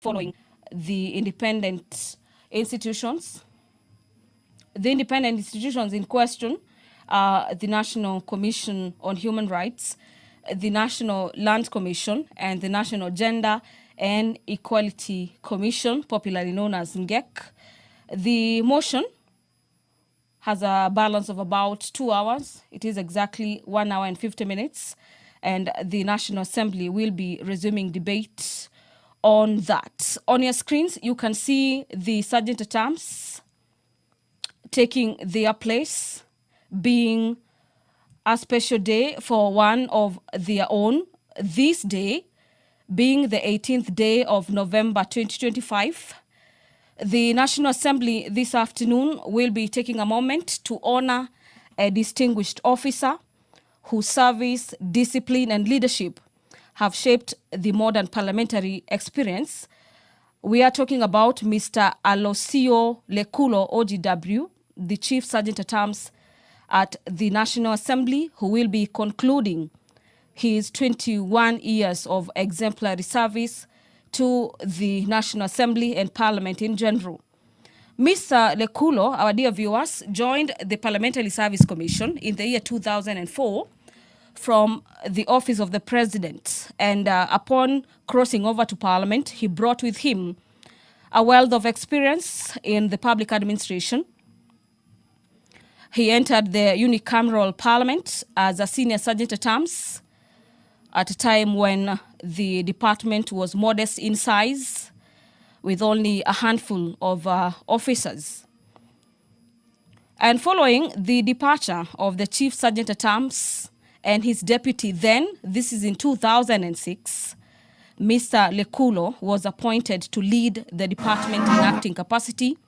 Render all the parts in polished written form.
following the independent institutions. The independent institutions in question are the National Commission on Human Rights, the National Land Commission, and the National Gender and Equality Commission, popularly known as NGEC. The motion has a balance of about 2 hours. It is exactly 1 hour and 50 minutes. And the National Assembly will be resuming debate on that. On your screens, you can see the sergeant at arms taking their place, being a special day for one of their own. This day being the 18th day of November 2025. The National Assembly this afternoon will be taking a moment to honor a distinguished officer whose service, discipline, and leadership have shaped the modern parliamentary experience. We are talking about Mr. Aloisio Lekulo, OGW, the Chief Sergeant at Arms at the National Assembly, who will be concluding his 21 years of exemplary service to the National Assembly and Parliament in general. Mr. Lekulo, our dear viewers, joined the Parliamentary Service Commission in the year 2004 from the office of the President. And upon crossing over to Parliament, he brought with him a wealth of experience in the public administration. He entered the unicameral Parliament as a senior sergeant at arms at a time when the department was modest in size, with only a handful of officers. And following the departure of the Chief Sergeant at Arms and his deputy then, this is in 2006, Mr. Lekulo was appointed to lead the department in acting capacity,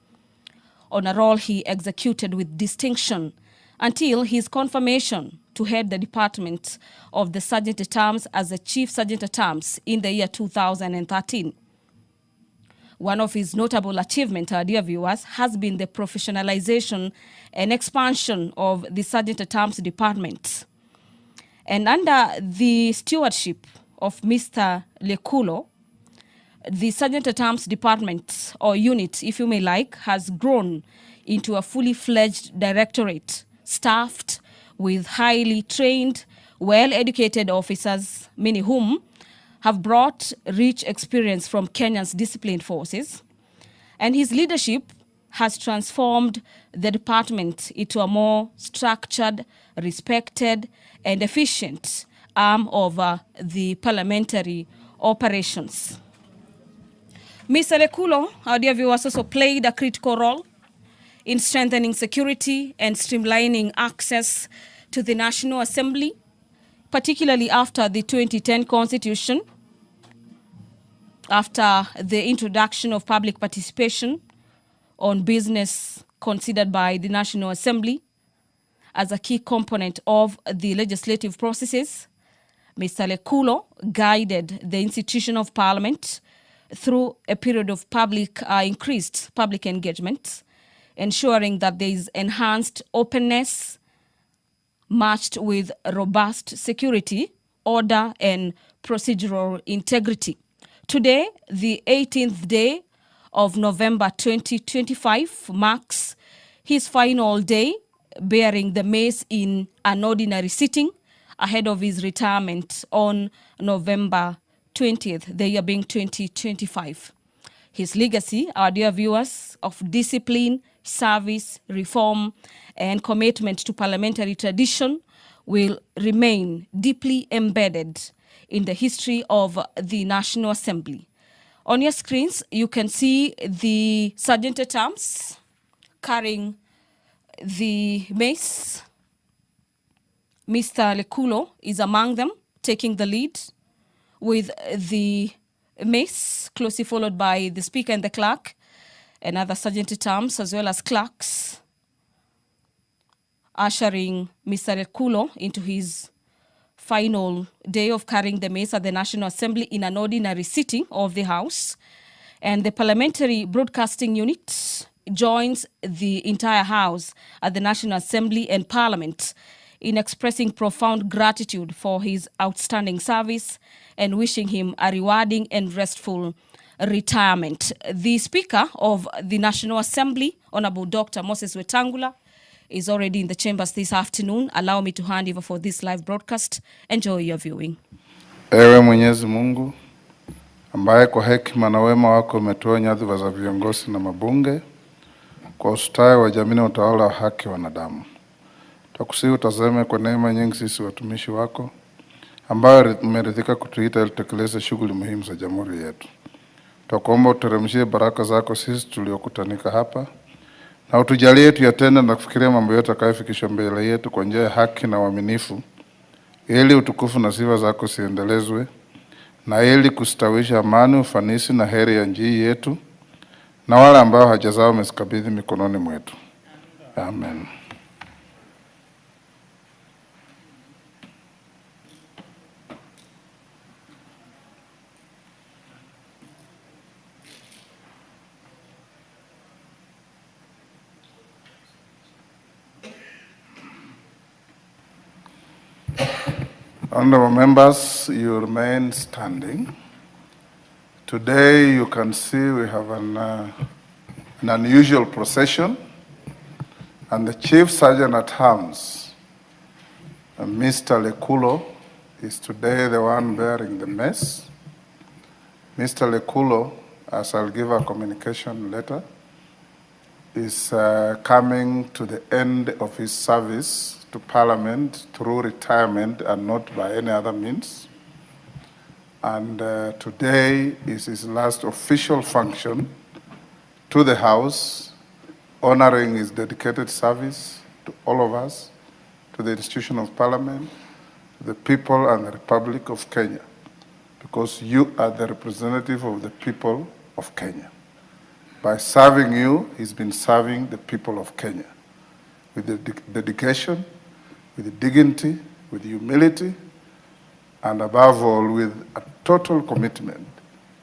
on a role he executed with distinction until his confirmation to head the department of the Sergeant at Arms as the Chief Sergeant at Arms in the year 2013. One of his notable achievements, our dear viewers, has been the professionalization and expansion of the Sergeant at Arms department. And under the stewardship of Mr. Lekulo, the Sergeant at Arms department, or unit, if you may like, has grown into a fully fledged directorate, staffed with highly trained, well-educated officers, many whom have brought rich experience from Kenya's disciplined forces. And his leadership has transformed the department into a more structured, respected, and efficient arm of the parliamentary operations. Mr. Lekulo, our dear viewers, also played a critical role in strengthening security and streamlining access to the National Assembly, particularly after the 2010 Constitution, after the introduction of public participation on business considered by the National Assembly as a key component of the legislative processes. Mr. Lekulo guided the institution of Parliament through a period of increased public engagement, ensuring that there is enhanced openness matched with robust security, order, and procedural integrity. Today, the 18th day of November 2025, marks his final day bearing the mace in an ordinary sitting ahead of his retirement on November 20th, the year being 2025. His legacy, our dear viewers, of discipline, service, reform, and commitment to parliamentary tradition will remain deeply embedded in the history of the National Assembly. On your screens, you can see the Sergeant at Arms carrying the mace. Mr. Lekulo is among them, taking the lead with the mace, closely followed by the Speaker and the Clerk, and other Sergeant at Arms, as well as clerks, ushering Mr. Lekulo into his final day of carrying the mace at the National Assembly in an ordinary sitting of the House. And the Parliamentary Broadcasting Unit joins the entire House at the National Assembly and Parliament in expressing profound gratitude for his outstanding service and wishing him a rewarding and restful retirement. The Speaker of the National Assembly, Honorable Dr. Moses Wetangula, is already in the chambers this afternoon. Allow me to hand over for this live broadcast. Enjoy your viewing. Ewe Mwenyezi Mungu, ambaye kwa hekima na wema wako umetoa nyadhifa za viongozi na mabunge kwa ustawi wa jamii na utawala wa haki wa wanadamu. Tukusihi utazame kwa neema nyingi sisi watumishi wako ambao umeridhika kutuita ili tutekeleze shughuli muhimu za jamhuri yetu. Tukuomba uteremshie baraka zako sisi tuliokutanika hapa na utujalie tuyatende na kufikiria mambo yote yatakayofikishwa mbele yetu kwa njia ya haki na uaminifu, ili utukufu na sifa zako siendelezwe na ili kustawisha amani, ufanisi na heri ya nchi yetu na wale ambao haja zao umezikabidhi mikononi mwetu. Amen. Honorable members, you remain standing. Today you can see we have an unusual procession, and the Chief Sergeant at Arms, Mr. Lekulo, is today the one bearing the mess. Mr. Lekulo, as I'll give a communication later, is coming to the end of his service to Parliament through retirement and not by any other means. And today is his last official function to the House, honoring his dedicated service to all of us, to the institution of Parliament, to the people and the Republic of Kenya, because you are the representative of the people of Kenya. By serving you, he's been serving the people of Kenya with the dedication, with dignity, with humility, and above all, with a total commitment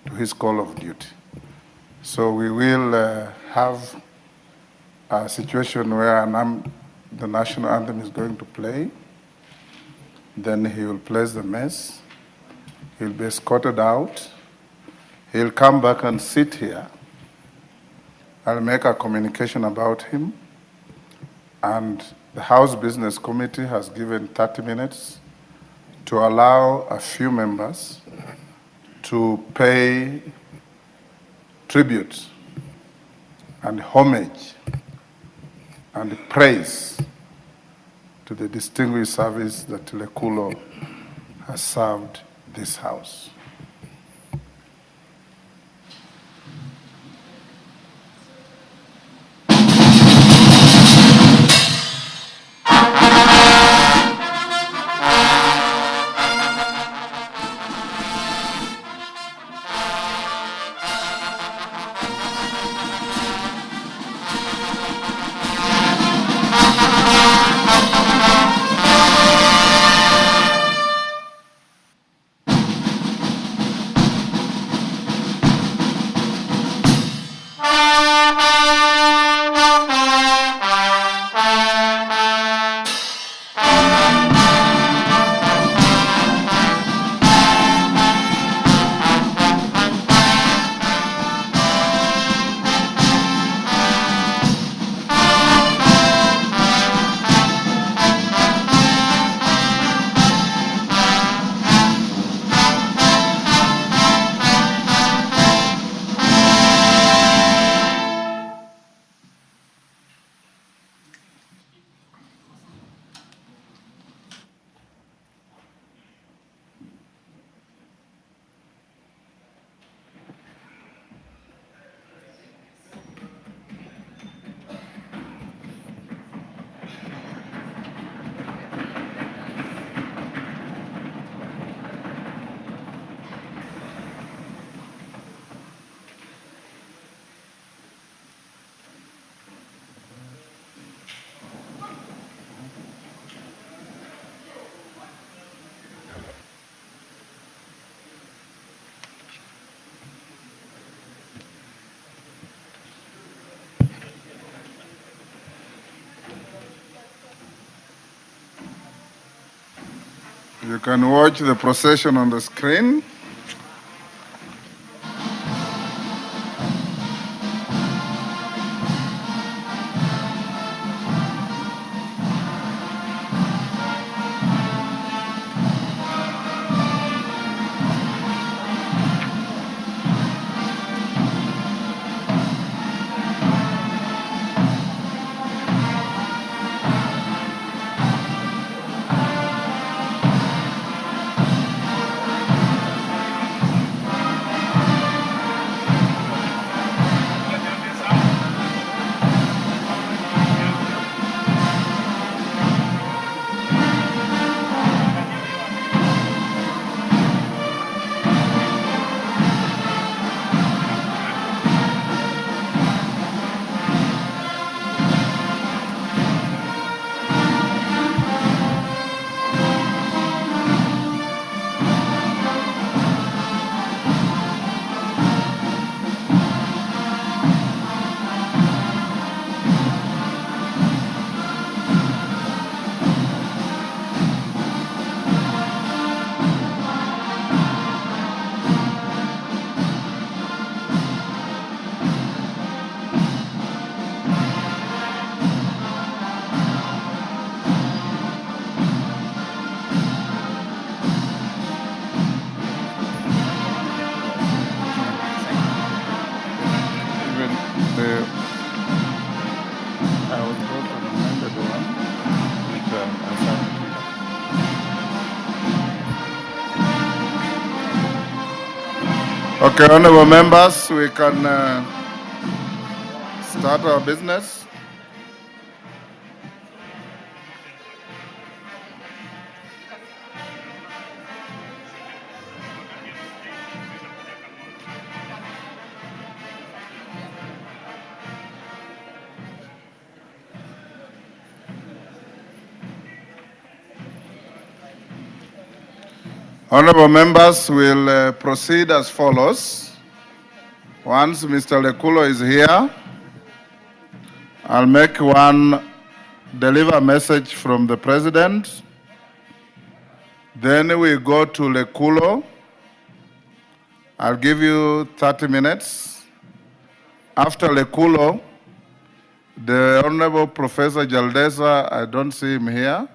to his call of duty. So we will have a situation where the national anthem is going to play. Then he will place the mess. He'll be escorted out. He'll come back and sit here. I'll make a communication about him. And the House Business Committee has given 30 minutes to allow a few members to pay tribute and homage and praise to the distinguished service that Lekulo has served this House. You can watch the procession on the screen. I was told to remind everyone which I signed. Okay, honorable members, we can start our business. Honorable members, will proceed as follows. Once Mr. Lekulo is here, I'll deliver a message from the president. Then we go to Lekulo. I'll give you 30 minutes. After Lekulo, the Honorable Professor Jaldesa, I don't see him here.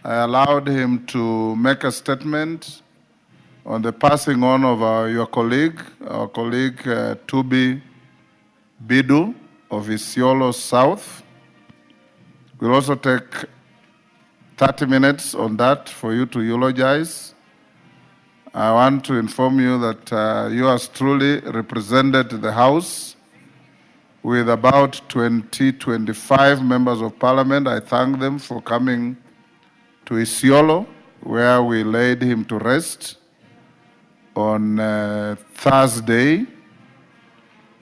I allowed him to make a statement on the passing on of our colleague Tubi Bidu of Isiolo South. We'll also take 30 minutes on that for you to eulogize. I want to inform you that you have truly represented the House with about 25 members of Parliament. I thank them for coming to Isiolo, where we laid him to rest on Thursday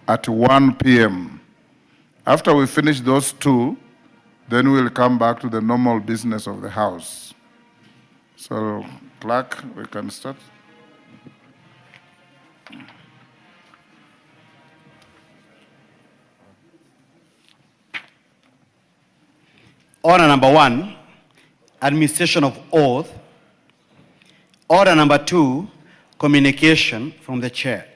at 1 p.m. After we finish those two, then we'll come back to the normal business of the House. So, clerk, we can start. Order number 1, administration of oath. Order number 2, communication from the chair.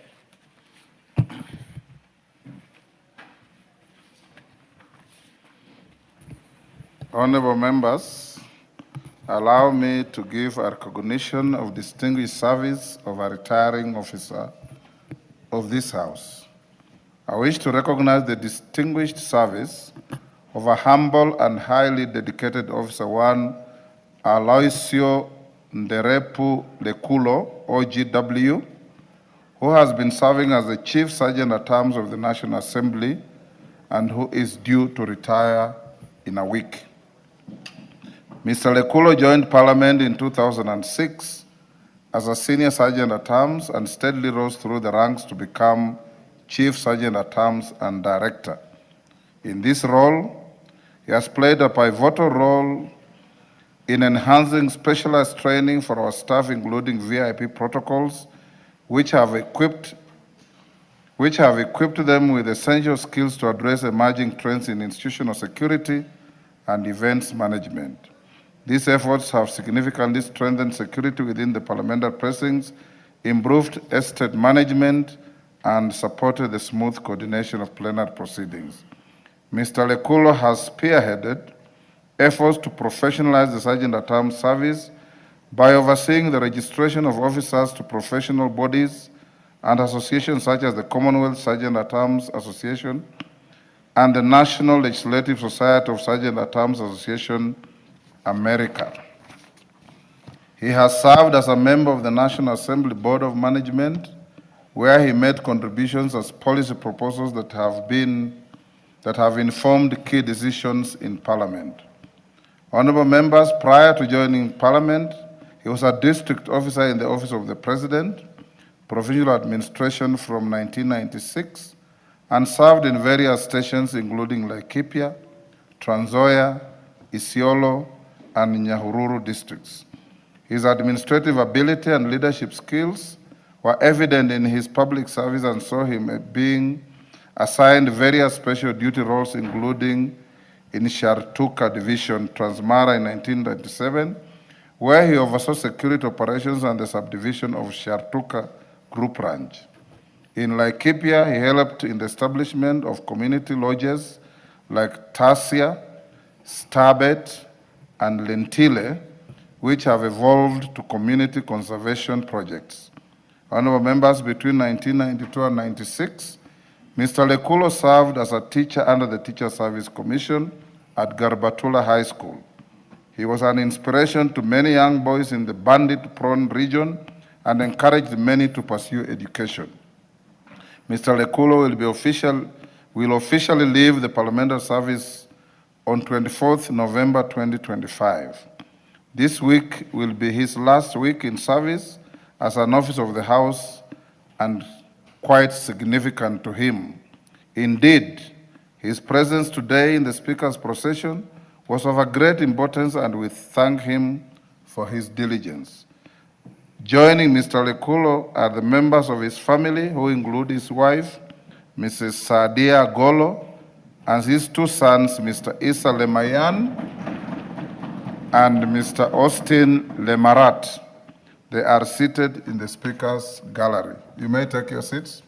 Honorable members, allow me to give a recognition of distinguished service of a retiring officer of this House. I wish to recognize the distinguished service of a humble and highly dedicated officer, one Aloisio Nderepu Lekulo, OGW, who has been serving as the Chief Sergeant at Arms of the National Assembly and who is due to retire in a week. Mr. Lekulo joined Parliament in 2006 as a Senior Sergeant at Arms and steadily rose through the ranks to become Chief Sergeant at Arms and Director. In this role, he has played a pivotal role in enhancing specialized training for our staff, including VIP protocols, which have equipped them with essential skills to address emerging trends in institutional security and events management. These efforts have significantly strengthened security within the parliamentary precincts, improved estate management, and supported the smooth coordination of plenary proceedings. Mr. Lekulo has spearheaded efforts to professionalize the Sergeant at Arms service by overseeing the registration of officers to professional bodies and associations such as the Commonwealth Sergeant at Arms Association and the National Legislative Society of Sergeant at Arms Association, America. He has served as a member of the National Assembly Board of Management, where he made contributions as policy proposals that have informed key decisions in Parliament. Honorable members, prior to joining Parliament, he was a district officer in the Office of the President, Provincial Administration from 1996, and served in various stations including Laikipia, Trans Nzoia, Isiolo, and Nyahururu districts. His administrative ability and leadership skills were evident in his public service and saw him being assigned various special duty roles, including in Shartuka Division, Transmara in 1997, where he oversaw security operations and the subdivision of Shartuka Group Ranch. In Laikipia, he helped in the establishment of community lodges like Tasia, Starbet, and Lentile, which have evolved to community conservation projects. Honorable members, between 1992 and 96, Mr. Lekulo served as a teacher under the Teacher Service Commission at Garbatula High School. He was an inspiration to many young boys in the bandit-prone region and encouraged many to pursue education. Mr. Lekulo will officially leave the parliamentary service on 24th November 2025. This week will be his last week in service as an officer of the House and quite significant to him. Indeed, his presence today in the Speaker's procession was of a great importance, and we thank him for his diligence. Joining Mr. Lekulo are the members of his family, who include his wife, Mrs. Sadia Golo, and his two sons, Mr. Issa Lemayan and Mr. Austin Lemarat. They are seated in the Speaker's gallery. You may take your seats.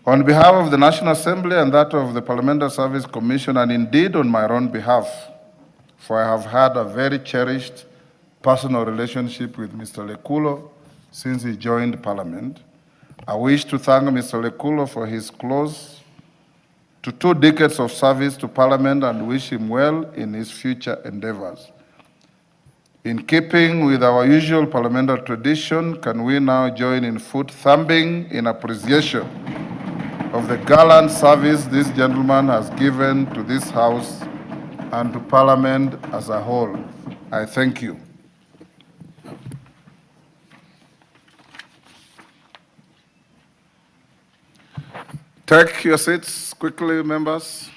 On behalf of the National Assembly and that of the Parliamentary Service Commission, and indeed on my own behalf, for I have had a very cherished personal relationship with Mr. Lekulo since he joined Parliament, I wish to thank Mr. Lekulo for his close to 2 decades of service to Parliament and wish him well in his future endeavors. In keeping with our usual parliamentary tradition, can we now join in foot thumping in appreciation of the gallant service this gentleman has given to this House and to Parliament as a whole? I thank you. Take your seats quickly, members.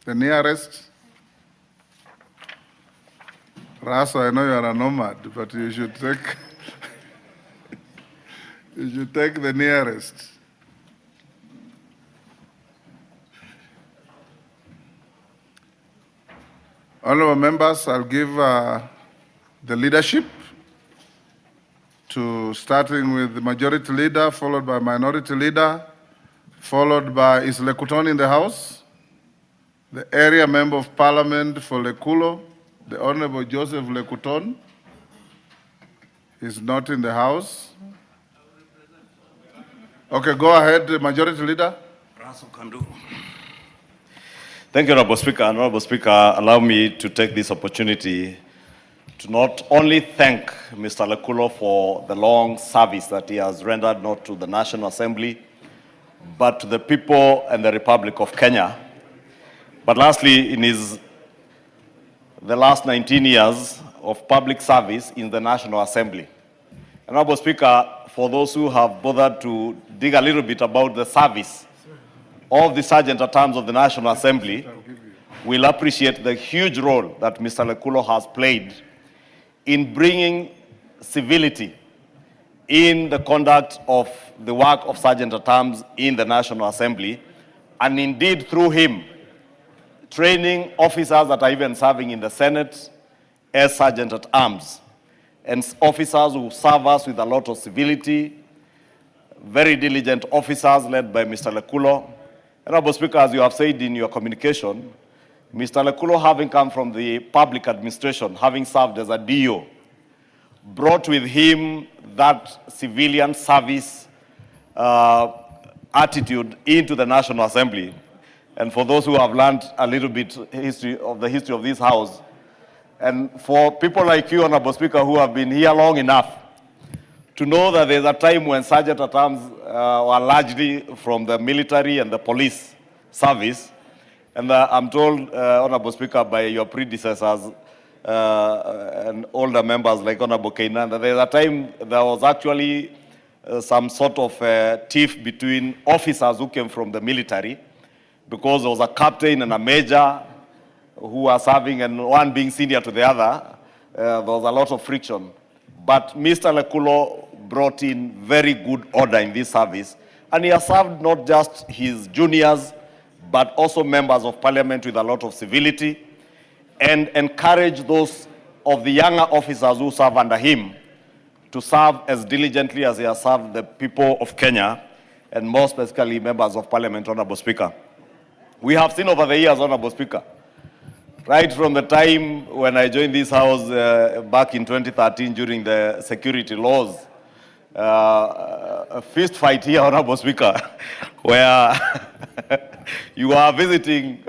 The nearest. Raso, I know you are a nomad, but you should take you should take the nearest. Honorable members, I'll give the leadership to starting with the majority leader, followed by minority leader, followed by is Lekuton in the House, the area member of Parliament for Lekulo, the Honorable Joseph Lekuton, is not in the House. Okay, go ahead, Majority Leader. Thank you, Honorable Speaker. Honorable Speaker, allow me to take this opportunity to not only thank Mr. Lekulo for the long service that he has rendered not to the National Assembly, but to the people and the Republic of Kenya. But lastly, in the last 19 years of public service in the National Assembly. Honorable Speaker, for those who have bothered to dig a little bit about the service of the Sergeant at Arms of the National Assembly, will appreciate the huge role that Mr. Lekulo has played in bringing civility in the conduct of the work of Sergeant at Arms in the National Assembly, and indeed through him, training officers that are even serving in the Senate as Sergeant at Arms, and officers who serve us with a lot of civility, very diligent officers led by Mr. Lekulo. Honorable Speaker, as you have said in your communication, Mr. Lekulo, having come from the public administration, having served as a DO, brought with him that civilian service attitude into the National Assembly. And for those who have learned a little bit the history of this House, and for people like you, Honorable Speaker, who have been here long enough to know that there's a time when Sergeant at Arms were largely from the military and the police service. And I'm told, Honorable Speaker, by your predecessors and older members like Honorable Kainan, that there's a time there was actually some sort of tiff between officers who came from the military, because there was a captain and a major who were serving, and one being senior to the other. There was a lot of friction. But Mr. Lekulo brought in very good order in this service, and he has served not just his juniors, but also members of Parliament with a lot of civility, and encourage those of the younger officers who serve under him to serve as diligently as he has served the people of Kenya, and more specifically members of Parliament, Honorable Speaker. We have seen over the years, Honorable Speaker, right from the time when I joined this House back in 2013 during the security laws, a fist fight here, Honorable Speaker, where you are visiting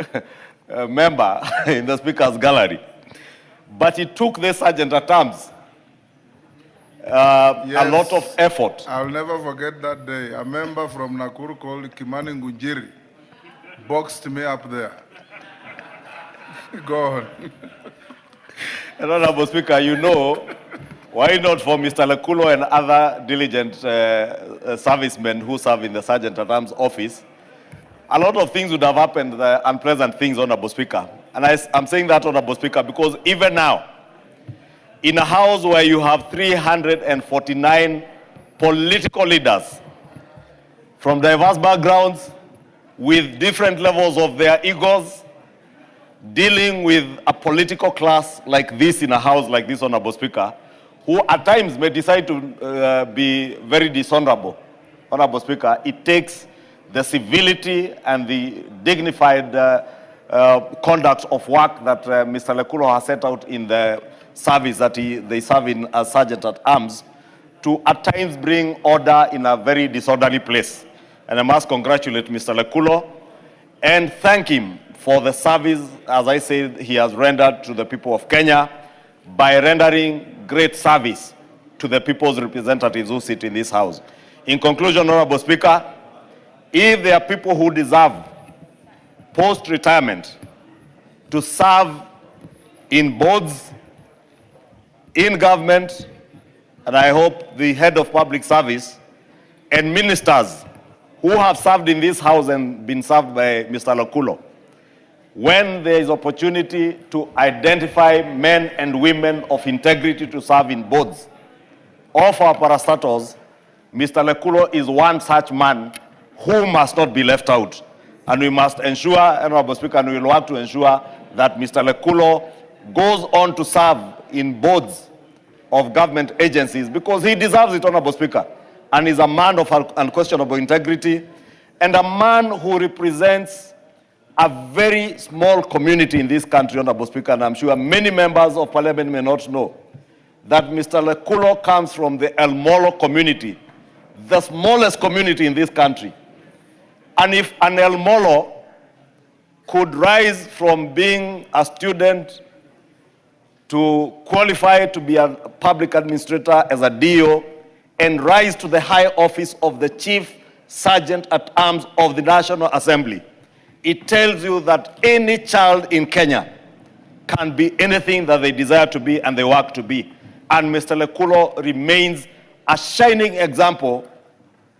a member in the Speaker's gallery. But it took the sergeant at arms a lot of effort. I'll never forget that day. A member from Nakuru called Kimani Ngunjiri boxed me up there. Go on. Honorable Speaker, you know, why not for Mr. Lekulo and other diligent servicemen who serve in the Sergeant at Arms office, a lot of things would have happened, unpleasant things, Honorable Speaker. And I'm saying that, Honorable Speaker, because even now, in a house where you have 349 political leaders from diverse backgrounds, with different levels of their egos, dealing with a political class like this in a house like this, Honorable Speaker, who at times may decide to be very dishonorable, Honorable Speaker, it takes the civility and the dignified conduct of work that Mr. Lekulo has set out in the service that they serve in as Sergeant at Arms to at times bring order in a very disorderly place. And I must congratulate Mr. Lekulo and thank him for the service, as I said, he has rendered to the people of Kenya by rendering great service to the people's representatives who sit in this house. In conclusion, Honorable Speaker, if there are people who deserve post-retirement to serve in boards, in government, and I hope the head of public service and ministers who have served in this house and been served by Mr. Lekulo, when there is opportunity to identify men and women of integrity to serve in boards of our parastatals, Mr. Lekulo is one such man who must not be left out. And we must ensure, Honorable Speaker, and we will work to ensure that Mr. Lekulo goes on to serve in boards of government agencies because he deserves it, Honorable Speaker, and is a man of unquestionable integrity and a man who represents a very small community in this country, Honorable Speaker, and I'm sure many members of Parliament may not know that Mr. Lekulo comes from the El Molo community, the smallest community in this country. And if an El Molo could rise from being a student to qualify to be a public administrator as a DO and rise to the high office of the Chief Sergeant at Arms of the National Assembly, it tells you that any child in Kenya can be anything that they desire to be and they work to be. And Mr. Lekulo remains a shining example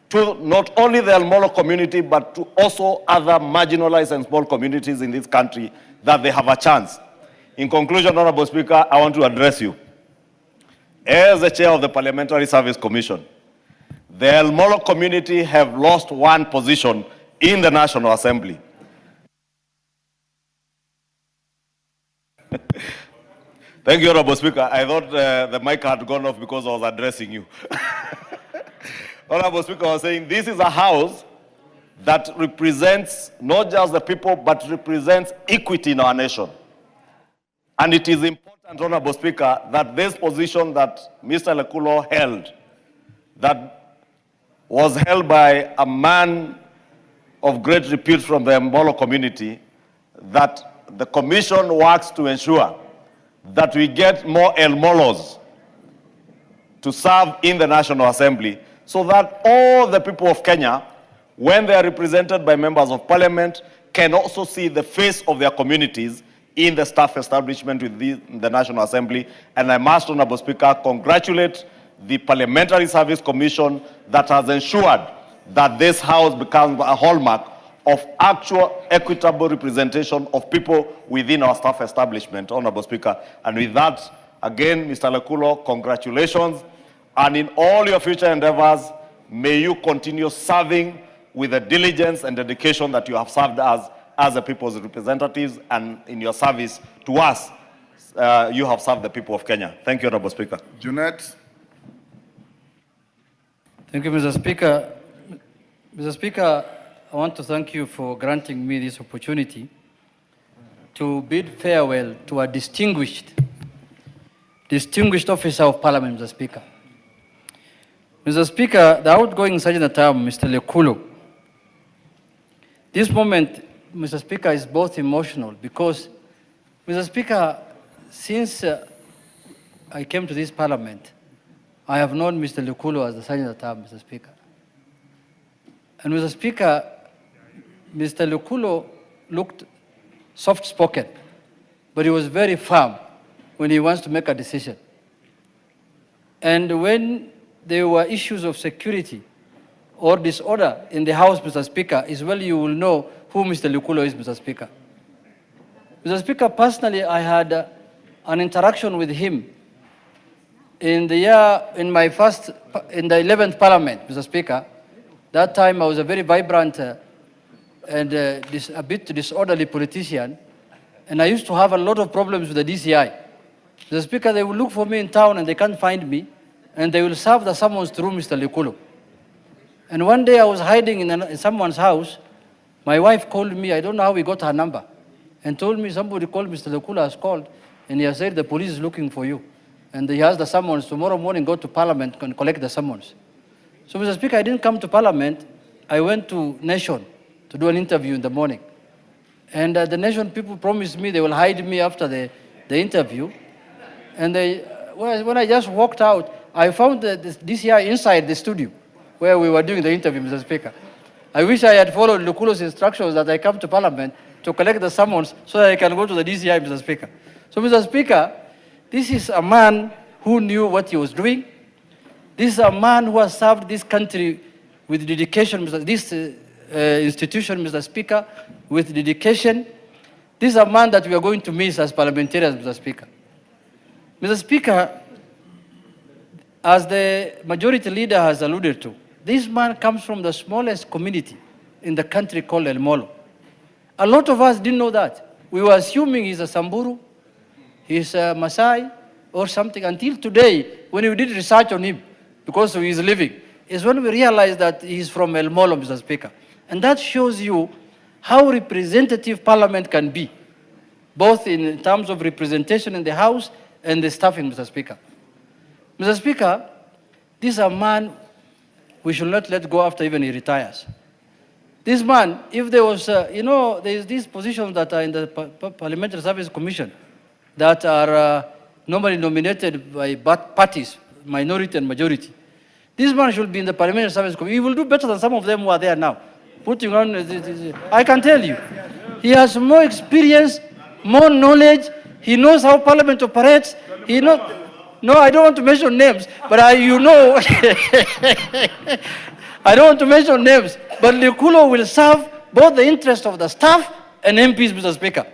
to not only the El Molo community, but to also other marginalized and small communities in this country that they have a chance. In conclusion, Honorable Speaker, I want to address you. As the chair of the Parliamentary Service Commission, the El Molo community have lost one position in the National Assembly. Thank you, Honorable Speaker. I thought the mic had gone off because I was addressing you. Honorable Speaker, I was saying this is a house that represents not just the people, but represents equity in our nation. And it is important, Honorable Speaker, that this position that Mr. Lekulo held, that was held by a man of great repute from the Molo community, that the Commission works to ensure that we get more El Molos to serve in the National Assembly so that all the people of Kenya, when they are represented by members of Parliament, can also see the face of their communities in the staff establishment with the National Assembly. And I must, Honorable Speaker, congratulate the Parliamentary Service Commission that has ensured that this House becomes a hallmark of actual equitable representation of people within our staff establishment, Honorable Speaker. And with that, again, Mr. Lekulo, congratulations. And in all your future endeavors, may you continue serving with the diligence and dedication that you have served us as the people's representatives, and in your service to us, you have served the people of Kenya. Thank you, Honorable Speaker. Junet. Thank you, Mr. Speaker. Mr. Speaker, I want to thank you for granting me this opportunity to bid farewell to a distinguished officer of Parliament, Mr. Speaker. Mr. Speaker, the outgoing Sergeant at Arms, Mr. Lekulo, this moment, Mr. Speaker, is both emotional because, Mr. Speaker, since I came to this parliament, I have known Mr. Lekulo as the Sergeant at Arms, Mr. Speaker. And Mr. Speaker, Mr. Lekulo looked soft-spoken, but he was very firm when he wants to make a decision. And when there were issues of security or disorder in the House, Mr. Speaker, is well you will know who Mr. Lekulo is, Mr. Speaker. Mr. Speaker, personally, I had an interaction with him in the 11th Parliament, Mr. Speaker. That time I was a very vibrant and a bit disorderly politician, and I used to have a lot of problems with the DCI. Mr. Speaker, they will look for me in town and they can't find me, and they will serve the summons through Mr. Lekulo. And one day I was hiding in someone's house. My wife called me, I don't know how we got her number, and told me somebody called Mr. Lekulo has called, and he has said the police is looking for you. And he has the summons, tomorrow morning go to Parliament and collect the summons. So, Mr. Speaker, I didn't come to Parliament. I went to Nation to do an interview in the morning. And the Nation people promised me they will hide me after the interview. And when I just walked out, I found the DCI inside the studio where we were doing the interview, Mr. Speaker. I wish I had followed Lekulo's instructions that I come to Parliament to collect the summons so that I can go to the DCI, Mr. Speaker. So, Mr. Speaker, this is a man who knew what he was doing. This is a man who has served this country with dedication, this institution, Mr. Speaker, with dedication. This is a man that we are going to miss as parliamentarians, Mr. Speaker. Mr. Speaker, as the majority leader has alluded to, this man comes from the smallest community in the country called El Molo. A lot of us didn't know that. We were assuming he's a Samburu, he's a Maasai, or something, until today, when we did research on him, because of his living, is when we realized that he's from El Molo, Mr. Speaker. And that shows you how representative Parliament can be, both in terms of representation in the House and the staffing, Mr. Speaker. Mr. Speaker, this is a man we should not let go after even he retires. This man, if there was, there's these positions that are in the Parliamentary Service Commission that are normally nominated by parties, minority and majority. This man should be in the Parliamentary Service Commission. He will do better than some of them who are there now. Putting on, I can tell you, he has more experience, more knowledge. He knows how Parliament operates. He knows. No, I don't want to mention names, but I don't want to mention names, but Lekulo will serve both the interest of the staff and MPs, Mr. Speaker.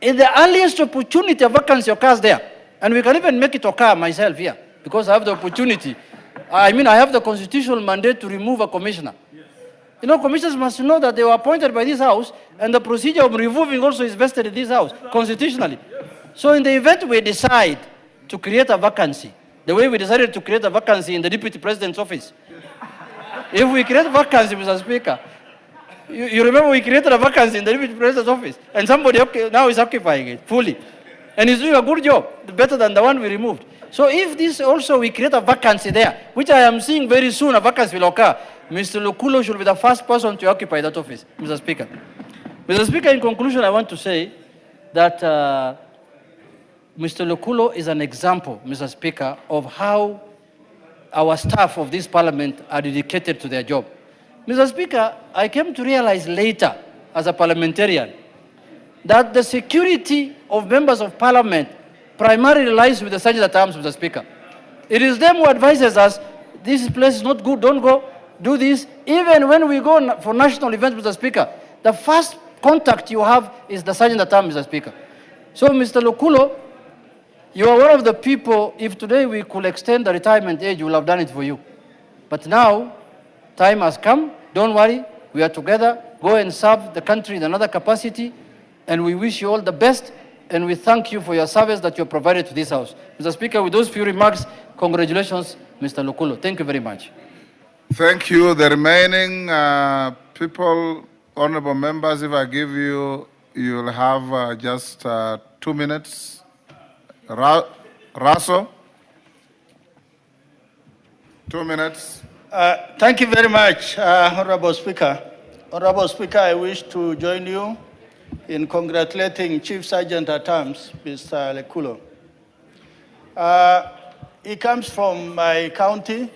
In the earliest opportunity, a vacancy occurs there, and we can even make it occur myself here, because I have the opportunity. I have the constitutional mandate to remove a commissioner. You know, commissioners must know that they were appointed by this House, and the procedure of removing also is vested in this House, constitutionally. So in the event we decide to create a vacancy, the way we decided to create a vacancy in the Deputy President's office, if we create a vacancy, Mr. Speaker, you remember we created a vacancy in the Deputy President's office, and somebody now is occupying it fully. And he's doing a good job, better than the one we removed. So if this also we create a vacancy there, which I am seeing very soon a vacancy will occur, Mr. Lekulo should be the first person to occupy that office, Mr. Speaker. Mr. Speaker, in conclusion, I want to say that Mr. Lekulo is an example, Mr. Speaker, of how our staff of this parliament are dedicated to their job. Mr. Speaker, I came to realize later, as a parliamentarian, that the security of members of parliament primarily lies with the Sergeant at Arms, Mr. Speaker. It is them who advises us, this place is not good, don't go, do this. Even when we go for national events, Mr. Speaker, the first contact you have is the Sergeant at Arms, Mr. Speaker. So, Mr. Lekulo, you are one of the people, if today we could extend the retirement age, we will have done it for you. But now, time has come, don't worry, we are together, go and serve the country in another capacity, and we wish you all the best, and we thank you for your service that you have provided to this House. Mr. Speaker, with those few remarks, congratulations, Mr. Lekulo. Thank you very much. Thank you. The remaining people, honorable members, if I give you, you'll have just 2 minutes. Raso. 2 minutes. Thank you very much, Honorable Speaker. Honorable Speaker, I wish to join you in congratulating Chief Sergeant at Arms, Mr. Lekulo. He comes from my county,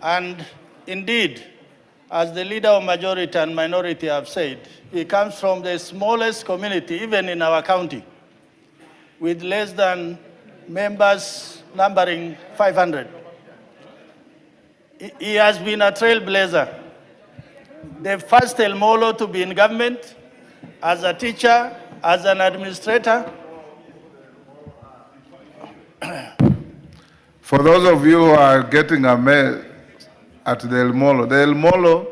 and indeed, as the leader of majority and minority have said, he comes from the smallest community, even in our county, with less than members numbering 500. He has been a trailblazer, the first El Molo to be in government, as a teacher, as an administrator. For those of you who are getting amazed at the El Molo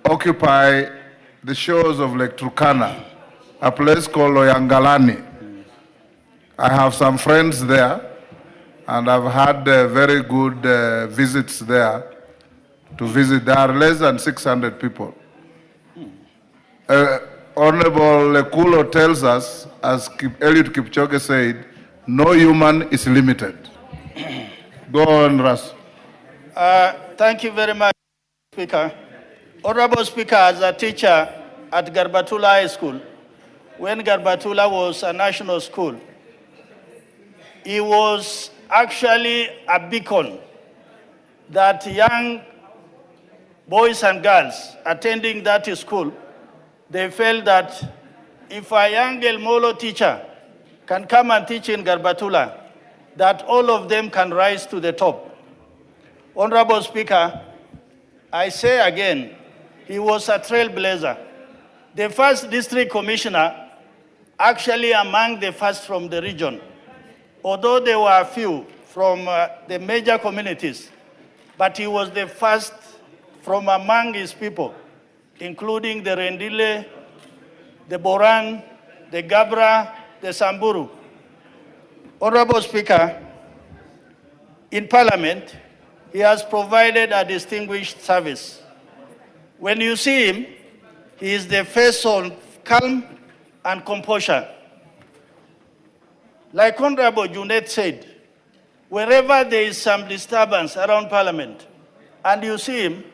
occupy the shores of Lake Turkana, a place called Oyangalani. I have some friends there, and I've had very good visits there to visit. There are less than 600 people. Honorable Lekulo tells us, as Eliud Kipchoge said, no human is limited. Go on, Ras. Thank you very much, Speaker. Honorable Speaker, as a teacher at Garbatula High School, when Garbatula was a national school, he was actually a beacon that young boys and girls attending that school, they felt that if a young El Molo teacher can come and teach in Garbatula, that all of them can rise to the top. Honorable Speaker, I say again, he was a trailblazer. The first district commissioner, actually among the first from the region, although there were a few from the major communities, but he was the first from among his people, including the Rendile, the Boran, the Gabra, the Samburu. Honorable Speaker, in Parliament, he has provided a distinguished service. When you see him, he is the face of calm and composure. Like Honorable Junet said, wherever there is some disturbance around Parliament, and you see him,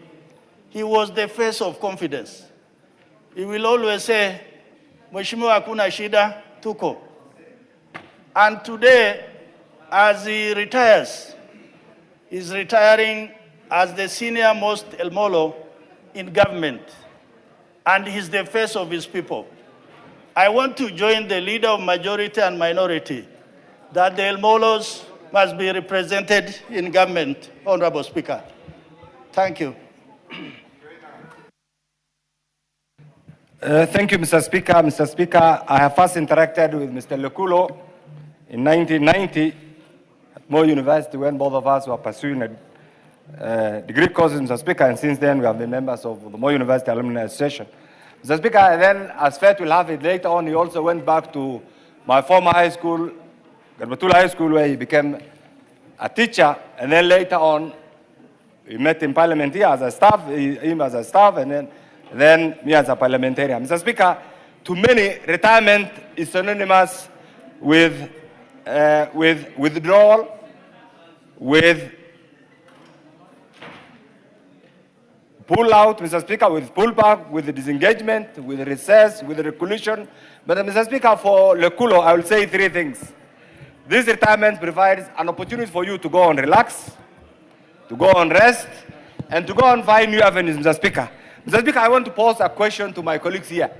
he was the face of confidence. He will always say, Mheshimiwa hakuna shida, tuko. And today, as he retires, he's retiring as the senior most El Molo in government, and he's the face of his people. I want to join the leader of majority and minority that the El Molos must be represented in government, Honorable Speaker. Thank you. Thank you, Mr. Speaker. Mr. Speaker, I have first interacted with Mr. Lekulo in 1990 at Moi University when both of us were pursuing a degree course, Mr. Speaker, and since then we have been members of the Moi University Alumni Association. Mr. Speaker, and then as fate will have it, later on he also went back to my former high school, Garbatula High School, where he became a teacher, and then later on we met in Parliament here as a staff, him as a staff, and then me as a parliamentarian. Mr. Speaker, to many, retirement is synonymous with withdrawal, with pull out, Mr. Speaker, with pull back, with disengagement, with recess, with reclusion. But Mr. Speaker, for Lekulo, I will say three things. This retirement provides an opportunity for you to go and relax, to go and rest, and to go and find new avenues, Mr. Speaker. Mr. Speaker, I want to pose a question to my colleagues here.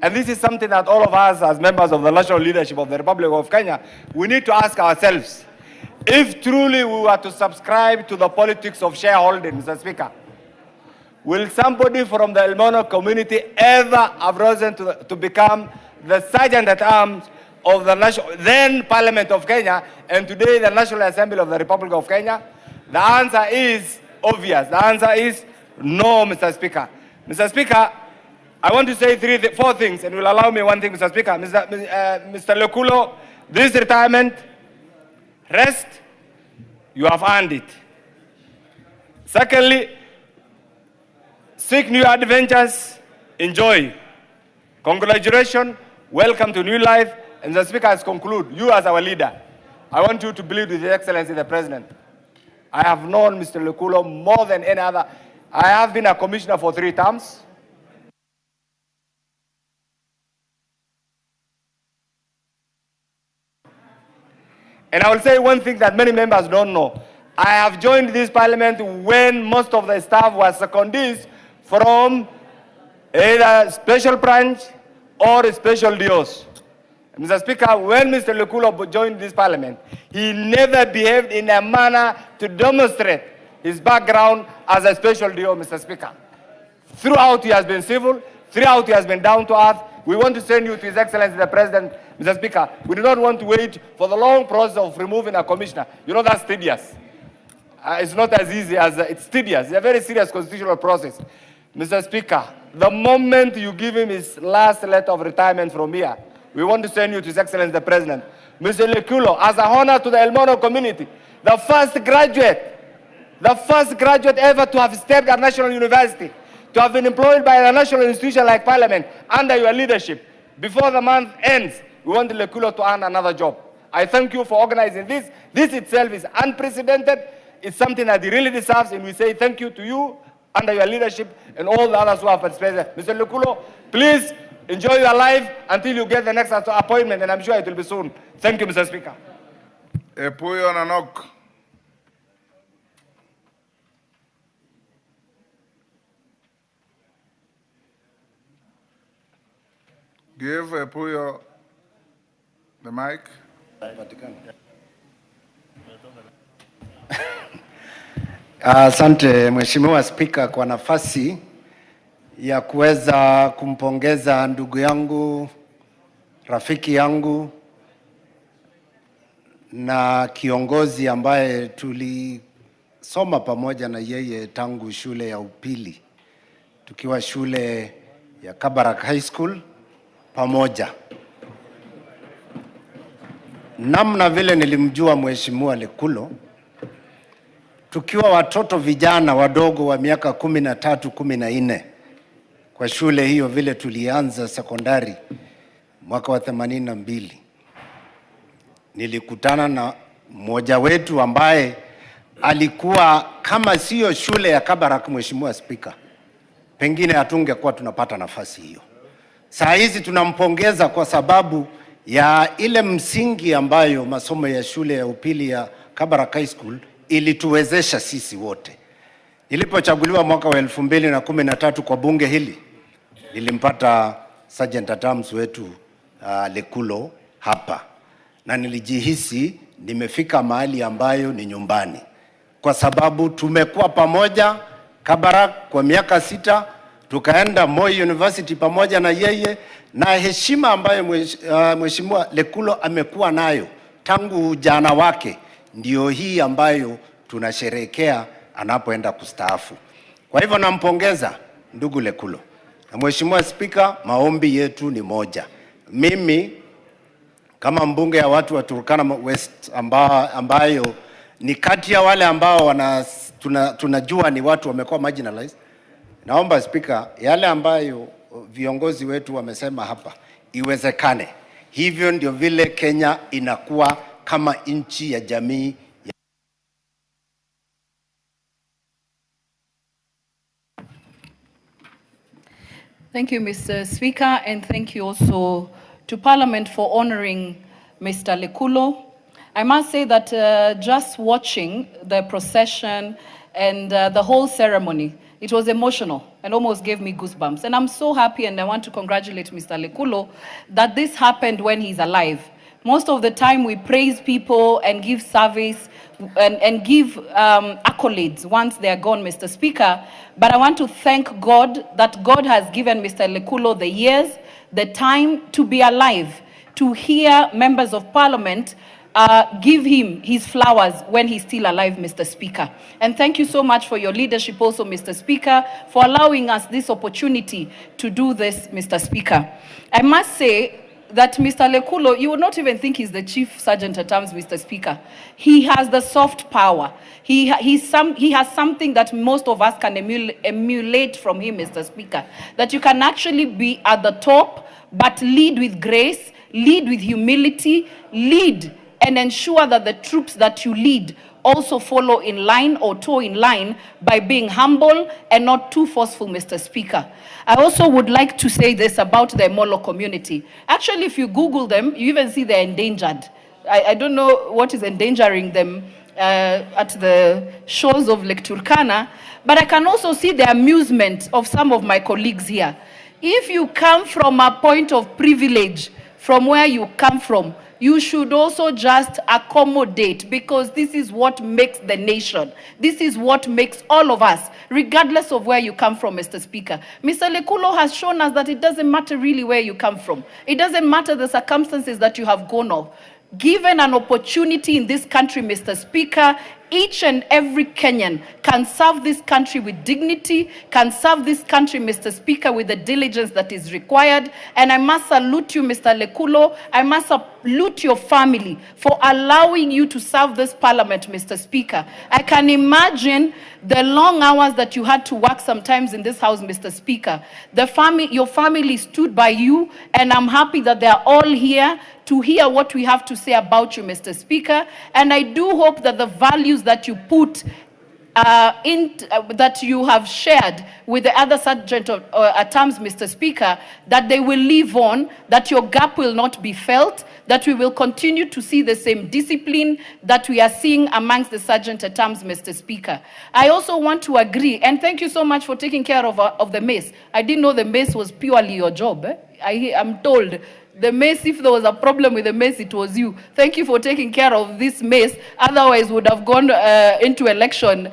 And this is something that all of us as members of the national leadership of the Republic of Kenya, we need to ask ourselves. If truly we were to subscribe to the politics of shareholding, Mr. Speaker, will somebody from the El Mono community ever have risen to become the Sergeant at Arms of the then Parliament of Kenya and today the National Assembly of the Republic of Kenya? The answer is obvious. The answer is no, Mr. Speaker. Mr. Speaker, I want to say four things, and will allow me one thing, Mr. Speaker. Mr. Lekulo, this retirement, rest, you have earned it. Secondly, seek new adventures, enjoy. Congratulations, welcome to new life. And the Speaker has concluded, you as our leader, I want you to believe with His Excellency the President I have known Mr. Lekulo more than any other. I have been a commissioner for 3 terms. And I will say one thing that many members don't know. I have joined this parliament when most of the staff was secondees from either special branch or special DOs. Mr. Speaker, when Mr. Lekulo joined this parliament, he never behaved in a manner to demonstrate his background as a special DO, Mr. Speaker. Throughout, he has been civil. Throughout, he has been down to earth. We want to send you to His Excellency the President, Mr. Speaker. We do not want to wait for the long process of removing a commissioner. You know, that's tedious. It's not as easy as it's tedious. It's a very serious constitutional process. Mr. Speaker, the moment you give him his last letter of retirement from here, we want to send you to His Excellency the President. Mr. Lekulo, as a honor to the El Mono community, the first graduate ever to have stepped at National University, to have been employed by a national institution like Parliament under your leadership. Before the month ends, we want Lekulo to earn another job. I thank you for organizing this. This itself is unprecedented. It's something that he really deserves, and we say thank you to you under your leadership and all the others who have participated. Mr. Lekulo, please enjoy your life until you get the next appointment, and I'm sure it will be soon. Thank you, Mr. Speaker. Epuyo Nanok. Give Epuyo the mic. Asante Mheshimiwa Spika kwa nafasi ya kuweza kumpongeza ndugu yangu, rafiki yangu na kiongozi ambaye tulisoma pamoja na yeye tangu shule ya upili, tukiwa shule ya Kabarak High School pamoja. Namna vile nilimjua Mheshimiwa Lekulo, tukiwa watoto vijana wadogo wa miaka 13, 14 kwa shule hiyo, vile tulianza sekondari mwaka wa 82. Nilikutana na mmoja wetu ambaye alikuwa kama sio shule ya Kabarak, Mheshimiwa Spika, pengine hatungekuwa tunapata nafasi hiyo. Saa hizi tunampongeza kwa sababu ya ile msingi ambayo masomo ya shule ya upili ya Kabarak High School ilituwezesha sisi wote. Nilipochaguliwa mwaka wa 2013 kwa bunge hili, nilimpata Sergeant at Arms wetu Lekulo hapa, na nilijihisi nimefika mahali ambayo ni nyumbani, kwa sababu tumekuwa pamoja Kabarak kwa miaka 6, tukaenda Moi University pamoja na yeye, na heshima ambayo Mheshimiwa Lekulo amekuwa nayo tangu ujana wake ndio hii ambayo tunasherehekea anapoenda kustaafu. Kwa hivyo nampongeza ndugu Lekulo. Na Mheshimiwa Spika, maombi yetu ni moja. Mimi kama mbunge ya watu wa Turkana West ambayo ni kati ya wale ambao tunajua ni watu wamekuwa marginalized, naomba Spika, yale ambayo viongozi wetu wamesema hapa iwezekane. Hivyo ndio vile Kenya inakuwa kama nchi ya jamii. Thank you, Mr. Speaker, and thank you also to Parliament for honoring Mr. Lekulo. I must say that just watching the procession and the whole ceremony, it was emotional and almost gave me goosebumps. And I'm so happy, and I want to congratulate Mr. Lekulo that this happened when he's alive. Most of the time we praise people and give service and give accolades once they are gone, Mr. Speaker. But I want to thank God that God has given Mr. Lekulo the years, the time to be alive, to hear members of Parliament give him his flowers when he's still alive, Mr. Speaker. And thank you so much for your leadership also, Mr. Speaker, for allowing us this opportunity to do this, Mr. Speaker. I must say that Mr. Lekulo, you would not even think he's the Chief Sergeant at Arms, Mr. Speaker. He has the soft power. He has something that most of us can emulate from him, Mr. Speaker, that you can actually be at the top, but lead with grace, lead with humility, lead and ensure that the troops that you lead also follow in line or toe in line by being humble and not too forceful, Mr. Speaker. I also would like to say this about the Molo community. Actually, if you Google them, you even see they're endangered. I don't know what is endangering them at the shores of Lake Turkana, but I can also see the amusement of some of my colleagues here. If you come from a point of privilege, from where you come from, you should also just accommodate, because this is what makes the nation. This is what makes all of us, regardless of where you come from, Mr. Speaker. Mr. Lekulo has shown us that it doesn't matter really where you come from. It doesn't matter the circumstances that you have gone off. Given an opportunity in this country, Mr. Speaker, each and every Kenyan can serve this country with dignity, can serve this country, Mr. Speaker, with the diligence that is required. And I must salute you, Mr. Lekulo. I must salute your family for allowing you to serve this parliament, Mr. Speaker. I can imagine the long hours that you had to work sometimes in this house, Mr. Speaker. Your family stood by you, and I'm happy that they are all here to hear what we have to say about you, Mr. Speaker. And I do hope that the values that you put that you have shared with the other sergeant at arms, Mr. Speaker, that they will live on, that your gap will not be felt, that we will continue to see the same discipline that we are seeing amongst the sergeant at arms, Mr. Speaker. I also want to agree, and thank you so much for taking care of the mace. I didn't know the mace was purely your job. I'm told the mace, if there was a problem with the mace, it was you. Thank you for taking care of this mace. Otherwise, would have gone into election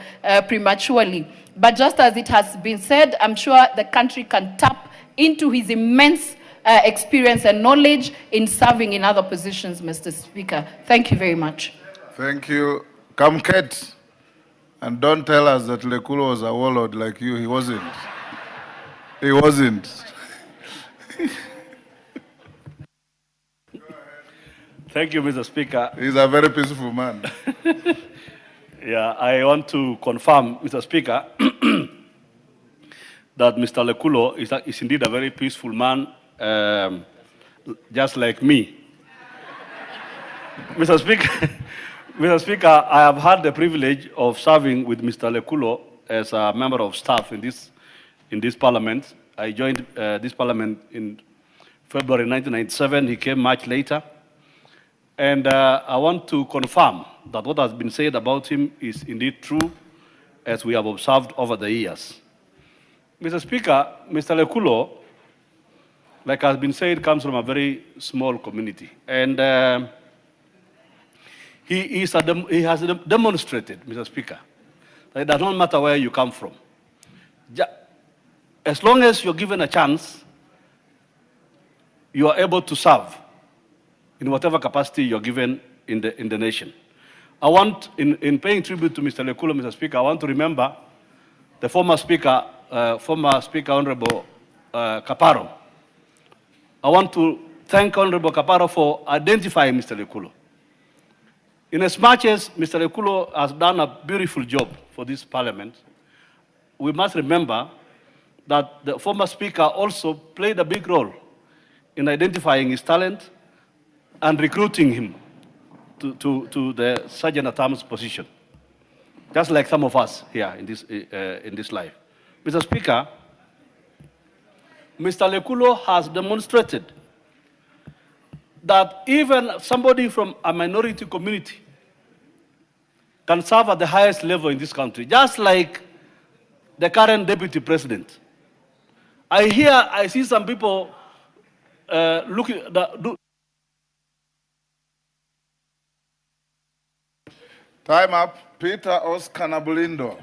prematurely. But just as it has been said, I'm sure the country can tap into his immense experience and knowledge in serving in other positions, Mr. Speaker. Thank you very much. Thank you. Come, Kate. And don't tell us that Lekulo was a warlord like you. He wasn't. He wasn't. Thank you, Mr. Speaker. He's a very peaceful man. Yeah, I want to confirm, Mr. Speaker, that Mr. Lekulo is indeed a very peaceful man, just like me. Mr. Speaker, I have had the privilege of serving with Mr. Lekulo as a member of staff in this parliament. I joined this parliament in February 1997. He came much later. And I want to confirm that what has been said about him is indeed true, as we have observed over the years. Mr. Speaker, Mr. Lekulo, like has been said, comes from a very small community. And he has demonstrated, Mr. Speaker, that it does not matter where you come from. As long as you're given a chance, you are able to serve in whatever capacity you're given in the nation. I want, in paying tribute to Mr. Lekulo, Mr. Speaker, I want to remember the former Speaker, Honorable Kaparo. I want to thank Honorable Kaparo for identifying Mr. Lekulo. In as much as Mr. Lekulo has done a beautiful job for this parliament, we must remember that the former Speaker also played a big role in identifying his talent and recruiting him to the sergeant at arms position, just like some of us here in this life. Mr. Speaker, Mr. Lekulo has demonstrated that even somebody from a minority community can serve at the highest level in this country, just like the current deputy president. I see some people looking. Time up. Peter Oscar Nabulindo.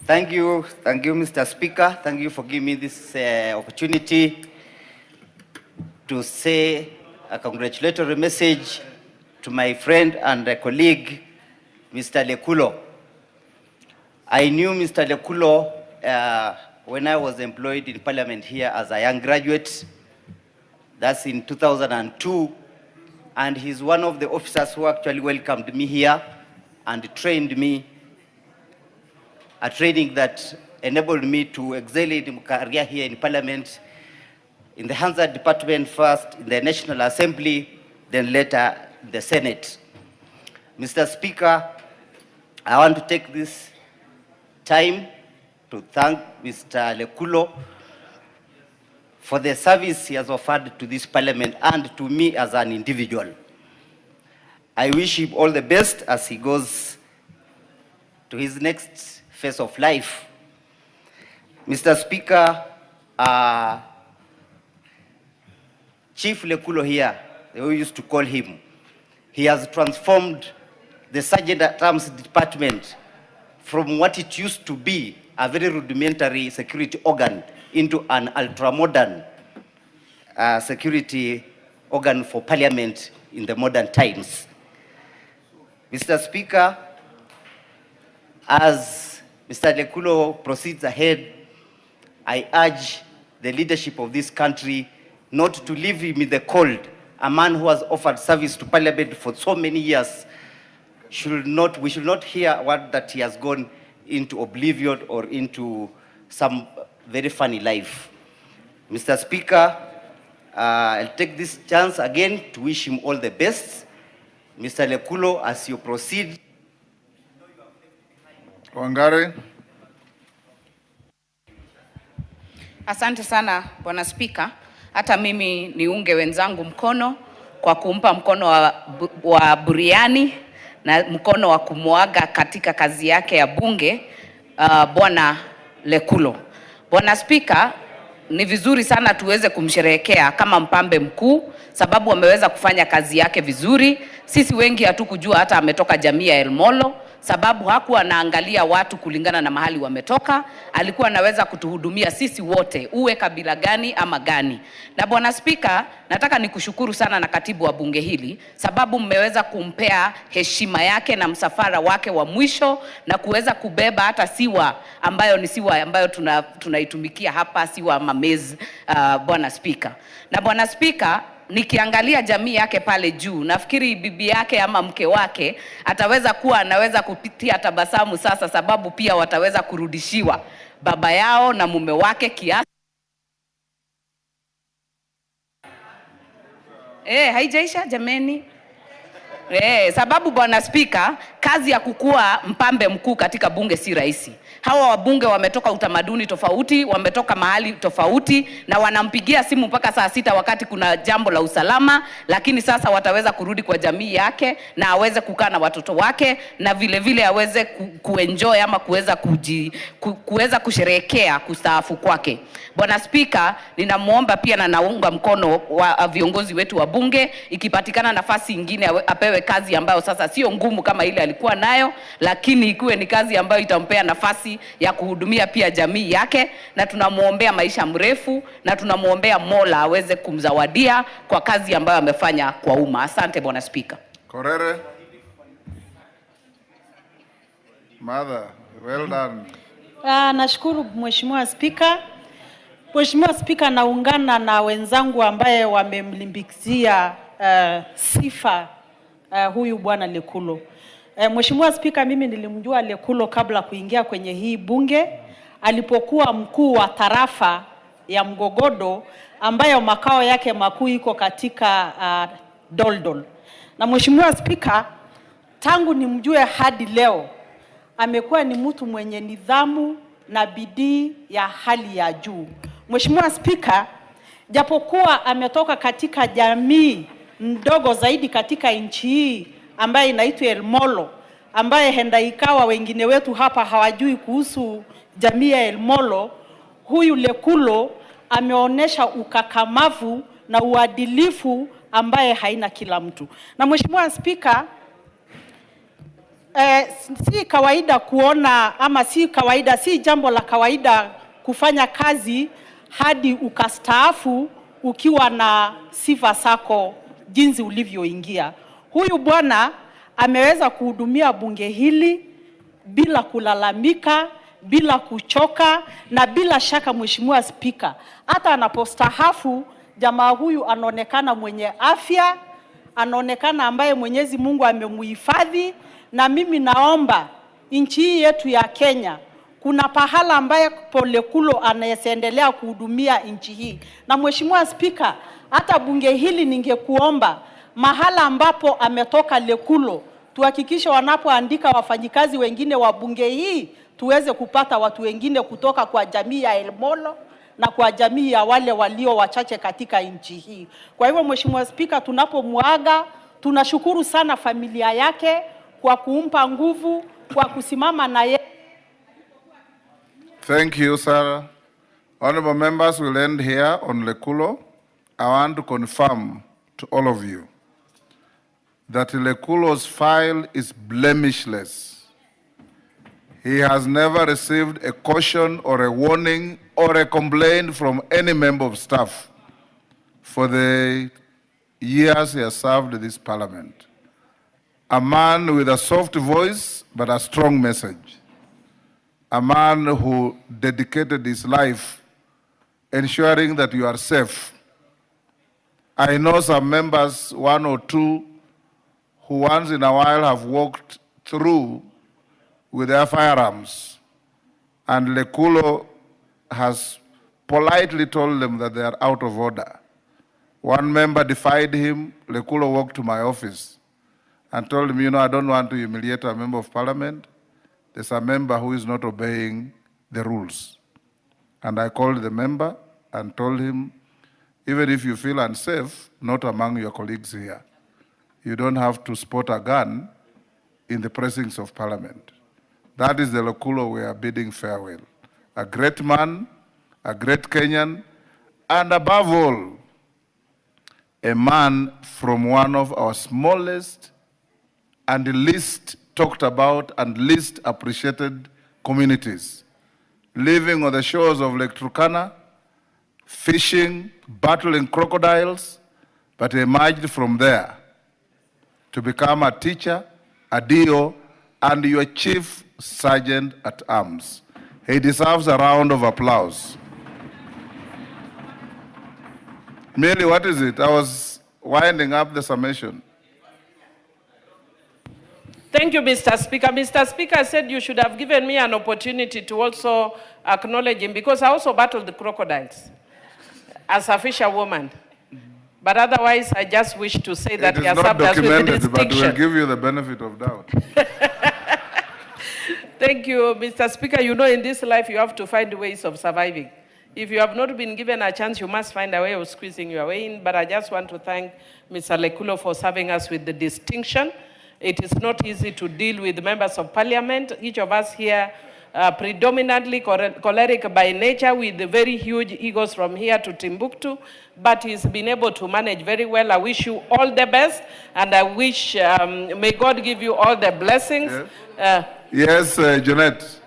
Thank you, Mr. Speaker. Thank you for giving me this opportunity to say a congratulatory message to my friend and colleague, Mr. Lekulo. I knew Mr. Lekulo when I was employed in Parliament here as a young graduate. That's in 2002. And he's one of the officers who actually welcomed me here and trained me, a training that enabled me to excel in my career here in Parliament in the Hazard Department first, in the National Assembly, then later in the Senate. Mr. Speaker, I want to take this time to thank Mr. Lekulo for the service he has offered to this parliament and to me as an individual. I wish him all the best as he goes to his next phase of life. Mr. Speaker, Chief Lekulo here, we used to call him, he has transformed the Sergeant at Arms Department from what it used to be, a very rudimentary security organ, into an ultra-modern security organ for parliament in the modern times. Mr. Speaker, as Mr. Lekulo proceeds ahead, I urge the leadership of this country not to leave him in the cold. A man who has offered service to parliament for so many years, we should not hear word that he has gone into oblivion or into some very funny life. Mr. Speaker, I'll take this chance again to wish him all the best. Mr. Lekulo, as you proceed. Wangari. Asante sana Bwana Spika. Hata mimi niunge wenzangu mkono kwa kumpa mkono wa buriani na mkono wa kumuaga katika kazi yake ya bunge Bwana Lekulo. Bwana Spika, ni vizuri sana tuweze kumsherehekea kama mpambe mkuu sababu ameweza kufanya kazi yake vizuri. Sisi wengi hatukujua hata ametoka jamii ya Elmolo sababu hakuwa anaangalia watu kulingana na mahali wametoka, alikuwa anaweza kutuhudumia sisi wote, uwe kabila gani ama gani. Na Bwana Spika, nataka nikushukuru sana na katibu wa bunge hili sababu mmeweza kumpea heshima yake na msafara wake wa mwisho na kuweza kubeba hata siwa ambayo tunaitumikia hapa, siwa mamezi Bwana Spika. Na Bwana Spika, nikiangalia jamii yake pale juu, nafikiri bibi yake ama mke wake anaweza kupitia tabasamu sasa sababu pia wataweza kurudishiwa baba yao na mume wake kiasi. Haijaisha jameni. Sababu Bwana Spika, kazi ya kukua mpambe mkuu katika bunge si rahisi. Hawa wabunge wametoka utamaduni tofauti, wametoka mahali tofauti na wanampigia simu mpaka saa 6 wakati kuna jambo la usalama, lakini sasa wataweza kurudi kwa jamii yake na aweze kukaa na watoto wake na vile vile aweze kuenjoy ama kuweza kusherehekea kustaafu kwake. Bwana Spika, ninamuomba pia na naunga mkono wa viongozi wetu wa bunge, ikipatikana nafasi nyingine apewe kazi ambayo sasa sio ngumu kama ile alikuwa nayo, lakini ikuwe ni kazi ambayo itampea nafasi ya kuhudumia pia jamii yake, na tunamuombea maisha mrefu na tunamuombea Mola aweze kumzawadia kwa kazi ambayo amefanya kwa umma. Asante Bwana Spika. Korere. Mother, well done. Nashukuru Mheshimiwa Spika. Mheshimiwa Spika, naungana na wenzangu ambaye wamemlimbikizia sifa huyu Bwana Lekulo. Mheshimiwa Spika, mimi nilimjua Lekulo kabla kuingia kwenye hii bunge, alipokuwa mkuu wa tarafa ya Mgogodo ambayo makao yake makuu iko katika Doldol. Na Mheshimiwa Spika, tangu nimjue hadi leo amekuwa ni mtu mwenye nidhamu na bidii ya hali ya juu. Mheshimiwa Spika, japokuwa ametoka katika jamii ndogo zaidi katika nchi hii ambaye inaitwa Elmolo, ambaye henda ikawa wengine wetu hapa hawajui kuhusu jamii ya Elmolo, huyu Lekulo ameonesha ukakamavu na uadilifu ambaye haina kila mtu. Na Mheshimiwa Spika, si kawaida kuona ama si jambo la kawaida kufanya kazi hadi ukastaafu ukiwa na sifa zako jinsi ulivyoingia. Huyu bwana ameweza kuhudumia bunge hili bila kulalamika, bila kuchoka na bila shaka. Mheshimiwa Spika, hata anapostaafu jamaa huyu anaonekana mwenye afya, anaonekana ambaye Mwenyezi Mungu amemuhifadhi. Na mimi naomba nchi yetu ya Kenya kuna pahala ambaye Lekulo anaendelea kuhudumia nchi hii. Na Mheshimiwa Spika, hata bunge hili ningekuomba mahala ambapo ametoka Lekulo, tuhakikishe wanapoandika wafanyikazi wengine wa bunge hii, tuweze kupata watu wengine kutoka kwa jamii ya Elmolo na kwa jamii ya wale walio wachache katika nchi hii. Kwa hivyo Mheshimiwa Spika, tunapomuaga, tunashukuru sana familia yake kwa kumpa nguvu, kwa kusimama na yeye. Thank you, Sarah. Honorable members, will end here on Lekulo. I want to confirm to all of you that Lekulo's file is blemishless. He has never received a caution or a warning or a complaint from any member of staff for the years he has served this parliament. A man with a soft voice but a strong message. A man who dedicated his life ensuring that you are safe. I know some members, one or two, who once in a while have walked through with their firearms, and Lekulo has politely told them that they are out of order. One member defied him. Lekulo walked to my office and told him, you know, I don't want to humiliate a member of parliament. There's a member who is not obeying the rules. And I called the member and told him, even if you feel unsafe, not among your colleagues here. You don't have to spot a gun in the precincts of parliament. That is the Lekulo we are bidding farewell. A great man, a great Kenyan, and above all, a man from one of our smallest and least talked about and least appreciated communities, living on the shores of Lake Turkana, fishing, battling crocodiles, but emerged from there to become a teacher, a DO, and your chief sergeant at arms. He deserves a round of applause. Merely, what is it? I was winding up the summation. Thank you, Mr. Speaker. Mr. Speaker said you should have given me an opportunity to also acknowledge him, because I also battled the crocodiles as a fisherwoman. But otherwise, I just wish to say that he has served us with distinction. It is not documented, but we'll give you the benefit of doubt. Thank you, Mr. Speaker. You know, in this life, you have to find ways of surviving. If you have not been given a chance, you must find a way of squeezing your way in. But I just want to thank Mr. Lekulo for serving us with the distinction. It is not easy to deal with members of parliament. Each of us here predominantly choleric by nature, with very huge egos from here to Timbuktu, but he's been able to manage very well. I wish you all the best, and I wish, may God give you all the blessings. Yes, Jeanette.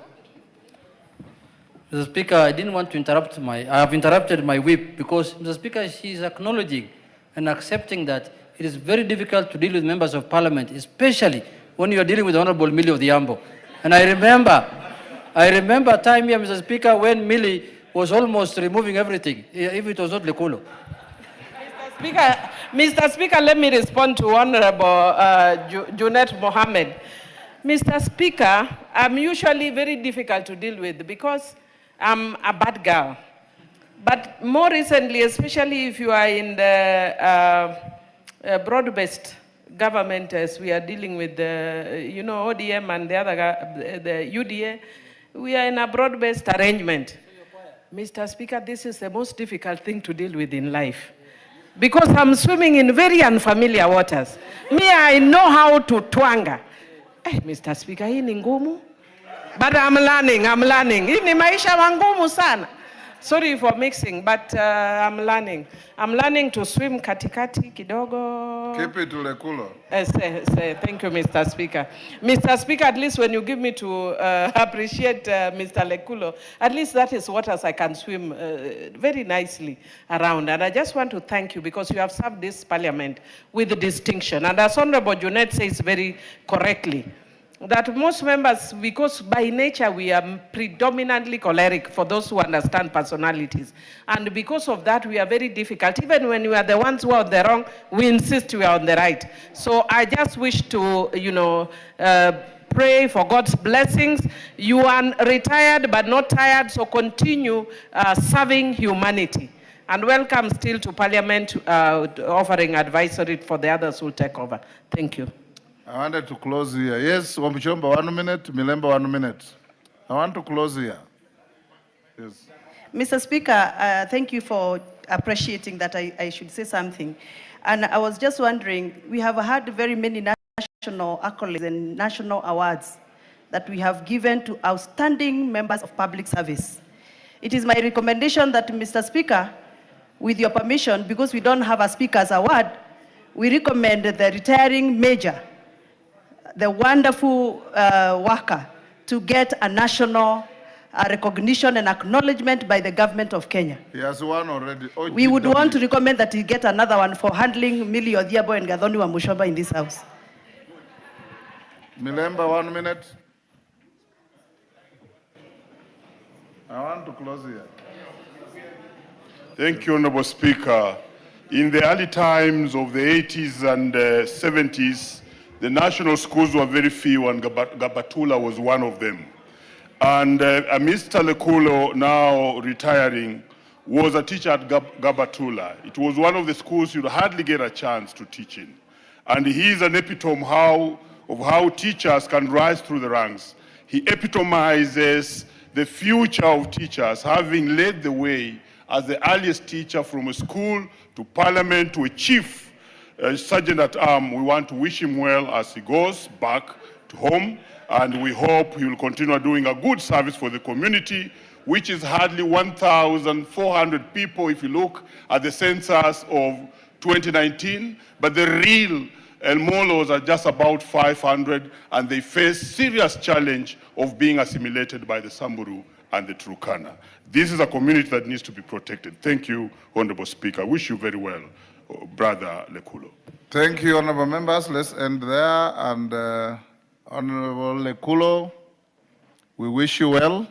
Mr. Speaker, I didn't want to interrupt I have interrupted my whip because, Mr. Speaker, she is acknowledging and accepting that it is very difficult to deal with members of parliament, especially when you are dealing with Honorable Millie of the Yambo. And I remember a time here, Mr. Speaker, when Millie was almost removing everything, if it was not Lekulo. Mr. Speaker, let me respond to Honorable Junet Mohammed. Mr. Speaker, I'm usually very difficult to deal with because I'm a bad girl. But more recently, especially if you are in the broad-based government, as we are dealing with the, ODM and the other, the UDA, we are in a broad-based arrangement. Mr. Speaker, this is the most difficult thing to deal with in life, because I'm swimming in very unfamiliar waters. Me, I know how to twanga. Mr. Speaker, hii ni ngumu. But I'm learning. Hii ni maisha mangumu sana. Sorry for mixing, but I'm learning. I'm learning to swim katikati kidogo. Keep it to Lekulo. Thank you, Mr. Speaker. Mr. Speaker, at least when you give me to appreciate Mr. Lekulo, at least that is waters I can swim very nicely around. And I just want to thank you because you have served this parliament with distinction. And as Honorable Junet says very correctly, that most members, because by nature we are predominantly choleric for those who understand personalities. And because of that, we are very difficult. Even when we are the ones who are on the wrong, we insist we are on the right. So I just wish to, pray for God's blessings. You are retired but not tired, so continue serving humanity. And welcome still to Parliament, offering advisory for the others who will take over. Thank you. I wanted to close here. Yes, Wambuchomba, 1 minute. Milemba, 1 minute. I want to close here. Yes. Mr. Speaker, thank you for appreciating that I should say something. And I was just wondering, we have had very many national accolades and national awards that we have given to outstanding members of public service. It is my recommendation that, Mr. Speaker, with your permission, because we don't have a Speaker's Award, we recommend the retiring major, the wonderful worker, to get a national recognition and acknowledgement by the government of Kenya. He has one already. We would want to recommend that he get another one for handling Millie Odhiambo and Gathoni Wambuchomba in this house. Milemba, 1 minute. I want to close here. Thank you, Honorable Speaker. In the early times of the 80s and 70s, the national schools were very few, and Gabatula was one of them. And Mr. Lekulo, now retiring, was a teacher at Gabatula. It was one of the schools you'd hardly get a chance to teach in. And he is an epitome of how teachers can rise through the ranks. He epitomizes the future of teachers, having led the way as the earliest teacher from a school to Parliament to a chief sergeant at arms. We want to wish him well as he goes back to home, and we hope he will continue doing a good service for the community, which is hardly 1,400 people if you look at the census of 2019, but the real El Molos are just about 500, and they face serious challenge of being assimilated by the Samburu and the Turkana. This is a community that needs to be protected. Thank you, Honorable Speaker. I wish you very well, Brother Lekulo. Thank you, honorable members. Let's end there. And Honorable Lekulo, we wish you well.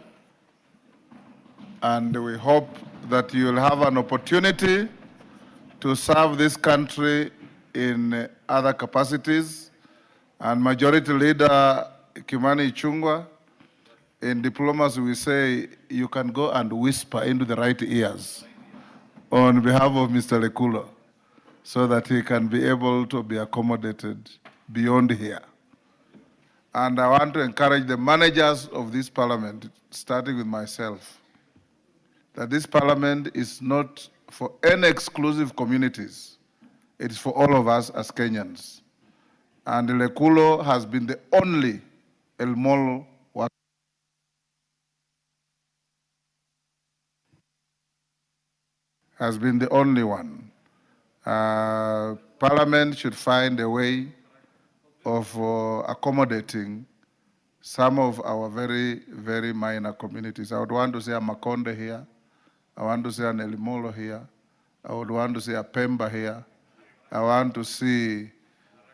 And we hope that you will have an opportunity to serve this country in other capacities. And Majority Leader Kimani Ichung'wah, in diplomacy we say you can go and whisper into the right ears on behalf of Mr. Lekulo so that he can be able to be accommodated beyond here. And I want to encourage the managers of this parliament, starting with myself, that this parliament is not for any exclusive communities. It is for all of us as Kenyans. And Lekulo has been the only El Molo worker. Has been the only one. Parliament should find a way of accommodating some of our very, very minor communities. I would want to see a Makonde here. I want to see an Elimolo here. I would want to see a Pemba here. I want to see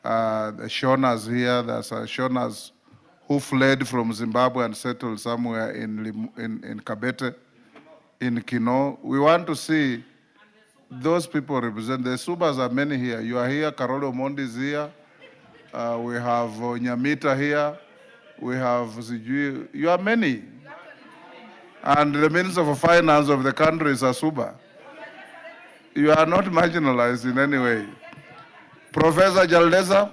the Shonas here. There's Shonas who fled from Zimbabwe and settled somewhere in Kabete, in Kino. We want to see those people represent. The Subas are many here. You are here, Karolo Mondi is here. We have Nyamita here. We have Zijui. You are many. And the Minister of Finance of the country is a Suba. You are not marginalized in any way. Professor Jaldeza.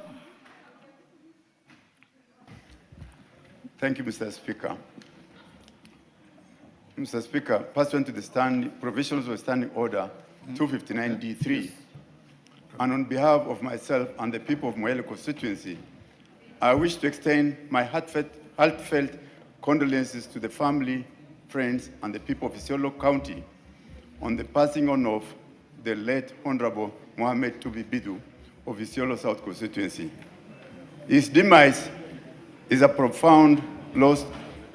Thank you, Mr. Speaker. Mr. Speaker, pursuant to the provisions of Standing Order 259D3, and on behalf of myself and the people of Moyale constituency, I wish to extend my heartfelt condolences to the family, friends, and the people of Isiolo County on the passing on of the late Honorable Mohamed Tubi Bidu of Isiolo South constituency. His demise is a profound loss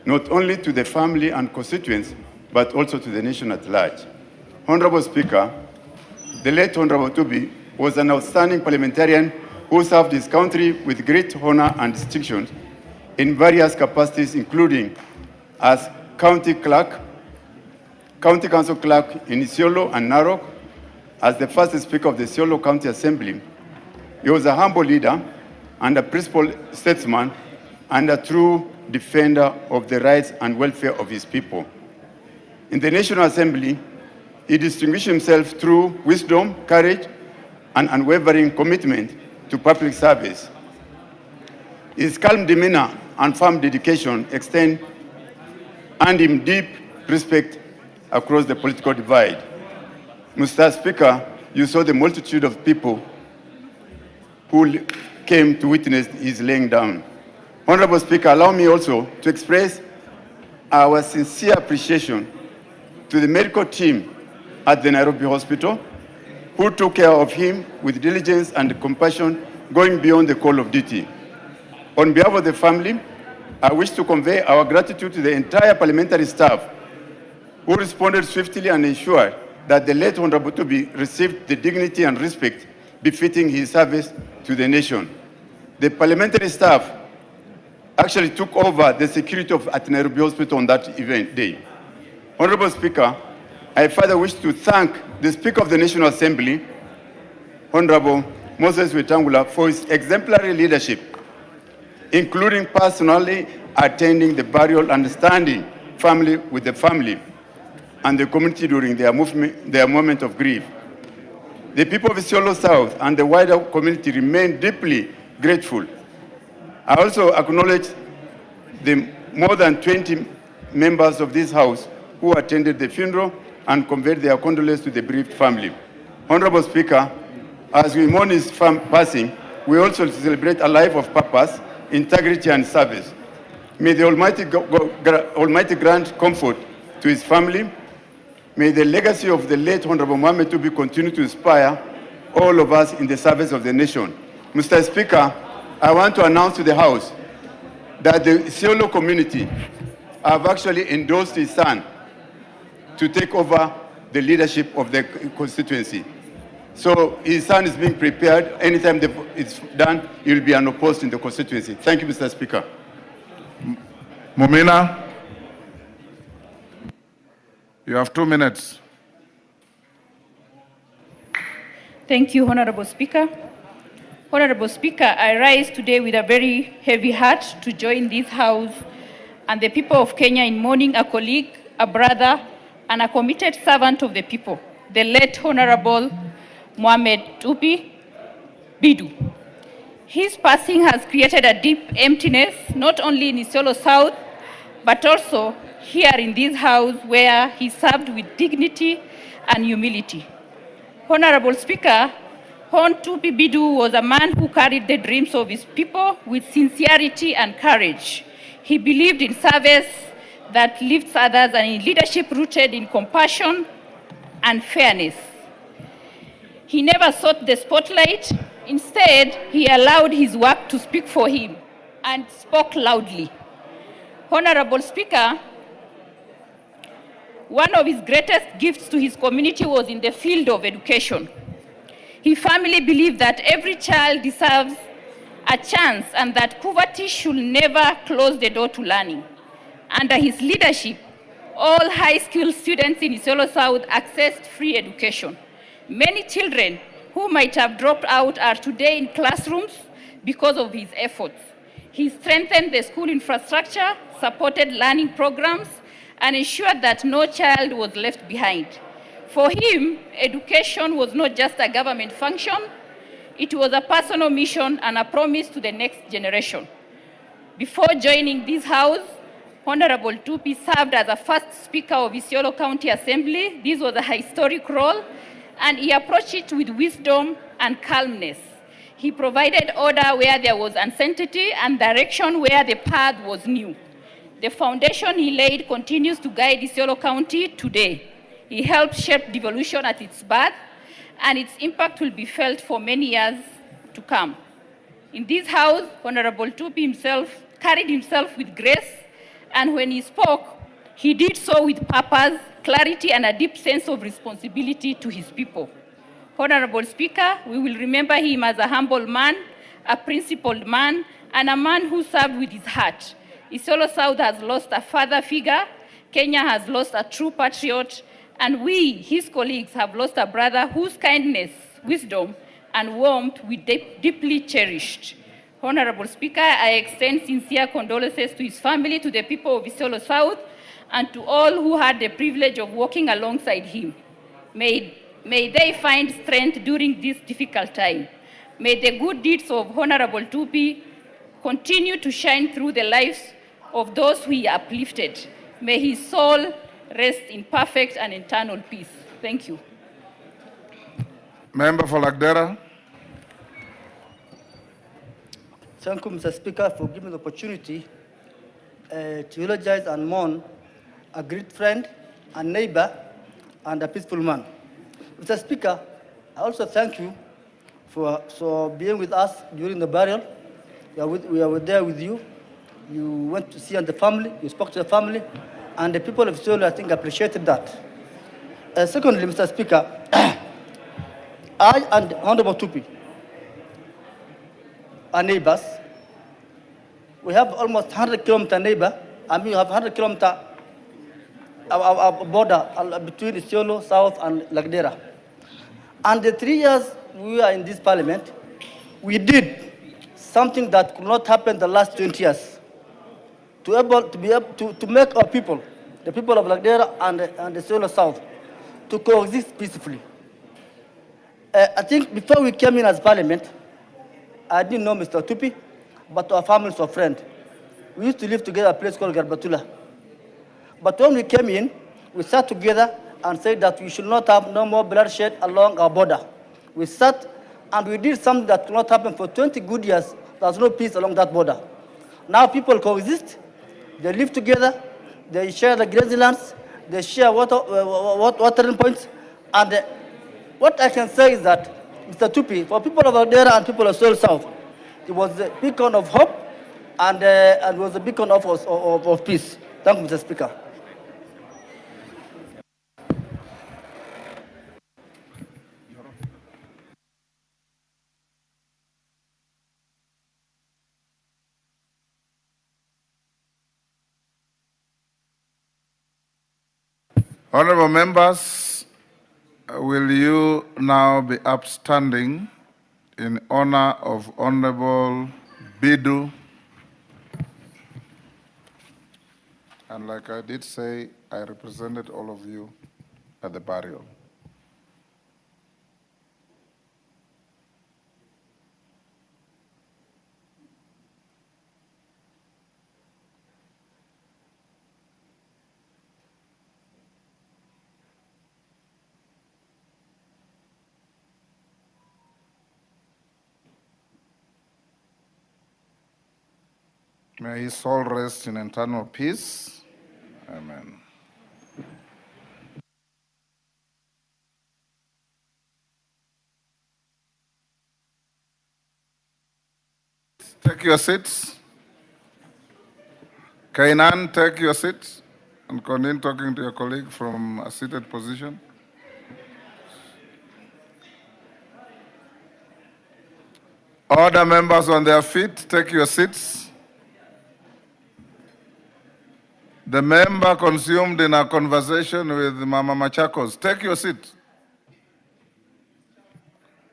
not only to the family and constituents, but also to the nation at large. Honorable Speaker, the late Honorable Tubi was an outstanding parliamentarian who served his country with great honor and distinction in various capacities, including as county clerk, county council clerk in Isiolo and Narok, as the first speaker of the Isiolo County Assembly. He was a humble leader and a principled statesman and a true defender of the rights and welfare of his people. In the National Assembly, he distinguished himself through wisdom, courage, and unwavering commitment to public service. His calm demeanor and firm dedication earned him deep respect across the political divide. Mr. Speaker, you saw the multitude of people who came to witness his laying down. Honorable Speaker, allow me also to express our sincere appreciation to the medical team at the Nairobi Hospital, who took care of him with diligence and compassion, going beyond the call of duty. On behalf of the family, I wish to convey our gratitude to the entire parliamentary staff who responded swiftly and ensured that the late Honorable Tupi received the dignity and respect befitting his service to the nation. The parliamentary staff actually took over the security at Nairobi Hospital on that event day. Honorable Speaker, I further wish to thank the Speaker of the National Assembly, Honorable Moses Wetangula, for his exemplary leadership, including personally attending the burial and standing family with the family and the community during their moment of grief. The people of Isiolo South and the wider community remain deeply grateful. I also acknowledge the more than 20 members of this House who attended the funeral and conveyed their condolences to the bereaved family. Honorable Speaker, as we mourn his passing, we also celebrate a life of purpose, integrity, and service. May the Almighty grant comfort to his family. May the legacy of the late Honorable Mohamed Tupi continue to inspire all of us in the service of the nation. Mr. Speaker, I want to announce to the House that the Isiolo community have actually endorsed his son to take over the leadership of the constituency. So his son is being prepared. Anytime it's done, he will be unopposed in the constituency. Thank you, Mr. Speaker. Mumina, you have 2 minutes. Thank you, Honorable Speaker. Honorable Speaker, I rise today with a very heavy heart to join this House and the people of Kenya in mourning a colleague, a brother, and a committed servant of the people, the late Honorable Mohamed Tupi Bidu. His passing has created a deep emptiness, not only in Isiolo South, but also here in this House where he served with dignity and humility. Honorable Speaker, Hon Tupi Bidu was a man who carried the dreams of his people with sincerity and courage. He believed in service that lifts others and in leadership rooted in compassion and fairness. He never sought the spotlight. Instead, he allowed his work to speak for him and spoke loudly. Honorable Speaker, one of his greatest gifts to his community was in the field of education. He firmly believed that every child deserves a chance and that poverty should never close the door to learning. Under his leadership, all high school students in Isiolo South accessed free education. Many children who might have dropped out are today in classrooms because of his efforts. He strengthened the school infrastructure, supported learning programs, and ensured that no child was left behind. For him, education was not just a government function, it was a personal mission and a promise to the next generation. Before joining this House, Honorable Tupi served as the first Speaker of Isiolo County Assembly. This was a historic role, and he approached it with wisdom and calmness. He provided order where there was uncertainty and direction where the path was new. The foundation he laid continues to guide Isiolo County today. He helped shape devolution at its birth, and its impact will be felt for many years to come. In this House, Honorable Tupi himself carried himself with grace, and when he spoke, he did so with purpose, clarity, and a deep sense of responsibility to his people. Honorable Speaker, we will remember him as a humble man, a principled man, and a man who served with his heart. Isiolo South has lost a father figure, Kenya has lost a true patriot, and we, his colleagues, have lost a brother whose kindness, wisdom, and warmth we deeply cherished. Honorable Speaker, I extend sincere condolences to his family, to the people of Isiolo South, and to all who had the privilege of working alongside him. May they find strength during this difficult time. May the good deeds of Honorable Tupi continue to shine through the lives of those who he uplifted. May his soul rest in perfect and eternal peace. Thank you. Member for Lagdera. Thank you, Mr. Speaker, for giving the opportunity to eulogize and mourn a great friend, a neighbor, and a peaceful man. Mr. Speaker, I also thank you for being with us during the burial. We were there with you. You went to see the family, you spoke to the family, and the people of Isiolo, I think, appreciated that. Secondly, Mr. Speaker, I and Honorable Tupi are neighbors. We have almost 100-kilometer neighbor. I mean, we have 100-kilometer border between Isiolo South and Lagdera. And the 3 years we are in this parliament, we did something that could not happen the last 20 years. To make our people, the people of Lagdera and the Isiolo South, to coexist peacefully. I think before we came in as parliament, I didn't know Mr. Tupi, but our families were friends. We used to live together at a place called Garbatula. But when we came in, we sat together and said that we should not have no more bloodshed along our border. We sat and we did something that could not happen for 20 good years. There was no peace along that border. Now people coexist, they live together, they share the grazing lands, they share watering points, and what I can say is that, Mr. Tupi, for people of Lagdera and people of Isiolo South, it was a beacon of hope and was a beacon of peace. Thank you, Mr. Speaker. Honorable members, will you now be upstanding in honor of Honorable Bidu? And like I did say, I represented all of you at the burial. May his soul rest in eternal peace. Amen. Take your seats. Kainan, take your seat and continue talking to your colleague from a seated position. Other members on their feet, take your seats. The member consumed in a conversation with Mama Machakos, take your seat.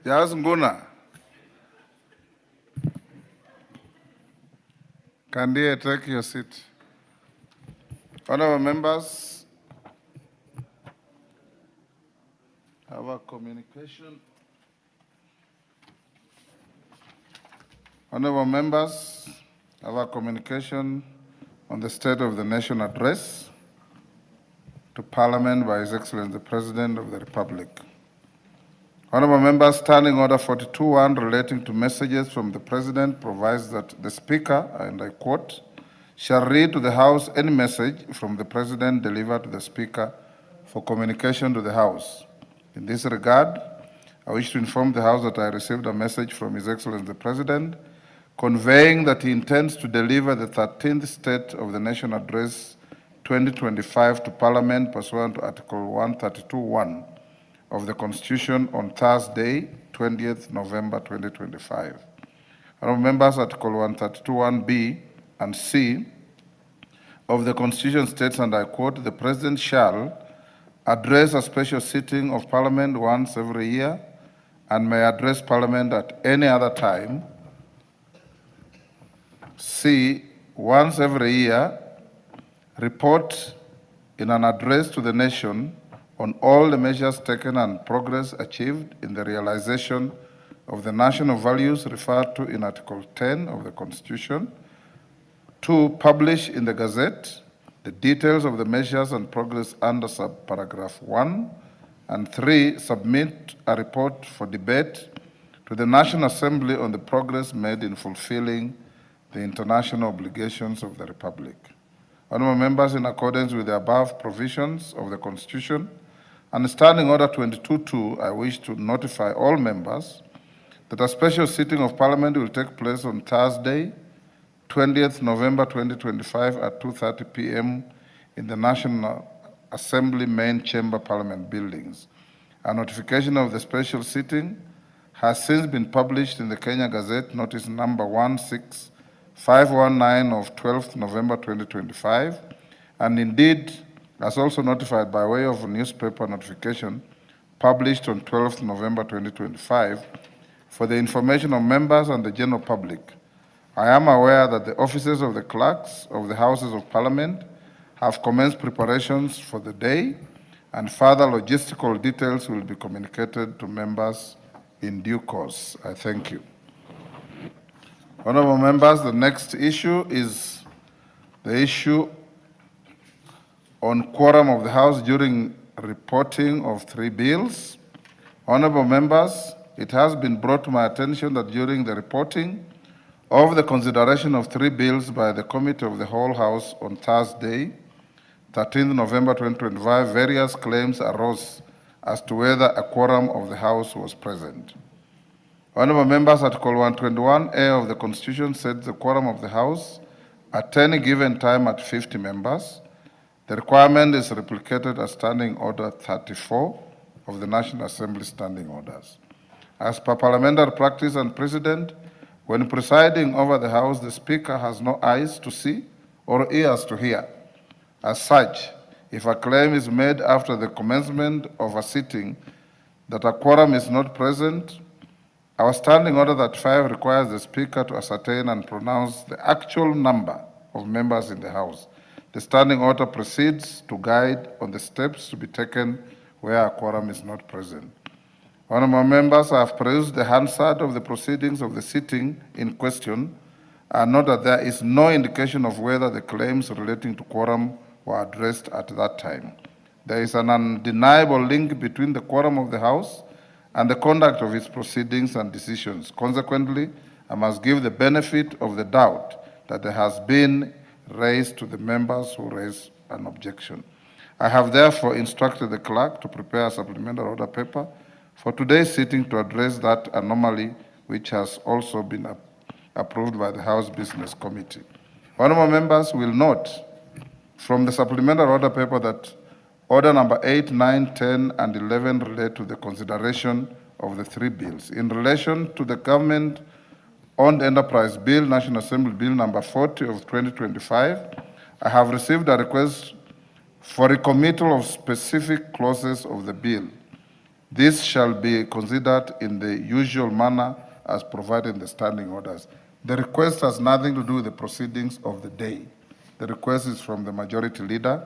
Yes, Nguna. Kandie, take your seat. Honorable members, our communication. Honorable members, our communication on the State of the Nation address to Parliament by His Excellency the President of the Republic. Honorable members, Standing Order 42.1 relating to messages from the President provides that the Speaker, and I quote, shall read to the House any message from the President delivered to the Speaker for communication to the House. In this regard, I wish to inform the House that I received a message from His Excellency the President conveying that he intends to deliver the 13th State of the Nation Address 2025 to Parliament pursuant to Article 132.1 of the Constitution on Thursday, 20th November 2025. Honorable members, Article 132.1b and c of the Constitution states, and I quote, the President shall address a special sitting of Parliament once every year and may address Parliament at any other time C, once every year, report in an address to the nation on all the measures taken and progress achieved in the realization of the national values referred to in Article 10 of the Constitution. 2, publish in the Gazette the details of the measures and progress under subparagraph 1. And 3, submit a report for debate to the National Assembly on the progress made in fulfilling the international obligations of the Republic. Honorable members, in accordance with the above provisions of the Constitution and Standing Order 22.2, I wish to notify all members that a special sitting of Parliament will take place on Thursday, 20th November 2025 at 2:30 p.m. in the National Assembly Main Chamber Parliament buildings. A notification of the special sitting has since been published in the Kenya Gazette, notice number 16519 of 12th November 2025, and indeed, as also notified by way of a newspaper notification published on 12th November 2025, for the information of members and the general public. I am aware that the offices of the clerks of the Houses of Parliament have commenced preparations for the day, and further logistical details will be communicated to members in due course. I thank you. Honorable members, the next issue is the issue on quorum of the House during reporting of 3 bills. Honorable members, it has been brought to my attention that during the reporting of the consideration of 3 bills by the Committee of the Whole House on Thursday, 13th November 2025, various claims arose as to whether a quorum of the House was present. Honorable members, Article 121A of the Constitution sets the quorum of the House at any given time at 50 members. The requirement is replicated as Standing Order 34 of the National Assembly Standing Orders. As per parliamentary practice and precedent, when presiding over the House, the Speaker has no eyes to see or ears to hear. As such, if a claim is made after the commencement of a sitting that a quorum is not present, our Standing Order 35 requires the Speaker to ascertain and pronounce the actual number of members in the House. The Standing Order proceeds to guide on the steps to be taken where a quorum is not present. Honorable members, I have perused the Hansard of the proceedings of the sitting in question and note that there is no indication of whether the claims relating to quorum were addressed at that time. There is an undeniable link between the quorum of the House and the conduct of its proceedings and decisions. Consequently, I must give the benefit of the doubt that there has been raised to the members who raised an objection. I have therefore instructed the clerk to prepare a supplementary order paper for today's sitting to address that anomaly, which has also been approved by the House Business Committee. Honorable members will note from the supplementary order paper that order number 8, 9, 10, and 11 relate to the consideration of the 3 bills. In relation to the Government-Owned Enterprise Bill, National Assembly Bill number 40 of 2025, I have received a request for recommittal of specific clauses of the bill. This shall be considered in the usual manner as provided in the standing orders. The request has nothing to do with the proceedings of the day. The request is from the Majority Leader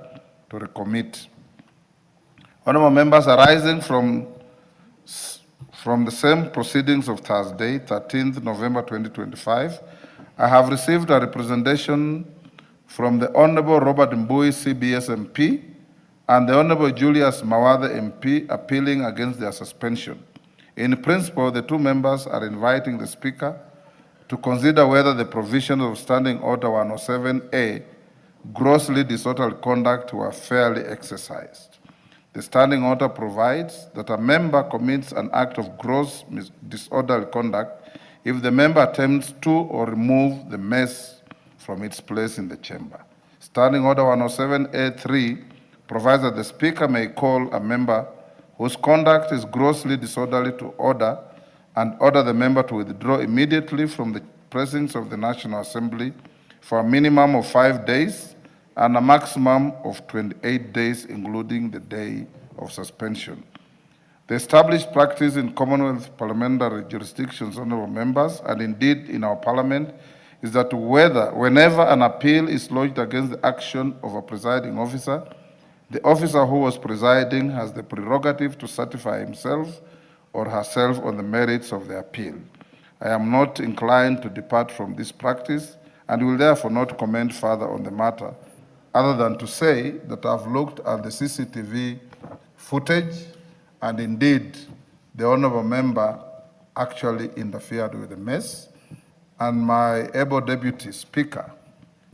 to recommit. Honorable members, arising from the same proceedings of Thursday, 13th November 2025, I have received a representation from the Honorable Robert Mbui, CBS MP, and the Honorable Julius Mawathe MP appealing against their suspension. In principle, the 2 members are inviting the Speaker to consider whether the provisions of Standing Order 107A, grossly disorderly conduct, were fairly exercised. The Standing Order provides that a member commits an act of gross disorderly conduct if the member attempts to or remove the mess from its place in the chamber. Standing Order 107A3 provides that the Speaker may call a member whose conduct is grossly disorderly to order and order the member to withdraw immediately from the presence of the National Assembly for a minimum of 5 days and a maximum of 28 days, including the day of suspension. The established practice in Commonwealth parliamentary jurisdictions, honorable members, and indeed in our Parliament, is that whenever an appeal is lodged against the action of a presiding officer, the officer who was presiding has the prerogative to certify himself or herself on the merits of the appeal. I am not inclined to depart from this practice and will therefore not comment further on the matter, other than to say that I've looked at the CCTV footage, and indeed, the honorable member actually interfered with the mess, and my able deputy speaker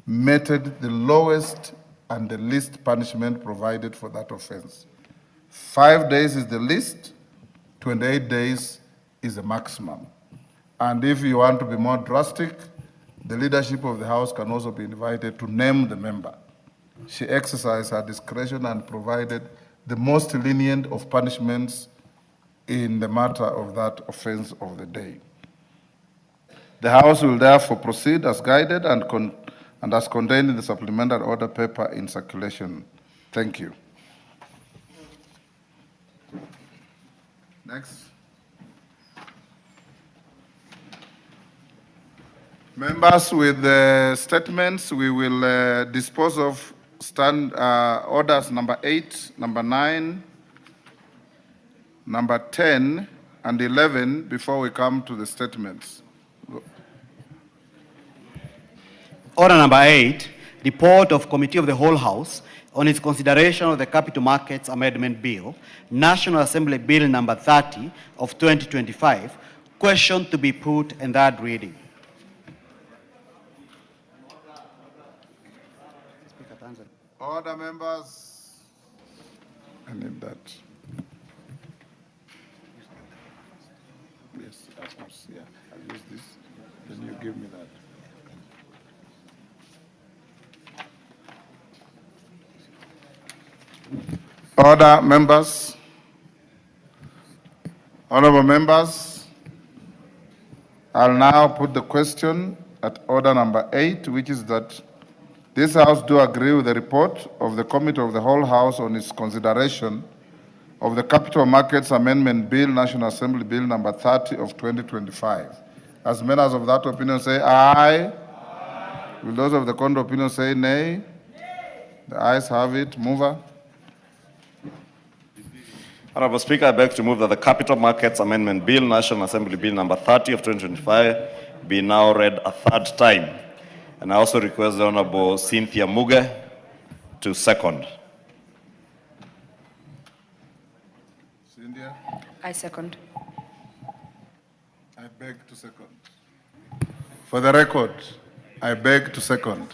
meted the lowest and the least punishment provided for that offense. 5 days is the least, 28 days is the maximum. And if you want to be more drastic, the leadership of the House can also be invited to name the member. She exercised her discretion and provided the most lenient of punishments in the matter of that offense of the day. The House will therefore proceed as guided and as contained in the supplementary order paper in circulation. Thank you. Next. Members, with the statements, we will dispose of orders number 8, number 9, number 10, and 11 before we come to the statements. Order number 8, report of Committee of the Whole House on its consideration of the Capital Markets Amendment Bill, National Assembly Bill number 30 of 2025, question to be put in that reading. Order, members. I need that. Yes, of course, yeah. I'll use this. Then you give me that. Order, members. Honorable members, I'll now put the question at order number 8, which is that this House do agree with the report of the Committee of the Whole House on its consideration of the Capital Markets Amendment Bill, National Assembly Bill number 30 of 2025. As members of that opinion say aye. Aye. Will those of the contrary opinion say nay? The ayes have it. Mover. Honorable Speaker, I beg to move that the Capital Markets Amendment Bill, National Assembly Bill number 30 of 2025, be now read a third time. And I also request the Honorable Cynthia Muge to second. Cynthia? I second. I beg to second. For the record, I beg to second.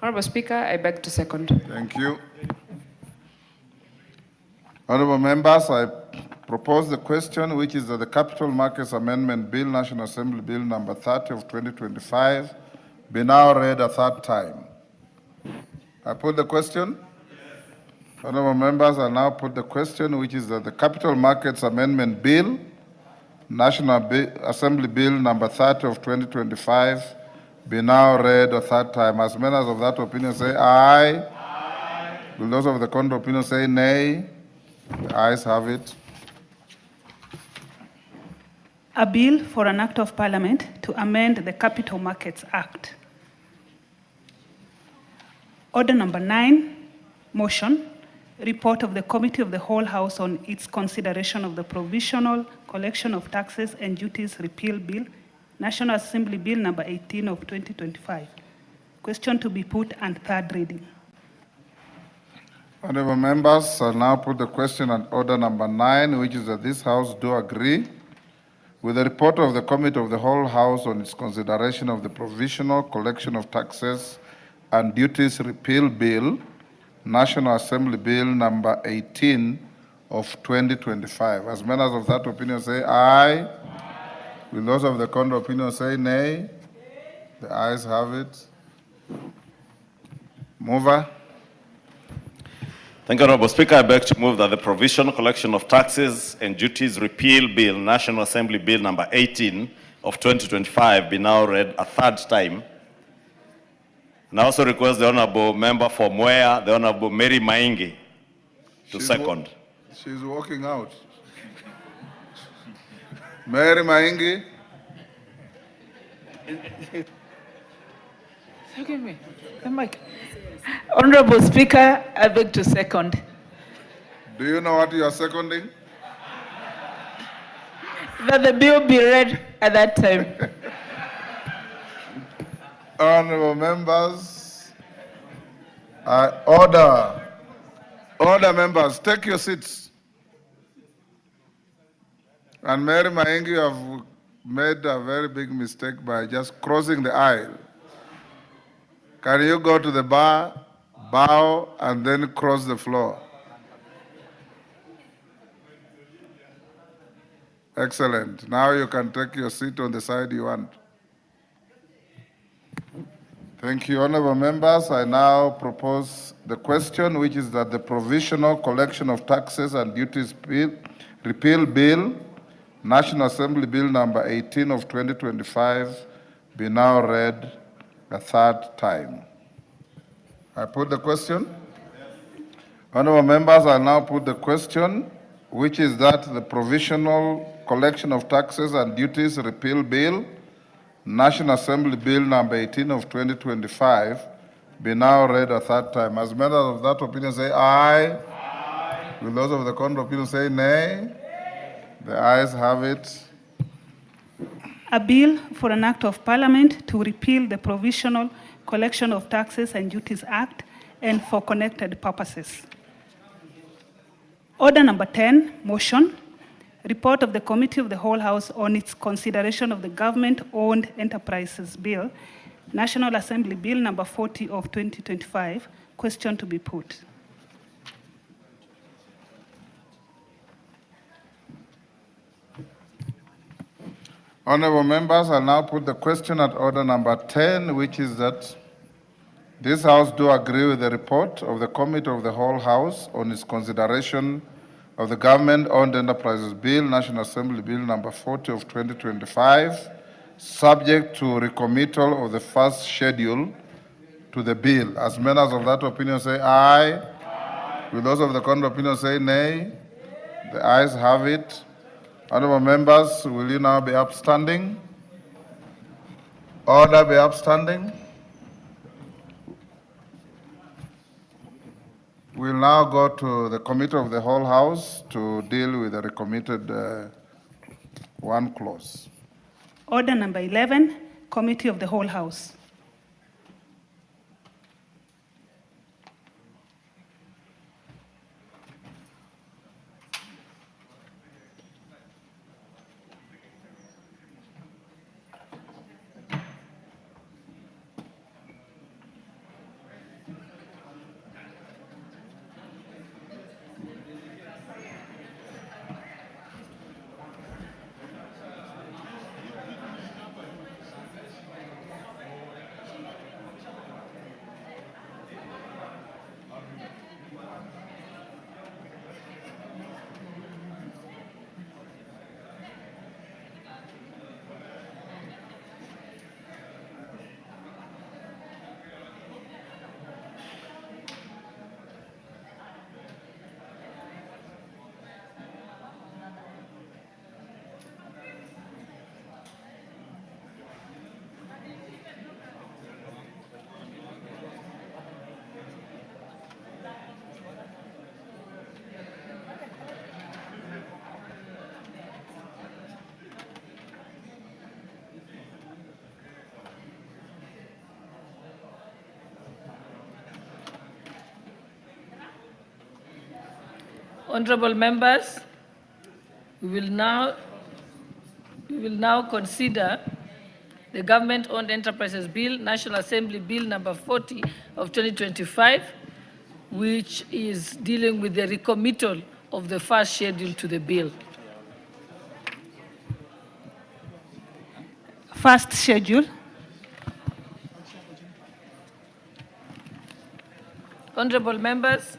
Honorable Speaker, I beg to second. Thank you. Honorable members, I propose the question, which is that the Capital Markets Amendment Bill, National Assembly Bill number 30 of 2025, be now read a third time. I put the question. Honorable members, I now put the question, which is that the Capital Markets Amendment Bill, National Assembly Bill number 30 of 2025, be now read a third time. As members of that opinion say aye. Aye. Will those of the contrary opinion say nay? The ayes have it. A bill for an act of parliament to amend the Capital Markets Act. Order number 9, motion, report of the Committee of the Whole House on its consideration of the Provisional Collection of Taxes and Duties Repeal Bill, National Assembly Bill number 18 of 2025. Question to be put and third reading. Honorable members, I now put the question on order number 9, which is that this House do agree with the report of the Committee of the Whole House on its consideration of the Provisional Collection of Taxes and Duties Repeal Bill, National Assembly Bill number 18 of 2025. As members of that opinion say aye. Aye. Will those of the contrary opinion say nay? The ayes have it. Mover. Thank you, Honorable Speaker. I beg to move that the Provisional Collection of Taxes and Duties Repeal Bill, National Assembly Bill number 18 of 2025, be now read a third time. And I also request the Honorable Member for Mwea, the Honorable Mary Maingi, to second. She's walking out. Mary Maingi. Give me the mic. Honorable Speaker, I beg to second. Do you know what you are seconding? That the bill be read at that time. Honorable members, order. Order, members, take your seats. And Mary Maingi, you have made a very big mistake by just crossing the aisle. Can you go to the bar, bow, and then cross the floor? Excellent. Now you can take your seat on the side you want. Thank you, honorable members. I now propose the question, which is that the Provisional Collection of Taxes and Duties Repeal Bill, National Assembly Bill number 18 of 2025, be now read a third time. I put the question. Honorable members, I now put the question, which is that the Provisional Collection of Taxes and Duties Repeal Bill, National Assembly Bill number 18 of 2025, be now read a third time. As members of that opinion say aye. Aye. Will those of the contrary opinion say nay? The ayes have it. A bill for an act of parliament to repeal the Provisional Collection of Taxes and Duties Act and for connected purposes. Order number 10, motion. Report of the Committee of the Whole House on its consideration of the Government-Owned Enterprises Bill, National Assembly Bill number 40 of 2025. Question to be put. Honorable members, I'll now put the question at order number 10, which is that this House do agree with the report of the Committee of the Whole House on its consideration of the Government-Owned Enterprises Bill, National Assembly Bill number 40 of 2025, subject to recommittal of the first schedule to the bill. As members of that opinion say aye. Aye. Will those of the contrary opinion say nay? The ayes have it. Honorable members, will you now be upstanding? Order be upstanding. We'll now go to the Committee of the Whole House to deal with the recommitted one clause. Order number 11, Committee of the Whole House. Honorable members, we will now consider the Government-Owned Enterprises Bill, National Assembly Bill number 40 of 2025, which is dealing with the recommittal of the first schedule to the bill. First schedule. Honorable members,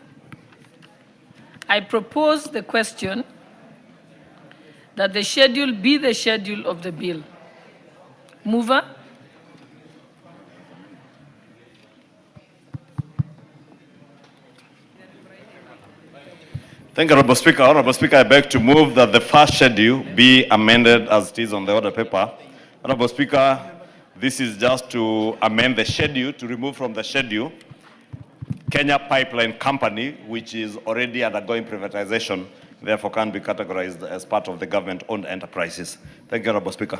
I propose the question that the schedule be the schedule of the bill. Mover? Thank you, Honorable Speaker. Honorable Speaker, I beg to move that the first schedule be amended as it is on the order paper. Honorable Speaker, This is just to amend the schedule, to remove from the schedule Kenya Pipeline Company, which is already undergoing privatization, therefore can be categorized as part of the government-owned enterprises. Thank you, Honorable Speaker.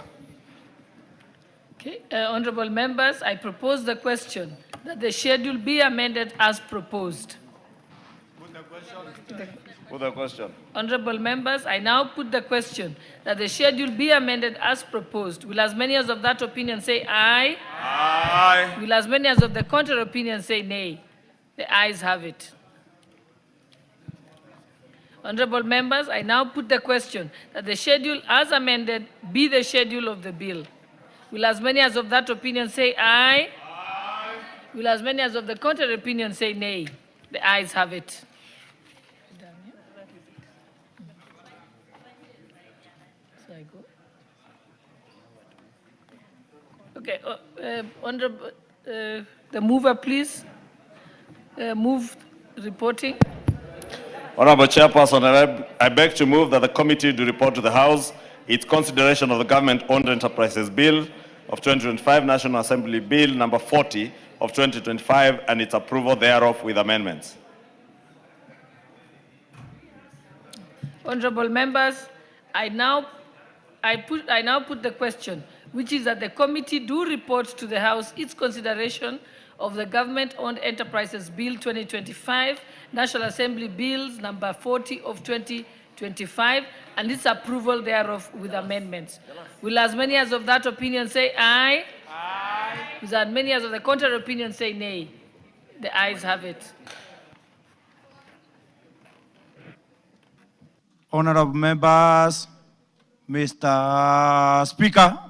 Okay, honorable members, I propose the question that the schedule be amended as proposed. Put the question. Honorable members, I now put the question that the schedule be amended as proposed. Will as many as of that opinion say aye? Aye. Will as many as of the contrary opinion say nay? The ayes have it. Honorable members, I now put the question that the schedule as amended be the schedule of the bill. Will as many as of that opinion say aye? Aye. Will as many as of the contrary opinion say nay? The ayes have it. So I go. Okay, Honorable, the mover, please. Move reporting. Honorable Chairperson, I beg to move that the committee do report to the House its consideration of the Government-Owned Enterprises Bill of 2025, National Assembly Bill number 40 of 2025, and its approval thereof with amendments. Honorable members, I now put the question, which is that the committee do report to the House its consideration of the Government-Owned Enterprises Bill 2025, National Assembly Bills number 40 of 2025, and its approval thereof with amendments. Will as many as of that opinion say aye? Aye. Will as many as of the contrary opinion say nay? The ayes have it. Honorable members, Mr. Speaker,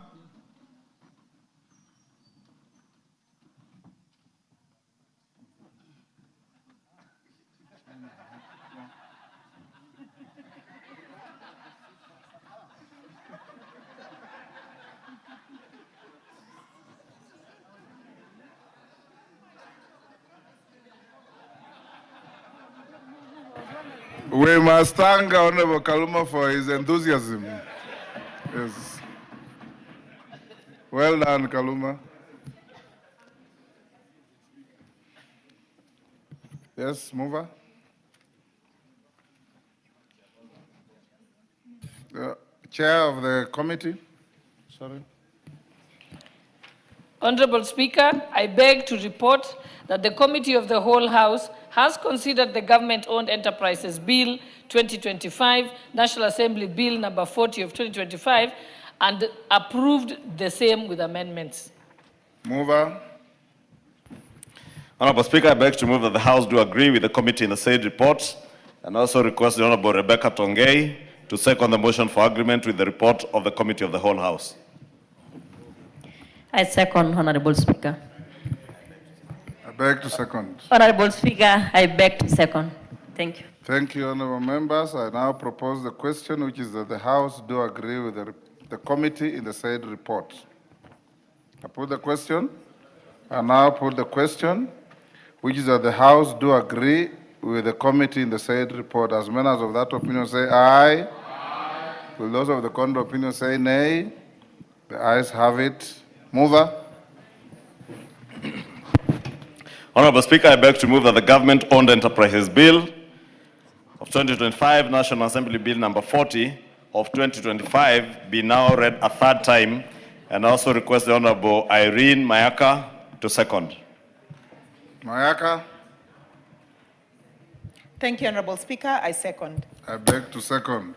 we must thank Honorable Kaluma for his enthusiasm. Yes. Well done, Kaluma. Yes, mover. Chair of the committee. Sorry. Honorable Speaker, I beg to report that the Committee of the Whole House has considered the Government-Owned Enterprises Bill 2025, National Assembly Bill number 40 of 2025, and approved the same with amendments. Mover. Honorable Speaker, I beg to move that the House do agree with the committee in the said report, and also request the Honorable Rebecca Tongei to second the motion for agreement with the report of the Committee of the Whole House. I second, Honorable Speaker. I beg to second. Honorable Speaker, I beg to second. Thank you. Thank you, honorable members. I now propose the question, which is that the House do agree with the committee in the said report. I put the question. I now put the question, which is that the House do agree with the committee in the said report. As many as of that opinion say aye. Aye. Will those of the contrary opinion say nay? The ayes have it. Mover. Honorable Speaker, I beg to move that the Government-Owned Enterprises Bill of 2025, National Assembly Bill number 40 of 2025 be now read a third time, and also request the Honorable Irene Mayaka to second. Mayaka. Thank you, Honorable Speaker. I second. I beg to second.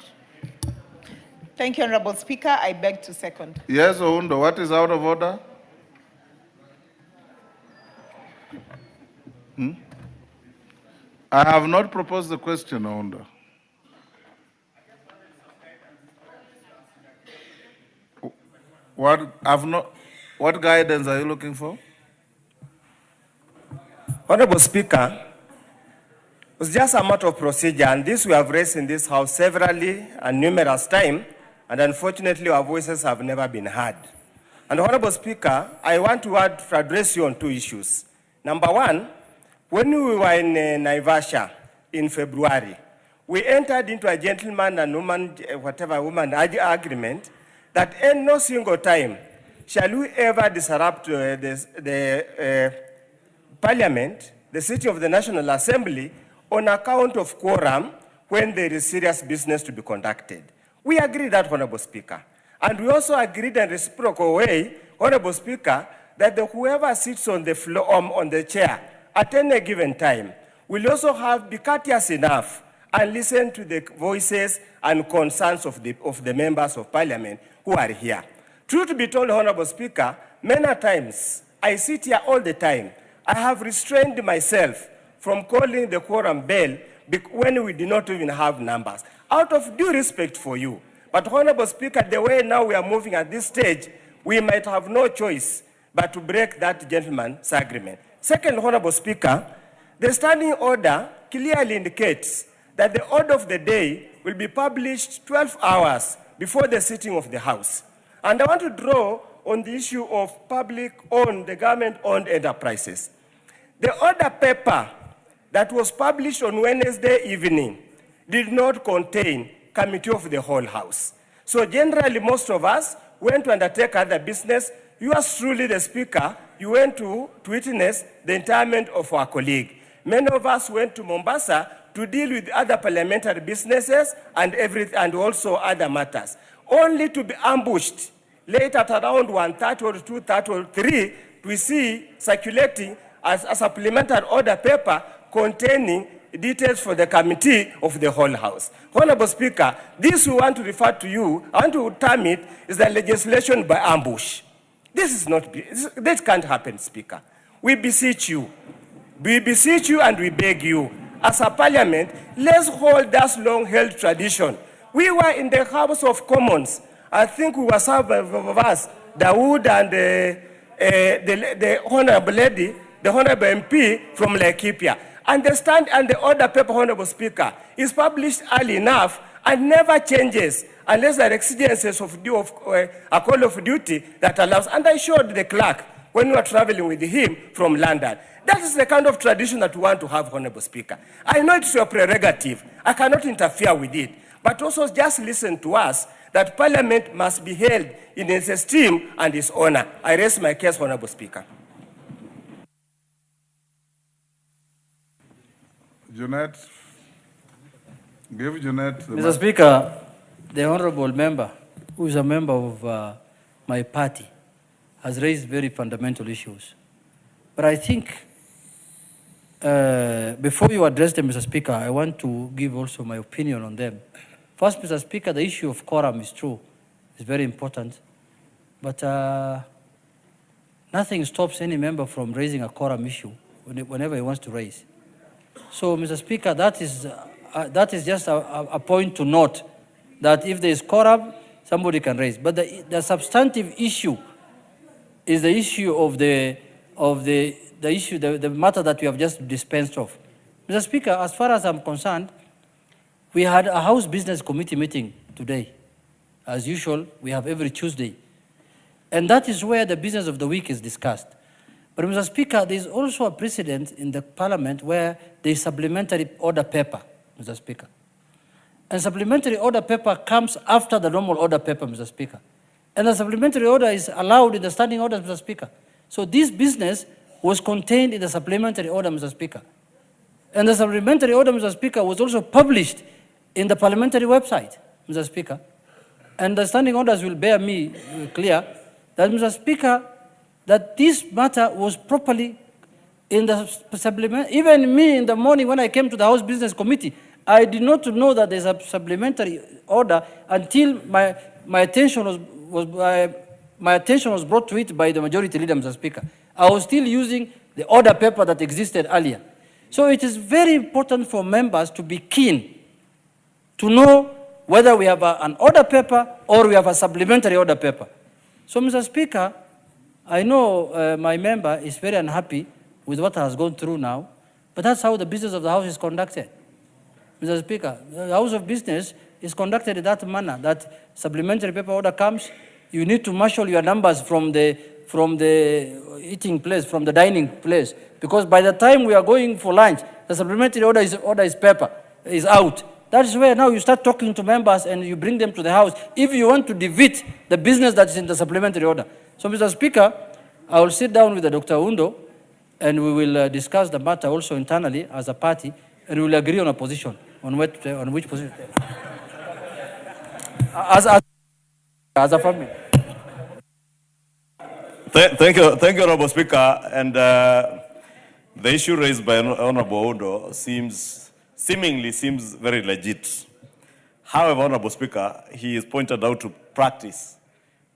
Thank you, Honorable Speaker. I beg to second. Yes, Oundo, what is out of order? I have not proposed the question, Oundo. What guidance are you looking for? Honorable Speaker, it's just a matter of procedure, and this we have raised in this House severally and numerous times, and unfortunately our voices have never been heard. And Honorable Speaker, I want to address you on two issues. Number one, when we were in Naivasha in February, we entered into a gentleman and woman agreement that in no single time shall we ever disrupt Parliament, the sitting of the National Assembly, on account of quorum when there is serious business to be conducted? We agree that, Honorable Speaker. And we also agreed in a reciprocal way, Honorable Speaker, that whoever sits on the floor, on the chair at any given time will also be courteous enough and listen to the voices and concerns of the members of Parliament who are here. Truth be told, Honorable Speaker, many times I sit here all the time. I have restrained myself from calling the quorum bell when we do not even have numbers, out of due respect for you. But, Honorable Speaker, the way now we are moving at this stage, we might have no choice but to break that gentleman's agreement. Second, Honorable Speaker, the standing order clearly indicates that the order of the day will be published 12 hours before the sitting of the House. And I want to draw on the issue of public-owned, the government-owned enterprises. The order paper that was published on Wednesday evening did not contain committee of the whole House. So generally, most of us went to undertake other business. Yours truly, the Speaker, you went to witness the interment of our colleague. Many of us went to Mombasa to deal with other parliamentary businesses and also other matters, only to be ambushed late at around 1:30 or 2:30 or 3, we see circulating as a supplementary order paper containing details for the committee of the whole House. Honorable Speaker, this we want to refer to you, I want to term it, is the legislation by ambush. That can't happen, Speaker. We beseech you and we beg you, as a parliament, let's hold that long-held tradition. We were in the House of Commons. I think we were some of us, Dawood and the honorable lady, the honorable MP from Laikipia. And the order paper, Honorable Speaker, is published early enough and never changes unless there are exigencies of a call of duty that allows. And I showed the clerk when we were traveling with him from London. That is the kind of tradition that we want to have, Honorable Speaker. I know it's your prerogative. I cannot interfere with it. But also just listen to us that Parliament must be held in its esteem and its honor. I raise my case, Honorable Speaker. Junet, give Junet the Mr. Speaker, the honorable member, who is a member of my party, has raised very fundamental issues. But I think before you address them, Mr. Speaker, I want to give also my opinion on them. First, Mr. Speaker, the issue of quorum is true. It's very important. But nothing stops any member from raising a quorum issue whenever he wants to raise. So, Mr. Speaker, that is just a point to note, that if there is quorum, somebody can raise. But the substantive issue is the issue of the matter that we have just dispensed of. Mr. Speaker, as far as I'm concerned, we had a House Business Committee meeting today. As usual, we have every Tuesday. And that is where the business of the week is discussed. But, Mr. Speaker, there is also a precedent in the Parliament where there is supplementary order paper, Mr. Speaker. And supplementary order paper comes after the normal order paper, Mr. Speaker. And the supplementary order is allowed in the standing orders, Mr. Speaker. So this business was contained in the supplementary order, Mr. Speaker. And the supplementary order, Mr. Speaker, was also published in the parliamentary website, Mr. Speaker. And the standing orders will bear me clear that, Mr. Speaker, that this matter was properly in the supplement. Even me in the morning when I came to the House Business Committee, I did not know that there's a supplementary order until my attention was brought to it by the majority leader, Mr. Speaker. I was still using the order paper that existed earlier. So it is very important for members to be keen to know whether we have an order paper or we have a supplementary order paper. So, Mr. Speaker, I know my member is very unhappy with what has gone through now, but that's how the business of the House is conducted. Mr. Speaker, the House of Business is conducted in that manner, that supplementary paper order comes, you need to marshal your numbers from the eating place, from the dining place, because by the time we are going for lunch, the supplementary order is paper, is out. That is where now you start talking to members and you bring them to the House if you want to defeat the business that is in the supplementary order. So, Mr. Speaker, I will sit down with Dr. Undo and we will discuss the matter also internally as a party, and we will agree on a position, on which position. As a family. Thank you, Honorable Speaker. And the issue raised by Honorable Undo seemingly seems very legit. However, Honorable Speaker, he is pointed out to practice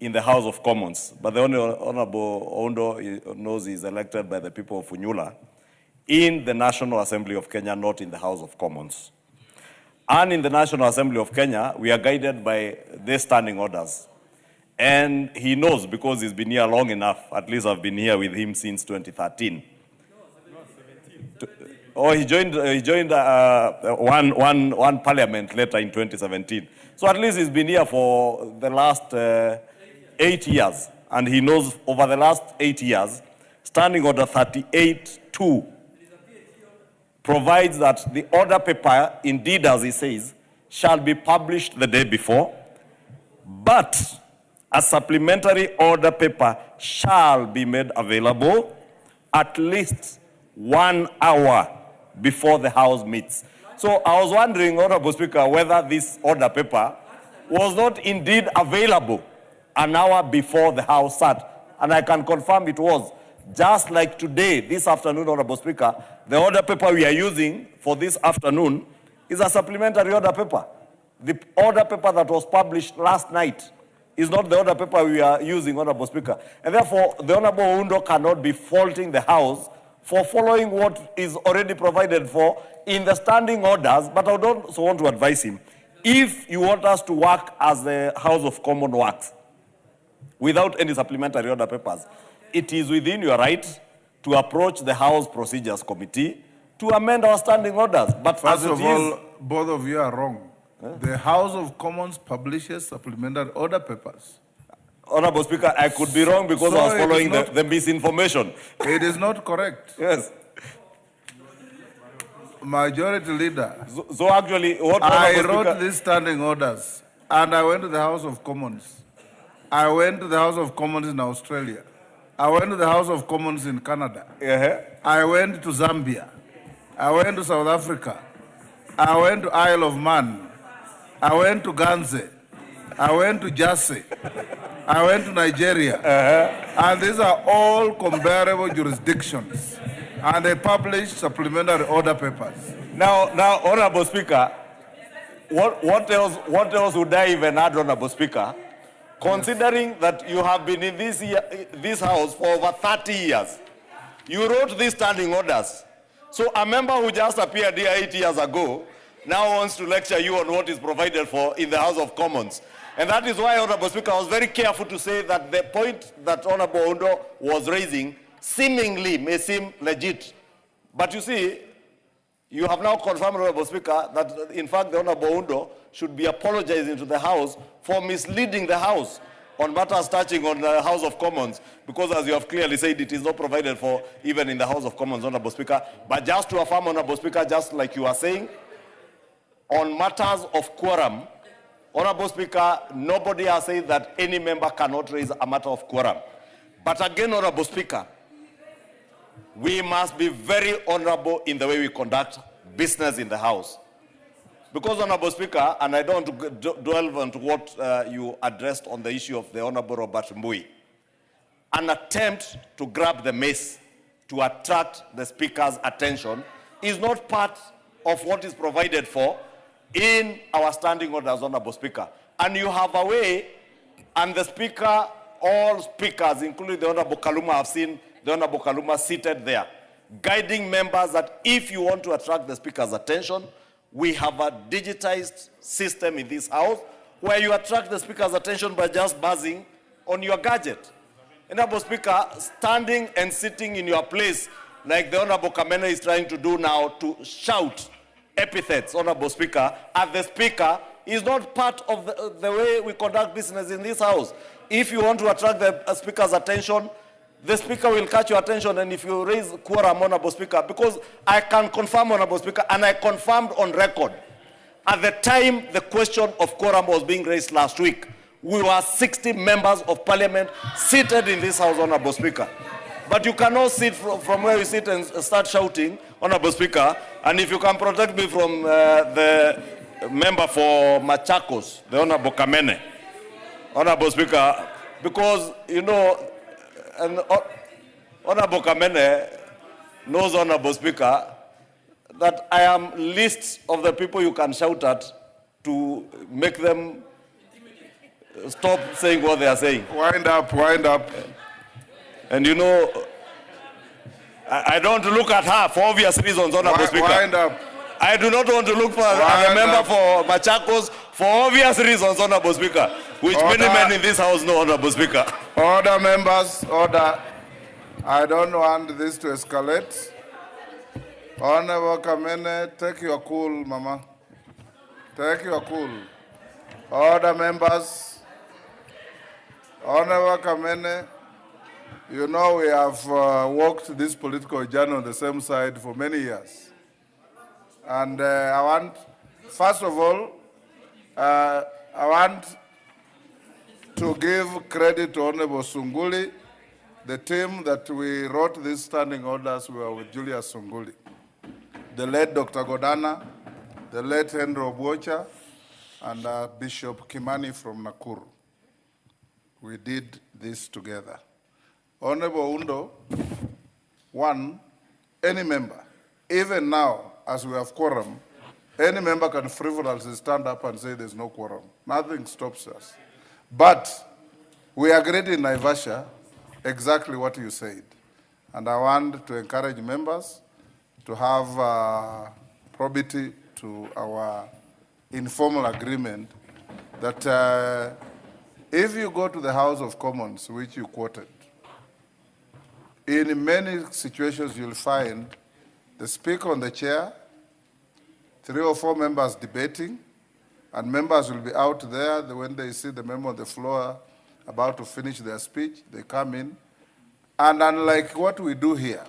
in the House of Commons, but the only Honorable Undo knows he is elected by the people of Funyula in the National Assembly of Kenya, not in the House of Commons. And in the National Assembly of Kenya, we are guided by their standing orders. And he knows because he's been here long enough. At least I've been here with him since 2013. Oh, he joined one parliament later in 2017. So at least he's been here for the last 8 years. And he knows over the last 8 years, Standing Order 38(2) provides that the order paper, indeed as he says, shall be published the day before, but a supplementary order paper shall be made available at least 1 hour before the House meets. So I was wondering, Honorable Speaker, whether this order paper was not indeed available an hour before the House sat. And I can confirm it was. Just like today, this afternoon, Honorable Speaker, the order paper we are using for this afternoon is a supplementary order paper. The order paper that was published last night is not the order paper we are using, Honorable Speaker. And therefore, the Honorable Undo cannot be faulting the House for following what is already provided for in the standing orders, but I would also want to advise him, if you want us to work as the House of Commons works, without any supplementary order papers, it is within your right to approach the House Procedures Committee to amend our standing orders. But first of all, both of you are wrong. The House of Commons publishes supplementary order papers. Honorable Speaker, I could be wrong because I was following the misinformation. It is not correct. Yes. Majority Leader. So actually, what I wrote these standing orders and I went to the House of Commons. I went to the House of Commons in Australia. I went to the House of Commons in Canada. I went to Zambia. I went to South Africa. I went to Isle of Man. I went to Ganze. I went to Jersey. I went to Nigeria. And these are all comparable jurisdictions. And they publish supplementary order papers. Now, Honorable Speaker, what else would I even add, Honorable Speaker? Considering that you have been in this House for over 30 years, you wrote these standing orders. So a member who just appeared here 8 years ago now wants to lecture you on what is provided for in the House of Commons. And that is why, Honorable Speaker, I was very careful to say that the point that Honorable Undo was raising seemingly may seem legit. But you see, you have now confirmed, Honorable Speaker, that in fact the Honorable Undo should be apologizing to the House for misleading the House on matters touching on the House of Commons, because as you have clearly said, it is not provided for even in the House of Commons, Honorable Speaker. But just to affirm, Honorable Speaker, just like you are saying, on matters of quorum, Honorable Speaker, nobody has said that any member cannot raise a matter of quorum. But again, Honorable Speaker, we must be very honorable in the way we conduct business in the House. Because, Honorable Speaker, and I don't want to delve into what you addressed on the issue of the Honorable Robert Mbui, an attempt to grab the mace to attract the Speaker's attention is not part of what is provided for in our standing orders, Honorable Speaker. And you have a way, and the Speaker, all speakers, including the Honorable Kaluma, have seen the Honorable Kaluma seated there, guiding members that if you want to attract the Speaker's attention, we have a digitized system in this House where you attract the Speaker's attention by just buzzing on your gadget. Honorable Speaker, standing and sitting in your place like the Honorable Kamene is trying to do now to shout epithets, Honorable Speaker, at the Speaker is not part of the way we conduct business in this House. If you want to attract the Speaker's attention, the Speaker will catch your attention, and if you raise quorum, Honorable Speaker, because I can confirm, Honorable Speaker, and I confirmed on record, at the time the question of quorum was being raised last week, We were 60 members of parliament seated in this house, Honorable Speaker. But you cannot sit from where you sit and start shouting, Honorable Speaker, and if you can protect me from the member for Machakos, the Honorable Kamene, Honorable Speaker, because, you know, and Honorable Kamene knows, Honorable Speaker, that I am list of the people you can shout at to make them stop saying what they are saying. Wind up, wind up. And you know, I don't look at her for obvious reasons, Honorable Speaker. Wind up. I do not want to look for a member for Machakos for obvious reasons, Honorable Speaker, which many men in this house know, Honorable Speaker. Order, members, order. I don't want this to escalate. Honorable Kamene, take your cool, Mama. Take your cool. Order, members. Honorable Kamene, you know we have walked this political journey on the same side for many years. And I want, first of all, I want to give credit to Honorable Sunguli. The team that we wrote these standing orders were with Julius Sunguli, the late Dr. Godana, the late Henry Obuocha, and Bishop Kimani from Nakuru. We did this together. Honorable Undo, one, any member, even now, as we have quorum, any member can frivolously stand up and say there's no quorum. Nothing stops us. But we agreed in Naivasha exactly what you said. And I want to encourage members to have probity to our informal agreement that if you go to the House of Commons, which you quoted, in many situations you'll find the Speaker on the chair, 3 or 4 members debating, and members will be out there when they see the member on the floor about to finish their speech, they come in. And unlike what we do here,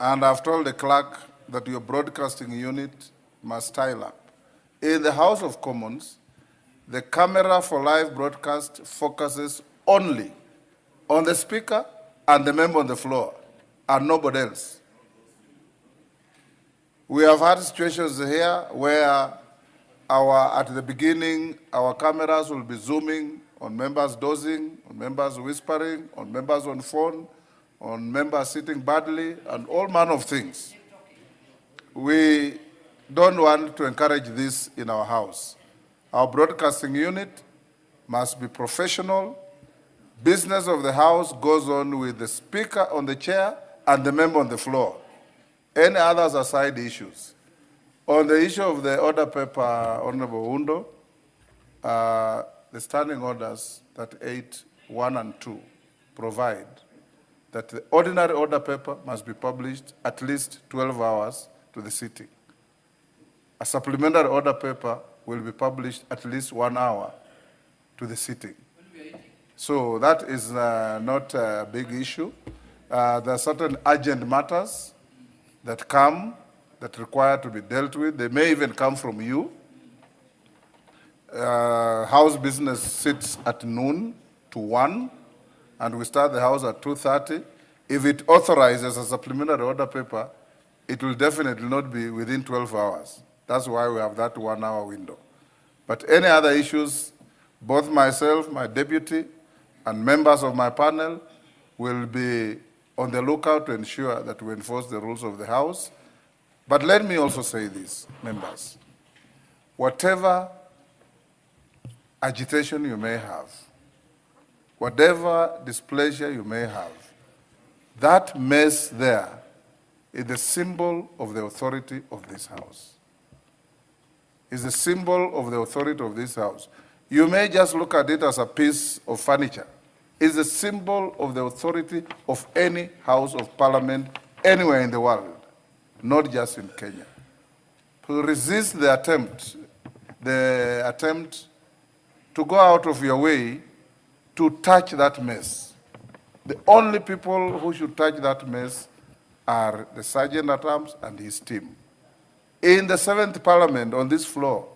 and I've told the clerk that your broadcasting unit must style up. In the House of Commons, the camera for live broadcast focuses only on the Speaker and the member on the floor, and nobody else. We have had situations here where at the beginning, our cameras will be zooming on members dozing, on members whispering, on members on phone, on members sitting badly, and all manner of things. We don't want to encourage this in our house. Our broadcasting unit must be professional. Business of the house goes on with the Speaker on the chair and the member on the floor. Any others are side issues. On the issue of the order paper, Honorable Undo, the standing orders that 8, 1 and 2 provide that the ordinary order paper must be published at least 12 hours to the sitting. A supplementary order paper will be published at least 1 hour to the sitting. So that is not a big issue. There are certain urgent matters that come that require to be dealt with. They may even come from you. House business sits at noon to 1, and we start the House at 2:30. If it authorizes a supplementary order paper, it will definitely not be within 12 hours. That's why we have that 1 hour window. But any other issues, both myself, my deputy, and members of my panel will be on the lookout to ensure that we enforce the rules of the House. But let me also say this, members. Whatever agitation you may have, whatever displeasure you may have, that mess there is the symbol of the authority of this House. Is the symbol of the authority of this House. You may just look at it as a piece of furniture. It's a symbol of the authority of any House of Parliament anywhere in the world, not just in Kenya. To resist the attempt to go out of your way to touch that mess. The only people who should touch that mess are the Sergeant at Arms and his team. In the 7th Parliament, on this floor,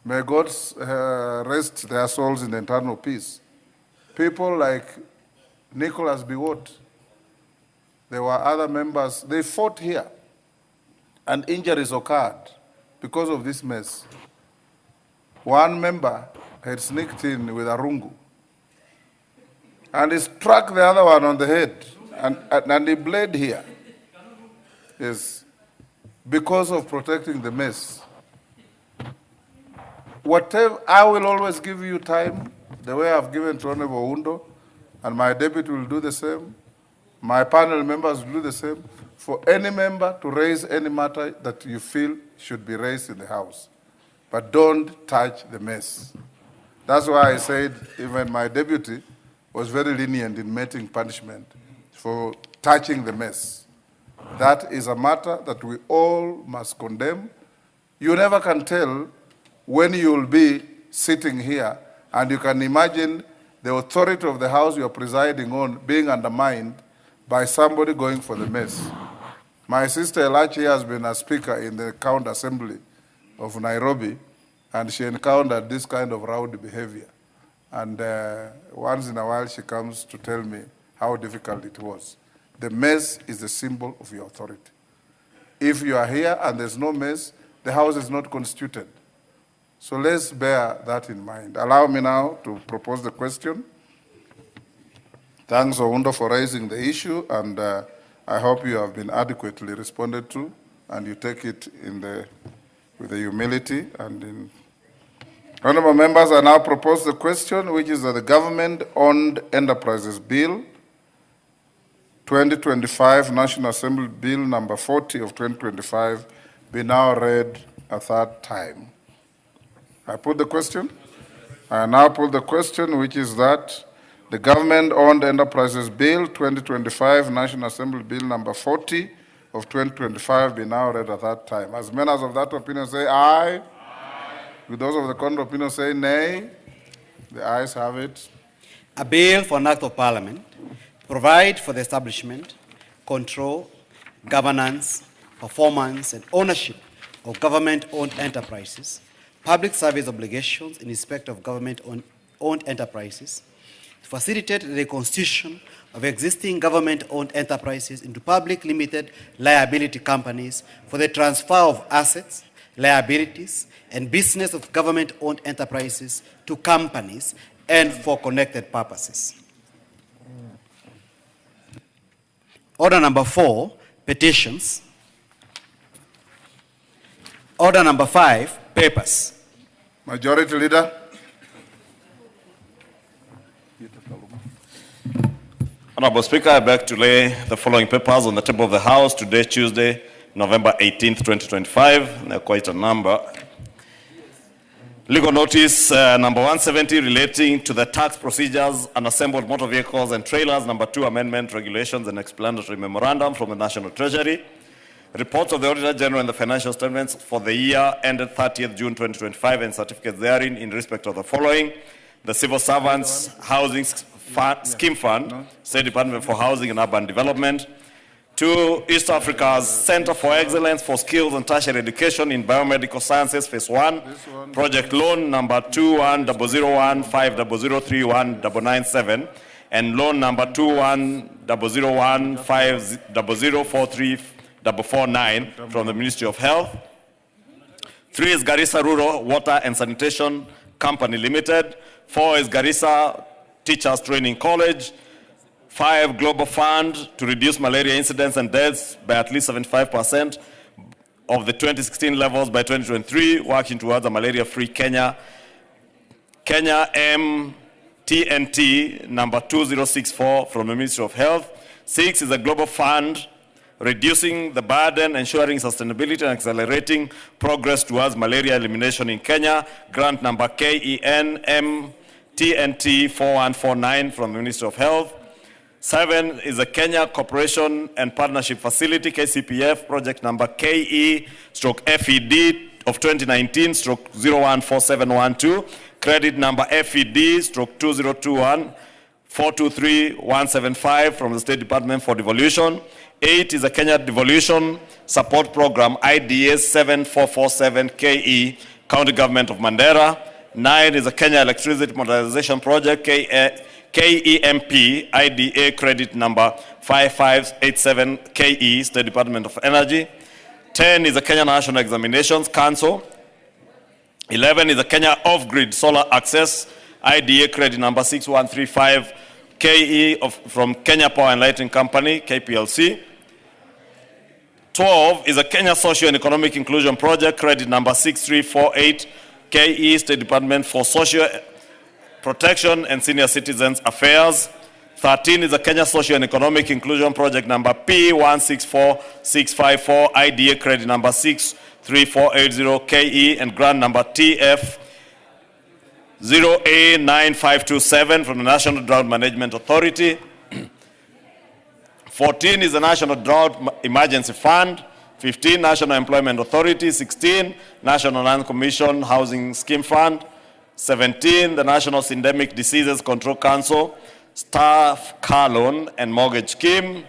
May God rest their souls in eternal peace. People like Nicholas Biwott, there were other members, they fought here, and injuries occurred because of this mess. One member had sneaked in with a rungu, and he struck the other one on the head, and he bled here. Yes, because of protecting the mess. Whatever, I will always give you time, the way I've given to Honorable Undo, and my deputy will do the same. My panel members will do the same, for any member to raise any matter that you feel should be raised in the House. But don't touch the mess. That's why I said even my deputy was very lenient in meting punishment for touching the mess. That is a matter that we all must condemn. You never can tell when you will be sitting here, and you can imagine the authority of the House you are presiding on being undermined by somebody going for the mess. My sister Elachi has been a speaker in the County Assembly of Nairobi, and she encountered this kind of rowdy behavior. And once in a while she comes to tell me how difficult it was. The mess is the symbol of your authority. If you are here and there's no mess, the House is not constituted. So let's bear that in mind. Allow me now to propose the question. Thanks, Oundo, for raising the issue, and I hope you have been adequately responded to, and you take it with the humility. And honorable members, I now propose the question, which is that the Government-Owned Enterprises Bill 2025, National Assembly Bill number 40 of 2025, be now read a third time. I put the question. I now put the question, which is that the Government-Owned Enterprises Bill 2025, National Assembly Bill number 40 of 2025 be now read a third time. As many as of that opinion say aye. Aye. With those of the contrary opinion say nay. The ayes have it. A bill for an act of parliament provide for the establishment, control, governance, performance, and ownership of government-owned enterprises, public service obligations in respect of government-owned enterprises, to facilitate the reconstitution of existing government-owned enterprises into public limited liability companies for the transfer of assets, liabilities, and business of government-owned enterprises to companies and for connected purposes. Order number 4, petitions. Order number 5, papers. Majority Leader. Honorable Speaker, I beg to lay the following papers on the table of the House today, Tuesday, November 18th, 2025. There are quite a number. Legal notice number 170 relating to the tax procedures and assembled motor vehicles and trailers. Number 2, amendment, regulations, and explanatory memorandum from the National Treasury. Reports of the Auditor General and the financial statements for the year ended 30th June 2025 and certificates therein in respect of the following: the Civil Servants Housing Scheme Fund, State Department for Housing and Urban Development. 2, East Africa's Center for Excellence for Skills and Tertiary Education in Biomedical Sciences, Phase 1, project loan number 21001500319997, and loan number 210015004349 from the Ministry of Health. 3 is Garissa Rural Water and Sanitation Company Limited. 4 is Garissa Teachers Training College. 5, Global Fund to reduce malaria incidents and deaths by at least 75% of the 2016 levels by 2023, working towards a malaria-free Kenya. Kenya MTNT number 2064 from the Ministry of Health. 6 is a Global Fund reducing the burden, ensuring sustainability and accelerating progress towards malaria elimination in Kenya. Grant number KEN MTNT 4149 from the Ministry of Health. 7 is the Kenya Cooperation and Partnership Facility, KCPF, project number KE/FED of 2019/014712, credit number FED/2021-423175 from the State Department for Devolution. 8 is the Kenya Devolution Support Program, IDS 7447 KE, County Government of Mandera. 9 is the Kenya Electricity Modernization Project, KEMP, IDA credit number 5587 KE, State Department of Energy. 10 is the Kenya National Examinations Council. 11 is the Kenya Off-Grid Solar Access, IDA credit number 6135 KE from Kenya Power and Lighting Company, KPLC. 12 is a Kenya Social and Economic Inclusion Project, credit number 6348, KE, State Department for Social Protection and Senior Citizens Affairs. 13 is a Kenya Social and Economic Inclusion Project number P164654, IDA credit number 63480, KE, and grant number TF 0A9527 from the National Drought Management Authority. 14 is the National Drought Emergency Fund. 15, National Employment Authority. 16, National Land Commission Housing Scheme Fund. 17, the National Syndemic Diseases Control Council, Staff Car Loan and Mortgage Scheme.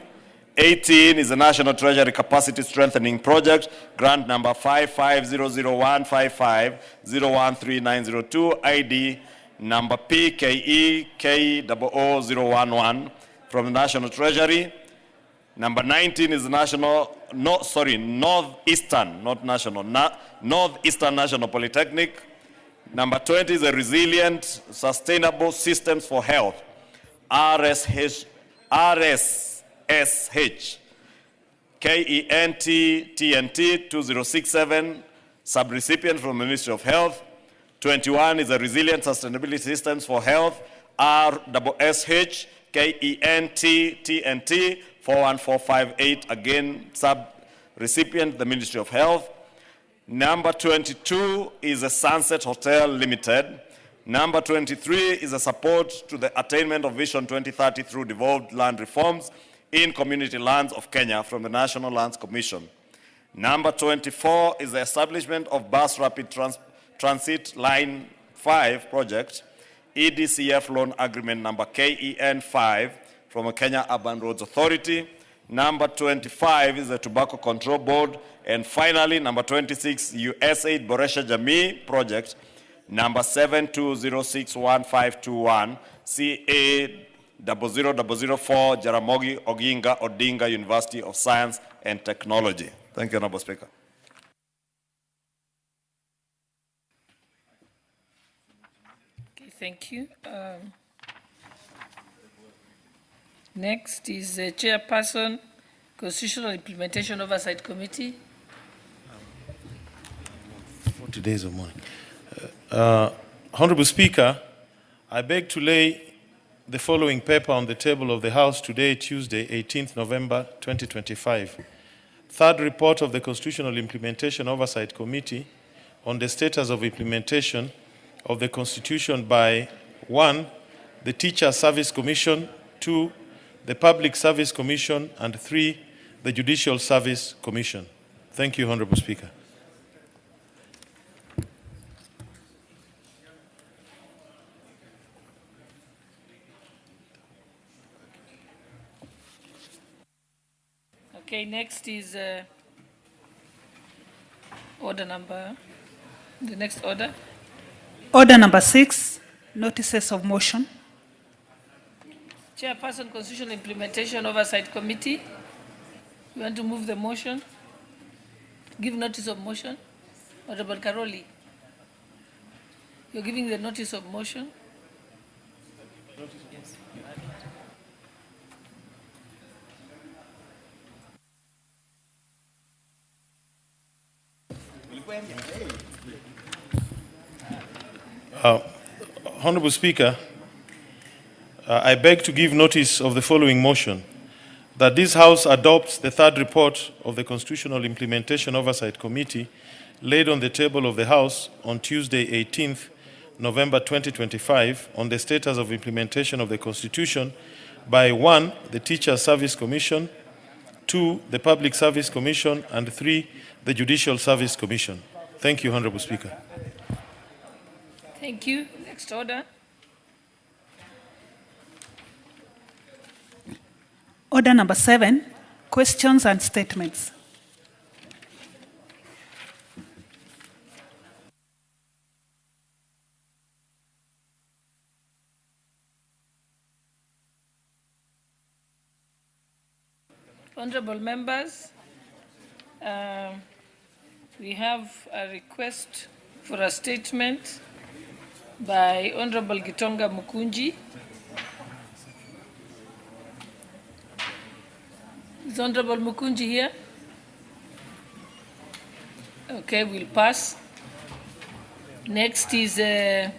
18 is the National Treasury Capacity Strengthening Project, grant number 550015501390 ID number PKE K0011 from the National Treasury. Number 19 is the Northeastern National Polytechnic. Number 20 is the Resilient Sustainable Systems for Health, RSH, KENT TNT 2067, subrecipient from the Ministry of Health. 21 is the Resilient Sustainability Systems for Health, RSH, KENT TNT 41458, again sub-recipient, the Ministry of Health. Number 22 is the Sunset Hotel Limited. Number 23 is a support to the attainment of Vision 2030 through devolved land reforms in community lands of Kenya from the National Lands Commission. Number 24 is the establishment of Bus Rapid Transit Line 5 project, EDCF loan agreement number KEN 5 from the Kenya Urban Roads Authority. Number 25 is the Tobacco Control Board. And finally, number 26, USAID Boresha Jamii project, number 72061521, CA 00004, Jaramogi Oginga Odinga University of Science and Technology. Thank you, Honorable Speaker. Okay, thank you. Next is the Chairperson, Constitutional Implementation Oversight Committee. 40 days of mourning. Honorable Speaker, I beg to lay the following paper on the table of the House today, Tuesday, 18th November 2025. Third report of the Constitutional Implementation Oversight Committee on the status of implementation of the Constitution by 1, the Teacher Service Commission, 2, the Public Service Commission, and 3, the Judicial Service Commission. Thank you, Honorable Speaker. Okay, next is order number, the next order. Order number 6, notices of motion. Chairperson, Constitutional Implementation Oversight Committee. You want to move the motion? Give notice of motion? Honorable Karoli, you're giving the notice of motion? Yes. Honorable Speaker, I beg to give notice of the following motion, that this House adopts the third report of the Constitutional Implementation Oversight Committee laid on the table of the House on Tuesday, 18th November 2025 on the status of implementation of the Constitution by 1, the Teacher Service Commission, 2, the Public Service Commission, and 3, the Judicial Service Commission. Thank you, Honorable Speaker. Thank you. Next order. Order number 7, questions and statements. Honorable members, we have a request for a statement by Honorable Gitonga Mukunji. Is Honorable Mukunji here? Okay, we'll pass. Next is a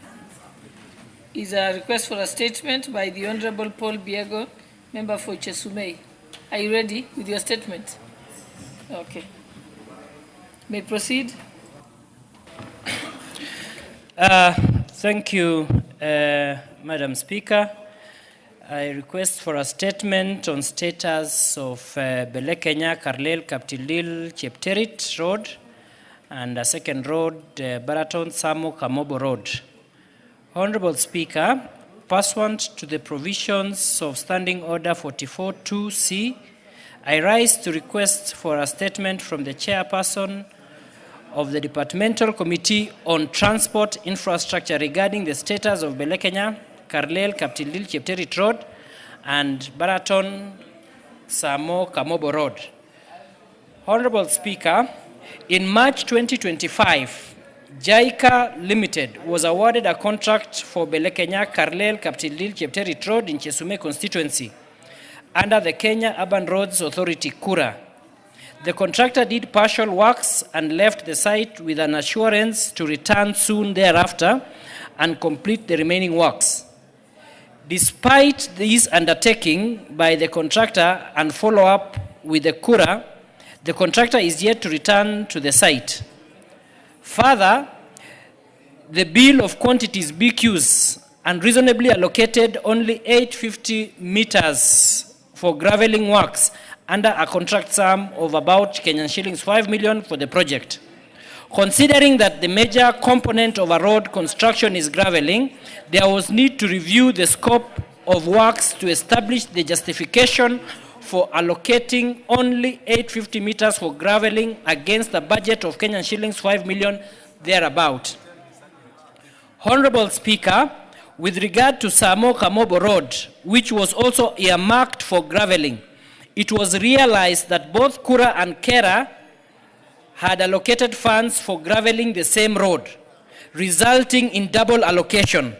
request for a statement by the Honorable Paul Biego, member for Chesumei. Are you ready with your statement? Okay. May proceed. Thank you, Madam Speaker. I request for a statement on status of Belekenya Karlel Kaptilil Chepterit Road and a second road, Baraton Samo Kamobo Road. Honorable Speaker, pursuant to the provisions of Standing Order 44-2C, I rise to request for a statement from the chairperson of the Departmental Committee on Transport Infrastructure regarding the status of Belekenya, Karlel, Kaptilil, Chepterit Road, and Baraton, Samo, Kamobo Road. Honorable Speaker, in March 2025, JICA Limited was awarded a contract for Belekenya, Karlel, Kaptilil, Chepterit Road in Chesume constituency under the Kenya Urban Roads Authority, KURA. The contractor did partial works and left the site with an assurance to return soon thereafter and complete the remaining works. Despite this undertaking by the contractor and follow-up with the KURA, the contractor is yet to return to the site. Further, the bill of quantities BQs unreasonably allocated only 850 meters for graveling works under a contract sum of about Kenyan shillings 5 million for the project. Considering that the major component of a road construction is graveling, there was need to review the scope of works to establish the justification for allocating only 850 meters for graveling against a budget of Kenyan shillings 5 million thereabout. Honorable Speaker, with regard to Samo Kamobo Road, which was also earmarked for graveling, it was realized that both KURA and KERA had allocated funds for graveling the same road, resulting in double allocation.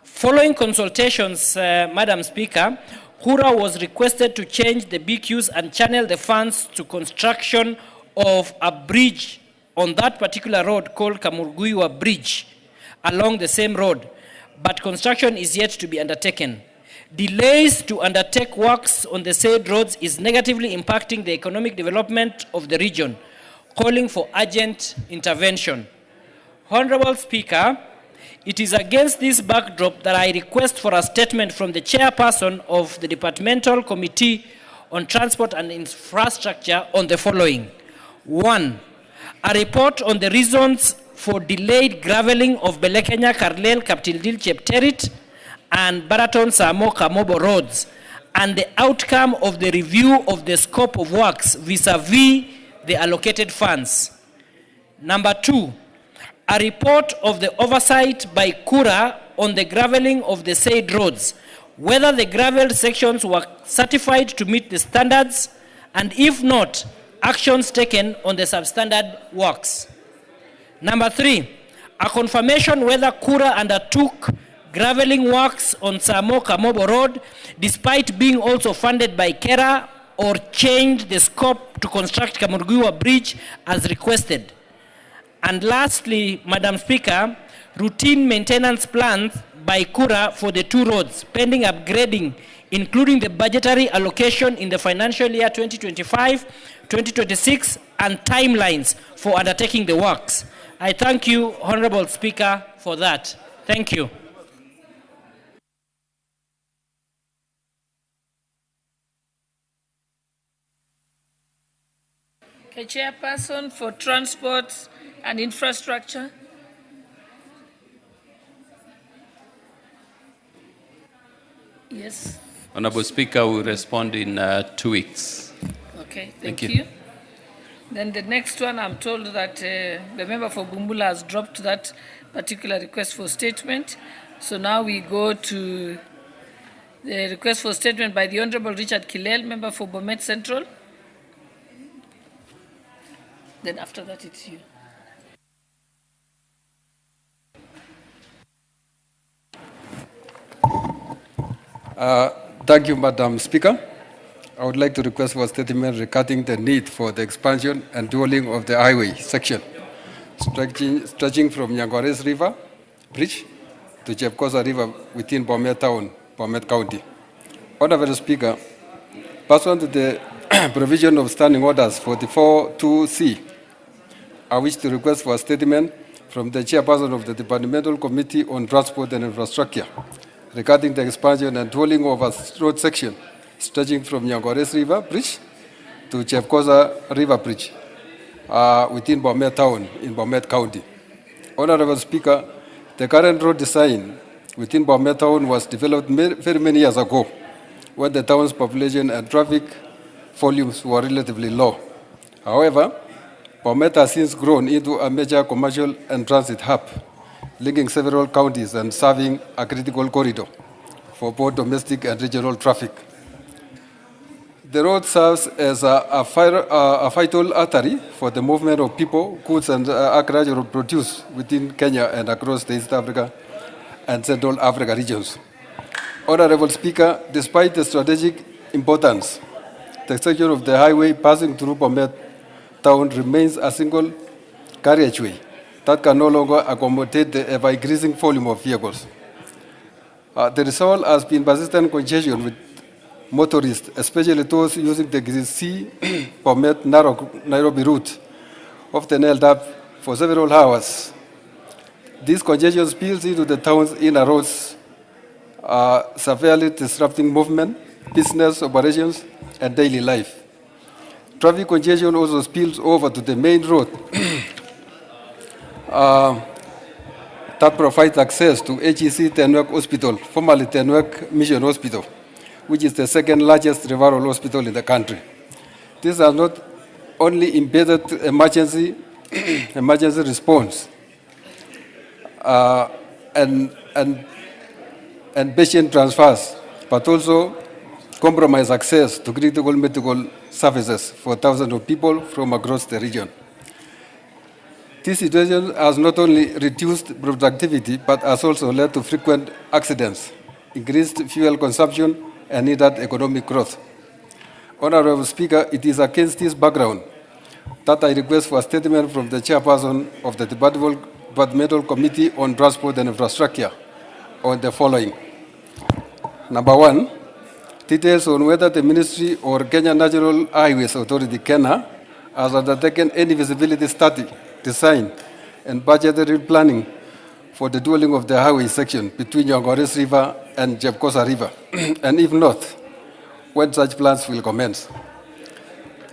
Following consultations, Madam Speaker, KURA was requested to change the BQs and channel the funds to construction of a bridge on that particular road called Kamurguiwa Bridge along the same road, but construction is yet to be undertaken. Delays to undertake works on the said roads is negatively impacting the economic development of the region, calling for urgent intervention. Honorable Speaker, it is against this backdrop that I request for a statement from the chairperson of the Departmental Committee on Transport and Infrastructure on the following. 1. A report on the reasons for delayed graveling of Belekenya, Karlel, Kaptildil, Chepterit, and Baraton, Samo, Kamobo roads, and the outcome of the review of the scope of works vis-a-vis the allocated funds. Number 2, a report of the oversight by KURA on the graveling of the said roads, whether the gravel sections were certified to meet the standards, and if not, actions taken on the substandard works. Number 3, a confirmation whether KURA undertook graveling works on Samo Kamobo Road despite being also funded by KERA, or changed the scope to construct Kamurguiwa Bridge as requested. And lastly, Madam Speaker, routine maintenance plans by KURA for the two roads pending upgrading, including the budgetary allocation in the financial year 2025, 2026, and timelines for undertaking the works. I thank you, Honorable Speaker, for that. Thank you. Okay, Chairperson for Transport and Infrastructure. Yes. Honorable Speaker, will respond in 2 weeks. Okay, thank you. Then the next one, I'm told that the member for Bumbula has dropped that particular request for statement. So now we go to the request for statement by the Honorable Richard Kilel, member for Bomet Central. Then after that, it's you. Thank you, Madam Speaker. I would like to request for a statement regarding the need for the expansion and dualling of the highway section, stretching from Nyangores River Bridge to Chepkosa River within Bomet Town, Bomet County. Honorable Speaker, pursuant to the provision of standing orders 44-2C, I wish to request for a statement from the chairperson of the Departmental Committee on Transport and Infrastructure regarding the expansion and dualling of a road section stretching from Nyangores River Bridge to Chepkosa River Bridge within Bomet Town in Bomet County. Honorable Speaker, the current road design within Bomet Town was developed very many years ago when the town's population and traffic volumes were relatively low. However, Bomet has since grown into a major commercial and transit hub, linking several counties and serving a critical corridor for both domestic and regional traffic. The road serves as a vital artery for the movement of people, goods, and agricultural produce within Kenya and across the East Africa and Central Africa regions. Honorable Speaker, despite the strategic importance, the section of the highway passing through Bomet Town remains a single carriageway that can no longer accommodate the ever-increasing volume of vehicles. The result has been persistent congestion with motorists, especially those using the Bomet Nairobi route, often held up for several hours. This congestion spills into the town's inner roads, severely disrupting movement, business operations, and daily life. Traffic congestion also spills over to the main road that provides access to HEC Tenwek Hospital, formerly Tenwek Mission Hospital, which is the second largest referral hospital in the country. This has not only impeded emergency response and patient transfers, but also compromise access to critical medical services for thousands of people from across the region. This situation has not only reduced productivity, but has also led to frequent accidents, increased fuel consumption, and hindered economic growth. Honorable Speaker, it is against this background that I request for a statement from the chairperson of the Departmental Committee on Transport and Infrastructure on the following. Number one, details on whether the Ministry or Kenya National Highways Authority, KENHA, has undertaken any feasibility study, design, and budgetary planning for the dualling of the highway section between Nyangores River and Chepkosa River, and if not, when such plans will commence.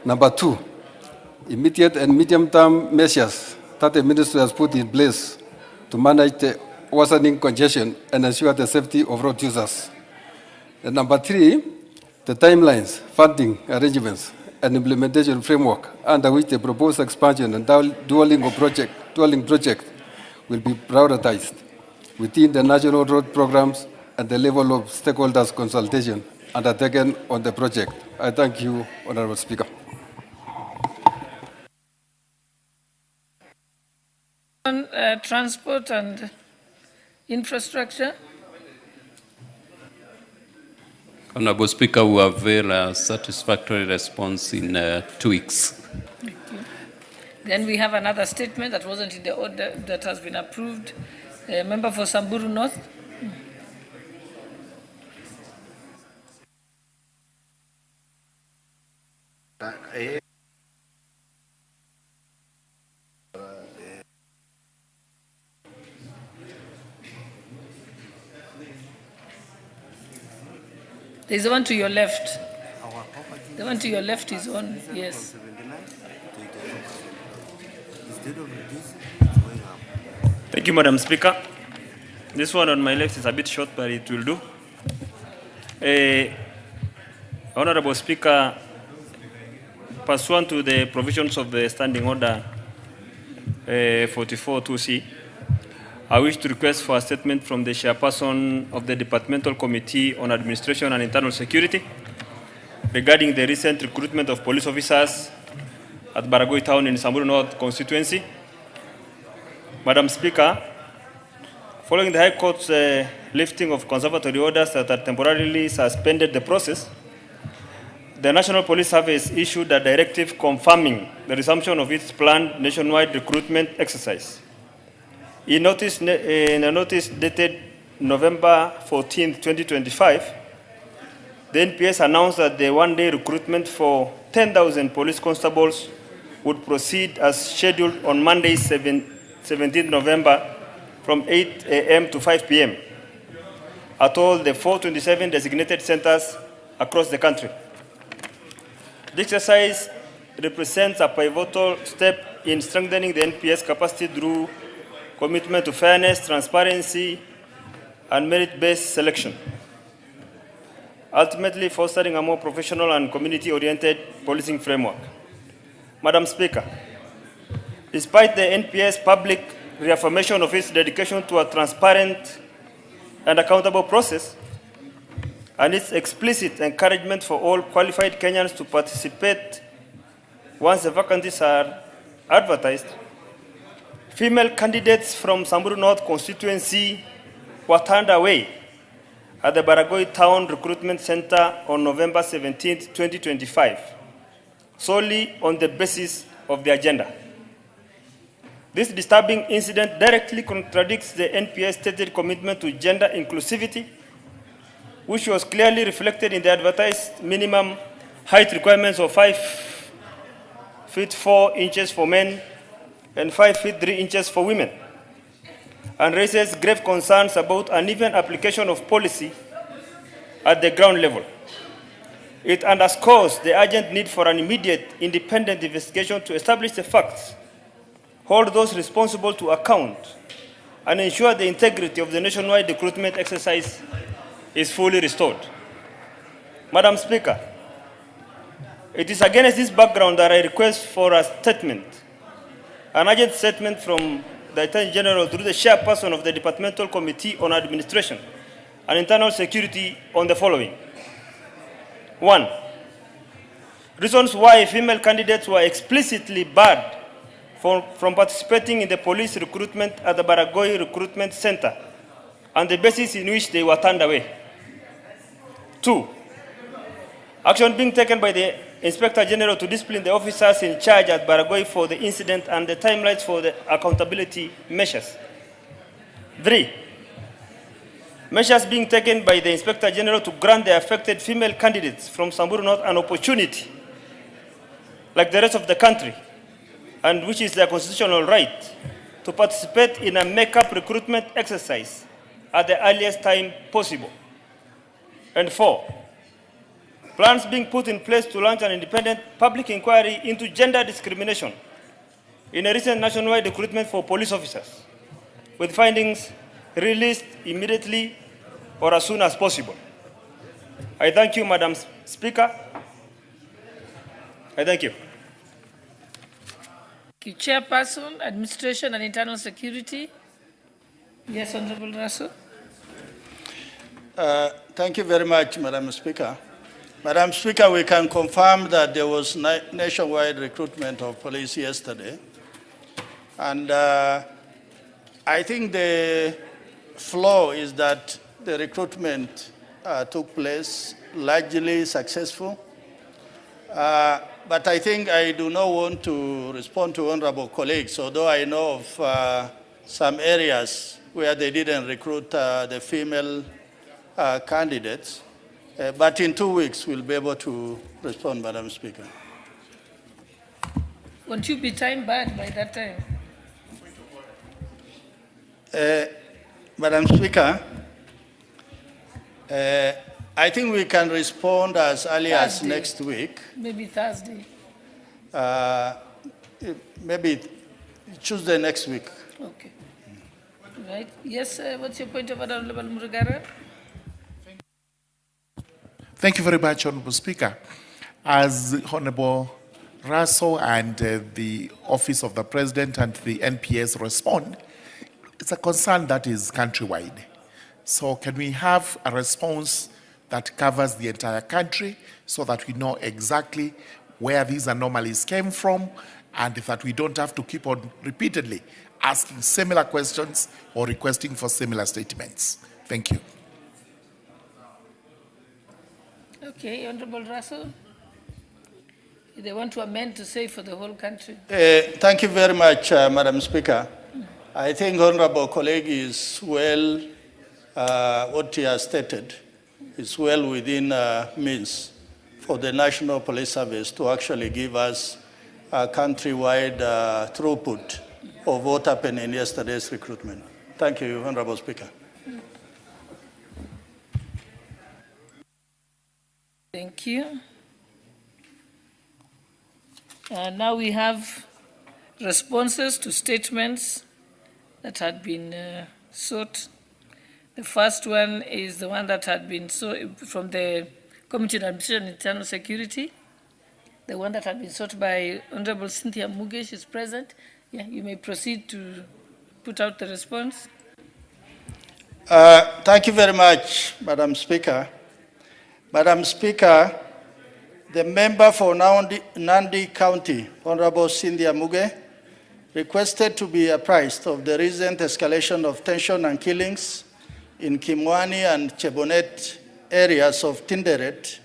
Number two, immediate and medium-term measures that the Ministry has put in place to manage the worsening congestion and ensure the safety of road users. And number three, the timelines, funding arrangements, and implementation framework under which the proposed expansion and dualling project will be prioritized within the national road programs and the level of stakeholders consultation undertaken on the project. I thank you, Honorable Speaker. On transport and infrastructure. Honorable Speaker, we have a satisfactory response in 2 weeks. Thank you. Then we have another statement that wasn't in the order that has been approved. Member for Samburu North. There's the one to your left. The one to your left is on, yes. Thank you, Madam Speaker. This one on my left is a bit short, but it will do. Honorable Speaker, pursuant to the provisions of the Standing Order 44-2C, I wish to request for a statement from the chairperson of the Departmental Committee on Administration and Internal Security regarding the recent recruitment of police officers at Baragoi Town in Samburu North constituency. Madam Speaker, following the High Court's lifting of conservatory orders that had temporarily suspended the process, the National Police Service issued a directive confirming the resumption of its planned nationwide recruitment exercise. In a notice dated November 14, 2025, the NPS announced that the one-day recruitment for 10,000 police constables would proceed as scheduled on Monday, 17 November from 8 a.m. to 5 p.m. at all the 427 designated centers across the country. This exercise represents a pivotal step in strengthening the NPS capacity through commitment to fairness, transparency, and merit-based selection, ultimately fostering a more professional and community-oriented policing framework. Madam Speaker, despite the NPS public reaffirmation of its dedication to a transparent and accountable process, and its explicit encouragement for all qualified Kenyans to participate once the vacancies are advertised, female candidates from Samburu North constituency were turned away at the Baragoi Town Recruitment Center on November 17, 2025, solely on the basis of the agenda. This disturbing incident directly contradicts the NPS stated commitment to gender inclusivity, which was clearly reflected in the advertised minimum height requirements of 5 feet 4 inches for men and 5 feet 3 inches for women, and raises grave concerns about uneven application of policy at the ground level. It underscores the urgent need for an immediate independent investigation to establish the facts, hold those responsible to account, and ensure the integrity of the nationwide recruitment exercise is fully restored. Madam Speaker, it is against this background that I request for a statement, an urgent statement from the Attorney General through the chairperson of the Departmental Committee on Administration and Internal Security on the following. 1. Reasons why female candidates were explicitly barred from participating in the police recruitment at the Baragoi Recruitment Center and the basis in which they were turned away. 2. Action being taken by the Inspector General to discipline the officers in charge at Baragoi for the incident and the timelines for the accountability measures. 3. Measures being taken by the Inspector General to grant the affected female candidates from Samburu North an opportunity, like the rest of the country, and which is their constitutional right, to participate in a make-up recruitment exercise at the earliest time possible. And 4. Plans being put in place to launch an independent public inquiry into gender discrimination in a recent nationwide recruitment for police officers, with findings released immediately or as soon as possible. I thank you, Madam Speaker. I thank you. Chairperson, Administration and Internal Security. Yes, Honorable Russell. Thank you very much, Madam Speaker. Madam Speaker, we can confirm that there was nationwide recruitment of police yesterday. And I think the flaw is that the recruitment took place largely successful. But I think I do not want to respond to honorable colleagues, although I know of some areas where they didn't recruit the female candidates. But in 2 weeks, we'll be able to respond, Madam Speaker. Won't you be time barred by that time? Madam Speaker, I think we can respond as early as next week. Maybe Thursday. Maybe Tuesday next week. Okay. Right. Yes, what's your point of order, Honorable Murugara? Thank you very much, Honorable Speaker. As Honorable Russell and the Office of the President and the NPS respond, it's a concern that is countrywide. So can we have a response that covers the entire country so that we know exactly where these anomalies came from, and that we don't have to keep on repeatedly asking similar questions or requesting for similar statements. Thank you. Okay, Honorable Russell. They want to amend to say for the whole country. Thank you very much, Madam Speaker. I think Honorable colleague is well, what he has stated is well within means for the National Police Service to actually give us a countrywide throughput of what happened in yesterday's recruitment. Thank you, Honorable Speaker. Thank you. Now we have responses to statements that had been sought. The first one is the one that had been sought from the Committee on Administration and Internal Security. The one that had been sought by Honorable Cynthia Mugesh is present. Yeah, you may proceed to put out the response. Thank you very much, Madam Speaker. Madam Speaker, the member for Nandi County, Honorable Cynthia Muge, requested to be apprised of the recent escalation of tension and killings in Kimwani and Chebonet areas of Tinderet,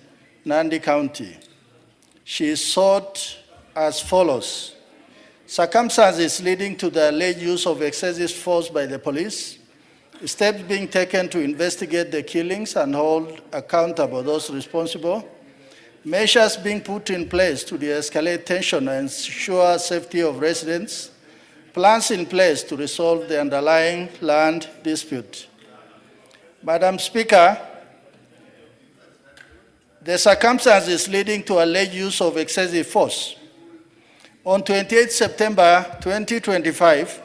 Nandi County. She sought as follows: circumstances leading to the alleged use of excessive force by the police, steps being taken to investigate the killings and hold accountable those responsible, measures being put in place to de-escalate tension and ensure safety of residents, plans in place to resolve the underlying land dispute. Madam Speaker, the circumstances leading to alleged use of excessive force. On 28 September 2025,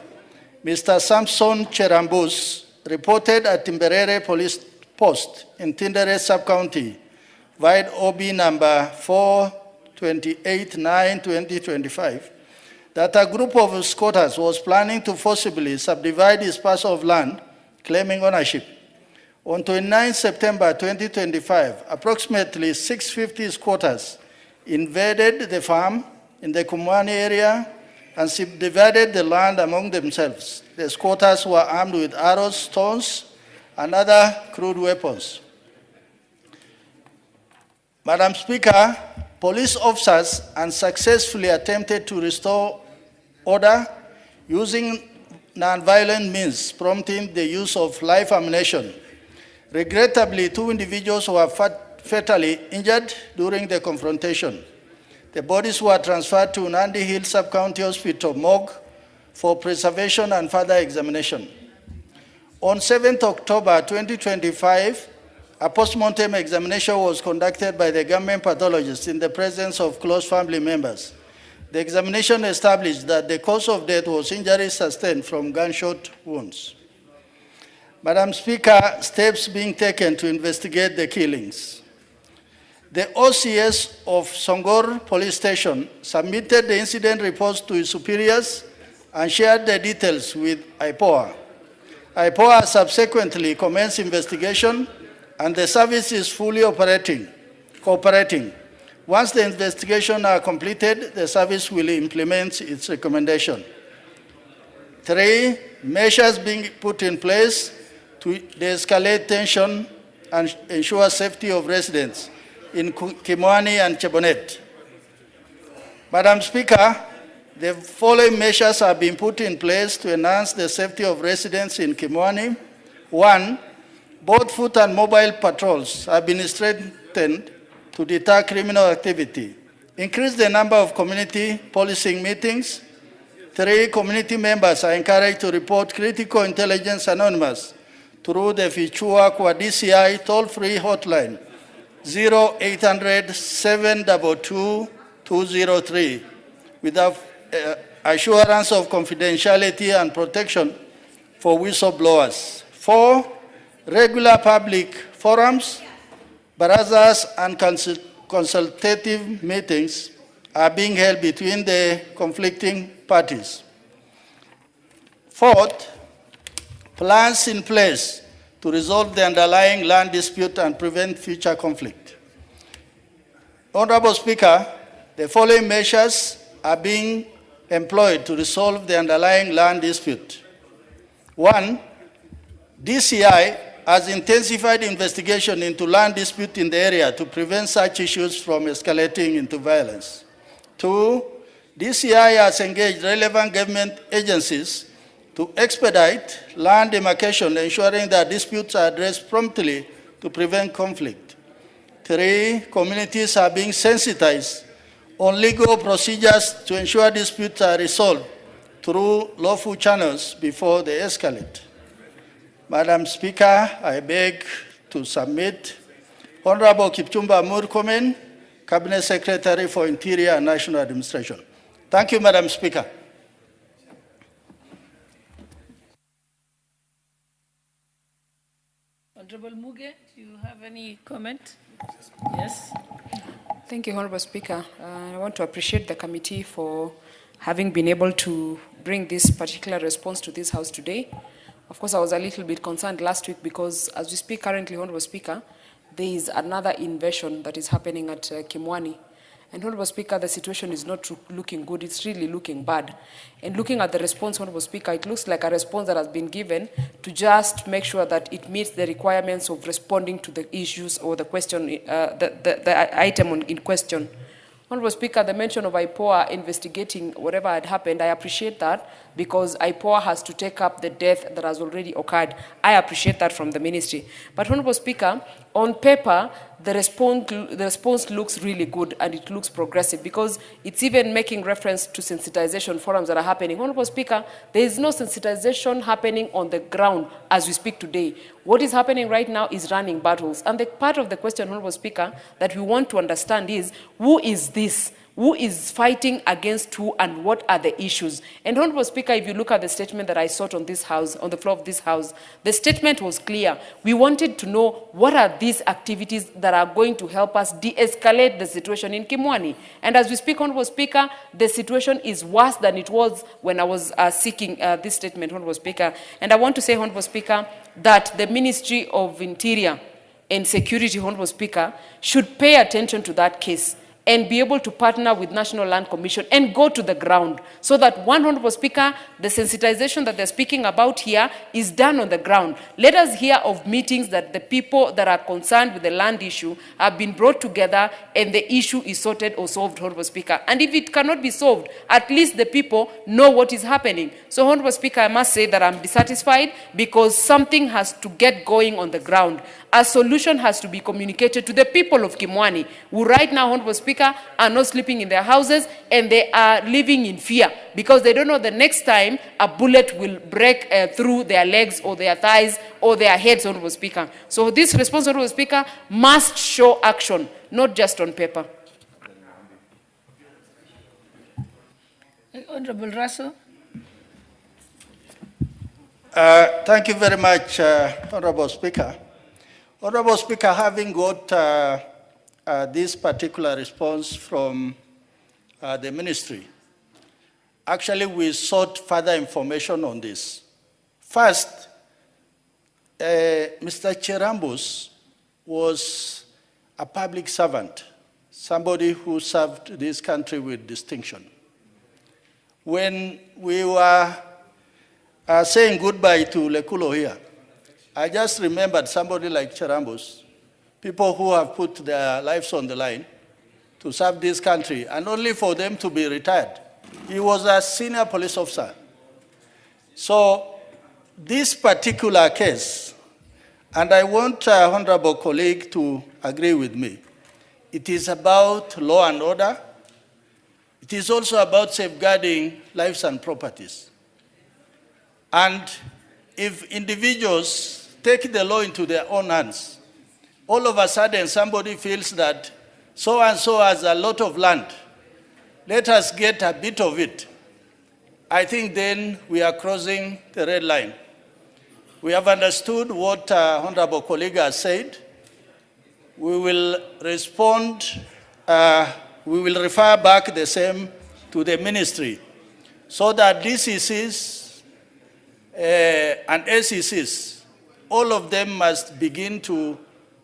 Mr. Samson Cherambus reported at Timberere Police Post in Tindere Sub-County, via OB number 428-9-2025, that a group of squatters was planning to forcibly subdivide his parcel of land, claiming ownership. On 29 September 2025, approximately 650 squatters invaded the farm in the Kumwani area and subdivided the land among themselves. The squatters were armed with arrows, stones, and other crude weapons. Madam Speaker, police officers unsuccessfully attempted to restore order using non-violent means, prompting the use of live ammunition. Regrettably, 2 individuals were fatally injured during the confrontation. The bodies were transferred to Nandi Hill Sub-County Hospital morgue for preservation and further examination. On 7th October 2025, a post-mortem examination was conducted by the government pathologist in the presence of close family members. The examination established that the cause of death was injuries sustained from gunshot wounds. Madam Speaker, steps being taken to investigate the killings. The OCS of Songor Police Station submitted the incident reports to his superiors and shared the details with IPOA. IPOA subsequently commenced investigation, and the service is fully cooperating. Once the investigation are completed, the service will implement its recommendation. 3, measures being put in place to de-escalate tension and ensure safety of residents in Kimwani and Chebonet. Madam Speaker, the following measures have been put in place to enhance the safety of residents in Kimwani. 1, both foot and mobile patrols have been strengthened to deter criminal activity. Increase the number of community policing meetings. 3, community members are encouraged to report critical intelligence anonymous through the Fichua Kwa DCI toll-free hotline 0800-722-203 with the assurance of confidentiality and protection for whistleblowers. 4, regular public forums, barazas, and consultative meetings are being held between the conflicting parties. 4th, plans in place to resolve the underlying land dispute and prevent future conflict. Honorable Speaker, the following measures are being employed to resolve the underlying land dispute. One, DCI has intensified investigation into land dispute in the area to prevent such issues from escalating into violence. Two, DCI has engaged relevant government agencies to expedite land demarcation, ensuring that disputes are addressed promptly to prevent conflict. Three, communities are being sensitized on legal procedures to ensure disputes are resolved through lawful channels before they escalate. Madam Speaker, I beg to submit Honorable Kipchumba Murkomen, Cabinet Secretary for Interior and National Administration. Thank you, Madam Speaker. Honorable Muge, do you have any comment? Yes. Thank you, Honorable Speaker. I want to appreciate the committee for having been able to bring this particular response to this House today. Of course, I was a little bit concerned last week because as we speak currently, Honorable Speaker, there is another invasion that is happening at Kimwani. And Honorable Speaker, the situation is not looking good, it's really looking bad. And looking at the response, Honorable Speaker, it looks like a response that has been given to just make sure that it meets the requirements of responding to the issues or the question, the item in question. Honorable Speaker, the mention of IPOA investigating whatever had happened, I appreciate that because IPOA has to take up the death that has already occurred. I appreciate that from the ministry. But Honorable Speaker, on paper, the response looks really good and it looks progressive because it's even making reference to sensitization forums that are happening. Honorable Speaker, there is no sensitization happening on the ground as we speak today. What is happening right now is running battles. And the part of the question, Honorable Speaker, that we want to understand is, who is this? Who is fighting against who and what are the issues? And Honorable Speaker, if you look at the statement that I sought on this House, on the floor of this House, the statement was clear. We wanted to know what are these activities that are going to help us de-escalate the situation in Kimwani. And as we speak, Honorable Speaker, the situation is worse than it was when I was seeking this statement, Honorable Speaker. And I want to say, Honorable Speaker, that the Ministry of Interior and Security, Honorable Speaker, should pay attention to that case and be able to partner with National Land Commission and go to the ground so that, one, Honorable Speaker, the sensitization that they're speaking about here is done on the ground. Let us hear of meetings that the people that are concerned with the land issue have been brought together and the issue is sorted or solved, Honorable Speaker. And if it cannot be solved, at least the people know what is happening. So, Honorable Speaker, I must say that I'm dissatisfied because something has to get going on the ground. A solution has to be communicated to the people of Kimwani, who right now, Honorable Speaker, are not sleeping in their houses and they are living in fear because they don't know the next time a bullet will break through their legs or their thighs or their heads, Honorable Speaker. So this response, Honorable Speaker, must show action, not just on paper. Honorable Russell. Thank you very much, Honorable Speaker. Honorable Speaker, having got this particular response from the ministry, actually we sought further information on this. First, Mr. Cherambus was a public servant, somebody who served this country with distinction. When we were saying goodbye to Lekulo here, I just remembered somebody like Cherambus, people who have put their lives on the line to serve this country, and only for them to be retired. He was a senior police officer. So this particular case, and I want honorable colleague to agree with me, it is about law and order. It is also about safeguarding lives and properties. And if individuals take the law into their own hands, all of a sudden somebody feels that so-and-so has a lot of land, let us get a bit of it. I think then we are crossing the red line. We have understood what honorable colleague has said. We will respond, we will refer back the same to the ministry so that DCCs and ACCs, all of them must begin to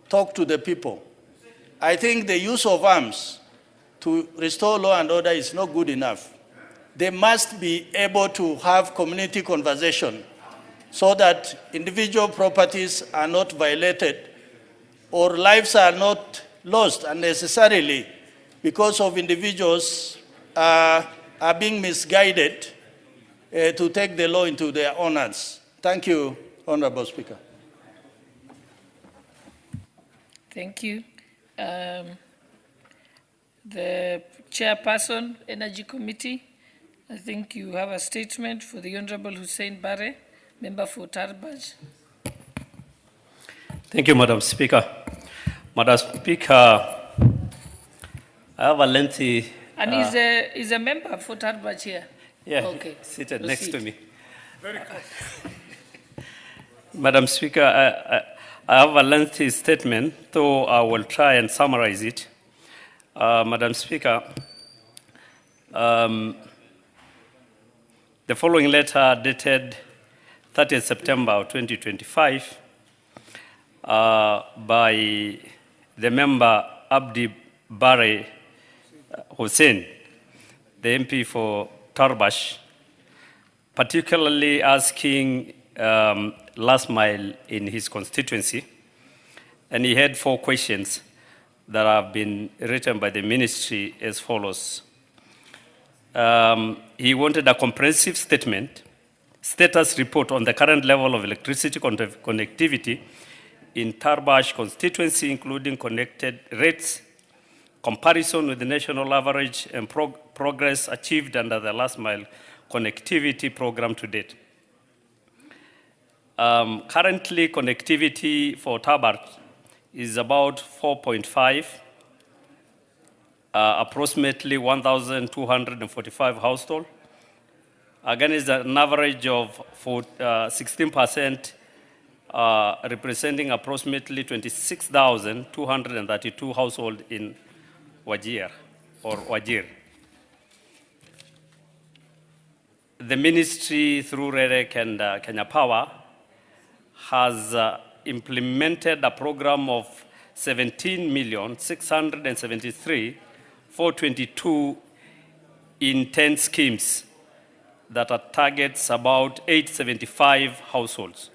talk to the people. I think the use of arms to restore law and order is not good enough. They must be able to have community conversation so that individual properties are not violated or lives are not lost unnecessarily because of individuals are being misguided to take the law into their own hands. Thank you, Honorable Speaker. Thank you. The Chairperson, Energy Committee, I think you have a statement for the Honorable Hussein Bare, member for Tarbaj. Thank you, Madam Speaker. Madam Speaker, I have a lengthy... And he's a member for Tarbaj here? Yeah, okay. Seated Proceed. next to me. Very close. Madam Speaker, I have a lengthy statement, though I will try and summarize it. Madam Speaker, the following letter dated 30th September 2025 by the member Abdi Bare Hussein, the MP for Tarbash, particularly asking last mile in his constituency, and he had 4 questions that have been written by the ministry as follows. He wanted a comprehensive status report on the current level of electricity connectivity in Tarbash constituency, including connected rates, comparison with the national average, and progress achieved under the last mile connectivity program to date. Currently, connectivity for Tarbash is about 4.5, approximately 1,245 households, against an average of 16%, representing approximately 26,232 households in Wajir. The ministry, through REREC and Kenya Power, has implemented a program of 17,673,422 in 10 schemes that are targets about 875 households.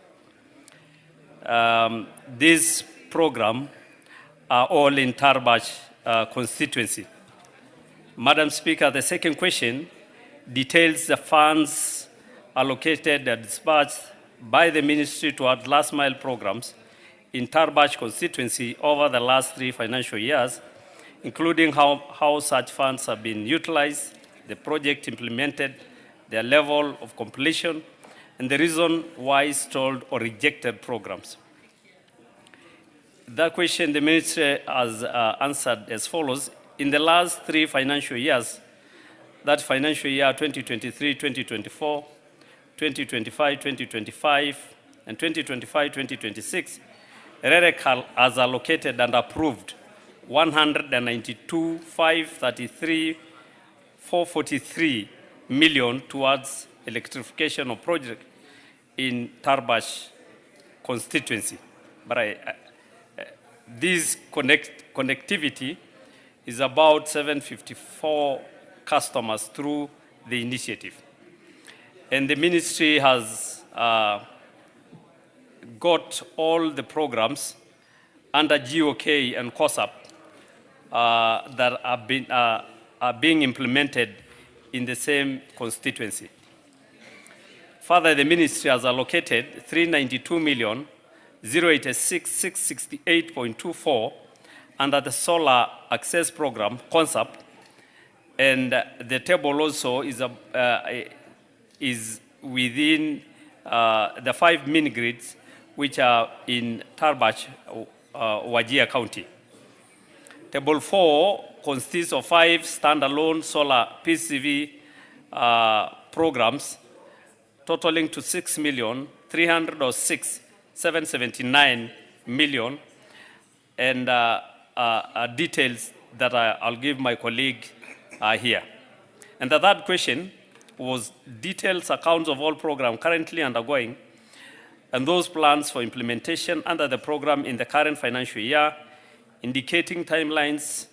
These programs are all in Tarbash constituency. Madam Speaker, the second question details the funds allocated and dispatched by the ministry towards last mile programs in Tarbash constituency over the last 3 financial years, including how such funds have been utilized, the project implemented, their level of completion, and the reason why stalled or rejected programs. That question the ministry has answered as follows. In the last 3 financial years, that financial year 2023-2024, 2025-2025, and 2025-2026, REREC has allocated and approved 192,533,443 million towards electrification of project in Tarbash constituency. But this connectivity is about 754 customers through the initiative. And the ministry has got all the programs under GOK and COSAP that are being implemented in the same constituency. Further, the ministry has allocated 392,086,668.24 under the Solar Access Program, concept, and the table also is within the 5 mini-grids which are in Tarbash, Wajir County. Table 4 consists of 5 standalone solar PCV programs totaling to 6,306,779 million, and details that I'll give my colleague here. And the third question was details accounts of all programs currently undergoing and those plans for implementation under the program in the current financial year, indicating timelines,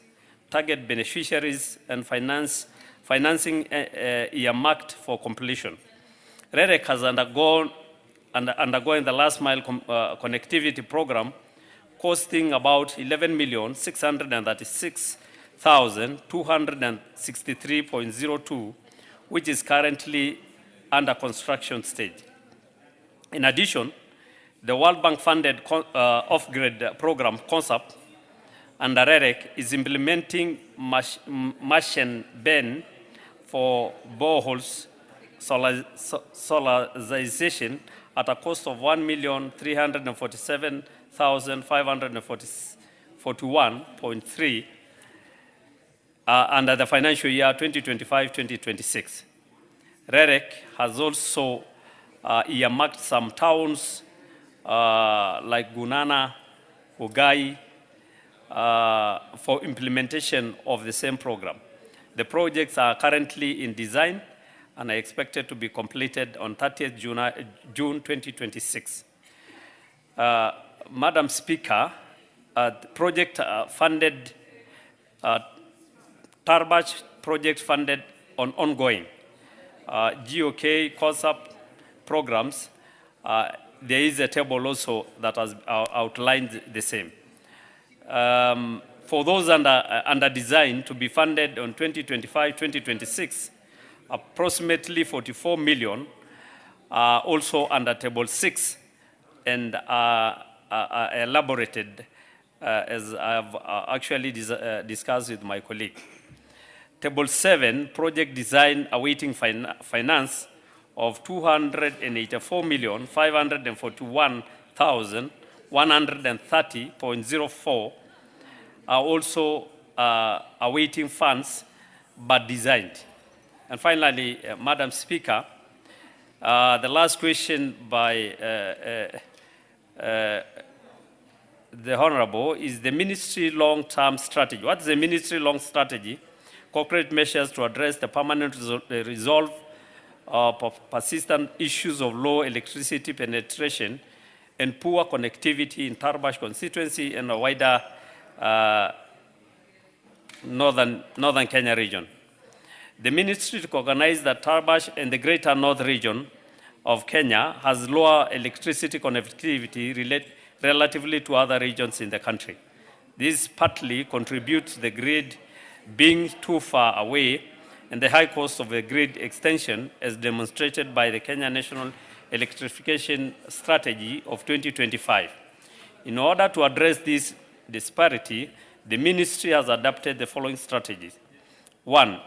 target beneficiaries and financing earmarked for completion. REREC has undergone the last mile connectivity program costing about 11,636,263.02, which is currently under construction stage. In addition, the World Bank funded off-grid program concept under REREC is implementing Martian Ben for boreholes solarization at a cost of 1,347,541.3 under the financial year 2025-2026. REREC has also earmarked some towns like Gunana, Ugai, for implementation of the same program. The projects are currently in design and are expected to be completed on 30th June 2026. Madam Speaker, project funded, Tarbach project funded on ongoing GOK concept programs. There is a table also that has outlined the same. For those under design to be funded on 2025-2026, approximately 44 million are also under Table 6 and are elaborated as I have actually discussed with my colleague. Table 7, project design awaiting finance of 284,541,130.04 are also awaiting funds but designed. And finally, Madam Speaker, the last question by the Honorable is the ministry long-term strategy. What is the ministry long strategy? Concrete measures to address the permanent resolve of persistent issues of low electricity penetration and poor connectivity in Tarbach constituency and a wider northern Kenya region. The ministry recognized that Tarbach and the greater north region of Kenya has lower electricity connectivity relatively to other regions in the country. This partly contributes to the grid being too far away and the high cost of the grid extension as demonstrated by the Kenya National Electrification Strategy of 2025. In order to address this disparity, the ministry has adopted the following strategies. 1.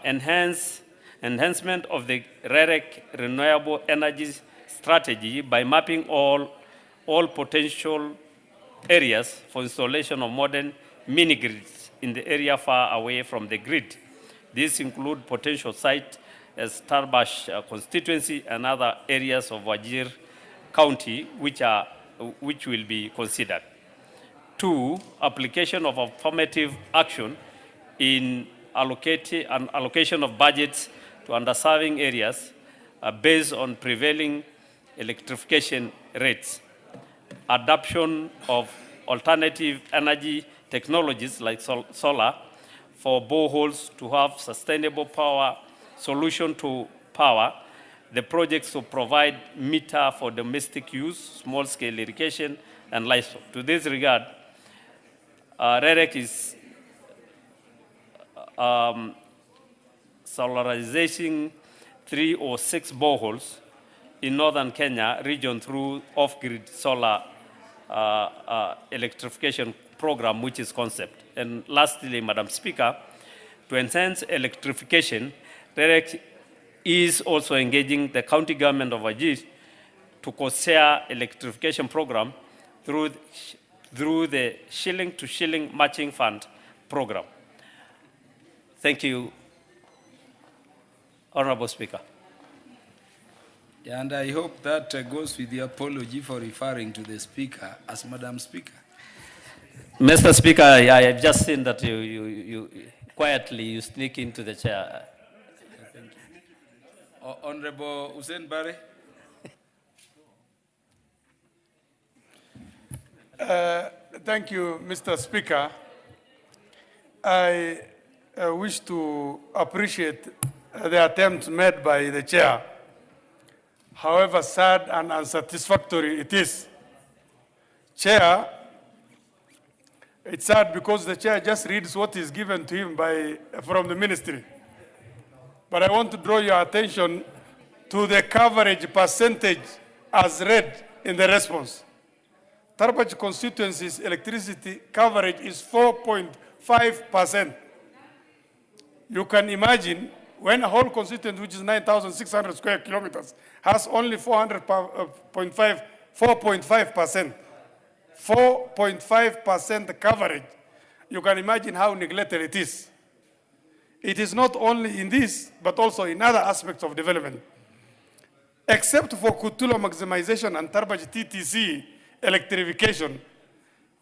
Enhancement of the REREC renewable energy strategy by mapping all potential areas for installation of modern mini-grids in the area far away from the grid. These include potential sites as Tarbach constituency and other areas of Wajir County which will be considered. 2. Application of affirmative action in allocation of budgets to underserving areas based on prevailing electrification rates. Adoption of alternative energy technologies like solar for boreholes to have sustainable power solution to power. The projects will provide meter for domestic use, small-scale irrigation, and livestock. To this regard, REREC is solarizing 3 or 6 boreholes in northern Kenya region through off-grid solar electrification program, which is concept. And lastly, Madam Speaker, to enhance electrification, REREC is also engaging the county government of Wajir to co-share electrification program through the shilling-to-shilling matching fund program. Thank you, Honorable Speaker. And I hope that goes with the apology for referring to the Speaker as Madam Speaker. Mr. Speaker, I have just seen that you quietly sneak into the chair. Thank you. Honorable Hussein Bare. Thank you, Mr. Speaker. I wish to appreciate the attempt made by the chair, however sad and unsatisfactory it is. Chair, it's sad because the chair just reads what is given to him from the ministry. But I want to draw your attention to the coverage percentage as read in the response. Tarbaj constituency's electricity coverage is 4.5%. You can imagine when a whole constituency, which is 9,600 square kilometers, has only 4.5%, 4.5% coverage, you can imagine how neglected it is. It is not only in this, but also in other aspects of development. Except for Kutulo maximization and Tarbaj TTC electrification,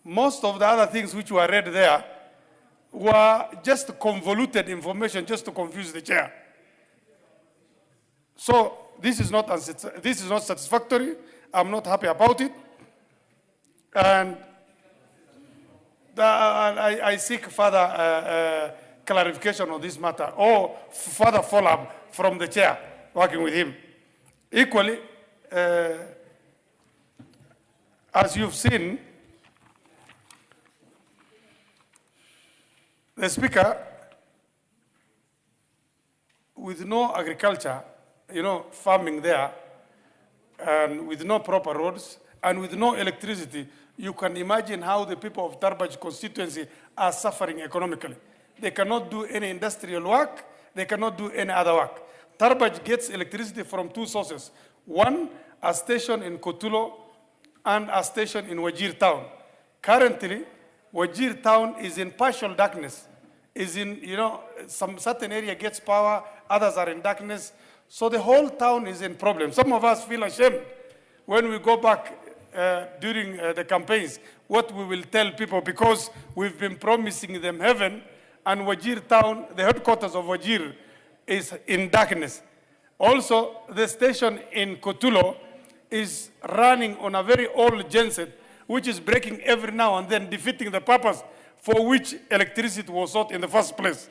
most of the other things which were read there were just convoluted information just to confuse the chair. So this is not satisfactory. I'm not happy about it. And I seek further clarification on this matter or further follow-up from the chair working with him. Equally, as you've seen, the Speaker, with no agriculture, farming there, and with no proper roads, and with no electricity, you can imagine how the people of Tarbaj constituency are suffering economically. They cannot do any industrial work, they cannot do any other work. Tarbaj gets electricity from two sources. One, a station in Kotulo, and a station in Wajir town. Currently, Wajir town is in partial darkness. Is in, some certain area gets power, others are in darkness. So the whole town is in problem. Some of us feel ashamed when we go back during the campaigns, what we will tell people, because we've been promising them heaven, and Wajir town, the headquarters of Wajir, is in darkness. Also, the station in Kotulo is running on a very old genset, which is breaking every now and then, defeating the purpose for which electricity was sought in the first place.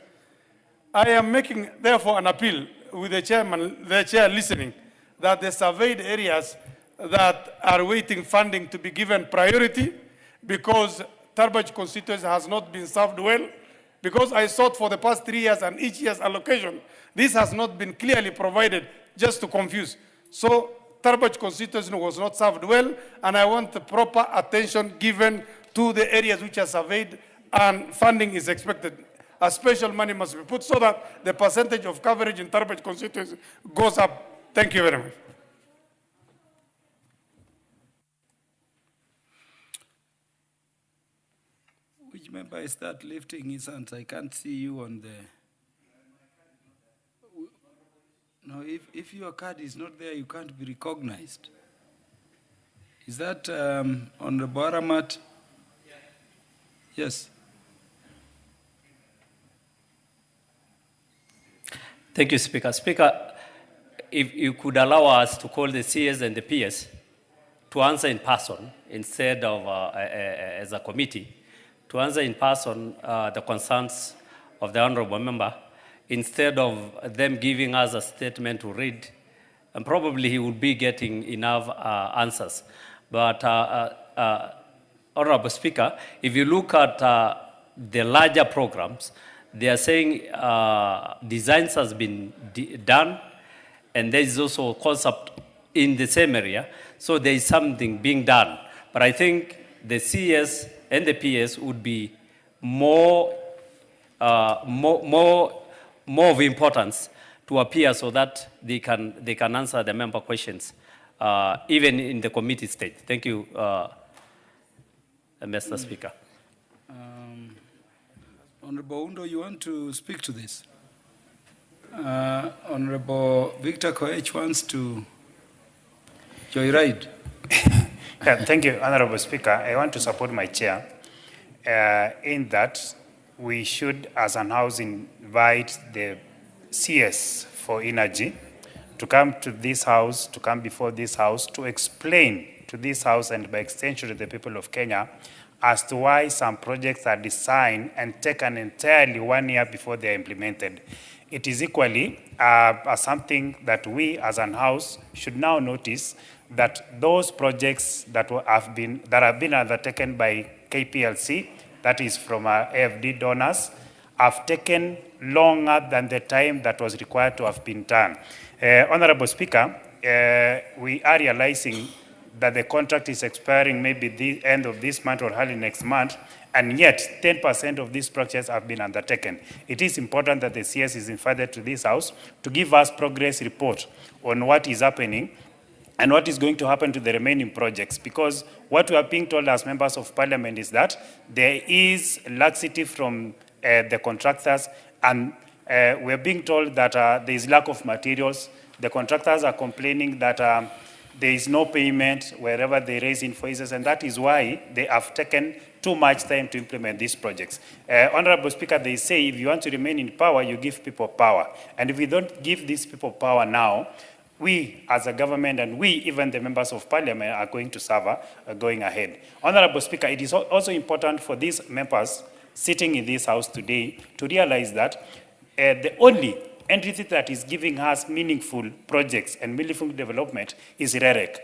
I am making, therefore, an appeal with the chair listening, that the surveyed areas that are waiting funding to be given priority, because Tarbaj constituency has not been served well, because I sought for the past 3 years and each year's allocation, this has not been clearly provided, just to confuse. So Tarbaj constituency was not served well, and I want the proper attention given to the areas which are surveyed, and funding is expected. A special money must be put so that the percentage of coverage in Tarbaj constituency goes up. Thank you very much. Which member is that lifting his hands? I can't see you on the... No, if your card is not there, you can't be recognized. Is that Honorable Aramat? Yes. Thank you, Speaker. Speaker, if you could allow us to call the CS and the PS to answer in person instead of as a committee, to answer in person the concerns of the honorable member, instead of them giving us a statement to read, and probably he would be getting enough answers. But Honorable Speaker, if you look at the larger programs, they are saying designs has been done, and there is also a concept in the same area, so there is something being done. But I think the CS and the PS would be more of importance to appear so that they can answer the member questions, even in the committee stage. Thank you, Mr. Speaker. Honorable Undo, you want to speak to this? Honorable Victor Koech wants to joyride. Yeah, thank you, Honorable Speaker. I want to support my chair in that we should, as an house, invite the CS for energy to come to this house, to come before this house, to explain to this house and by extension to the people of Kenya as to why some projects are designed and taken entirely 1 year before they are implemented. It is equally something that we as an house should now notice, that those projects that have been undertaken by KPLC, that is from AFD donors, have taken longer than the time that was required to have been done. Honorable Speaker, we are realizing that the contract is expiring maybe the end of this month or early next month, and yet 10% of these projects have been undertaken. It is important that the CS is invited to this House to give us progress report on what is happening and what is going to happen to the remaining projects, because what we are being told as members of parliament is that there is laxity from the contractors, and we're being told that there is lack of materials. The contractors are complaining that there is no payment wherever they raise invoices, and that is why they have taken too much time to implement these projects. Honorable Speaker, they say if you want to remain in power, you give people power. And if we don't give these people power now, we as a government and we, even the members of parliament, are going to suffer going ahead. Honorable Speaker, it is also important for these members sitting in this House today to realize that the only entity that is giving us meaningful projects and meaningful development is REREC.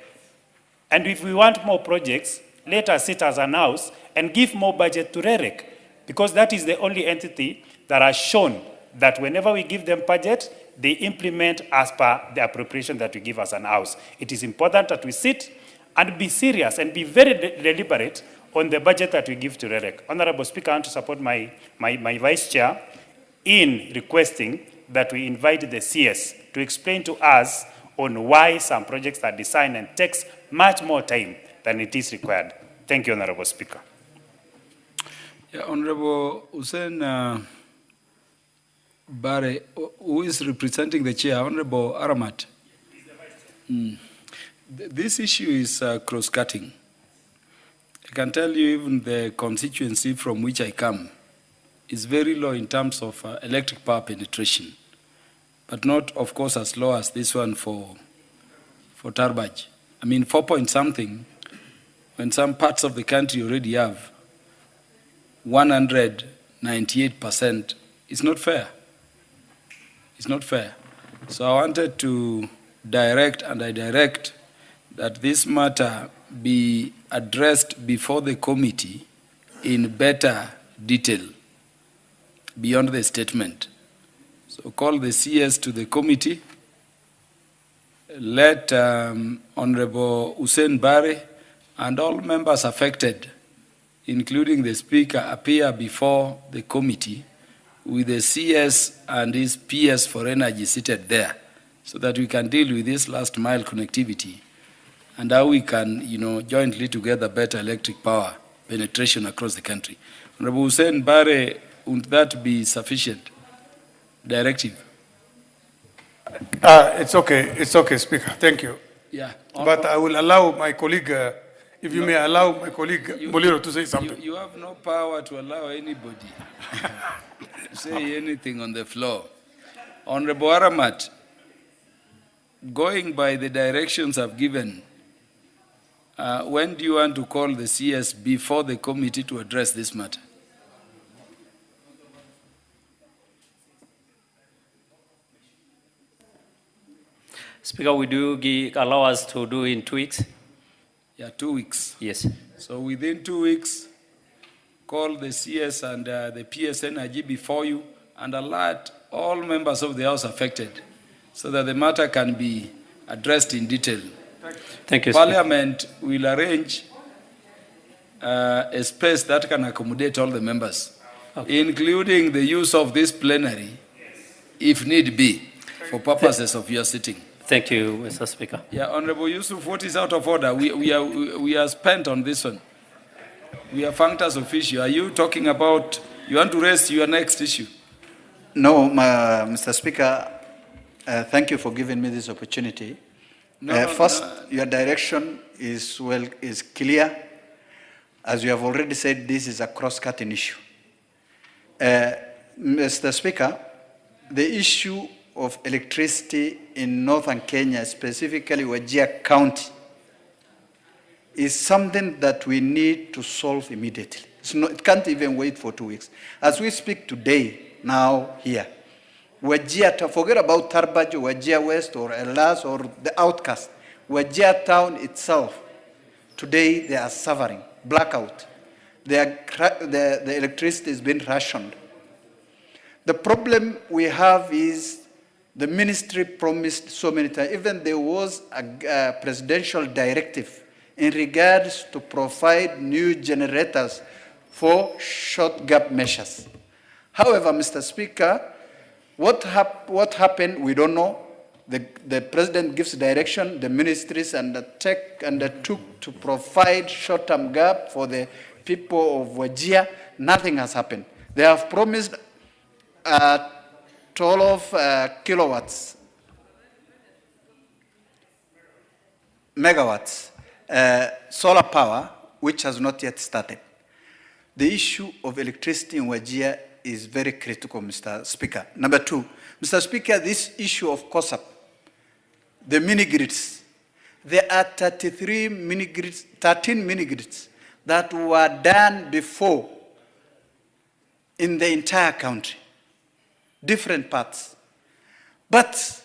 And if we want more projects, let us sit as an house and give more budget to REREC, because that is the only entity that has shown that whenever we give them budget, they implement as per the appropriation that we give as an house. It is important that we sit and be serious and be very deliberate on the budget that we give to REREC. Honorable Speaker, I want to support my Vice Chair in requesting that we invite the CS to explain to us on why some projects are designed and takes much more time than it is required. Thank you, Honorable Speaker. Yeah, Honorable Hussein Bare, who is representing the chair, Honorable Aramat. This issue is cross-cutting. I can tell you even the constituency from which I come is very low in terms of electric power penetration, but not, of course, as low as this one for Tarbaj. I mean, 4 point something, when some parts of the country already have 198%, it's not fair. It's not fair. So I wanted to direct, and I direct, that this matter be addressed before the committee in better detail, beyond the statement. So call the CS to the committee, let Honorable Hussein Bare and all members affected, including the Speaker, appear before the committee with the CS and his PS for energy seated there, so that we can deal with this last mile connectivity and how we can, jointly together better electric power penetration across the country. Honorable Hussein Bare, would that be sufficient directive? It's okay, Speaker. Thank you. Yeah. But I will allow my colleague, if you may allow my colleague Boliro to say something. You have no power to allow anybody to say anything on the floor. Honorable Aramat, going by the directions I've given, when do you want to call the CS before the committee to address this matter? Speaker, would you allow us to do in 2 weeks? Yeah, 2 weeks. Yes. So within 2 weeks, call the CS and the PS Energy before you and alert all members of the House affected so that the matter can be addressed in detail. Thank you, Parliament will arrange a space that can accommodate all the members, including the use of this plenary, if need be, for purposes of your sitting. Thank you, Mr. Speaker. Yeah, Honorable Yusuf, what is out of order? We are spent on this one. We are functors of issue. Are you talking about, you want to raise your next issue? No, Mr. Speaker, thank you for giving me this opportunity. First, your direction is clear. As you have already said, this is a cross-cutting issue. Mr. Speaker, the issue of electricity in northern Kenya, specifically Wajir County, is something that we need to solve immediately. It can't even wait for 2 weeks. As we speak today, now here, Wajir, forget about Tarbaj, Wajir West, or Elas, or the outcast. Wajir town itself, today they are suffering, blackout. The electricity is being rationed. The problem we have is the ministry promised so many times, even there was a presidential directive in regards to provide new generators for short gap measures. However, Mr. Speaker, what happened, we don't know. The president gives direction, the ministries undertook to provide short-term gap for the people of Wajir. Nothing has happened. They have promised 12 kilowatts, megawatts, solar power, which has not yet started. The issue of electricity in Wajir is very critical, Mr. Speaker. Number two, Mr. Speaker, this issue of COSAP, the mini-grids, there are 13 mini-grids that were done before in the entire country, different parts. But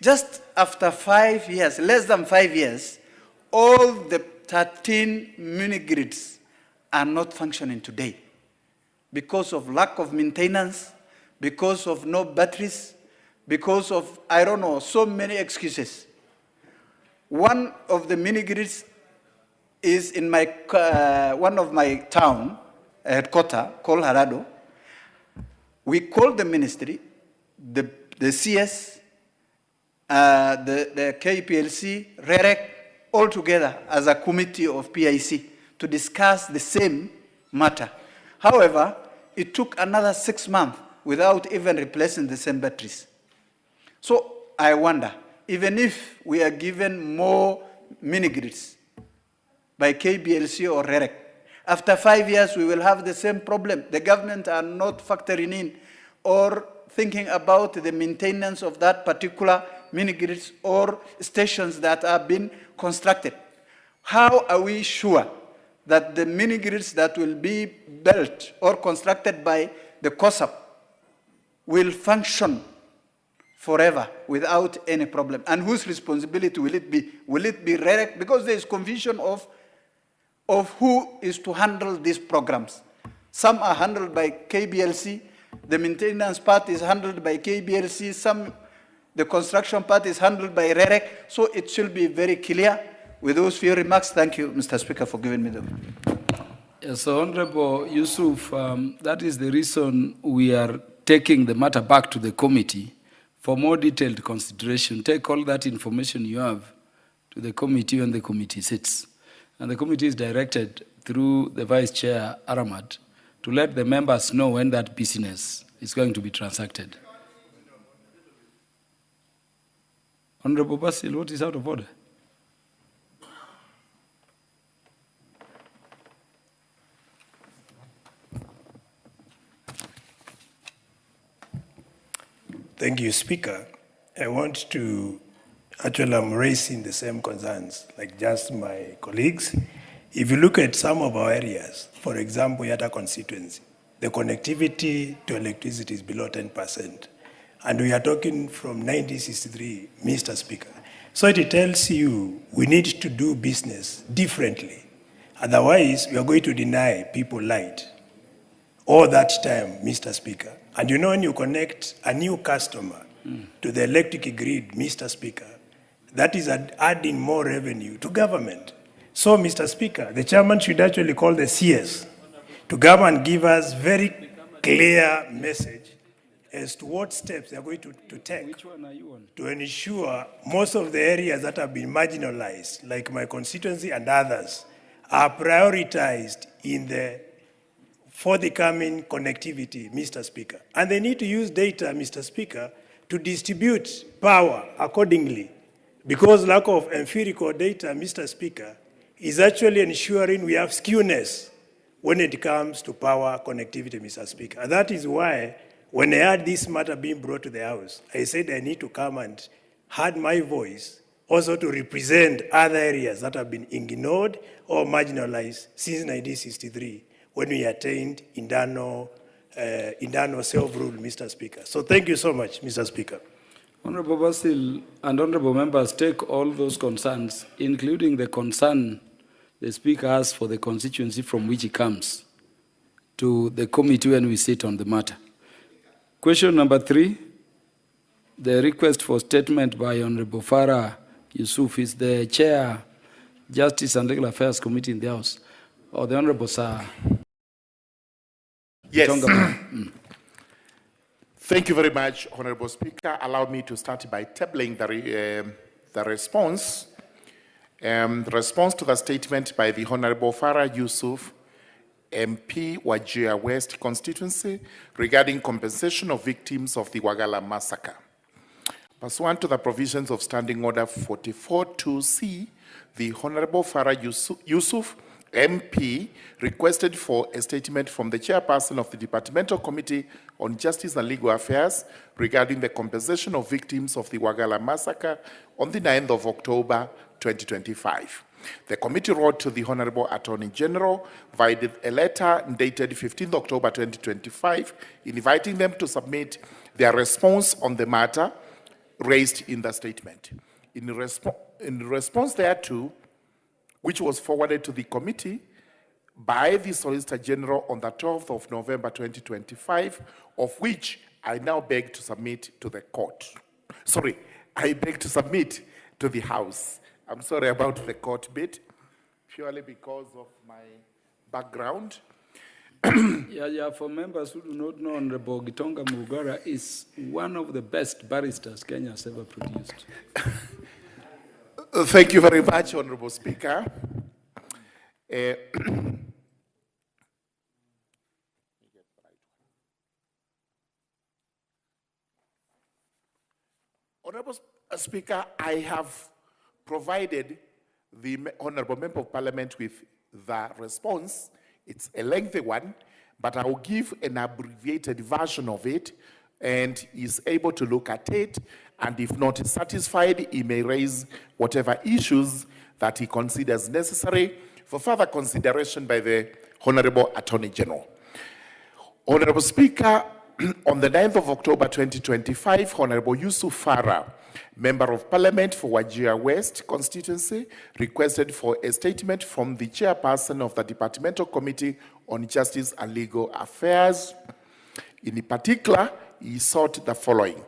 just after 5 years, less than 5 years, all the 13 mini-grids are not functioning today because of lack of maintenance, because of no batteries, because of, I don't know, so many excuses. One of the mini-grids is in my, one of my town, headquarters, called Harado. We called the ministry, the CS, the KPLC, REREC, all together as a committee of PIC to discuss the same matter. However, it took another 6 months without even replacing the same batteries. So I wonder, even if we are given more mini-grids by KBLC or REREC, after 5 years we will have the same problem. The government are not factoring in or thinking about the maintenance of that particular mini-grids or stations that are being constructed. How are we sure that the mini-grids that will be built or constructed by the COSAP will function forever without any problem? And whose responsibility will it be? Will it be REREC? Because there is confusion of who is to handle these programs. Some are handled by KBLC, the maintenance part is handled by KBLC, the construction part is handled by REREC, so it should be very clear. With those few remarks, thank you, Mr. Speaker, for giving me the... Yes, so Honorable Yusuf, that is the reason we are taking the matter back to the committee for more detailed consideration. Take all that information you have to the committee when the committee sits. And the committee is directed through the Vice Chair, Aramat, to let the members know when that business is going to be transacted. Honorable Basil, what is out of order? Thank you, Speaker. I want to, actually I'm raising the same concerns like just my colleagues. If you look at some of our areas, for example, Yata constituency, the connectivity to electricity is below 10%. And we are talking from 1963, Mr. Speaker. So it tells you we need to do business differently. Otherwise, we are going to deny people light all that time, Mr. Speaker. And you know, when you connect a new customer to the electric grid, Mr. Speaker, that is adding more revenue to government. So, Mr. Speaker, the chairman should actually call the CS to come and give us very clear message as to what steps they are going to take. Which one are you on? To ensure most of the areas that have been marginalized, like my constituency and others, are prioritized in the forthcoming connectivity, Mr. Speaker. And they need to use data, Mr. Speaker, to distribute power accordingly. Because lack of empirical data, Mr. Speaker, is actually ensuring we have skewness when it comes to power connectivity, Mr. Speaker. And that is why when I had this matter being brought to the House, I said I need to come and had my voice also to represent other areas that have been ignored or marginalized since 1963 when we attained internal self-rule, Mr. Speaker. So thank you so much, Mr. Speaker. Honorable Basil and honorable members take all those concerns, including the concern the Speaker has for the constituency from which he comes, to the committee when we sit on the matter. Question number 3, the request for statement by Honorable Farah Yusuf is the Chair, Justice and Legal Affairs Committee in the House, or the Honorable Sir. Yes. Thank you very much, Honorable Speaker. Allow me to start by tabling the response. The response to the statement by the Honorable Farah Yusuf, MP, Wajir West constituency, regarding compensation of victims of the Wagala massacre. Pursuant to the provisions of Standing Order 44.2c, the Honorable Farah Yusuf, MP, requested for a statement from the chairperson of the Departmental Committee on Justice and Legal Affairs regarding the compensation of victims of the Wagala massacre on the 9th of October 2025. The committee wrote to the Honorable Attorney General via a letter dated 15th October 2025, inviting them to submit their response on the matter raised in the statement. In response thereto, which was forwarded to the committee by the Solicitor General on the 12th of November 2025, of which I now beg to submit to the court. Sorry, I beg to submit to the House. I'm sorry about the court bit, purely because of my background. For members who do not know, Honorable Gitonga Mugara is one of the best barristers Kenya has ever produced. Thank you very much, Honorable Speaker. Honorable Speaker, I have provided the Honorable Member of Parliament with the response. It's a lengthy one, but I will give an abbreviated version of it, and is able to look at it, and if not satisfied, he may raise whatever issues that he considers necessary for further consideration by the Honorable Attorney General. Honorable Speaker, on the 9th of October 2025, Honorable Yusuf Farah, Member of Parliament for Wajir West constituency, requested for a statement from the chairperson of the Departmental Committee on Justice and Legal Affairs. In particular, he sought the following: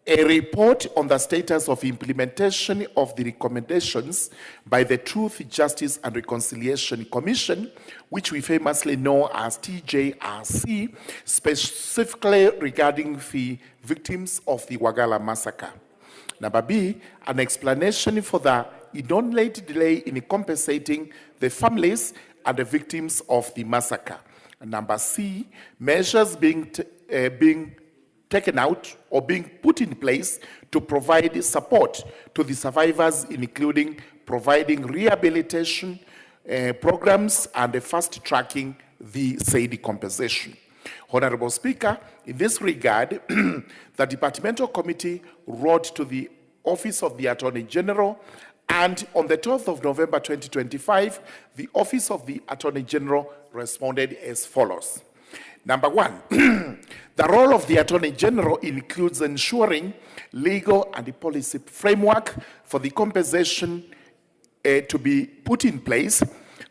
a report on the status of implementation of the recommendations by the Truth, Justice and Reconciliation Commission, which we famously know as TJRC, specifically regarding the victims of the Wagala massacre. Number B, an explanation for the inordinate delay in compensating the families and the victims of the massacre. And number C, measures being taken out or being put in place to provide support to the survivors, including providing rehabilitation programs and fast-tracking the said compensation. Honorable Speaker, in this regard, the Departmental Committee wrote to the Office of the Attorney General, and on the 12th of November 2025, the Office of the Attorney General responded as follows. Number 1, the role of the Attorney General includes ensuring legal and policy framework for the compensation to be put in place,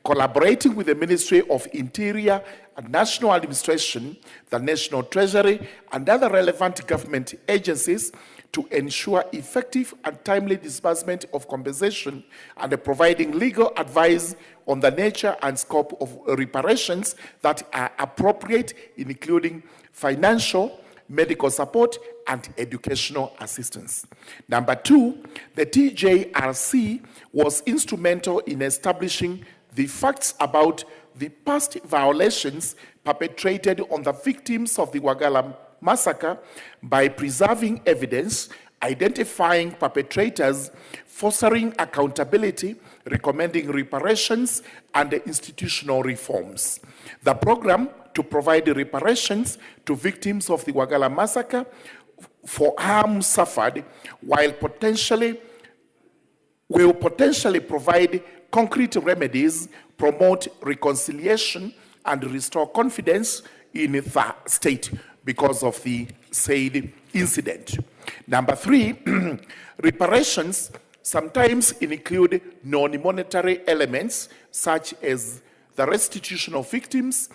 collaborating with the Ministry of Interior and National Administration, the National Treasury, and other relevant government agencies to ensure effective and timely disbursement of compensation and providing legal advice on the nature and scope of reparations that are appropriate, including financial, medical support, and educational assistance. Number 2, the TJRC was instrumental in establishing the facts about the past violations perpetrated on the victims of the Wagala massacre by preserving evidence, identifying perpetrators, fostering accountability, recommending reparations, and institutional reforms. The program to provide reparations to victims of the Wagala massacre for harm suffered while potentially will potentially provide concrete remedies, promote reconciliation, and restore confidence in the state because of the said incident. Number 3, reparations sometimes include non-monetary elements such as the restitution of victims,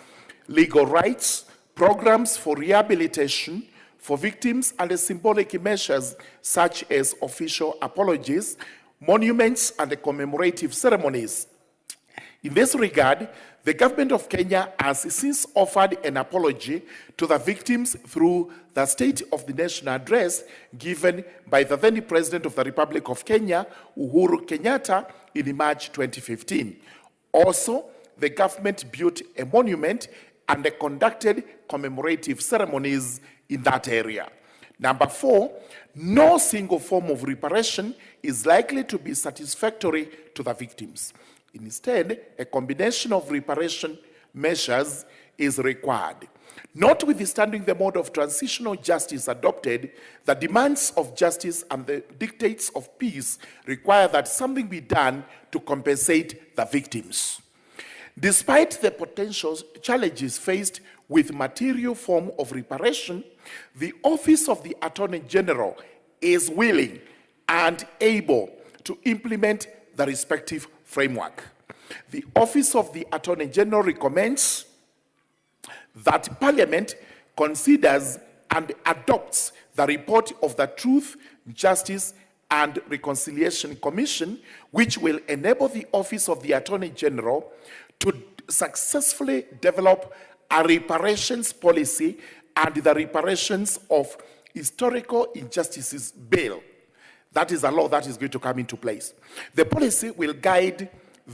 legal rights, programs for rehabilitation for victims, and symbolic measures such as official apologies, monuments, and commemorative ceremonies. In this regard, the government of Kenya has since offered an apology to the victims through the State of the Nation address given by the then President of the Republic of Kenya, Uhuru Kenyatta, in March 2015. Also, the government built a monument and conducted commemorative ceremonies in that area. Number 4, no single form of reparation is likely to be satisfactory to the victims. Instead, a combination of reparation measures is required. Notwithstanding the mode of transitional justice adopted, the demands of justice and the dictates of peace require that something be done to compensate the victims. Despite the potential challenges faced with material form of reparation, the Office of the Attorney General is willing and able to implement the respective framework. The Office of the Attorney General recommends that Parliament considers and adopts the report of the Truth, Justice, and Reconciliation Commission, which will enable the Office of the Attorney General to successfully develop a reparations policy and the reparations of historical injustices bill. That is a law that is going to come into place. The policy will guide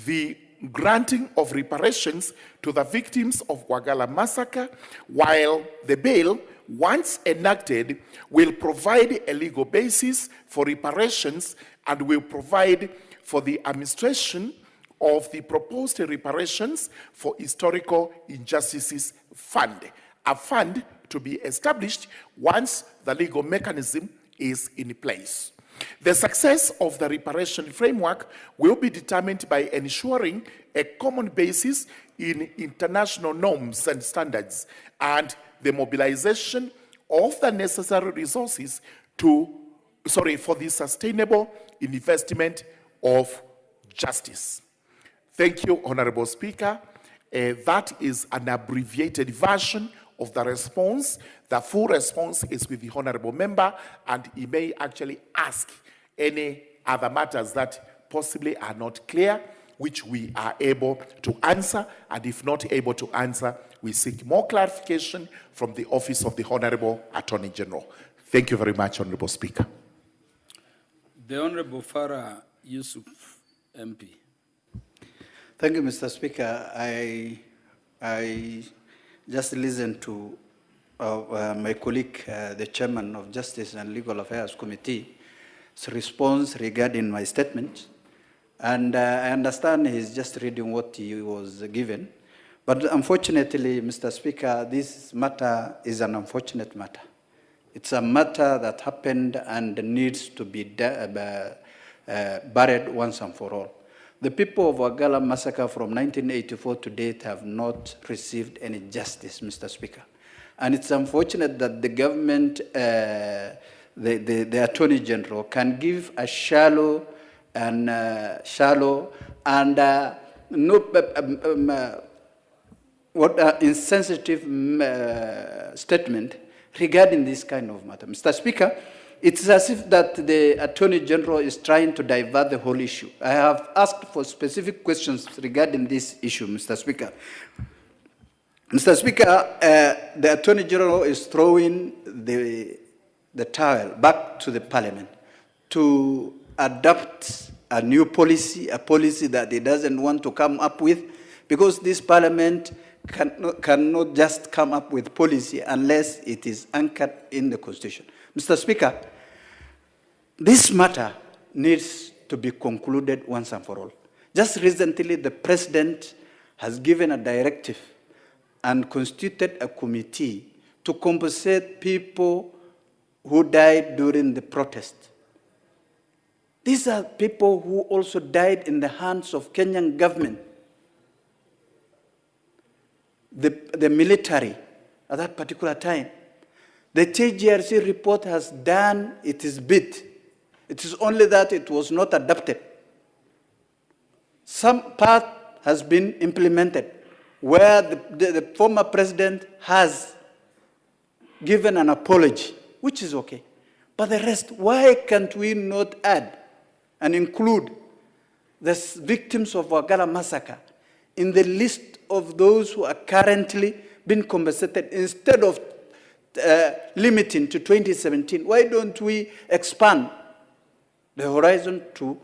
the granting of reparations to the victims of Wagala massacre, while the bill, once enacted, will provide a legal basis for reparations and will provide for the administration of the proposed reparations for historical injustices fund, a fund to be established once the legal mechanism is in place. The success of the reparation framework will be determined by ensuring a common basis in international norms and standards and the mobilization of the necessary resources for the sustainable investment of justice. Thank you, Honorable Speaker. That is an abbreviated version of the response. The full response is with the Honorable Member, and he may actually ask any other matters that possibly are not clear, which we are able to answer, and if not able to answer, we seek more clarification from the Office of the Honorable Attorney General. Thank you very much, Honorable Speaker. The Honorable Farah Yusuf, MP. Thank you, Mr. Speaker. I just listened to my colleague, the Chairman of Justice and Legal Affairs Committee's response regarding my statement. And I understand he's just reading what he was given. But unfortunately, Mr. Speaker, this matter is an unfortunate matter. It's a matter that happened and needs to be buried once and for all. The people of Wagala massacre from 1984 to date have not received any justice, Mr. Speaker. And it's unfortunate that the government, the Attorney General, can give a shallow and insensitive statement regarding this kind of matter. Mr. Speaker, it's as if that the Attorney General is trying to divert the whole issue. I have asked for specific questions regarding this issue, Mr. Speaker. Mr. Speaker, the Attorney General is throwing the towel back to the Parliament to adopt a new policy, a policy that he doesn't want to come up with, because this Parliament cannot just come up with policy unless it is anchored in the Constitution. Mr. Speaker, this matter needs to be concluded once and for all. Just recently, the President has given a directive and constituted a committee to compensate people who died during the protest. These are people who also died in the hands of Kenyan government. The military at that particular time. The TGRC report has done its bit. It is only that it was not adopted. Some part has been implemented where the former president has given an apology, which is okay. But the rest, why can't we not add and include the victims of Wagala massacre in the list of those who are currently being compensated instead of limiting to 2017? Why don't we expand the horizon from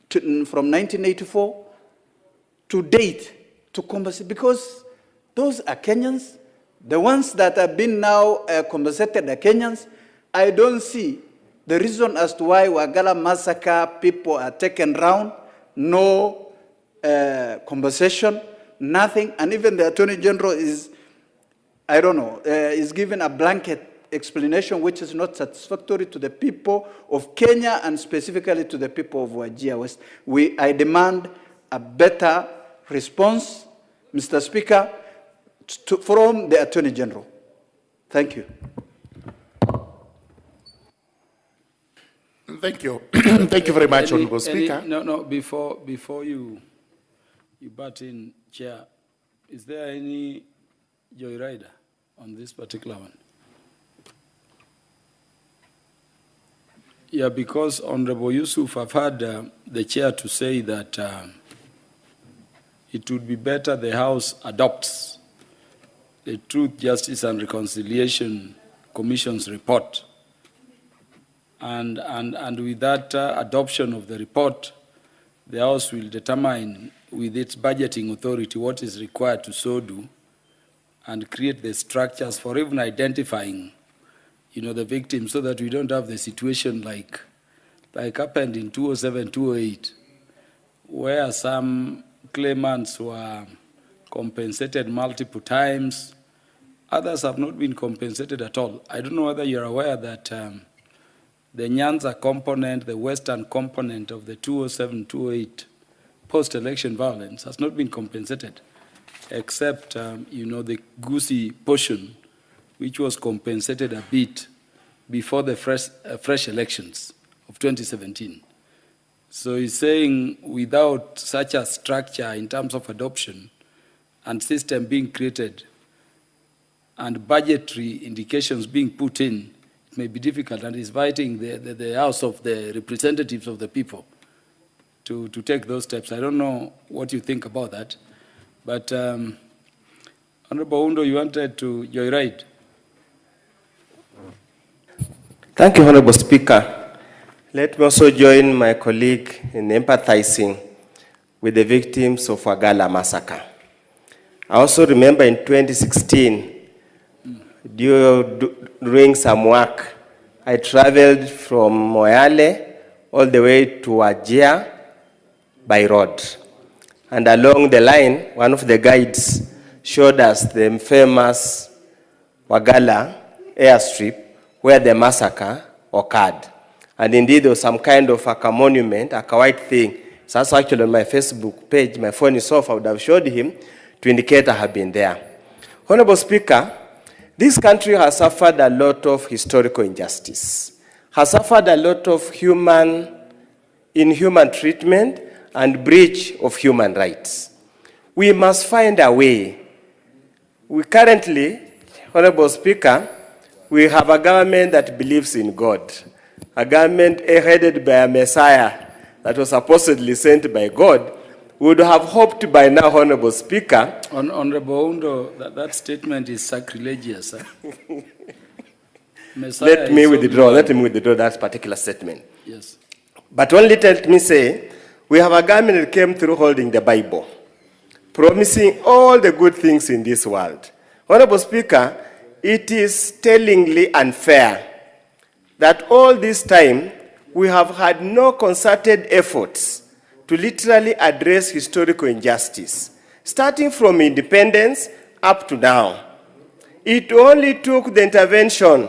1984 to date to compensate? Because those are Kenyans. The ones that have been now compensated are Kenyans. I don't see the reason as to why Wagala massacre people are taken round, no compensation, nothing, and even the Attorney General is, I don't know, is given a blanket explanation which is not satisfactory to the people of Kenya and specifically to the people of Wajir West. I demand a better response, Mr. Speaker, from the Attorney General. Thank you. Thank you. Thank you very much, Honorable Speaker. Before you butt in, Chair, is there any joyrider on this particular one? Yeah, because Honorable Yusuf, I've heard the Chair to say that it would be better the House adopts the Truth, Justice and Reconciliation Commission's report. And with that adoption of the report, the House will determine with its budgeting authority what is required to so do and create the structures for even identifying, the victims, so that we don't have the situation like happened in 2007, 2008, where some claimants were compensated multiple times. Others have not been compensated at all. I don't know whether you're aware that the Nyanza component, the western component of the 2007-2008 post-election violence has not been compensated, except, the Gusii portion, which was compensated a bit before the fresh elections of 2017. So he's saying without such a structure in terms of adoption and system being created and budgetary indications being put in, it may be difficult, and is inviting the House of the representatives of the people to take those steps. I don't know what you think about that, but Honorable Undo, you wanted to joyride. Thank you, Honorable Speaker. Let me also join my colleague in empathizing with the victims of Wagala massacre. I also remember in 2016, during some work, I traveled from Moyale all the way to Wajir by road. And along the line, one of the guides showed us the famous Wagala airstrip where the massacre occurred. And indeed, there was some kind of a monument, a white thing. It's also actually on my Facebook page. My phone is off. I would have showed him to indicate I have been there. Honorable Speaker, this country has suffered a lot of historical injustice, has suffered a lot of inhuman treatment and breach of human rights. We must find a way. We currently, Honorable Speaker, we have a government that believes in God, a government headed by a Messiah that was supposedly sent by God. We would have hoped by now, Honorable Speaker. Honorable Undo, that statement is sacrilegious. Let me withdraw that particular statement. Yes. But only let me say, we have a government that came through holding the Bible, promising all the good things in this world. Honorable Speaker, it is tellingly unfair that all this time we have had no concerted efforts to literally address historical injustice, starting from independence up to now. It only took the intervention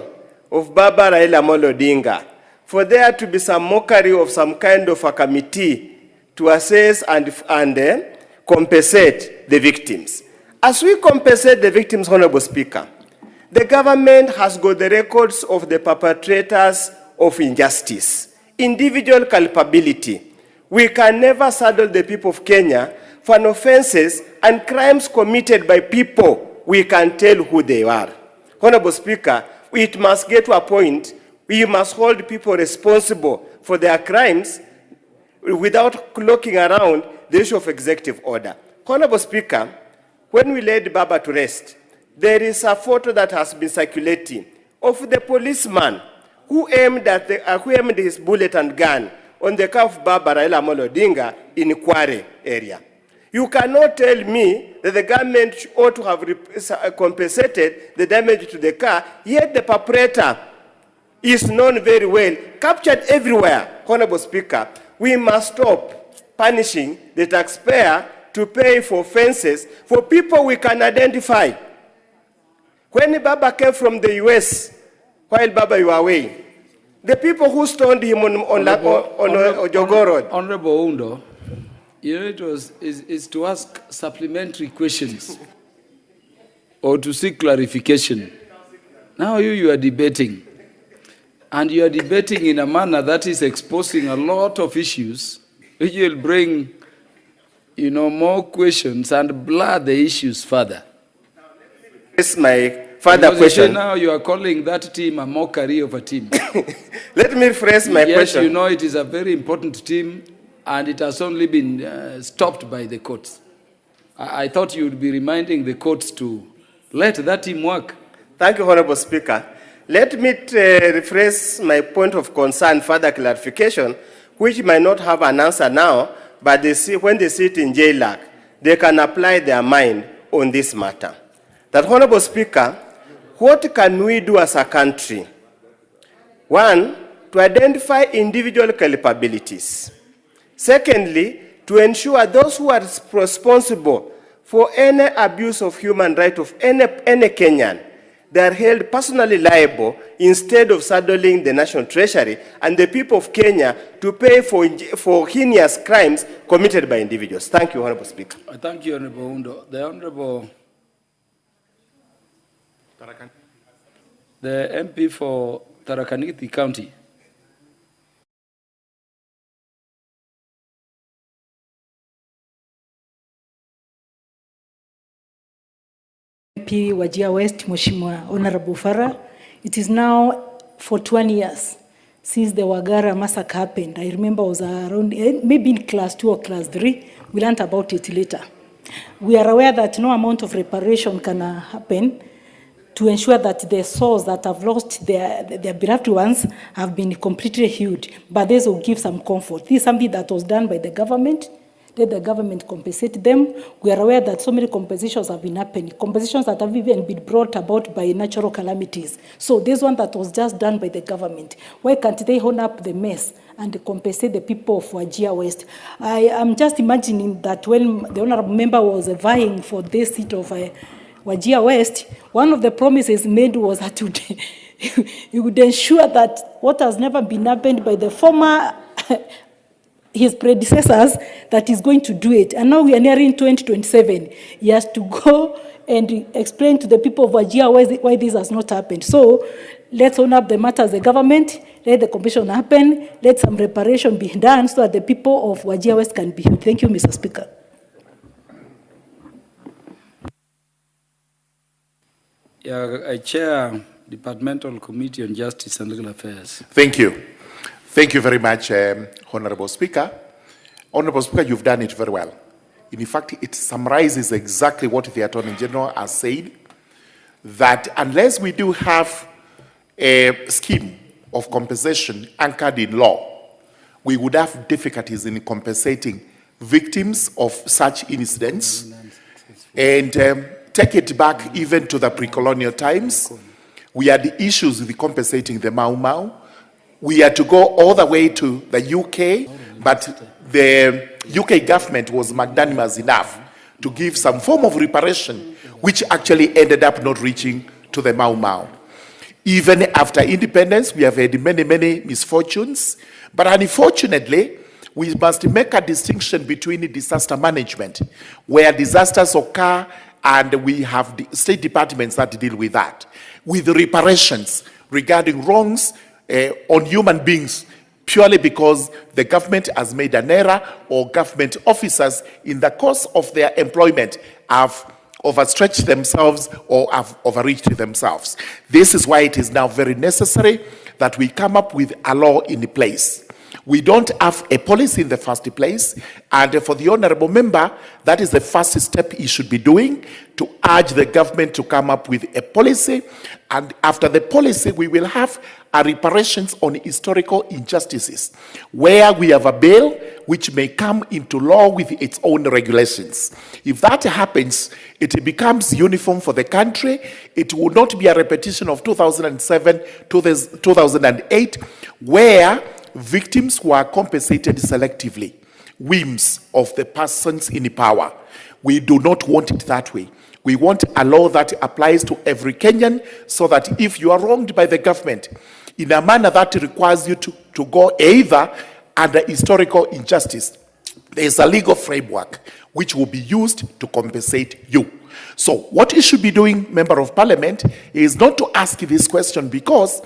of Baba Raila Amolo Odinga for there to be some mockery of some kind of a committee to assess and compensate the victims. As we compensate the victims, Honorable Speaker, the government has got the records of the perpetrators of injustice, individual culpability. We can never saddle the people of Kenya for offenses and crimes committed by people we can tell who they are. Honorable Speaker, it must get to a point we must hold people responsible for their crimes without looking around the issue of executive order. Honorable Speaker, when we laid Baba to rest, there is a photo that has been circulating of the policeman who aimed his bullet and gun on the car of Baba Raila Amolo Odinga in Kware area. You cannot tell me that the government ought to have compensated the damage to the car, yet the perpetrator is known very well, captured everywhere. Honorable Speaker, we must stop punishing the taxpayer to pay for offenses for people we can identify. When Baba came from the US, while Baba you were away, the people who stoned him on Ojogo Road. Honorable Undo, you know, is to ask supplementary questions or to seek clarification. Now you are debating. And you are debating in a manner that is exposing a lot of issues, which will bring, you know, more questions and blur the issues further. This is my further question. Now you are calling that team a mockery of a team. Let me rephrase my question. Yes, you know, it is a very important team, and it has only been stopped by the courts. I thought you would be reminding the courts to let that team work. Thank you, Honorable Speaker. Let me rephrase my point of concern, further clarification, which might not have an answer now, but when they sit in jail, they can apply their mind on this matter. That, Honorable Speaker, what can we do as a country? One, to identify individual culpabilities. Secondly, to ensure those who are responsible for any abuse of human rights of any Kenyan, they are held personally liable instead of saddling the national treasury and the people of Kenya to pay for heinous crimes committed by individuals. Thank you, Honorable Speaker. Thank you, Honorable Undo. The Honorable the MP for Tharaka-Nithi County. MP Wajir West, Mheshimiwa Honorable Farah. It is now 41 years since the Wagara massacre happened. I remember I was around, maybe in class 2 or class 3. We learned about it later. We are aware that no amount of reparation can happen to ensure that the souls that have lost their beloved ones have been completely healed. But this will give some comfort. This is something that was done by the government. Let the government compensate them. We are aware that so many compensations have been happening, compensations that have even been brought about by natural calamities. So this one that was just done by the government, why can't they own up the mess and compensate the people of Wajir West? I am just imagining that when the honorable member was vying for this seat of Wajir West, one of the promises made was that he would ensure that what has never been happened by the former his predecessors, that is going to do it. And now we are nearing 2027. He has to go and explain to the people of Wajir why this has not happened. So let's own up the matter as the government, let the compensation happen, let some reparation be done so that the people of Wajir West can be healed. Thank you, Mr. Speaker. Yeah, I chair Departmental Committee on Justice and Legal Affairs. Thank you. Thank you very much, Honorable Speaker. Honorable Speaker, you've done it very well. In fact, it summarizes exactly what the Attorney General has said, that unless we do have a scheme of compensation anchored in law, we would have difficulties in compensating victims of such incidents. And take it back even to the pre-colonial times, we had the issues with compensating the Mau Mau. We had to go all the way to the UK, but the UK government was magnanimous enough to give some form of reparation, which actually ended up not reaching to the Mau Mau. Even after independence, we have had many, many misfortunes. But unfortunately, we must make a distinction between disaster management, where disasters occur and we have the state departments that deal with that, with reparations regarding wrongs on human beings, purely because the government has made an error or government officers in the course of their employment have overstretched themselves or have overreached themselves. This is why it is now very necessary that we come up with a law in place. We don't have a policy in the first place, and for the honorable member, that is the first step he should be doing, to urge the government to come up with a policy, and after the policy, we will have a reparations on historical injustices, where we have a bill which may come into law with its own regulations. If that happens, it becomes uniform for the country. It will not be a repetition of 2007 to 2008, where victims were compensated selectively, whims of the persons in power. We do not want it that way. We want a law that applies to every Kenyan, so that if you are wronged by the government in a manner that requires you to go either under historical injustice, there is a legal framework which will be used to compensate you. So what you should be doing, Member of Parliament, is not to ask this question, because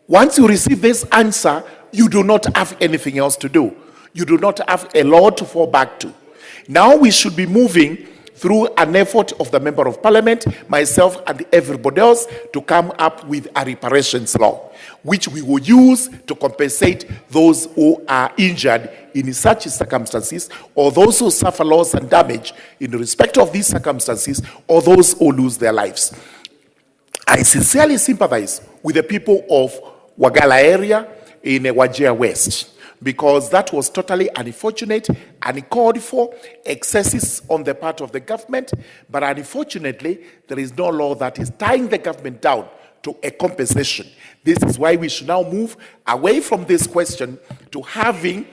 once you receive this answer, you do not have anything else to do. You do not have a law to fall back to. Now we should be moving through an effort of the Member of Parliament, myself and everybody else, to come up with a reparations law, which we will use to compensate those who are injured in such circumstances, or those who suffer loss and damage in respect of these circumstances, or those who lose their lives. I sincerely sympathize with the people of Wagala area in Wajir West, because that was totally unfortunate, uncalled for, excesses on the part of the government, but unfortunately, there is no law that is tying the government down to a compensation. This is why we should now move away from this question to having,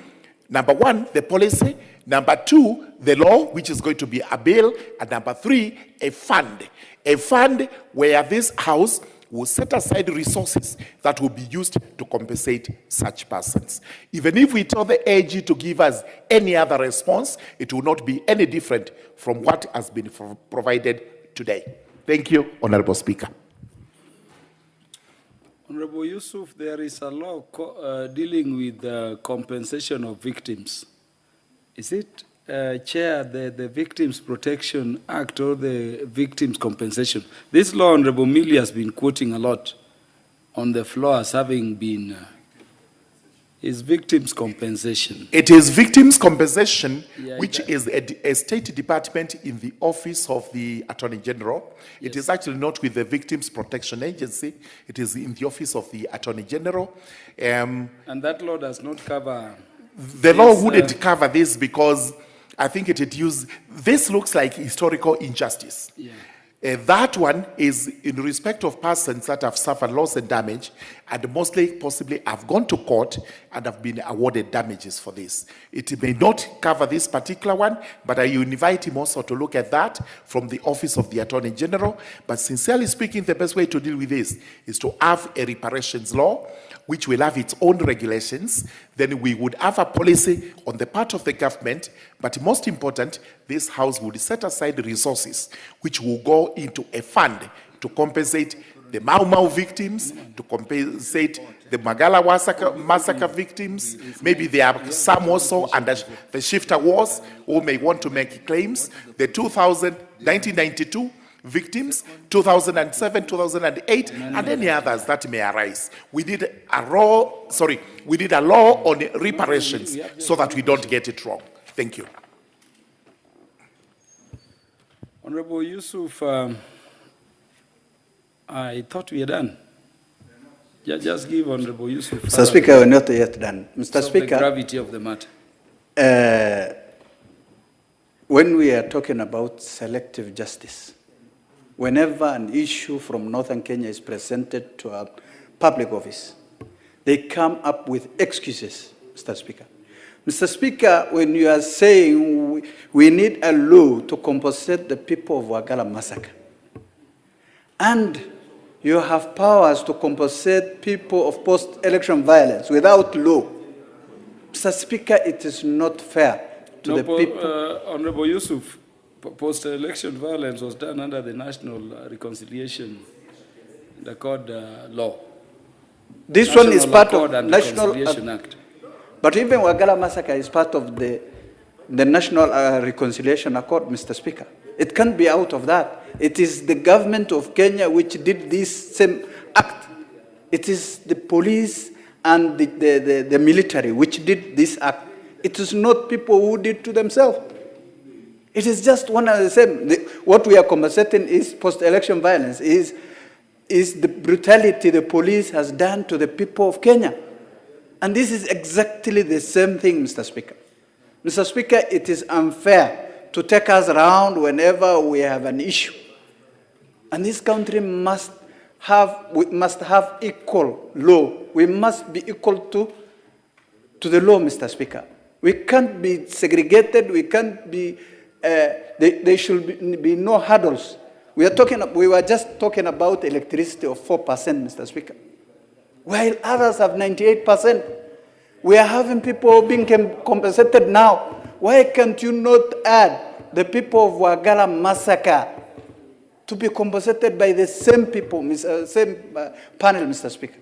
number one, the policy, number two, the law, which is going to be a bill, and number three, a fund where this house will set aside resources that will be used to compensate such persons. Even if we tell the AG to give us any other response, it will not be any different from what has been provided today. Thank you, Honorable Speaker. Honorable Yusuf, there is a law dealing with compensation of victims. Is it, Chair, the Victims Protection Act or the Victims Compensation? This law, Honorable Millie has been quoting a lot on the floor as having been, is victims compensation. It is victims compensation, Yeah, which is a state department in the office of the Attorney General. Yes. It is actually not with the Victims Protection Agency. It is in the office of the Attorney General. And that law does not cover... The law wouldn't cover this, because I think it used, this looks like historical injustice. Yeah. That one is in respect of persons that have suffered loss and damage, and mostly possibly have gone to court and have been awarded damages for this. It may not cover this particular one, but I invite him also to look at that from the office of the Attorney General. But sincerely speaking, the best way to deal with this is to have a reparations law, which will have its own regulations. Then we would have a policy on the part of the government, but most important, this house would set aside resources which will go into a fund to compensate the Mau Mau victims, to compensate the Magala massacre victims. Maybe there are some also under the shifter wars who may want to make claims. The 1992 victims, 2007, 2008, and any others that may arise. We did a law on reparations so that we don't get it wrong. Thank you. Honorable Yusuf, I thought we are done. Just give Honorable Yusuf. Mr. Speaker, we're not yet done. Mr. Speaker, the gravity of the matter. When we are talking about selective justice, whenever an issue from Northern Kenya is presented to a public office, they come up with excuses, Mr. Speaker. Mr. Speaker, when you are saying we need a law to compensate the people of Wagala massacre, and you have powers to compensate people of post-election violence without law. Mr. Speaker, it is not fair to the people. Honorable Yusuf, post-election violence was done under the National Reconciliation Accord law. This National one is part Accord of and National Reconciliation Act. But even Wagala massacre is part of the National Reconciliation Accord, Mr. Speaker. It can't be out of that. It is the government of Kenya which did this same act. It is the police and the military which did this act. It is not people who did to themselves. It is just one and the same. What we are compensating is post-election violence, is the brutality the police has done to the people of Kenya. And this is exactly the same thing, Mr. Speaker. Mr. Speaker, it is unfair to take us around whenever we have an issue. And this country must have equal law. We must be equal to the law, Mr. Speaker. We can't be segregated. We can't be, there should be no hurdles. We were just talking about electricity of 4%, Mr. Speaker, while others have 98%. We are having people being compensated now. Why can't you not add the people of Wagala massacre to be compensated by the same people, same panel, Mr. Speaker?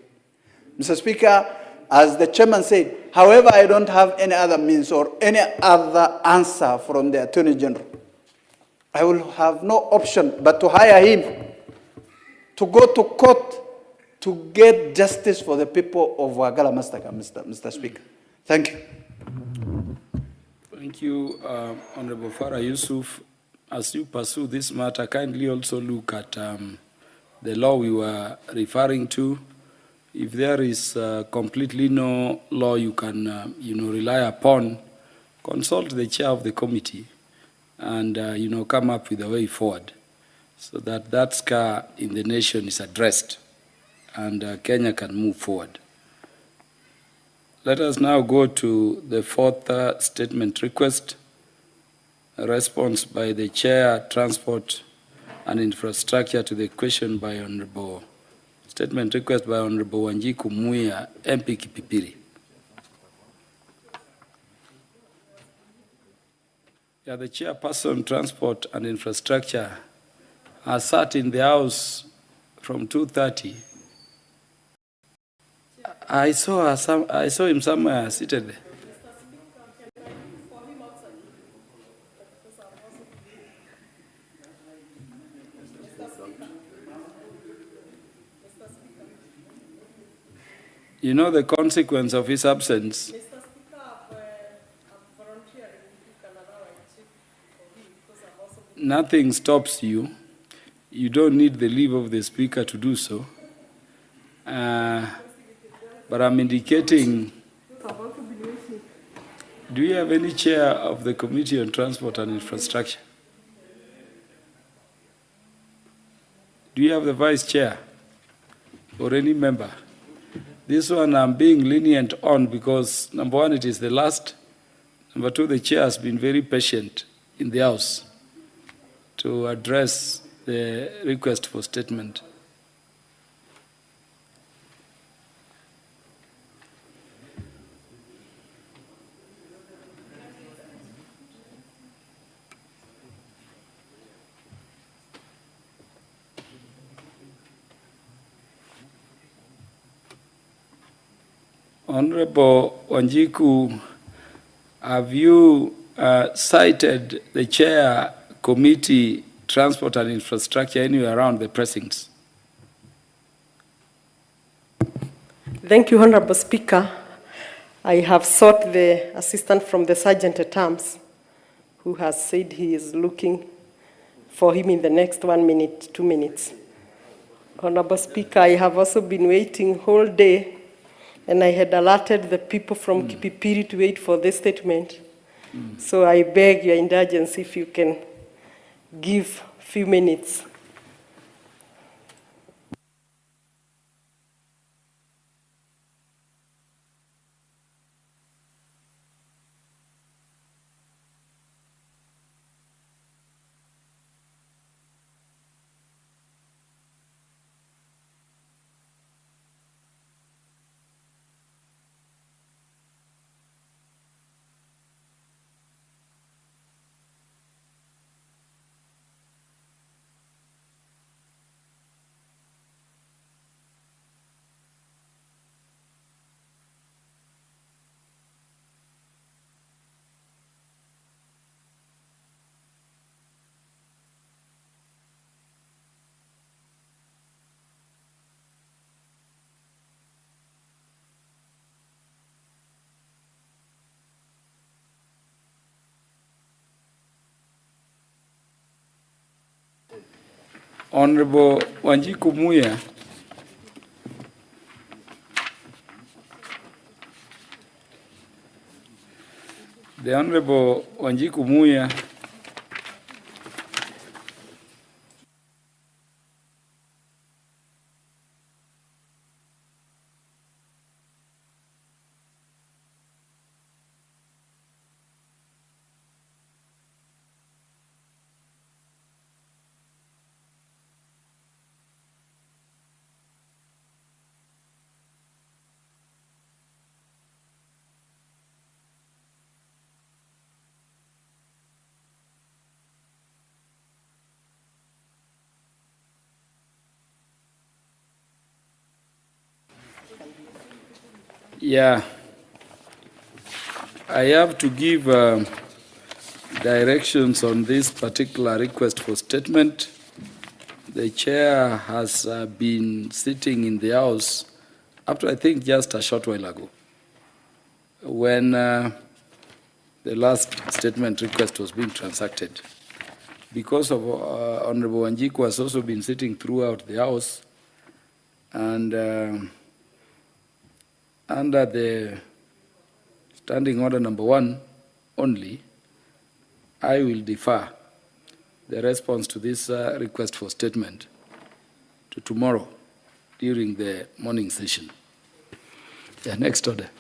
Mr. Speaker, as the chairman said, however, I don't have any other means or any other answer from the Attorney General. I will have no option but to hire him to go to court to get justice for the people of Wagala massacre, Mr. Speaker. Thank you. Thank you, Honorable Farah Yusuf. As you pursue this matter, kindly also look at the law we were referring to. If there is completely no law you can rely upon, consult the chair of the committee and come up with a way forward so that that scar in the nation is addressed and Kenya can move forward. Let us now go to the fourth statement request, a response by the Chair, Transport and Infrastructure to the question by statement request by Honorable Wanjiku Muya, MP Kipipiri. Yeah, the Chairperson, Transport and Infrastructure, has sat in the House from 2:30. I saw him somewhere seated there. You know the consequence of his absence. Nothing stops you. You don't need the leave of the Speaker to do so. But I'm indicating, do you have any chair of the Committee on Transport and Infrastructure? Do you have the vice chair or any member? This one I'm being lenient on because, number one, it is the last. Number two, the chair has been very patient in the House to address the request for statement. Honorable Wanjiku, have you cited the Chair Committee, Transport and Infrastructure anywhere around the precincts? Thank you, Honorable Speaker. I have sought the assistant from the Sergeant at Arms, who has said he is looking for him in the next 1 minute, 2 minutes. Honorable Speaker, I have also been waiting whole day, and I had alerted the people from Kipipiri to wait for this statement. So I beg your indulgence if you can give a few minutes. Honorable Wanjiku Muya. The Honorable Wanjiku Muya Yeah, I have to give directions on this particular request for statement. The chair has been sitting in the House up to, I think, just a short while ago, when the last statement request was being transacted. Because of Honorable Wanjiku has also been sitting throughout the House, and under the Standing Order number 1 only, I will defer the response to this request for statement to tomorrow during the morning session. Yeah, next order.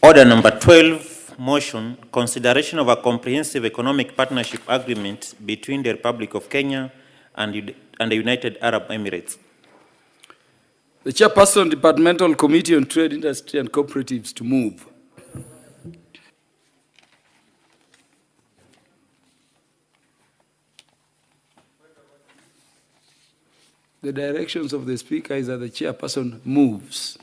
Order number 12, motion, consideration of a comprehensive economic partnership agreement between the Republic of Kenya and the United Arab Emirates. The Chairperson, Departmental Committee on Trade, Industry and Cooperatives to move. The directions of the Speaker is that the Chairperson moves.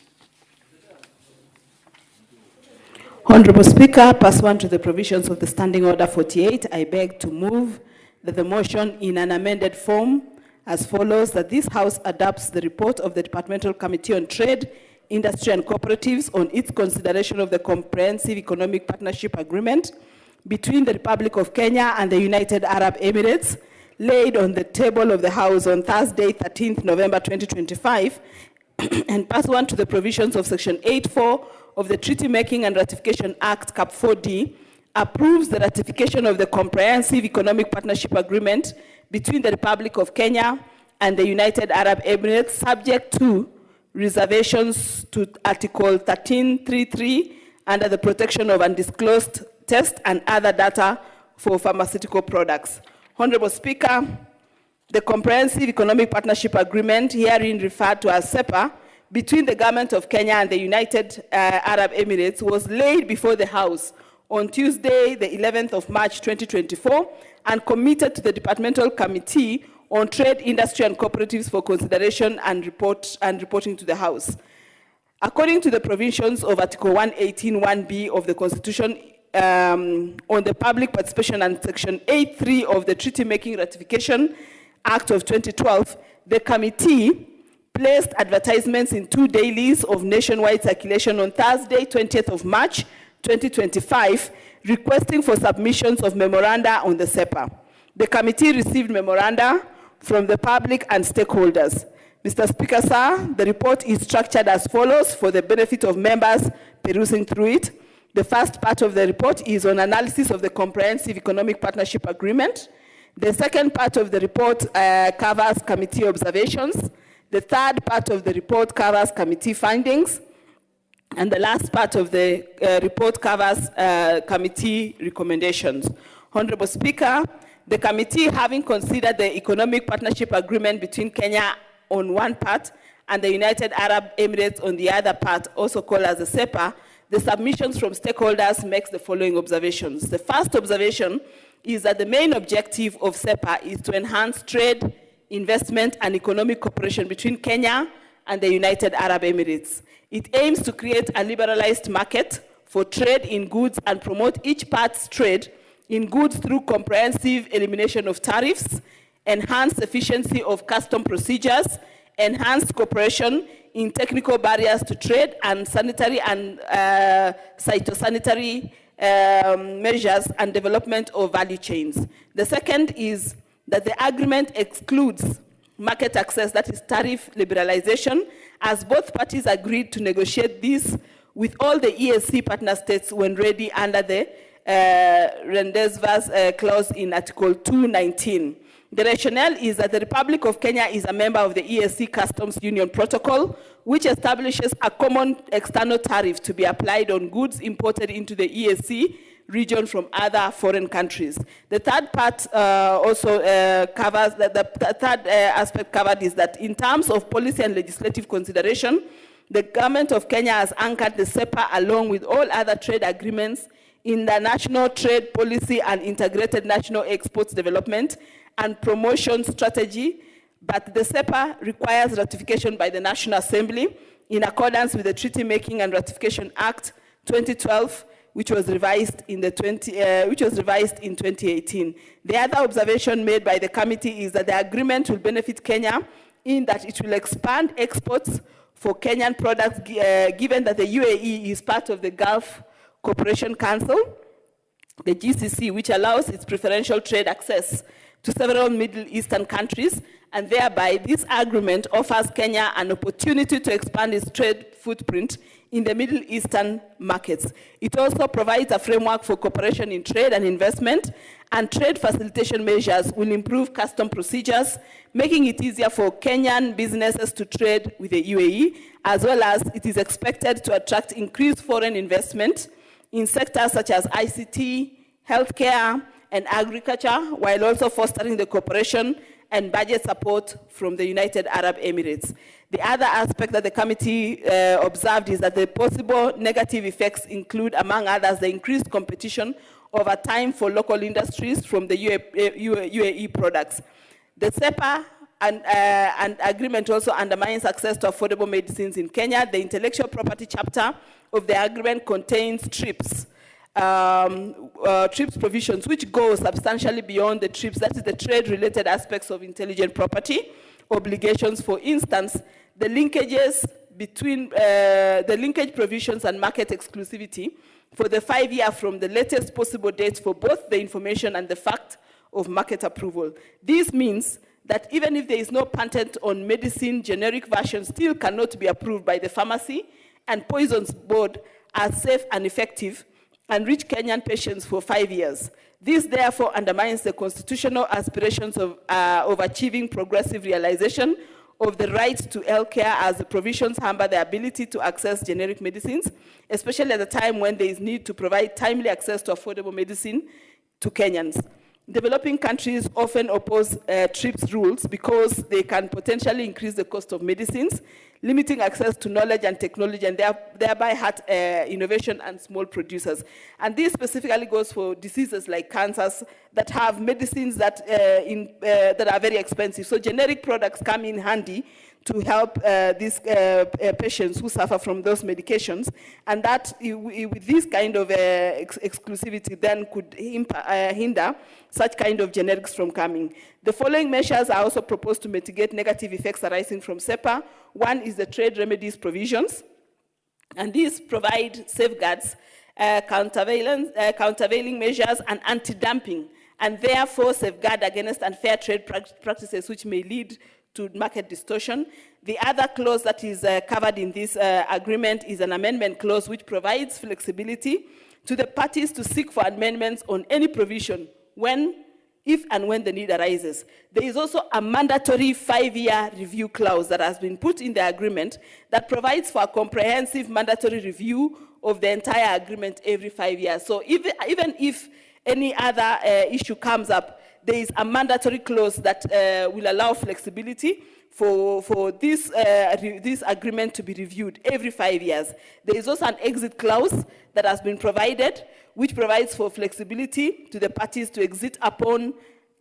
Honorable Speaker, pursuant to the provisions of the Standing Order 48, I beg to move that the motion in an amended form as follows, that this House adopts the report of the Departmental Committee on Trade, Industry and Cooperatives on its consideration of the Comprehensive Economic Partnership Agreement between the Republic of Kenya and the United Arab Emirates, laid on the table of the House on Thursday, 13th November 2025, and pursuant to the provisions of Section 8.4 of the Treaty Making and Ratification Act, Cap 4D, approves the ratification of the Comprehensive Economic Partnership Agreement between the Republic of Kenya and the United Arab Emirates, subject to reservations to Article 13.3.3 under the protection of undisclosed test and other data for pharmaceutical products. Honorable Speaker, the Comprehensive Economic Partnership Agreement, herein referred to as CEPA, between the Government of Kenya and the United Arab Emirates was laid before the House on Tuesday, the 11th of March 2024, and committed to the Departmental Committee on Trade, Industry and Cooperatives for consideration and reporting to the House. According to the provisions of Article 118(1)(b) of the Constitution on the public participation and Section 8.3 of the Treaty Making Ratification Act of 2012, the committee placed advertisements in 2 dailies of nationwide circulation on Thursday, 20th of March 2025, requesting for submissions of memoranda on the CEPA. The committee received memoranda from the public and stakeholders. Mr. Speaker, sir, the report is structured as follows for the benefit of members perusing through it. The first part of the report is on analysis of the Comprehensive Economic Partnership Agreement. The second part of the report covers committee observations. The third part of the report covers committee findings. And the last part of the report covers committee recommendations. Honorable Speaker, the committee, having considered the Economic Partnership Agreement between Kenya on one part and the United Arab Emirates on the other part, also called as the CEPA, the submissions from stakeholders makes the following observations. The first observation is that the main objective of CEPA is to enhance trade, investment, and economic cooperation between Kenya and the United Arab Emirates. It aims to create a liberalized market for trade in goods and promote each part's trade in goods through comprehensive elimination of tariffs, enhanced efficiency of custom procedures, enhanced cooperation in technical barriers to trade, and sanitary and phytosanitary measures and development of value chains. The second is that the agreement excludes market access, that is tariff liberalization, as both parties agreed to negotiate this with all the ESC partner states when ready under the rendezvous clause in Article 219. The rationale is that the Republic of Kenya is a member of the ESC Customs Union Protocol, which establishes a common external tariff to be applied on goods imported into the ESC region from other foreign countries. The third part also covers, the third aspect covered is that in terms of policy and legislative consideration, the government of Kenya has anchored the SEPA along with all other trade agreements in the national trade policy and integrated national exports development and promotion strategy, but the SEPA requires ratification by the National Assembly in accordance with the Treaty Making and Ratification Act 2012, which was revised in 2018. The other observation made by the committee is that the agreement will benefit Kenya in that it will expand exports for Kenyan products, given that the UAE is part of the Gulf Cooperation Council, the GCC, which allows its preferential trade access to several Middle Eastern countries, and thereby this agreement offers Kenya an opportunity to expand its trade footprint in the Middle Eastern markets. It also provides a framework for cooperation in trade and investment, and trade facilitation measures will improve custom procedures, making it easier for Kenyan businesses to trade with the UAE, as well as it is expected to attract increased foreign investment in sectors such as ICT, healthcare, and agriculture, while also fostering the cooperation and budget support from the United Arab Emirates. The other aspect that the committee observed is that the possible negative effects include, among others, the increased competition over time for local industries from the UAE products. The SEPA and agreement also undermines access to affordable medicines in Kenya. The intellectual property chapter of the agreement contains TRIPS provisions, which go substantially beyond the TRIPS, that is the trade-related aspects of intellectual property obligations. For instance, the linkages between the linkage provisions and market exclusivity for the 5 year from the latest possible date for both the information and the fact of market approval. This means that even if there is no patent on medicine, generic versions still cannot be approved by the Pharmacy and Poisons Board as safe and effective and reach Kenyan patients for 5 years. This therefore undermines the constitutional aspirations of achieving progressive realization of the right to health care, as the provisions hamper the ability to access generic medicines, especially at a time when there is need to provide timely access to affordable medicine to Kenyans. Developing countries often oppose TRIPS rules because they can potentially increase the cost of medicines, limiting access to knowledge and technology, and thereby hurt innovation and small producers. And this specifically goes for diseases like cancers that have medicines that, that are very expensive. So generic products come in handy to help these patients who suffer from those medications, and that with this kind of exclusivity then could hinder such kind of generics from coming. The following measures are also proposed to mitigate negative effects arising from SEPA. One is the trade remedies provisions, and these provide safeguards, countervailing measures, and anti-dumping, and therefore safeguard against unfair trade practices which may lead to market distortion. The other clause that is covered in this agreement is an amendment clause which provides flexibility to the parties to seek for amendments on any provision if and when the need arises. There is also a mandatory 5-year review clause that has been put in the agreement that provides for a comprehensive mandatory review of the entire agreement every 5 years. So even if any other issue comes up, there is a mandatory clause that will allow flexibility for this agreement to be reviewed every 5 years. There is also an exit clause that has been provided, which provides for flexibility to the parties to exit upon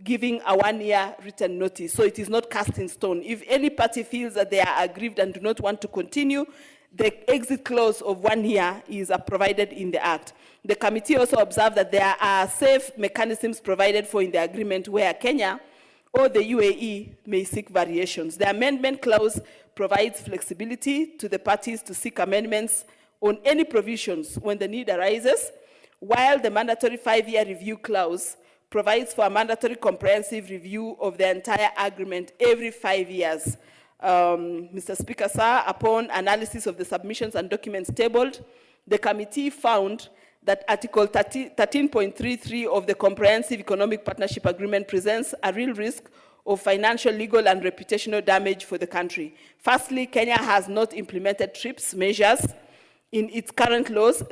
giving a 1-year written notice. So it is not cast in stone. If any party feels that they are aggrieved and do not want to continue, the exit clause of 1 year is provided in the Act. The committee also observed that there are safe mechanisms provided for in the agreement where Kenya or the UAE may seek variations. The amendment clause provides flexibility to the parties to seek amendments on any provisions when the need arises, while the mandatory 5-year review clause provides for a mandatory comprehensive review of the entire agreement every 5 years. Mr. Speaker, sir, upon analysis of the submissions and documents tabled, the committee found that Article 13.33 of the Comprehensive Economic Partnership Agreement presents a real risk of financial, legal, and reputational damage for the country. Firstly, Kenya has not implemented TRIPS measures in its current laws,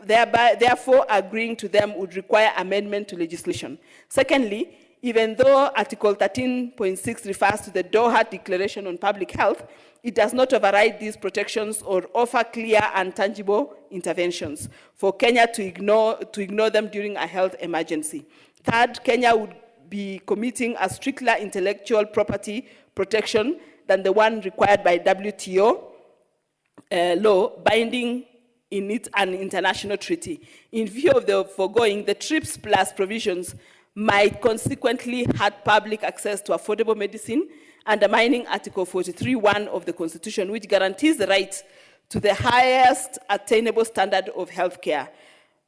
therefore agreeing to them would require amendment to legislation. Secondly, even though Article 13.6 refers to the Doha Declaration on Public Health, it does not override these protections or offer clear and tangible interventions for Kenya to ignore them during a health emergency. Third, Kenya would be committing a stricter intellectual property protection than the one required by WTO law, binding in it an international treaty. In view of the foregoing, the TRIPS Plus provisions might consequently hurt public access to affordable medicine, undermining Article 43(1) of the Constitution, which guarantees the right to the highest attainable standard of health care.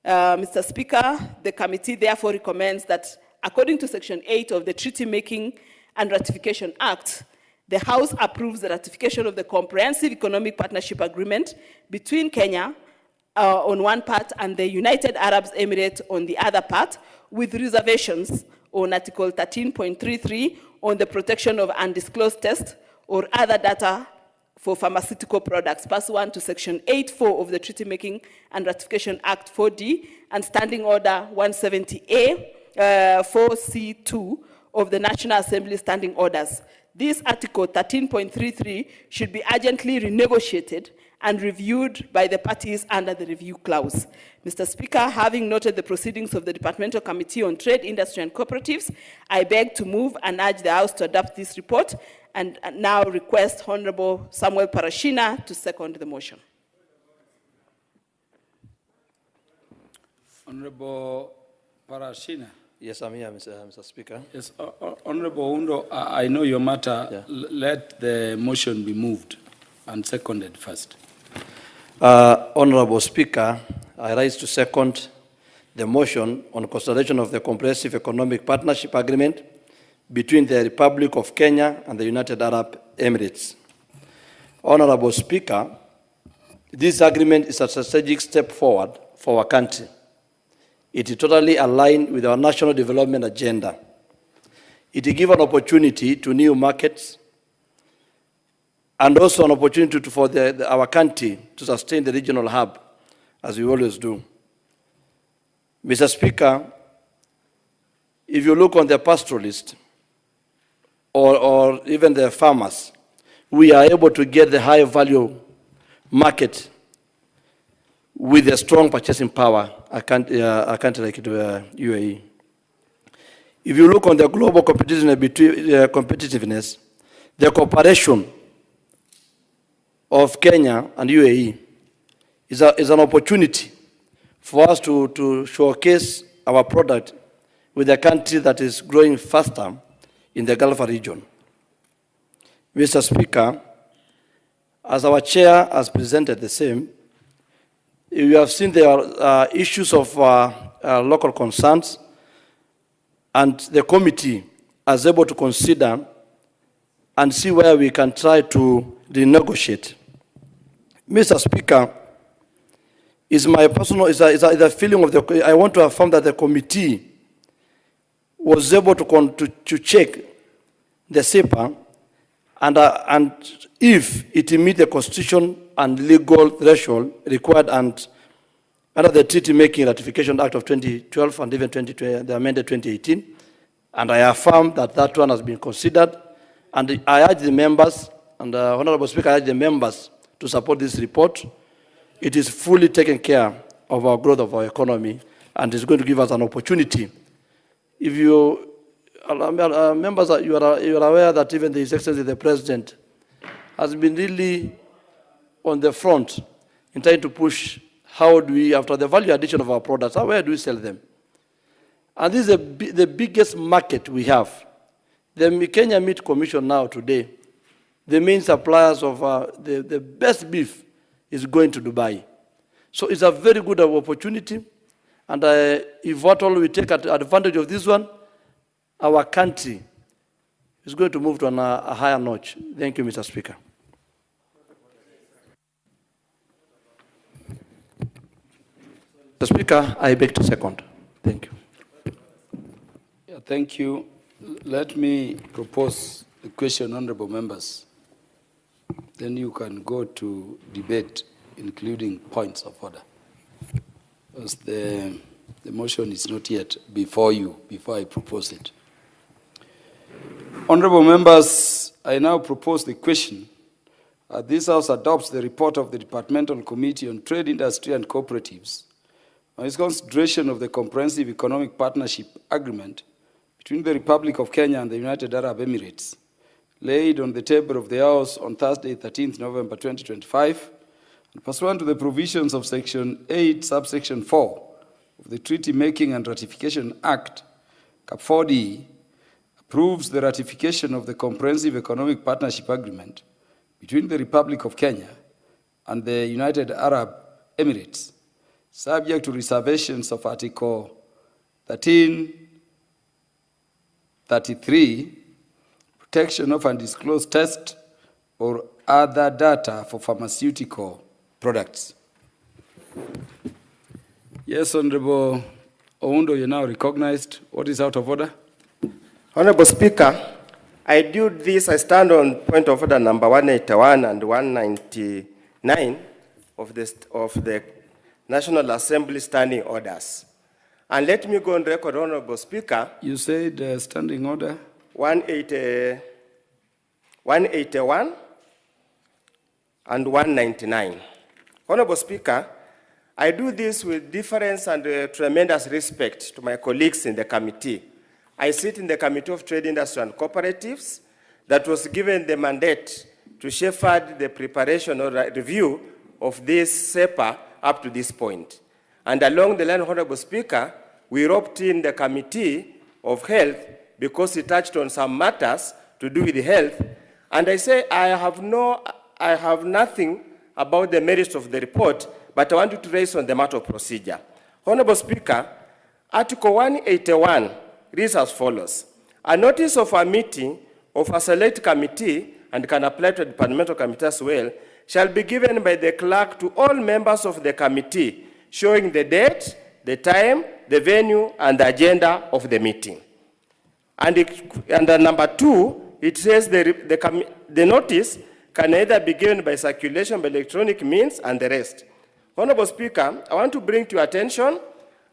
Mr. Speaker, the committee therefore recommends that, according to Section 8 of the Treaty Making and Ratification Act, the House approves the ratification of the Comprehensive Economic Partnership Agreement between Kenya on one part and the United Arab Emirates on the other part, with reservations on Article 13.33 on the protection of undisclosed tests or other data for pharmaceutical products, pursuant to Section 8.4 of the Treaty Making and Ratification Act 4D and Standing Order 170A 4C2 of the National Assembly Standing Orders. This Article 13.33 should be urgently renegotiated and reviewed by the parties under the review clause. Mr. Speaker, having noted the proceedings of the Departmental Committee on Trade, Industry and Cooperatives, I beg to move and urge the House to adopt this report and now request Honorable Samuel Parashina to second the motion. Honorable Parashina. Yes, I'm here, Mr. Speaker. Yes, Honorable Undo, I know your matter. Yeah. Let the motion be moved and seconded first. Honorable Speaker, I rise to second the motion on consideration of the Comprehensive Economic Partnership Agreement between the Republic of Kenya and the United Arab Emirates. Honorable Speaker, this agreement is a strategic step forward for our country. It is totally aligned with our national development agenda. It gives an opportunity to new markets and also an opportunity for our country to sustain the regional hub, as we always do. Mr. Speaker, if you look on the pastoralist or even the farmers, we are able to get the high value market with a strong purchasing power, a country like UAE. If you look on the global competitiveness, the cooperation of Kenya and UAE is an opportunity for us to showcase our product with a country that is growing faster in the Gulf region. Mr. Speaker, as our chair has presented the same, you have seen there are issues of local concerns, and the committee is able to consider and see where we can try to renegotiate. Mr. Speaker, is my personal, is a feeling of the, I want to affirm that the committee was able to check the SEPA and if it meets the constitution and legal threshold required and under the Treaty Making Ratification Act of 2012 and even the amended 2018, and I affirm that that one has been considered, and I urge the members, and Honorable Speaker, I urge the members to support this report. It is fully taking care of our growth of our economy, and it's going to give us an opportunity. If you, members, you are aware that even His Excellency the President has been really on the front in trying to push how do we, after the value addition of our products, where do we sell them? And this is the biggest market we have. The Kenya Meat Commission now today, the main suppliers of the best beef is going to Dubai. So it's a very good opportunity, And if what all we take advantage of this one, our country is going to move to a higher notch. Thank you, Mr. Speaker. Mr. Speaker, I beg to second. Thank you. Yeah, thank you. Let me propose a question, honorable members. Then you can go to debate, including points of order. Because the motion is not yet before you, before I propose it. Honorable members, I now propose the question. This House adopts the report of the Departmental Committee on Trade, Industry and Cooperatives on its consideration of the Comprehensive Economic Partnership Agreement between the Republic of Kenya and the United Arab Emirates, laid on the table of the House on Thursday, 13th November 2025, and pursuant to the provisions of Section 8, subsection 4 of the Treaty Making and Ratification Act, Cap 4D, approves the ratification of the Comprehensive Economic Partnership Agreement between the Republic of Kenya and the United Arab Emirates, subject to reservations of Article 1333, protection of undisclosed test or other data for pharmaceutical products. Yes, Honorable Oundo, you're now recognized. What is out of order? Honorable Speaker, I stand on point of order number 181 and 199 of the National Assembly standing orders. And let me go on record, Honorable Speaker. You said standing order? 181 and 199. Honorable Speaker, I do this with deference and tremendous respect to my colleagues in the committee. I sit in the Committee of Trade, Industry and Cooperatives that was given the mandate to shepherd the preparation or review of this SEPA up to this point. And along the line, Honorable Speaker, we roped in the Committee of Health because it touched on some matters to do with health. And I say I have nothing about the merits of the report, but I want to raise on the matter of procedure. Honorable Speaker, Article 181 reads as follows. A notice of a meeting of a select committee, and can apply to a departmental committee as well, shall be given by the clerk to all members of the committee, showing the date, the time, the venue, and the agenda of the meeting. And under number 2, it says the notice can either be given by circulation, by electronic means, and the rest. Honorable Speaker, I want to bring to your attention,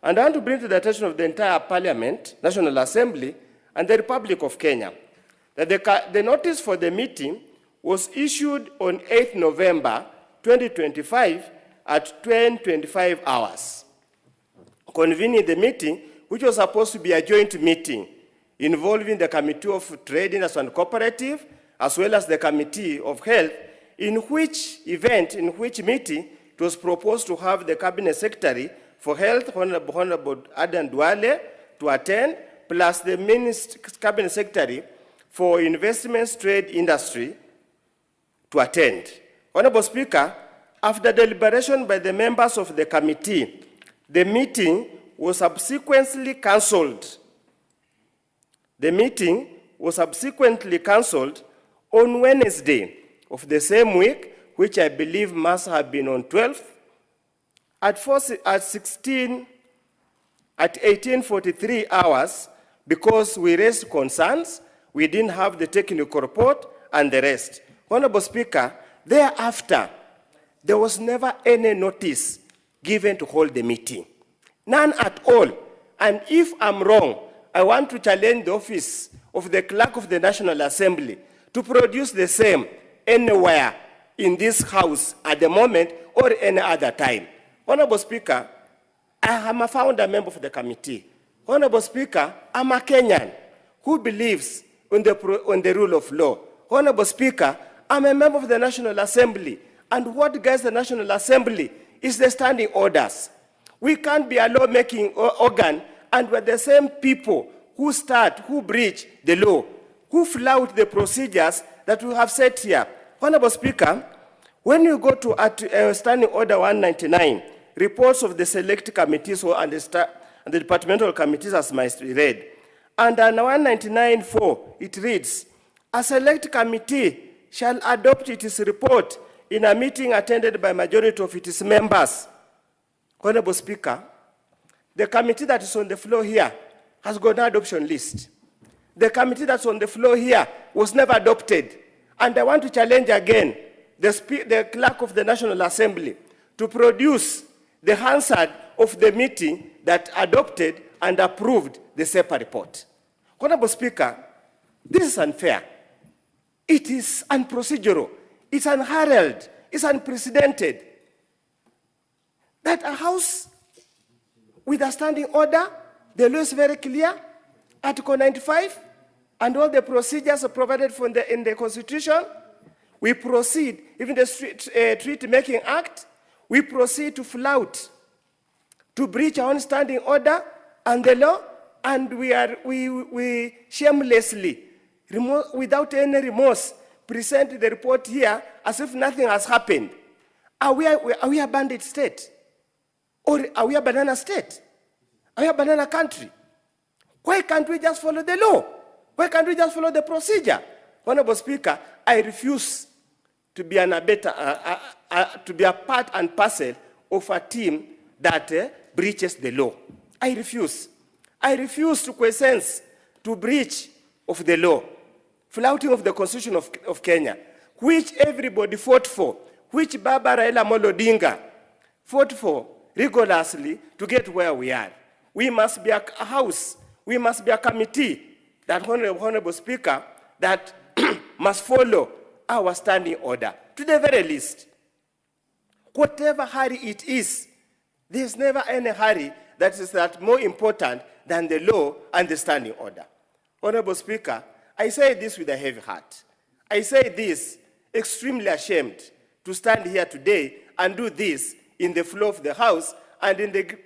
and I want to bring to the attention of the entire Parliament, National Assembly, and the Republic of Kenya, that the notice for the meeting was issued on 8th November 2025 at 10:25 hours, convening the meeting, which was supposed to be a joint meeting involving the Committee of Trade, Industry and Cooperative, as well as the Committee of Health, in which meeting it was proposed to have the Cabinet Secretary for Health, Honorable Adan Duale, to attend, plus the Cabinet Secretary for Investments, Trade, Industry to attend. Honorable Speaker, after deliberation by the members of the committee, the meeting was subsequently cancelled. The meeting was subsequently cancelled on Wednesday of the same week, which I believe must have been on 12th, at 18:43 hours, because we raised concerns, we didn't have the technical report, and the rest. Honorable Speaker, thereafter, there was never any notice given to hold the meeting. None at all. And if I'm wrong, I want to challenge the office of the Clerk of the National Assembly to produce the same anywhere in this House at the moment or any other time. Honorable Speaker, I am a founder member of the committee. Honorable Speaker, I'm a Kenyan who believes in the rule of law. Honorable Speaker, I'm a member of the National Assembly, and what guides the National Assembly is the standing orders. We can't be a law-making organ, and we're the same people who breach the law, who flout the procedures that we have set here. Honorable Speaker, when you go to Standing Order 199, reports of the select committees and the departmental committees as must be read. Under 199.4, it reads, a select committee shall adopt its report in a meeting attended by majority of its members. Honorable Speaker, the committee that is on the floor here has got an adoption list. The committee that's on the floor here was never adopted. And I want to challenge again the clerk of the National Assembly to produce the Hansard of the meeting that adopted and approved the SEPA report. Honorable Speaker, this is unfair. It is unprocedural. It's unheralded. It's unprecedented. That a house with a standing order, the law is very clear, Article 95, and all the procedures are provided for in the Constitution. We proceed, even the Treaty Making Act, we proceed to flout, to breach our own standing order and the law, and we shamelessly, without any remorse, present the report here as if nothing has happened. Are we a bandit state? Or are we a banana state? Are we a banana country? Why can't we just follow the law? Why can't we just follow the procedure? Honorable Speaker, I refuse to be to be a part and parcel of a team that breaches the law. I refuse. I refuse to quiesce to breach of the law, flouting of the Constitution of Kenya, which everybody fought for, which Baba Raila Amolo Odinga fought for rigorously to get where we are. We must be a house, we must be a committee, that Honorable Speaker, that must follow our standing order. To the very least, whatever hurry it is, there's never any hurry that is more important than the law and the standing order. Honorable Speaker, I say this with a heavy heart. I say this extremely ashamed to stand here today and do this in the floor of the House and in the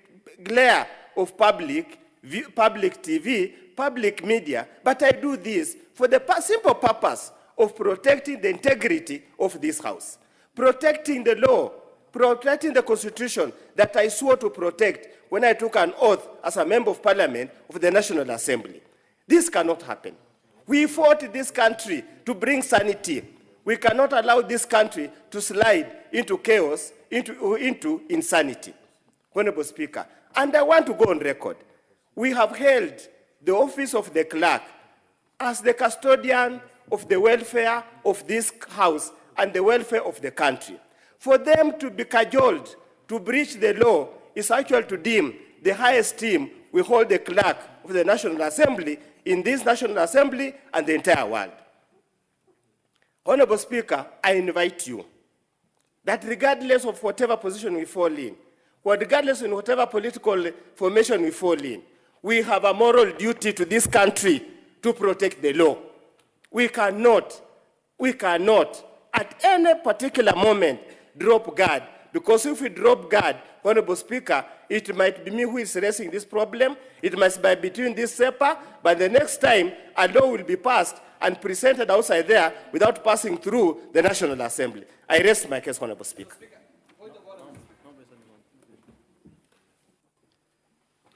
glare of public TV, public media, but I do this for the simple purpose of protecting the integrity of this House, protecting the law, protecting the Constitution that I swore to protect when I took an oath as a member of Parliament of the National Assembly. This cannot happen. We fought this country to bring sanity. We cannot allow this country to slide into chaos, into insanity. Honorable Speaker, and I want to go on record. We have held the office of the clerk as the custodian of the welfare of this House and the welfare of the country. For them to be cajoled to breach the law is actually to deem the highest esteem we hold the clerk of the National Assembly in this National Assembly and the entire world. Honorable Speaker, I invite you that regardless of whatever position we fall in, or regardless of whatever political formation we fall in, we have a moral duty to this country to protect the law. We cannot at any particular moment drop guard, because if we drop guard, Honorable Speaker, it might be me who is raising this problem, it must be between this SEPA, but the next time a law will be passed and presented outside there without passing through the National Assembly. I rest my case, Honorable Speaker.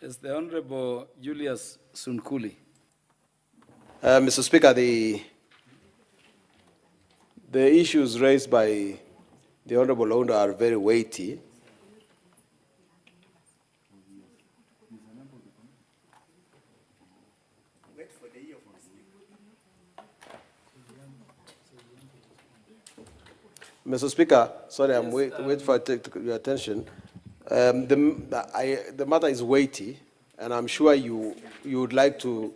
Yes, the Honorable Julius Sunkuli. Mr. Speaker, the issues raised by the Honorable Ondo are very weighty. Mr. Speaker, sorry, I'm waiting for your attention. The matter is weighty, and I'm sure you would like to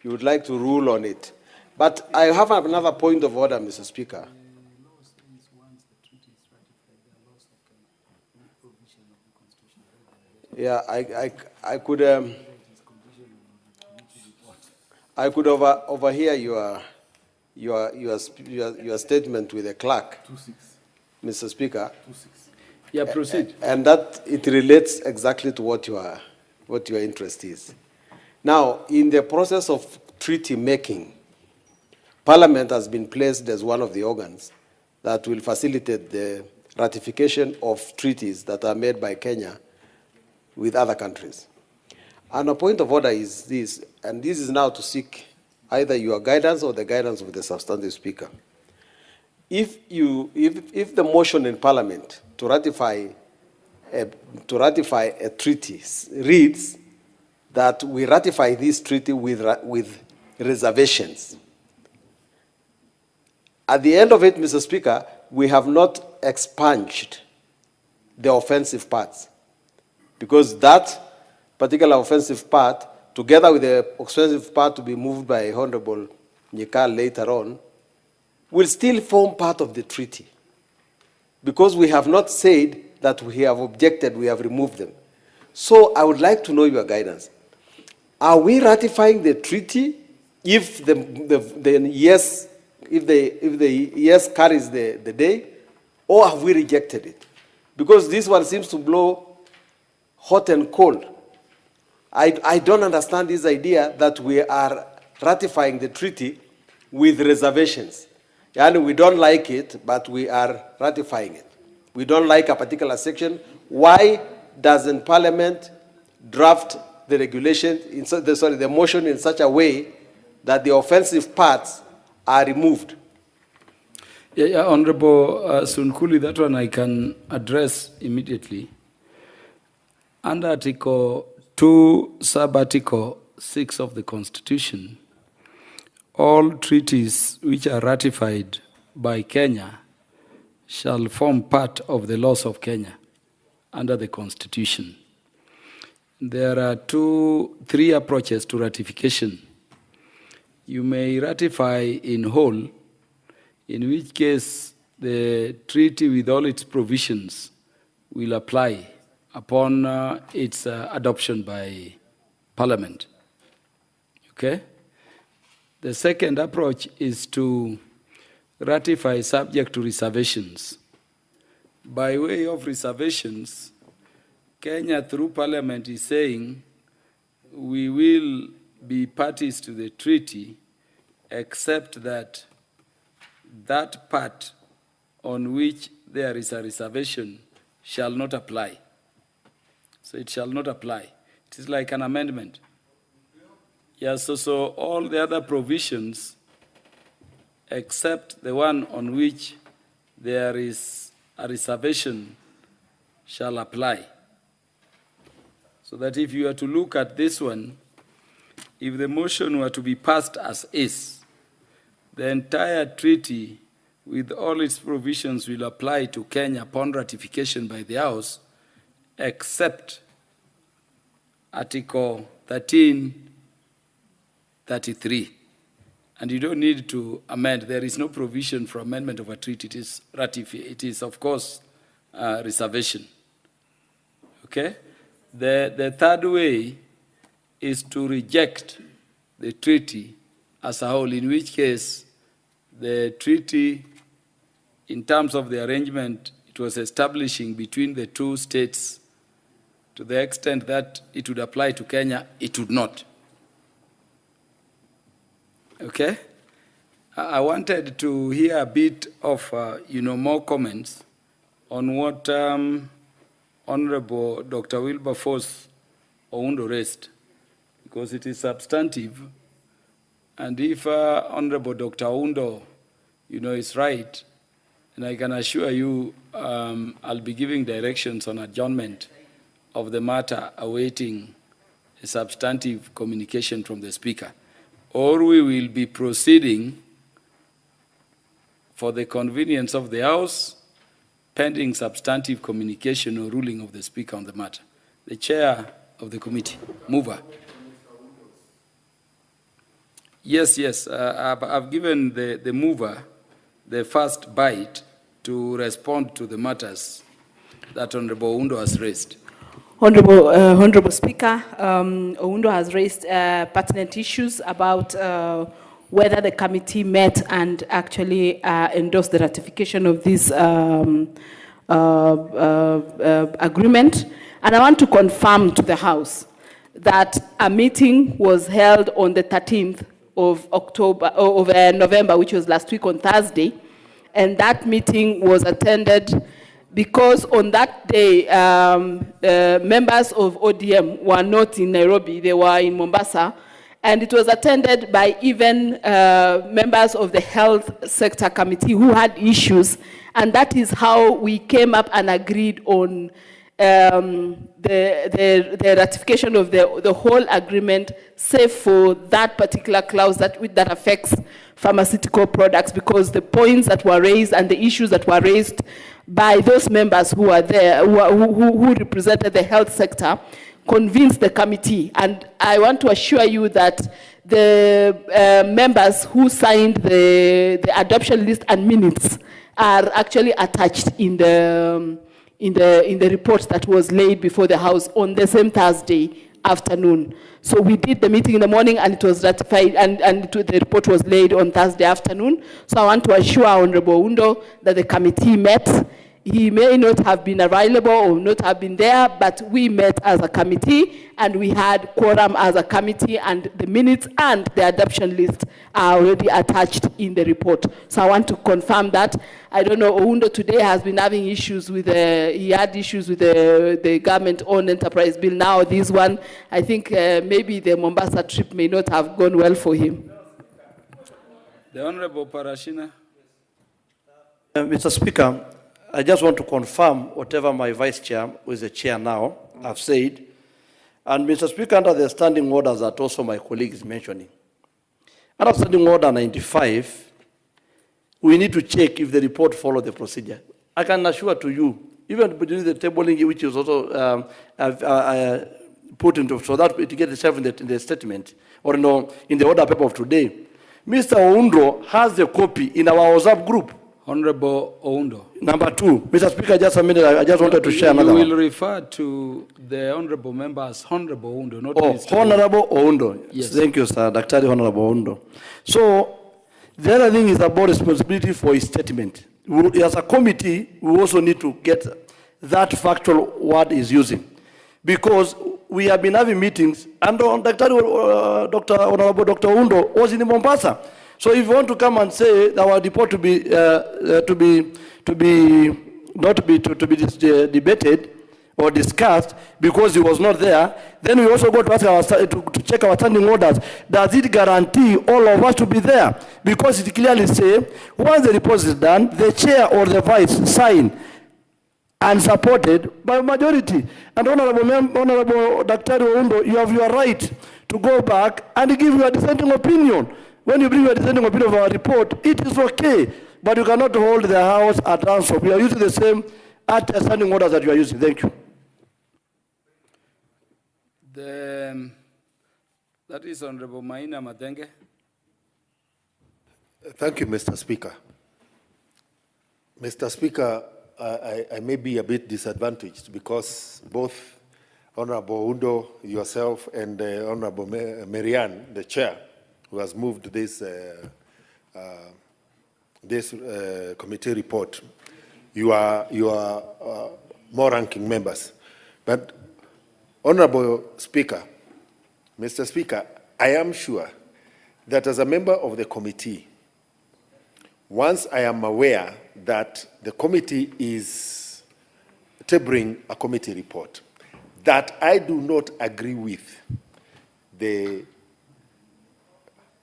rule on it. But I have another point of order, Mr. Speaker. Yeah, I could overhear your statement with the clerk, Mr. Speaker. Yeah, proceed. And that it relates exactly to what your interest is. Now, in the process of treaty making, Parliament has been placed as one of the organs that will facilitate the ratification of treaties that are made by Kenya with other countries. And a point of order is this, and this is now to seek either your guidance or the guidance of the substantive speaker. If the motion in Parliament to ratify a treaty reads that we ratify this treaty with reservations, at the end of it, Mr. Speaker, we have not expunged the offensive parts, because that particular offensive part, together with the offensive part to be moved by Honorable Nyikal later on, will still form part of the treaty. Because we have not said that we have objected, we have removed them. So I would like to know your guidance. Are we ratifying the treaty if the yes carries the day, or have we rejected it? Because this one seems to blow hot and cold. I don't understand this idea that we are ratifying the treaty with reservations. And we don't like it, but we are ratifying it. We don't like a particular section. Why doesn't Parliament draft the regulation, the motion in such a way that the offensive parts are removed? Yeah, Honorable Sunkuli, that one I can address immediately. Under Article 2, Sub-Article 6 of the Constitution, all treaties which are ratified by Kenya shall form part of the laws of Kenya under the Constitution. There are three approaches to ratification. You may ratify in whole, in which case the treaty with all its provisions will apply upon its adoption by Parliament. Okay? The second approach is to ratify subject to reservations. By way of reservations, Kenya through Parliament is saying we will be parties to the treaty except that that part on which there is a reservation shall not apply. So it shall not apply. It is like an amendment. Yes, so all the other provisions except the one on which there is a reservation shall apply. So that if you are to look at this one, if the motion were to be passed as is, the entire treaty with all its provisions will apply to Kenya upon ratification by the House, except Article 1333. And you don't need to amend. There is no provision for amendment of a treaty. It is of course, reservation. Okay? The third way is to reject the treaty as a whole, in which case the treaty, in terms of the arrangement it was establishing between the two states, to the extent that it would apply to Kenya, it would not. Okay? I wanted to hear a bit of, more comments on what Honorable Dr. Wilberforce Oundo raised, because it is substantive. And if Honorable Dr. Oundo, is right, and I can assure you I'll be giving directions on adjournment of the matter awaiting a substantive communication from the Speaker. Or we will be proceeding for the convenience of the House, pending substantive communication or ruling of the Speaker on the matter. The Chair of the committee, mover. Yes, I've given the mover the first bite to respond to the matters that Honorable Oundo has raised. Honorable Speaker, Oundo has raised pertinent issues about whether the committee met and actually endorsed the ratification of this agreement. And I want to confirm to the House that a meeting was held on the 13th of November, which was last week on Thursday, and that meeting was attended because on that day, members of ODM were not in Nairobi, they were in Mombasa, and it was attended by even members of the health sector committee who had issues, and that is how we came up and agreed on the ratification of the whole agreement, save for that particular clause that affects pharmaceutical products, because the points that were raised and the issues that were raised by those members who are there, who represented the health sector, convinced the committee. And I want to assure you that the members who signed the adoption list and minutes are actually attached in the report that was laid before the House on the same Thursday afternoon. So we did the meeting in the morning and it was ratified, and the report was laid on Thursday afternoon. So I want to assure Honorable Undo that the committee met. He may not have been available or not have been there, but we met as a committee and we had quorum as a committee, and the minutes and the adoption list are already attached in the report. So I want to confirm that. I don't know, Oundo today has been having issues with, he had issues with the government-owned enterprise bill. Now this one, I think maybe the Mombasa trip may not have gone well for him. The Honorable Parashina. Mr. Speaker, I just want to confirm whatever my vice chair, who is the chair now, have said. And Mr. Speaker, under the standing orders that also my colleague is mentioning, under standing order 95, we need to check if the report follows the procedure. I can assure to you, even during the tabling, which is also put into, so that it gets itself in the statement, or in the order paper of today, Mr. Oundo has the copy in our WhatsApp group. Honorable Oundo. Number 2, Mr. Speaker, just a minute, I just wanted to share another one. You will refer to the honorable member as Honorable Oundo, not Mr. Honorable Oundo. Yes. Thank you, sir. Dr. Honorable Oundo. So, the other thing is about responsibility for his statement. As a committee, we also need to get that factual word is using. Because we have been having meetings, and Dr. Honorable Dr. Oundo was in Mombasa. So if you want to come and say that our report to be debated or discussed because he was not there, then we also go to ask to check our standing orders. Does it guarantee all of us to be there? Because it clearly says once the report is done, the chair or the vice sign and supported by majority. And Honorable Dr. Oundo, you have your right to go back and give your dissenting opinion. When you bring your dissenting opinion of our report, it is okay, but you cannot hold the House at ransom. We are using the same standing orders that you are using. Thank you. That is Honorable Maina Madenge. Thank you, Mr. Speaker. Mr. Speaker, I may be a bit disadvantaged because both Honorable Undo, yourself, and Honorable Marianne, the chair, who has moved this committee report, you are more ranking members. But Honorable Speaker, Mr. Speaker, I am sure that as a member of the committee, once I am aware that the committee is tabling a committee report that I do not agree with, the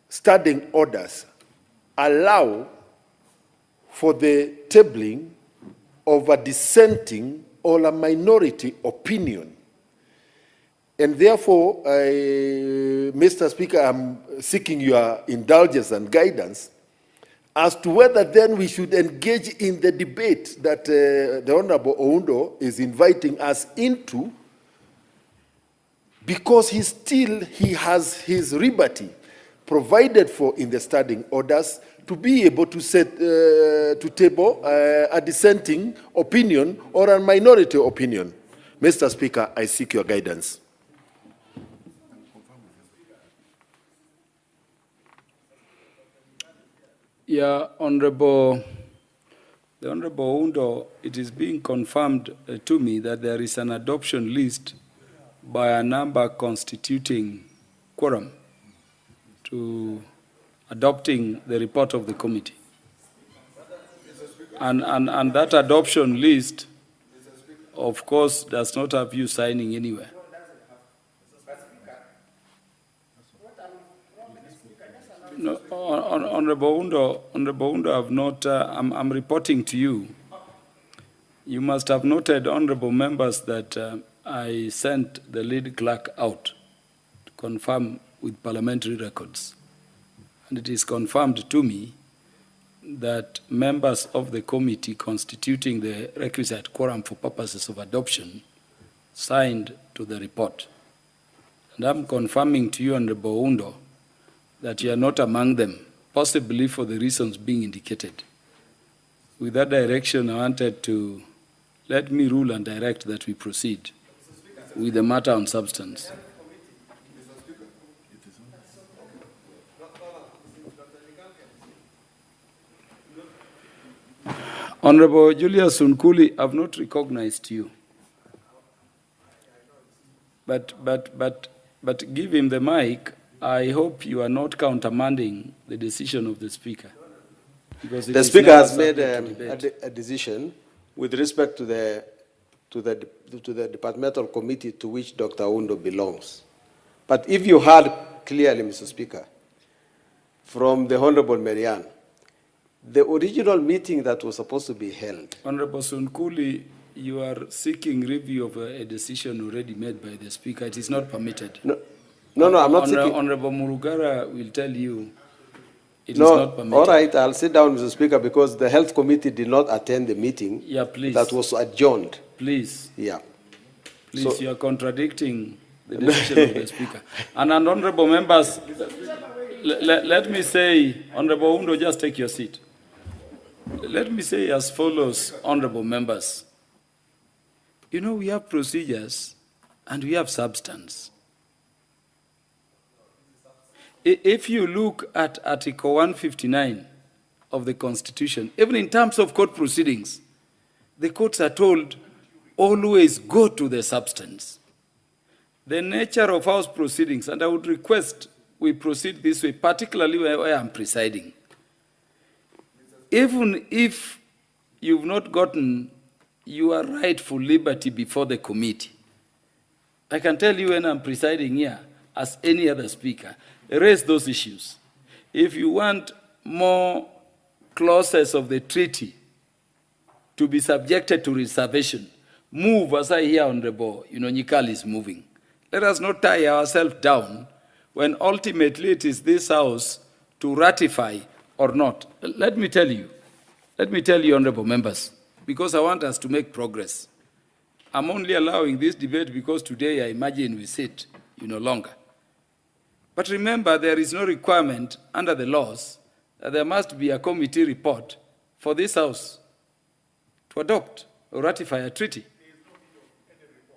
standing orders allow for the tabling of a dissenting or a minority opinion. And therefore, Mr. Speaker, I'm seeking your indulgence and guidance as to whether then we should engage in the debate that the Honorable Oundo is inviting us into, because he has his liberty provided for in the standing orders to be able to set to table a dissenting opinion or a minority opinion. Mr. Speaker, I seek your guidance. Yeah, the Honorable Oundo, it is being confirmed to me that there is an adoption list by a number constituting quorum to adopting the report of the committee. And that adoption list of course, does not have you signing anywhere. No, Honorable Undo, I've not, I'm reporting to you. You must have noted, honorable members, that I sent the lead clerk out to confirm with parliamentary records. And it is confirmed to me that members of the committee constituting the requisite quorum for purposes of adoption signed to the report. And I'm confirming to you, Honorable Undo, that you are not among them, possibly for the reasons being indicated. With that direction, I wanted to let me rule and direct that we proceed with the matter on substance. Honorable Julius Sunkuli, I've not recognized you. But give him the mic. I hope you are not countermanding the decision of the Speaker. Because the Speaker has made a decision with respect to the departmental committee to which Dr. Undo belongs. But if you heard clearly, Mr. Speaker, from the Honorable Marianne, the original meeting that was supposed to be held. Honorable Sunkuli, you are seeking review of a decision already made by the Speaker. It is not permitted. No, I'm not seeking. Honorable Murugara will tell you it is No, not permitted. all right, I'll sit down, Mr. Speaker, because the Health Committee did not attend the meeting. Yeah, please. That was adjourned. Please. Yeah. Please, So- you are contradicting the decision of the Speaker. And honorable members, let me say, Honorable Undo, just take your seat. Let me say as follows, honorable members. You know, we have procedures and we have substance. If you look at Article 159 of the Constitution, even in terms of court proceedings, the courts are told, always go to the substance. The nature of House proceedings, and I would request we proceed this way, particularly where I'm presiding. Even if you've not gotten your rightful liberty before the committee, I can tell you when I'm presiding here, as any other speaker, raise those issues. If you want more clauses of the treaty to be subjected to reservation, move as I hear Honorable Nyikali is moving. Let us not tie ourselves down when ultimately it is this House to ratify or not. Let me tell you, honorable members, because I want us to make progress. I'm only allowing this debate because today I imagine we sit, longer. But remember, there is no requirement under the laws that there must be a committee report for this House to adopt or ratify a treaty.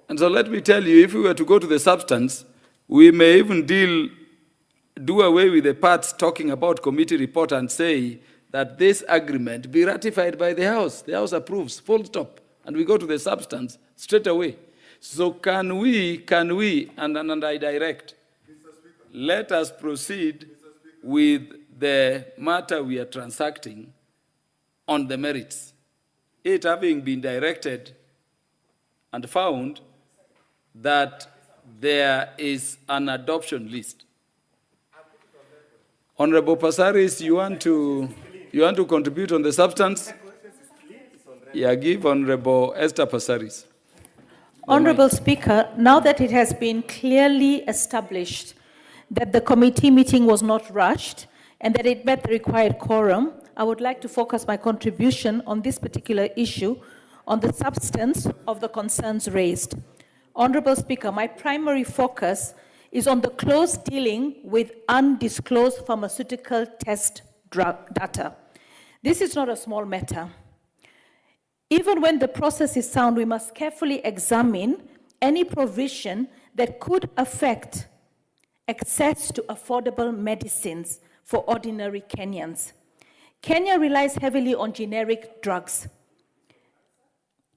And so let me tell you, if we were to go to the substance, we may even do away with the parts talking about committee report and say that this agreement be ratified by the House. The House approves, full stop. And we go to the substance straight away. So can we, and I direct, let us proceed with the matter we are transacting on the merits. It having been directed and found that there is an adoption list. Honorable Passaris, you want to contribute on the substance? Yeah, give Honorable Esther Passaris. Honorable Speaker, now that it has been clearly established that the committee meeting was not rushed and that it met the required quorum, I would like to focus my contribution on this particular issue on the substance of the concerns raised. Honorable Speaker, my primary focus is on the clause dealing with undisclosed pharmaceutical test drug data. This is not a small matter. Even when the process is sound, we must carefully examine any provision that could affect access to affordable medicines for ordinary Kenyans. Kenya relies heavily on generic drugs.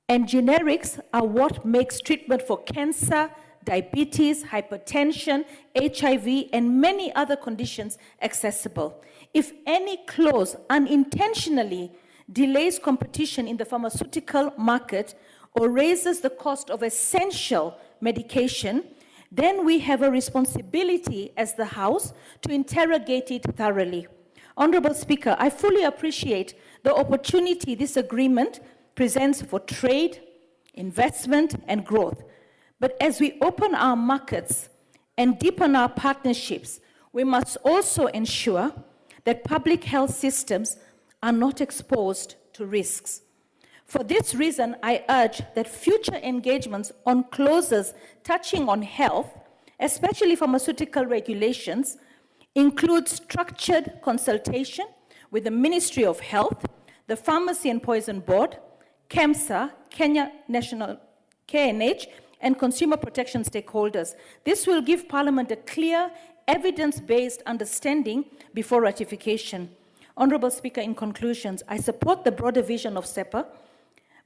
And generics are what makes treatment for cancer, diabetes, hypertension, HIV, and many other conditions accessible. If any clause unintentionally delays competition in the pharmaceutical market or raises the cost of essential medication, then we have a responsibility as the House to interrogate it thoroughly. Honorable Speaker, I fully appreciate the opportunity this agreement presents for trade, investment, and growth. But as we open our markets and deepen our partnerships, we must also ensure that public health systems are not exposed to risks. For this reason, I urge that future engagements on clauses touching on health, especially pharmaceutical regulations, include structured consultation with the Ministry of Health, the Pharmacy and Poison Board, KEMSA, Kenya National KNH, and consumer protection stakeholders. This will give Parliament a clear, evidence-based understanding before ratification. Honorable Speaker, in conclusions, I support the broader vision of SEPA,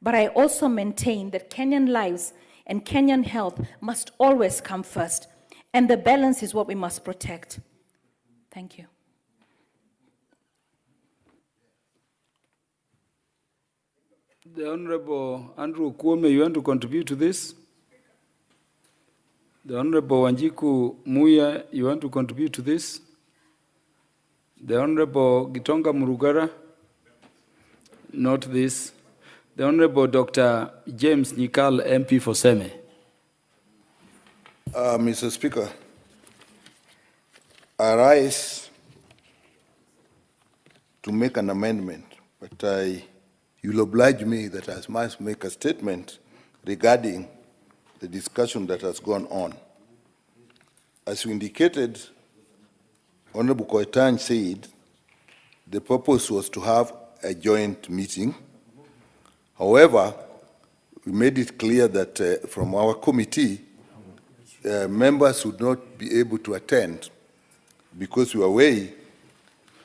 but I also maintain that Kenyan lives and Kenyan health must always come first, and the balance is what we must protect. Thank you. The Honorable Andrew Kwome, you want to contribute to this? The Honorable Wanjiku Muya, you want to contribute to this? The Honorable Gitonga Murugara? Not this. The Honorable Dr. James Nyikal, MP for Seme. Mr. Speaker, I rise to make an amendment, but you'll oblige me that I must make a statement regarding the discussion that has gone on. As you indicated, Honorable Koitany said the purpose was to have a joint meeting. However, we made it clear that from our committee, members would not be able to attend because we were away,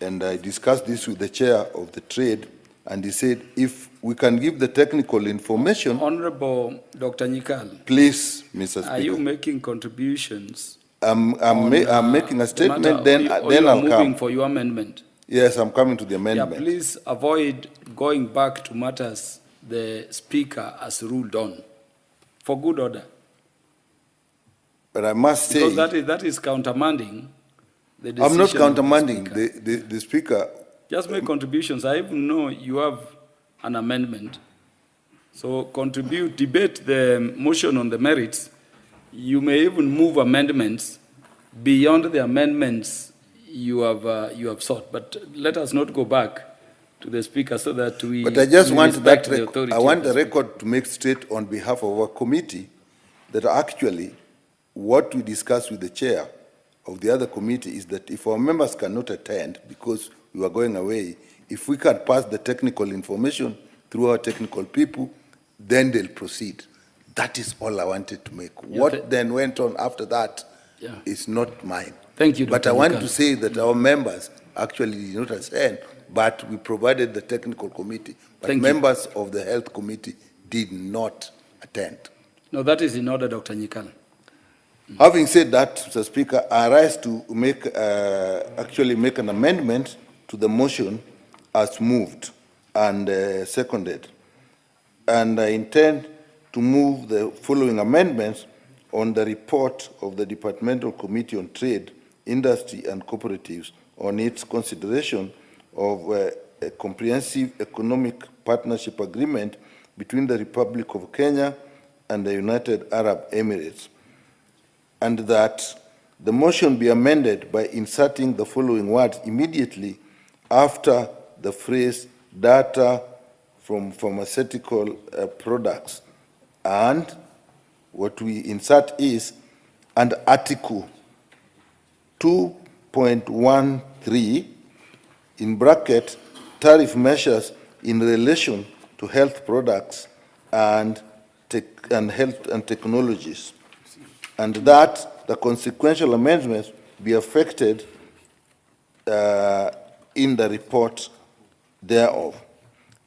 and I discussed this with the chair of the trade, and he said, if we can give the technical information... Honorable Dr. Nyikal. Please, Mr. Speaker. Are you making contributions? I'm making a statement, then I'll come. Moving for your amendment? Yes, I'm coming to the amendment. Yeah, please avoid going back to matters the Speaker has ruled on, for good order. But I must say... Because that is countermanding the decision. I'm not countermanding the Speaker. Just make contributions. I even know you have an amendment. So contribute, debate the motion on the merits. You may even move amendments beyond the amendments you have sought. But let us not go back to the Speaker so that we... But I just want that I want the record to make straight on behalf of our committee that actually what we discussed with the chair of the other committee is that if our members cannot attend because we are going away, if we can pass the technical information through our technical people, then they'll proceed. That is all I wanted to make. Yeah, what then went on after that is not mine. Thank you, But Dr. I want Nyikal. to say that our members actually did not attend, but we provided the technical committee. But members of the health committee did not attend. No, that is in order, Dr. Nyikal. Having said that, Mr. Speaker, I rise to make actually make an amendment to the motion as moved and seconded. And I intend to move the following amendments on the report of the Departmental Committee on Trade, Industry and Cooperatives on its consideration of a comprehensive economic partnership agreement between the Republic of Kenya and the United Arab Emirates, and that the motion be amended by inserting the following words immediately after the phrase data from pharmaceutical products. And what we insert is, and Article 2.13, in bracket, tariff measures in relation to health products and health and technologies, and that the consequential amendments be affected in the report thereof.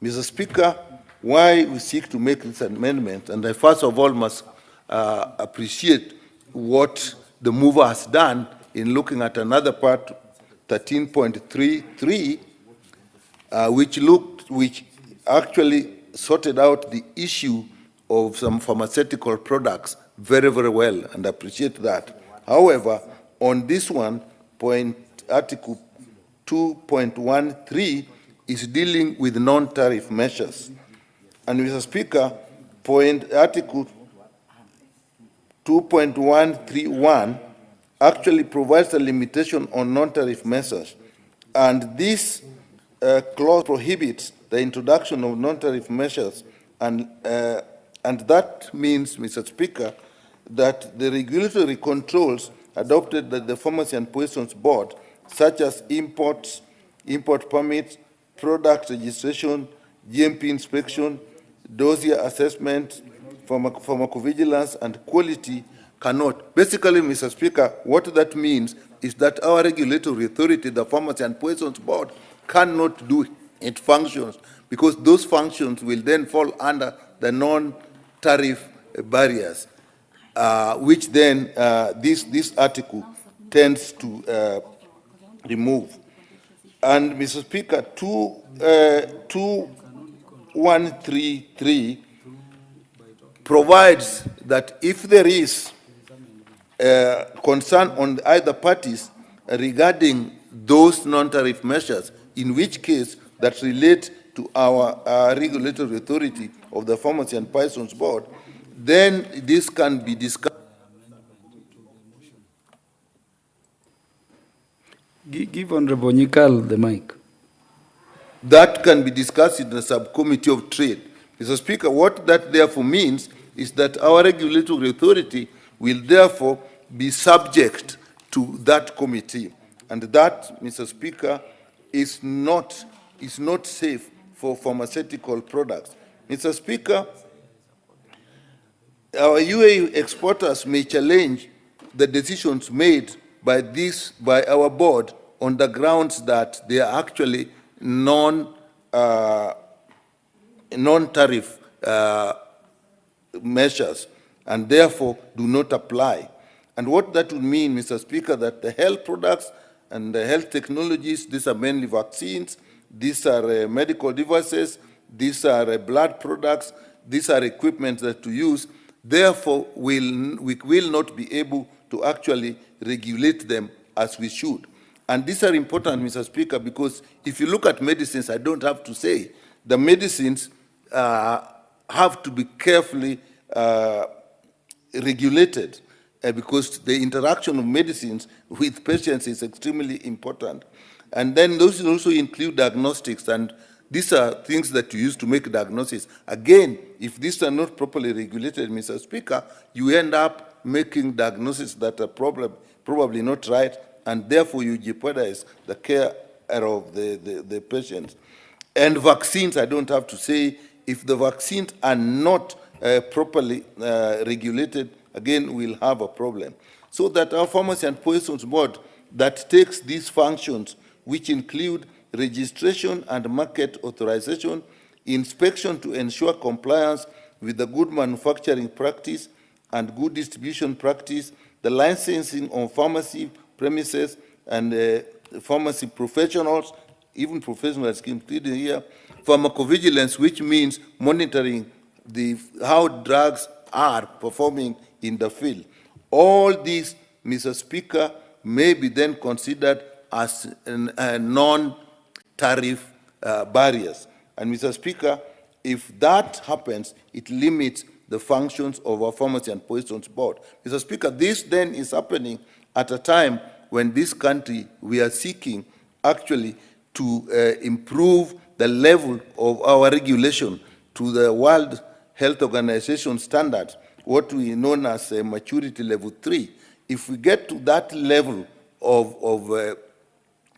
Mr. Speaker, why we seek to make this amendment, and I first of all must appreciate what the mover has done in looking at another part, 13.33, which actually sorted out the issue of some pharmaceutical products very, very well, and appreciate that. However, on this one, Article 2.13 is dealing with non-tariff measures. And Mr. Speaker, Article 2.131 actually provides a limitation on non-tariff measures. And this clause prohibits the introduction of non-tariff measures. And that means, Mr. Speaker, that the regulatory controls adopted by the Pharmacy and Poisons Board, such as import permits, product registration, GMP inspection, dossier assessment, pharmacovigilance, and quality cannot. Basically, Mr. Speaker, what that means is that our regulatory authority, the Pharmacy and Poisons Board, cannot do its functions, because those functions will then fall under the non-tariff barriers, which then this article tends to remove. And Mr. Speaker, 2133 provides that if there is concern on either parties regarding those non-tariff measures, in which case that relate to our regulatory authority of the Pharmacy and Poisons Board, then this can be discussed. Give Honorable Nyikal the mic. That can be discussed in the subcommittee of trade. Mr. Speaker, what that therefore means is that our regulatory authority will therefore be subject to that committee. And that, Mr. Speaker, is not safe for pharmaceutical products. Mr. Speaker, our UAE exporters may challenge the decisions made by our board on the grounds that they are actually non-tariff measures, and therefore do not apply. And what that would mean, Mr. Speaker, that the health products and the health technologies, these are mainly vaccines, these are medical devices, these are blood products, these are equipment that to use, therefore we will not be able to actually regulate them as we should. And these are important, Mr. Speaker, because if you look at medicines, I don't have to say, the medicines have to be carefully regulated because the interaction of medicines with patients is extremely important. And then those also include diagnostics, and these are things that you use to make diagnosis. Again, if these are not properly regulated, Mr. Speaker, you end up making diagnoses that are probably not right, and therefore you jeopardize the care of the patients. And vaccines, I don't have to say, if the vaccines are not properly regulated, again, we'll have a problem. So that our Pharmacy and Poisons Board that takes these functions, which include registration and market authorization, inspection to ensure compliance with the good manufacturing practice and good distribution practice, the licensing on pharmacy premises and pharmacy professionals, even professionals included here, pharmacovigilance, which means monitoring how drugs are performing in the field. All these, Mr. Speaker, may be then considered as non-tariff barriers. And Mr. Speaker, if that happens, it limits the functions of our Pharmacy and Poisons Board. Mr. Speaker, this then is happening at a time when this country, we are seeking actually to improve the level of our regulation to the World Health Organization standards, what we know as maturity level 3. If we get to that level of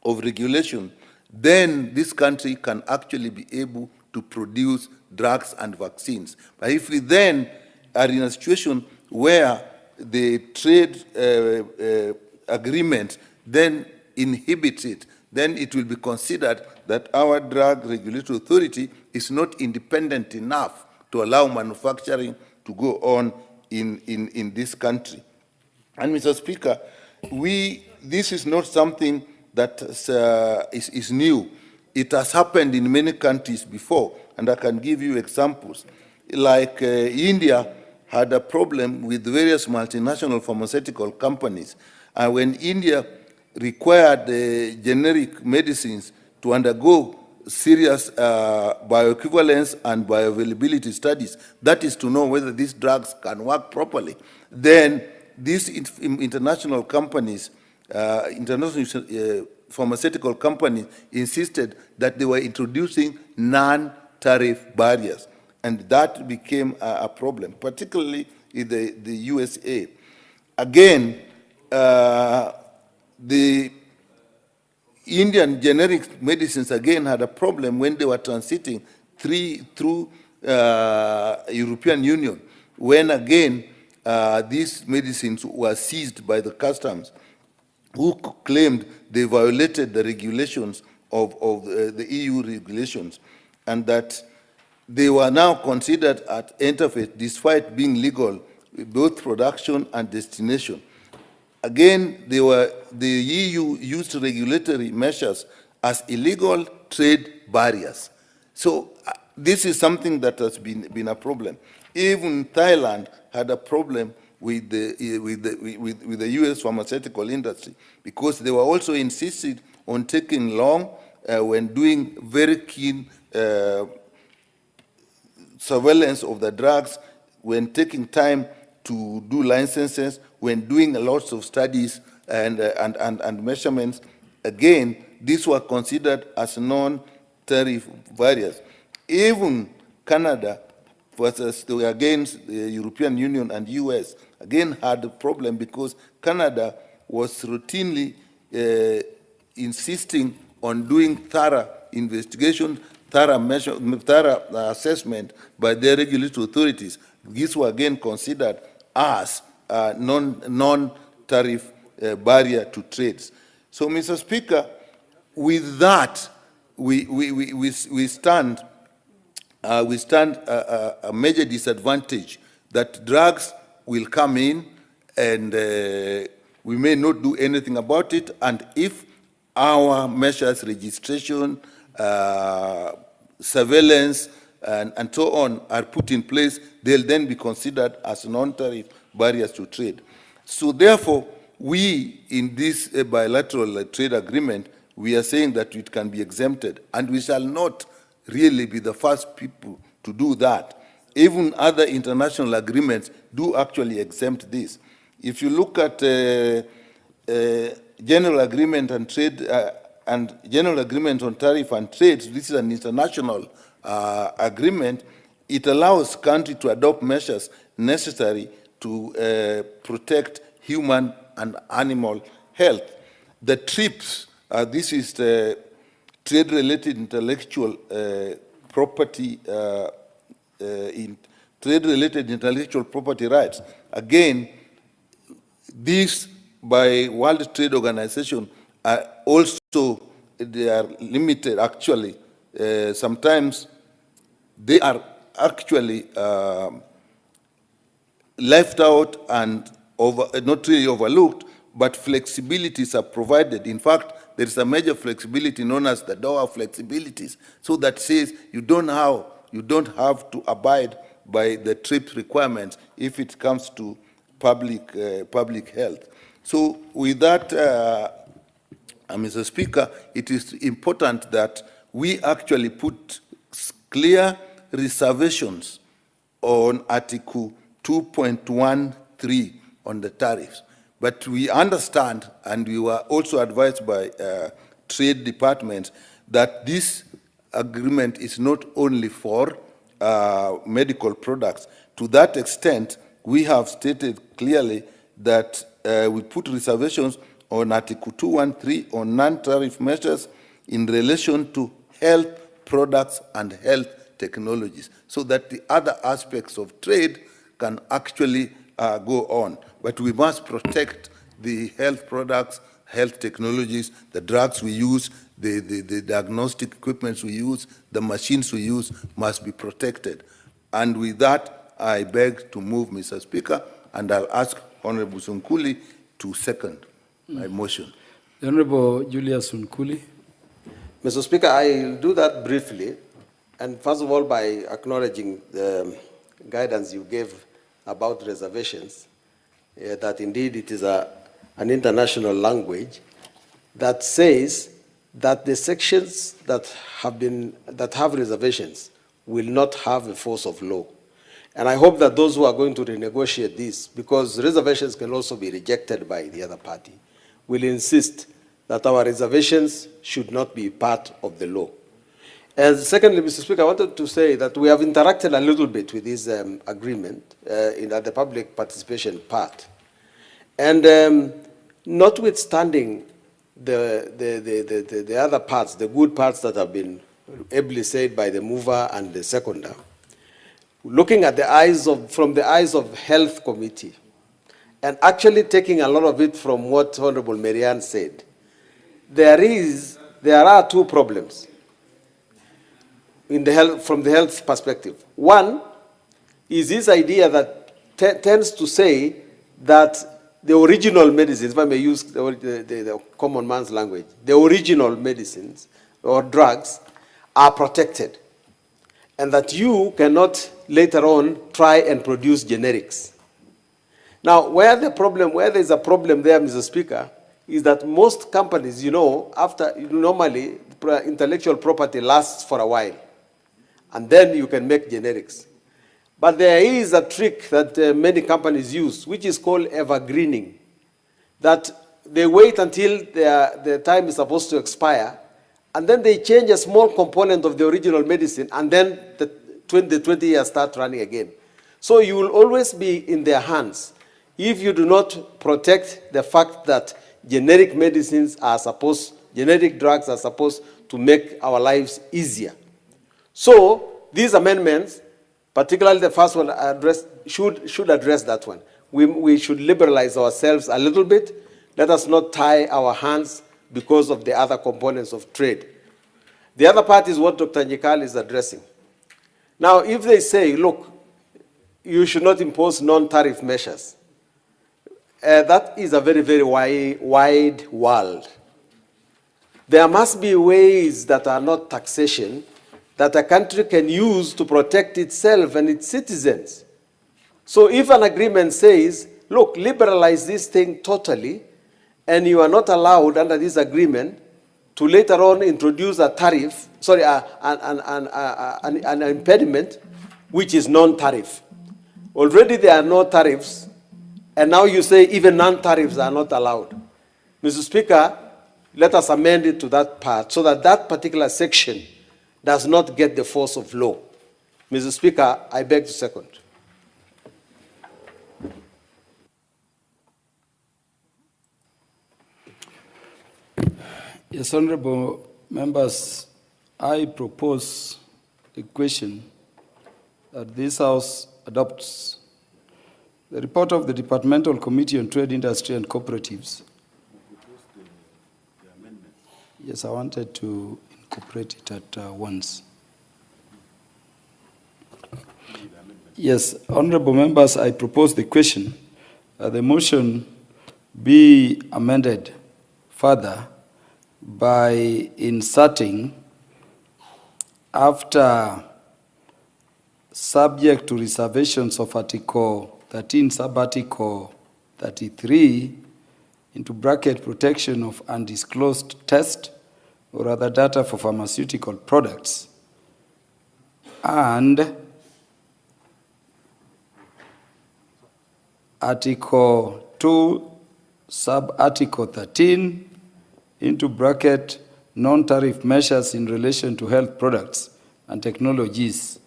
regulation, then this country can actually be able to produce drugs and vaccines. But if we then are in a situation where the trade agreement then inhibits it, then it will be considered that our drug regulatory authority is not independent enough to allow manufacturing to go on in this country. And Mr. Speaker, this is not something that is new. It has happened in many countries before, and I can give you examples. like India had a problem with various multinational pharmaceutical companies. And when India required generic medicines to undergo serious bioequivalence and bioavailability studies, that is to know whether these drugs can work properly, then these international companies, international pharmaceutical companies insisted that they were introducing non-tariff barriers. And that became a problem, particularly in the USA. Again, the Indian generic medicines again had a problem when they were transiting through European Union, when again these medicines were seized by the customs, who claimed they violated the regulations of the EU regulations, and that they were now considered at interface despite being legal, both production and destination. Again, the EU used regulatory measures as illegal trade barriers. So this is something that has been a problem. Even Thailand had a problem with the US pharmaceutical industry, because they were also insisted on taking long when doing very keen surveillance of the drugs, when taking time to do licenses, when doing lots of studies and measurements. Again, these were considered as non-tariff barriers. Even Canada versus against the European Union and US, again had a problem because Canada was routinely insisting on doing thorough investigation, thorough assessment by their regulatory authorities. These were again considered as non-tariff barrier to trades. So, Mr. Speaker, with that, we stand a major disadvantage that drugs will come in and we may not do anything about it, and if our measures, registration, surveillance, and so on are put in place, they'll then be considered as non-tariff barriers to trade. So therefore, we, in this bilateral trade agreement, we are saying that it can be exempted, and we shall not really be the first people to do that. Even other international agreements do actually exempt this. If you look at general agreement and trade and general agreement on tariff and trade, this is an international agreement. It allows countries to adopt measures necessary to protect human and animal health. The TRIPS, this is the trade-related intellectual property trade-related intellectual property rights. Again, these by World Trade Organization are also, they are limited actually. Sometimes they are actually left out and not really overlooked, but flexibilities are provided. In fact, there is a major flexibility known as the Doha flexibilities, so that says you don't have to abide by the TRIPS requirements if it comes to public health. So with that, Mr. Speaker, it is important that we actually put clear reservations on Article 2.13 on the tariffs. But we understand, and we were also advised by trade departments, that this agreement is not only for medical products. To that extent, we have stated clearly that we put reservations on Article 213 on non-tariff measures in relation to health products and health technologies, so that the other aspects of trade can actually go on. But we must protect the health products, health technologies, the drugs we use, the diagnostic equipments we use, the machines we use must be protected. And with that, I beg to move, Mr. Speaker, and I'll ask Honorable Sunkuli to second my motion. The Honorable Julius Sunkuli. Mr. Speaker, I'll do that briefly, and first of all by acknowledging the guidance you gave about reservations, that indeed it is an international language that says that the sections that have reservations will not have a force of law. And I hope that those who are going to renegotiate this, because reservations can also be rejected by the other party, will insist that our reservations should not be part of the law. And secondly, Mr. Speaker, I wanted to say that we have interacted a little bit with this agreement in the public participation part. And notwithstanding the other parts, the good parts that have been ably said by the mover and the seconder, looking at from the eyes of Health Committee, and actually taking a lot of it from what Honorable Marianne said, there are two problems from the health perspective. One is this idea that tends to say that the original medicines, if I may use the common man's language, the original medicines or drugs are protected, and that you cannot later on try and produce generics. Now, where there's a problem there, Mr. Speaker, is that most companies, normally intellectual property lasts for a while, and then you can make generics. But there is a trick that many companies use, which is called evergreening, that they wait until their time is supposed to expire, and then they change a small component of the original medicine, and then the 20 years start running again. So you will always be in their hands if you do not protect the fact that generic drugs are supposed to make our lives easier. So these amendments, particularly the first one, should address that one. We should liberalize ourselves a little bit. Let us not tie our hands because of the other components of trade. The other part is what Dr. Nyikal is addressing. Now, if they say, look, you should not impose non-tariff measures, that is a very, very wide world. There must be ways that are not taxation that a country can use to protect itself and its citizens. So if an agreement says, look, liberalize this thing totally, and you are not allowed under this agreement to later on introduce a tariff, an impediment, which is non-tariff. Already there are no tariffs, and now you say even non-tariffs are not allowed. Mr. Speaker, let us amend it to that part so that that particular section does not get the force of law. Mr. Speaker, I beg to second. Yes, honorable members, I propose a question that this House adopts the report of the Departmental Committee on Trade, Industry and Cooperatives. Yes, I wanted to incorporate it at once. Yes, honorable members, I propose the question that the motion be amended further by inserting after subject to reservations of Article 13, sub-article 33, into bracket protection of undisclosed test or other data for pharmaceutical products, and Article 2, sub-article 13, into bracket non-tariff measures in relation to health products and technologies,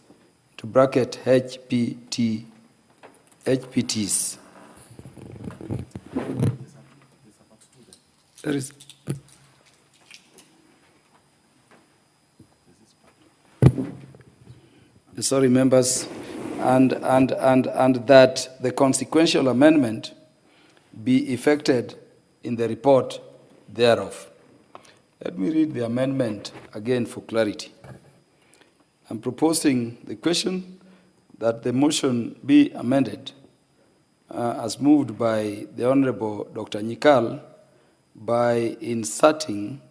to bracket HPTs. There is sorry, members, and that the consequential amendment be effected in the report thereof. Let me read the amendment again for clarity. I'm proposing the question that the motion be amended as moved by the Honorable Dr. Nyikal by inserting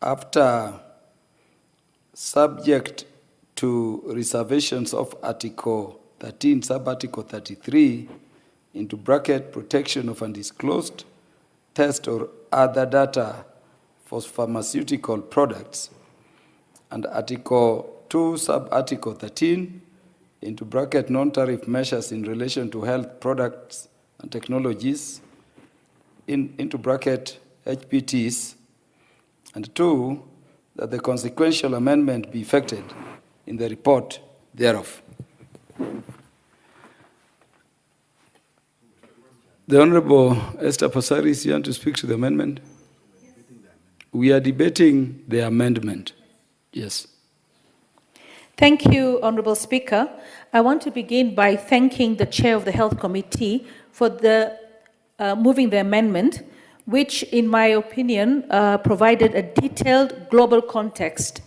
after subject to reservations of Article 13, Sub-Article 33, into bracket, protection of undisclosed test or other data for pharmaceutical products, and Article 2, Sub-Article 13, into bracket, non-tariff measures in relation to health products and technologies, into bracket, HPTs, and 2, that the consequential amendment be effected in the report thereof. The Honorable Esther Passaris, you want to speak to the amendment? We are debating the amendment. Yes. Thank you, Honorable Speaker. I want to begin by thanking the Chair of the Health Committee for moving the amendment, which, in my opinion, provided a detailed global context.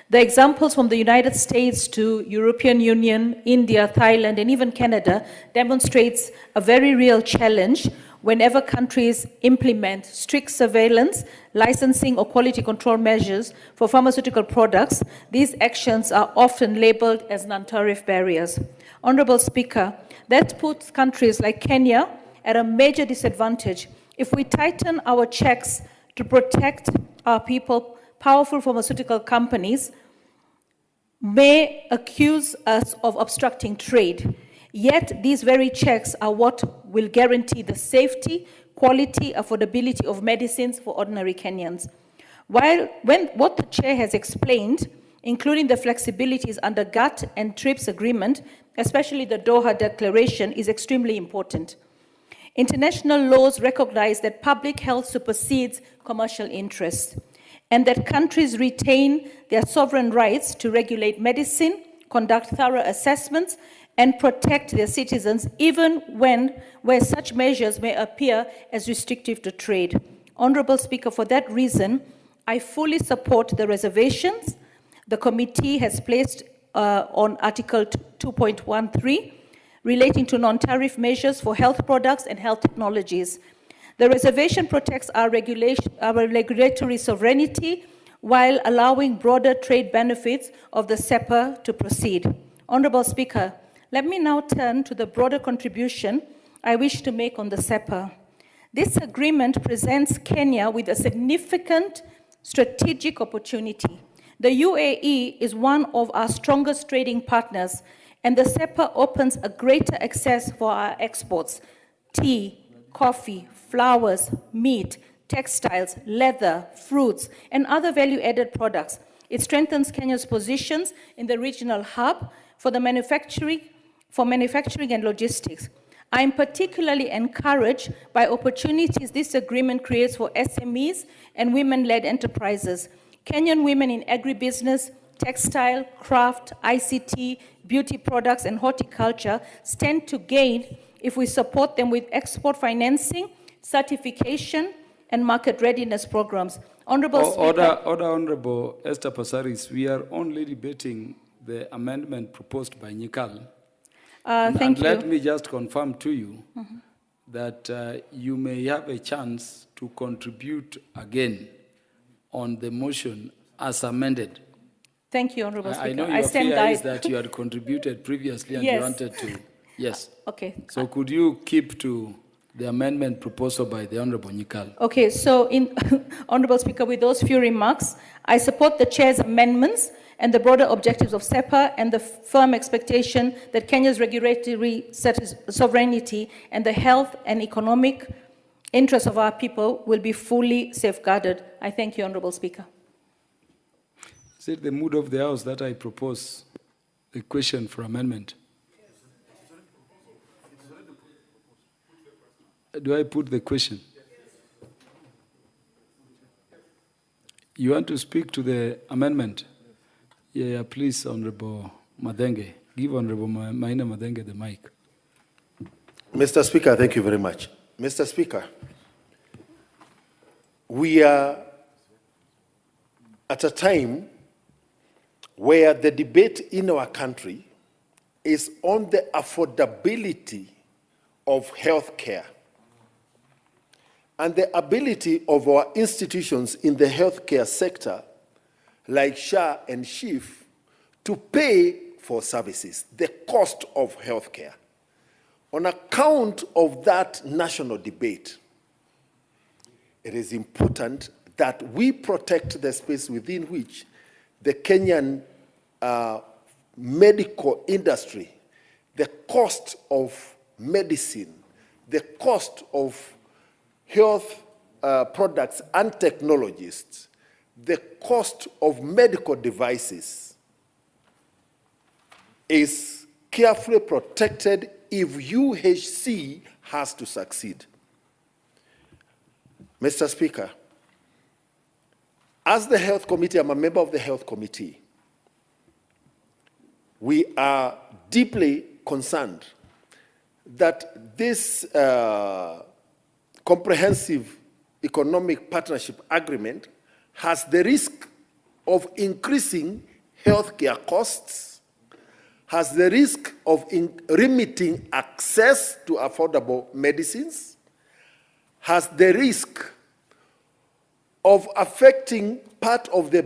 The examples from the United States to European Union, India, Thailand, and even Canada demonstrates a very real challenge whenever countries implement strict surveillance, licensing, or quality control measures for pharmaceutical products. These actions are often labeled as non-tariff barriers. Honorable Speaker, that puts countries like Kenya at a major disadvantage. If we tighten our checks to protect our people, powerful pharmaceutical companies may accuse us of obstructing trade. Yet these very checks are what will guarantee the safety, quality, affordability of medicines for ordinary Kenyans. What the Chair has explained, including the flexibilities under GATT and TRIPS agreement, especially the Doha Declaration, is extremely important. International laws recognize that public health supersedes commercial interests, and that countries retain their sovereign rights to regulate medicine, conduct thorough assessments, and protect their citizens, even where such measures may appear as restrictive to trade. Honorable Speaker, for that reason, I fully support the reservations the committee has placed on Article 2.13 relating to non-tariff measures for health products and health technologies. The reservation protects our regulatory sovereignty while allowing broader trade benefits of the SEPA to proceed. Honorable Speaker, let me now turn to the broader contribution I wish to make on the SEPA. This agreement presents Kenya with a significant strategic opportunity. The UAE is one of our strongest trading partners, and the SEPA opens a greater access for our exports: tea, coffee, flowers, meat, textiles, leather, fruits, and other value-added products. It strengthens Kenya's positions in the regional hub for manufacturing and logistics. I am particularly encouraged by opportunities this agreement creates for SMEs and women-led enterprises. Kenyan women in agribusiness, textile, craft, ICT, beauty products, and horticulture stand to gain if we support them with export financing, certification, and market readiness programs. Honorable Speaker. Honorable Esther Passaris, we are only debating the amendment proposed by Nyikal. Thank you. Let me just confirm to you that you may have a chance to contribute again on the motion as amended. Thank you, Honorable Speaker. I know your fear is that you had contributed previously and you wanted to. Yes. Okay. So could you keep to the amendment proposal by the Honorable Nyikal? Okay, so Honorable Speaker, with those few remarks, I support the Chair's amendments and the broader objectives of SEPA and the firm expectation that Kenya's regulatory sovereignty and the health and economic interests of our people will be fully safeguarded. I thank you, Honorable Speaker. Is it the mood of the House that I propose the question for amendment? Do I put the question? You want to speak to the amendment? Yeah, please, Honorable Madenge. Give Honorable Maina Madenge the mic. Mr. Speaker, thank you very much. Mr. Speaker, we are at a time where the debate in our country is on the affordability of health care and the ability of our institutions in the healthcare sector, like SHA and SHIF, to pay for services, the cost of healthcare. On account of that national debate, it is important that we protect the space within which the Kenyan medical industry, the cost of medicine, the cost of health products and technologies, the cost of medical devices is carefully protected if UHC has to succeed. Mr. Speaker, as the Health Committee, I'm a member of the Health Committee, we are deeply concerned that this comprehensive economic partnership agreement has the risk of increasing healthcare costs, has the risk of limiting access to affordable medicines, has the risk of affecting part of the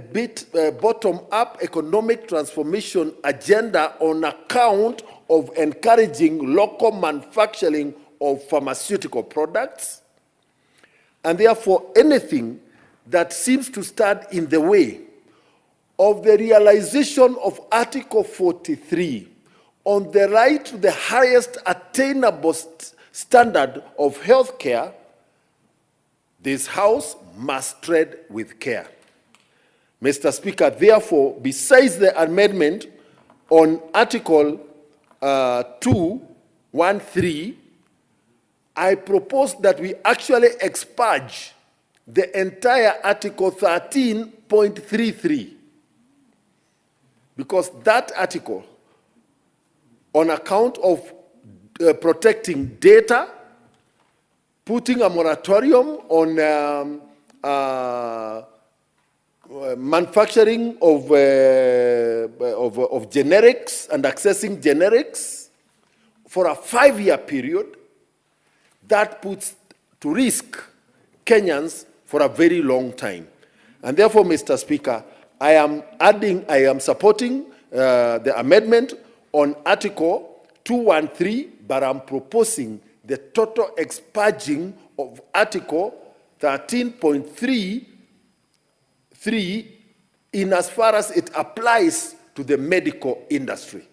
bottom-up economic transformation agenda on account of encouraging local manufacturing of pharmaceutical products, and therefore anything that seems to stand in the way of the realization of Article 43 on the right to the highest attainable standard of health care, this House must tread with care. Mr. Speaker, therefore, besides the amendment on Article 213, I propose that we actually expurge the entire Article 13.33, because that article, on account of protecting data, putting a moratorium on manufacturing of generics and accessing generics for a 5-year period, that puts to risk Kenyans for a very long time. And therefore, Mr. Speaker, I am supporting the amendment on Article 213, but I'm proposing the total expurging of Article 13.33 in as far as it applies to the medical industry.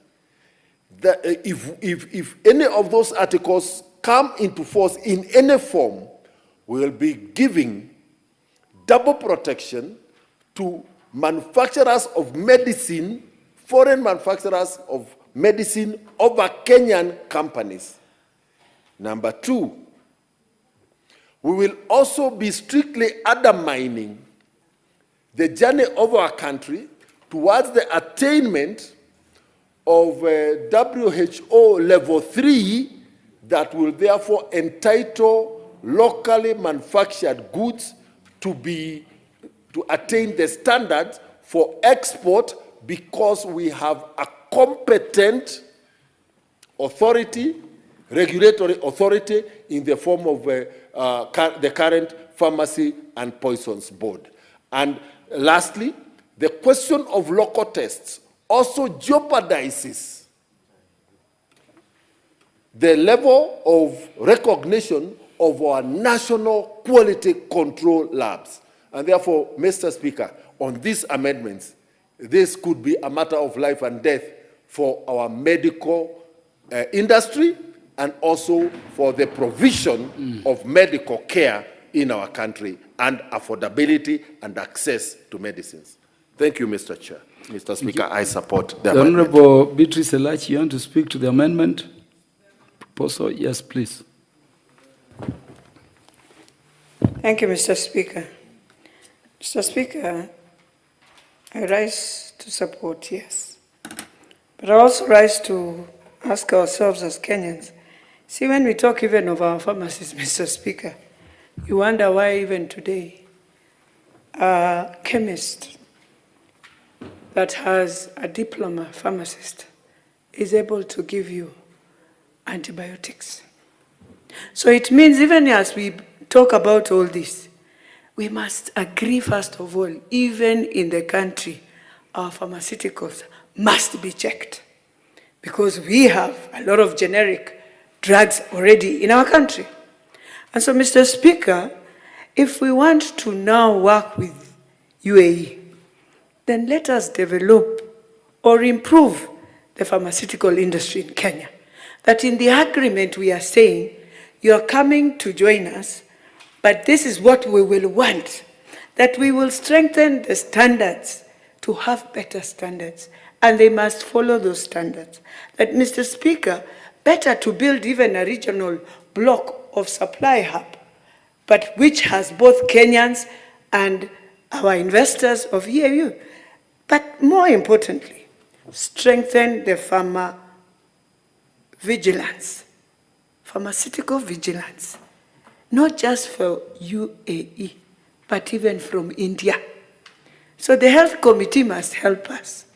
If any of those articles come into force in any form, we will be giving double protection to manufacturers of medicine, foreign manufacturers of medicine over Kenyan companies. Number 2, we will also be strictly undermining the journey of our country towards the attainment of WHO level 3 that will therefore entitle locally manufactured goods to attain the standards for export, because we have a competent authority, regulatory authority, in the form of the current Pharmacy and Poisons Board. And lastly, the question of local tests also jeopardizes the level of recognition of our national quality control labs. And therefore, Mr. Speaker, on these amendments, this could be a matter of life and death for our medical industry and also for the provision of medical care in our country and affordability and access to medicines. Thank you, Mr. Chair. Mr. Speaker, I support the amendment. Honorable Beatrice Elachi, you want to speak to the amendment proposal? Yes, please. Thank you, Mr. Speaker. Mr. Speaker, I rise to support, yes. But I also rise to ask ourselves as Kenyans. See, when we talk even of our pharmacies, Mr. Speaker, you wonder why even today a chemist that has a diploma pharmacist is able to give you antibiotics. So it means even as we talk about all this, we must agree first of all, even in the country, our pharmaceuticals must be checked, because we have a lot of generic drugs already in our country. And so, Mr. Speaker, if we want to now work with UAE, then let us develop or improve the pharmaceutical industry in Kenya. That in the agreement we are saying, you are coming to join us, but this is what we will want, that we will strengthen the standards to have better standards, and they must follow those standards. That, Mr. Speaker, better to build even a regional block of supply hub, but which has both Kenyans and our investors of EAU. But more importantly, strengthen the pharmaceutical vigilance, not just for UAE, but even from India. So the health committee must help us.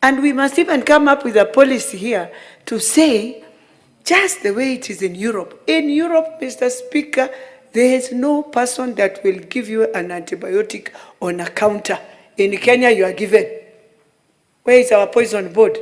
And we must even come up with a policy here to say, just the way it is in Europe. In Europe, Mr. Speaker, there is no person that will give you an antibiotic on a counter. In Kenya, you are given. Where is our poison board?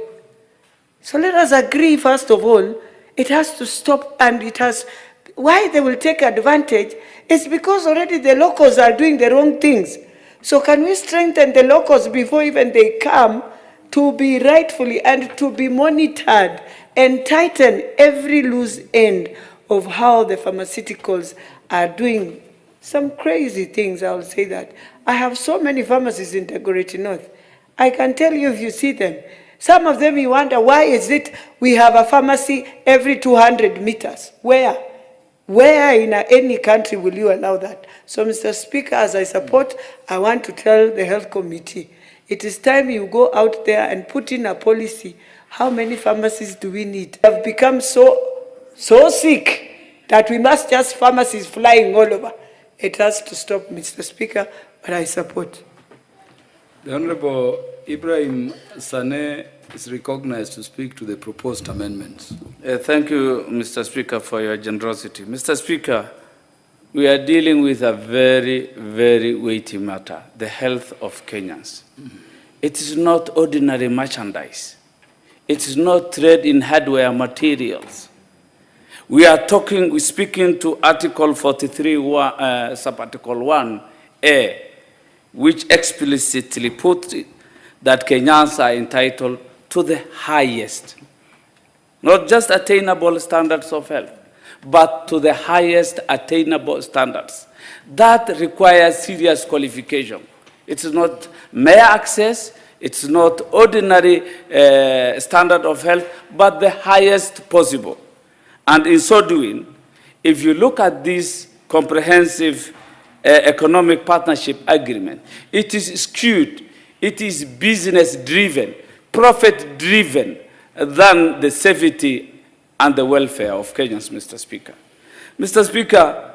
So let us agree, first of all, it has to stop, and it has, why they will take advantage is because already the locals are doing the wrong things. So can we strengthen the locals before even they come to be rightfully and to be monitored and tighten every loose end of how the pharmaceuticals are doing some crazy things, I will say that. I have so many pharmacies in the Dagoretti North. I can tell you if you see them. Some of them you wonder, why is it we have a pharmacy every 200 meters? Where? Where in any country will you allow that? So, Mr. Speaker, as I support, I want to tell the Health Committee, it is time you go out there and put in a policy. How many pharmacies do we need? We have become so sick that we must just pharmacies flying all over. It has to stop, Mr. Speaker, but I support. The Honorable Ibrahim Sane is recognized to speak to the proposed amendments. Thank you, Mr. Speaker, for your generosity. Mr. Speaker, we are dealing with a very, very weighty matter, the health of Kenyans. It is not ordinary merchandise. It is not trade in hardware materials. We are speaking to Article 43, Sub-Article 1A, which explicitly puts it that Kenyans are entitled to the highest, not just attainable standards of health, but to the highest attainable standards. That requires serious qualification. It's not mere access, it's not ordinary standard of health, but the highest possible. And in so doing, if you look at this comprehensive economic partnership agreement, it is skewed, it is business-driven, profit-driven than the safety and the welfare of Kenyans, Mr. Speaker. Mr. Speaker,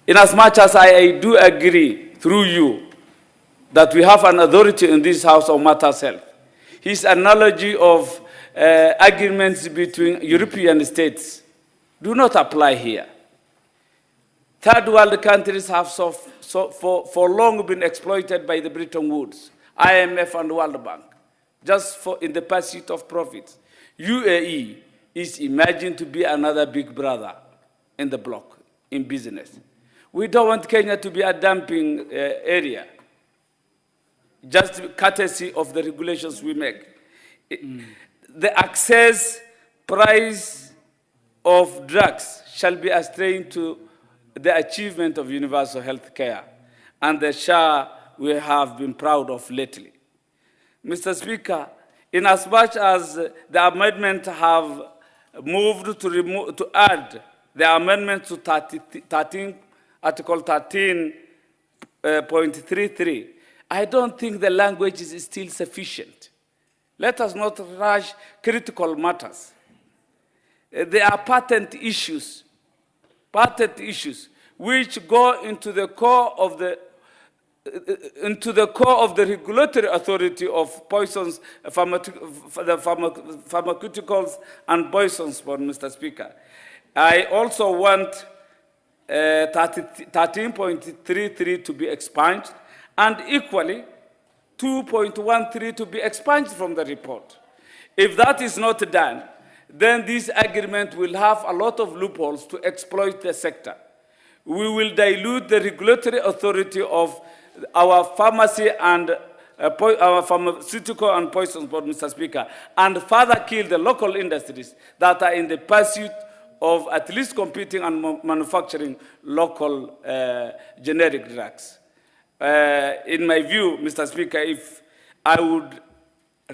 inasmuch as I do agree through you that we have an authority in this House on matters health, his analogy of agreements between European states do not apply here. Third world countries have for long been exploited by the Bretton Woods, IMF and World Bank, just in the pursuit of profits. UAE is emerging to be another big brother in the bloc, in business. We don't want Kenya to be a dumping area, just courtesy of the regulations we make. The access price of drugs shall be a strain to the achievement of universal health care and the share we have been proud of lately. Mr. Speaker, inasmuch as the amendment have moved to add the amendment to Article 13.33, I don't think the language is still sufficient. Let us not rush critical matters. There are patent issues which go into the core of the regulatory authority of poisons, pharmaceuticals and poisons, Mr. Speaker. I also want 13.33 to be expunged, and equally 2.13 to be expunged from the report. If that is not done, then this agreement will have a lot of loopholes to exploit the sector. We will dilute the regulatory authority of our pharmacy and our pharmaceutical and poison board, Mr. Speaker, and further kill the local industries that are in the pursuit of at least competing and manufacturing local generic drugs. In my view, Mr. Speaker, if I would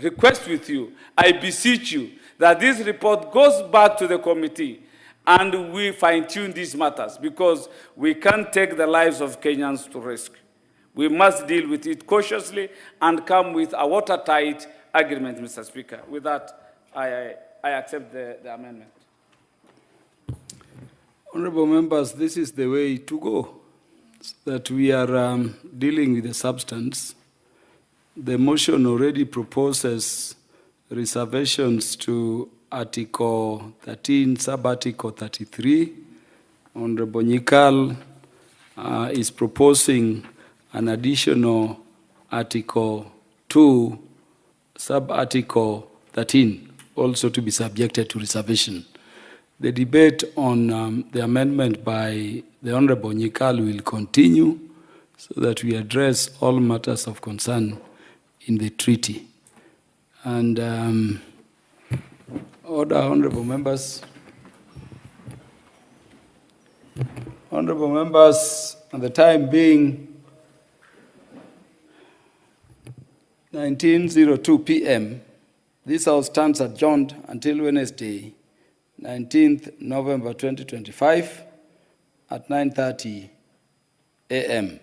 request with you, I beseech you, that this report goes back to the committee and we fine-tune these matters, because we can't take the lives of Kenyans to risk. We must deal with it cautiously and come with a watertight agreement, Mr. Speaker. With that, I accept the amendment. Honorable members, this is the way to go, that we are dealing with the substance. The motion already proposes reservations to Article 13, Sub-Article 33. Honorable Nyikal is proposing an additional Article 2, Sub-Article 13, also to be subjected to reservation. The debate on the amendment by the Honorable Nyikal will continue so that we address all matters of concern in the treaty. And order, honorable members. Honorable members, at the time being 19:02 p.m., this House stands adjourned until Wednesday, 19th November 2025 at 9:30 a.m.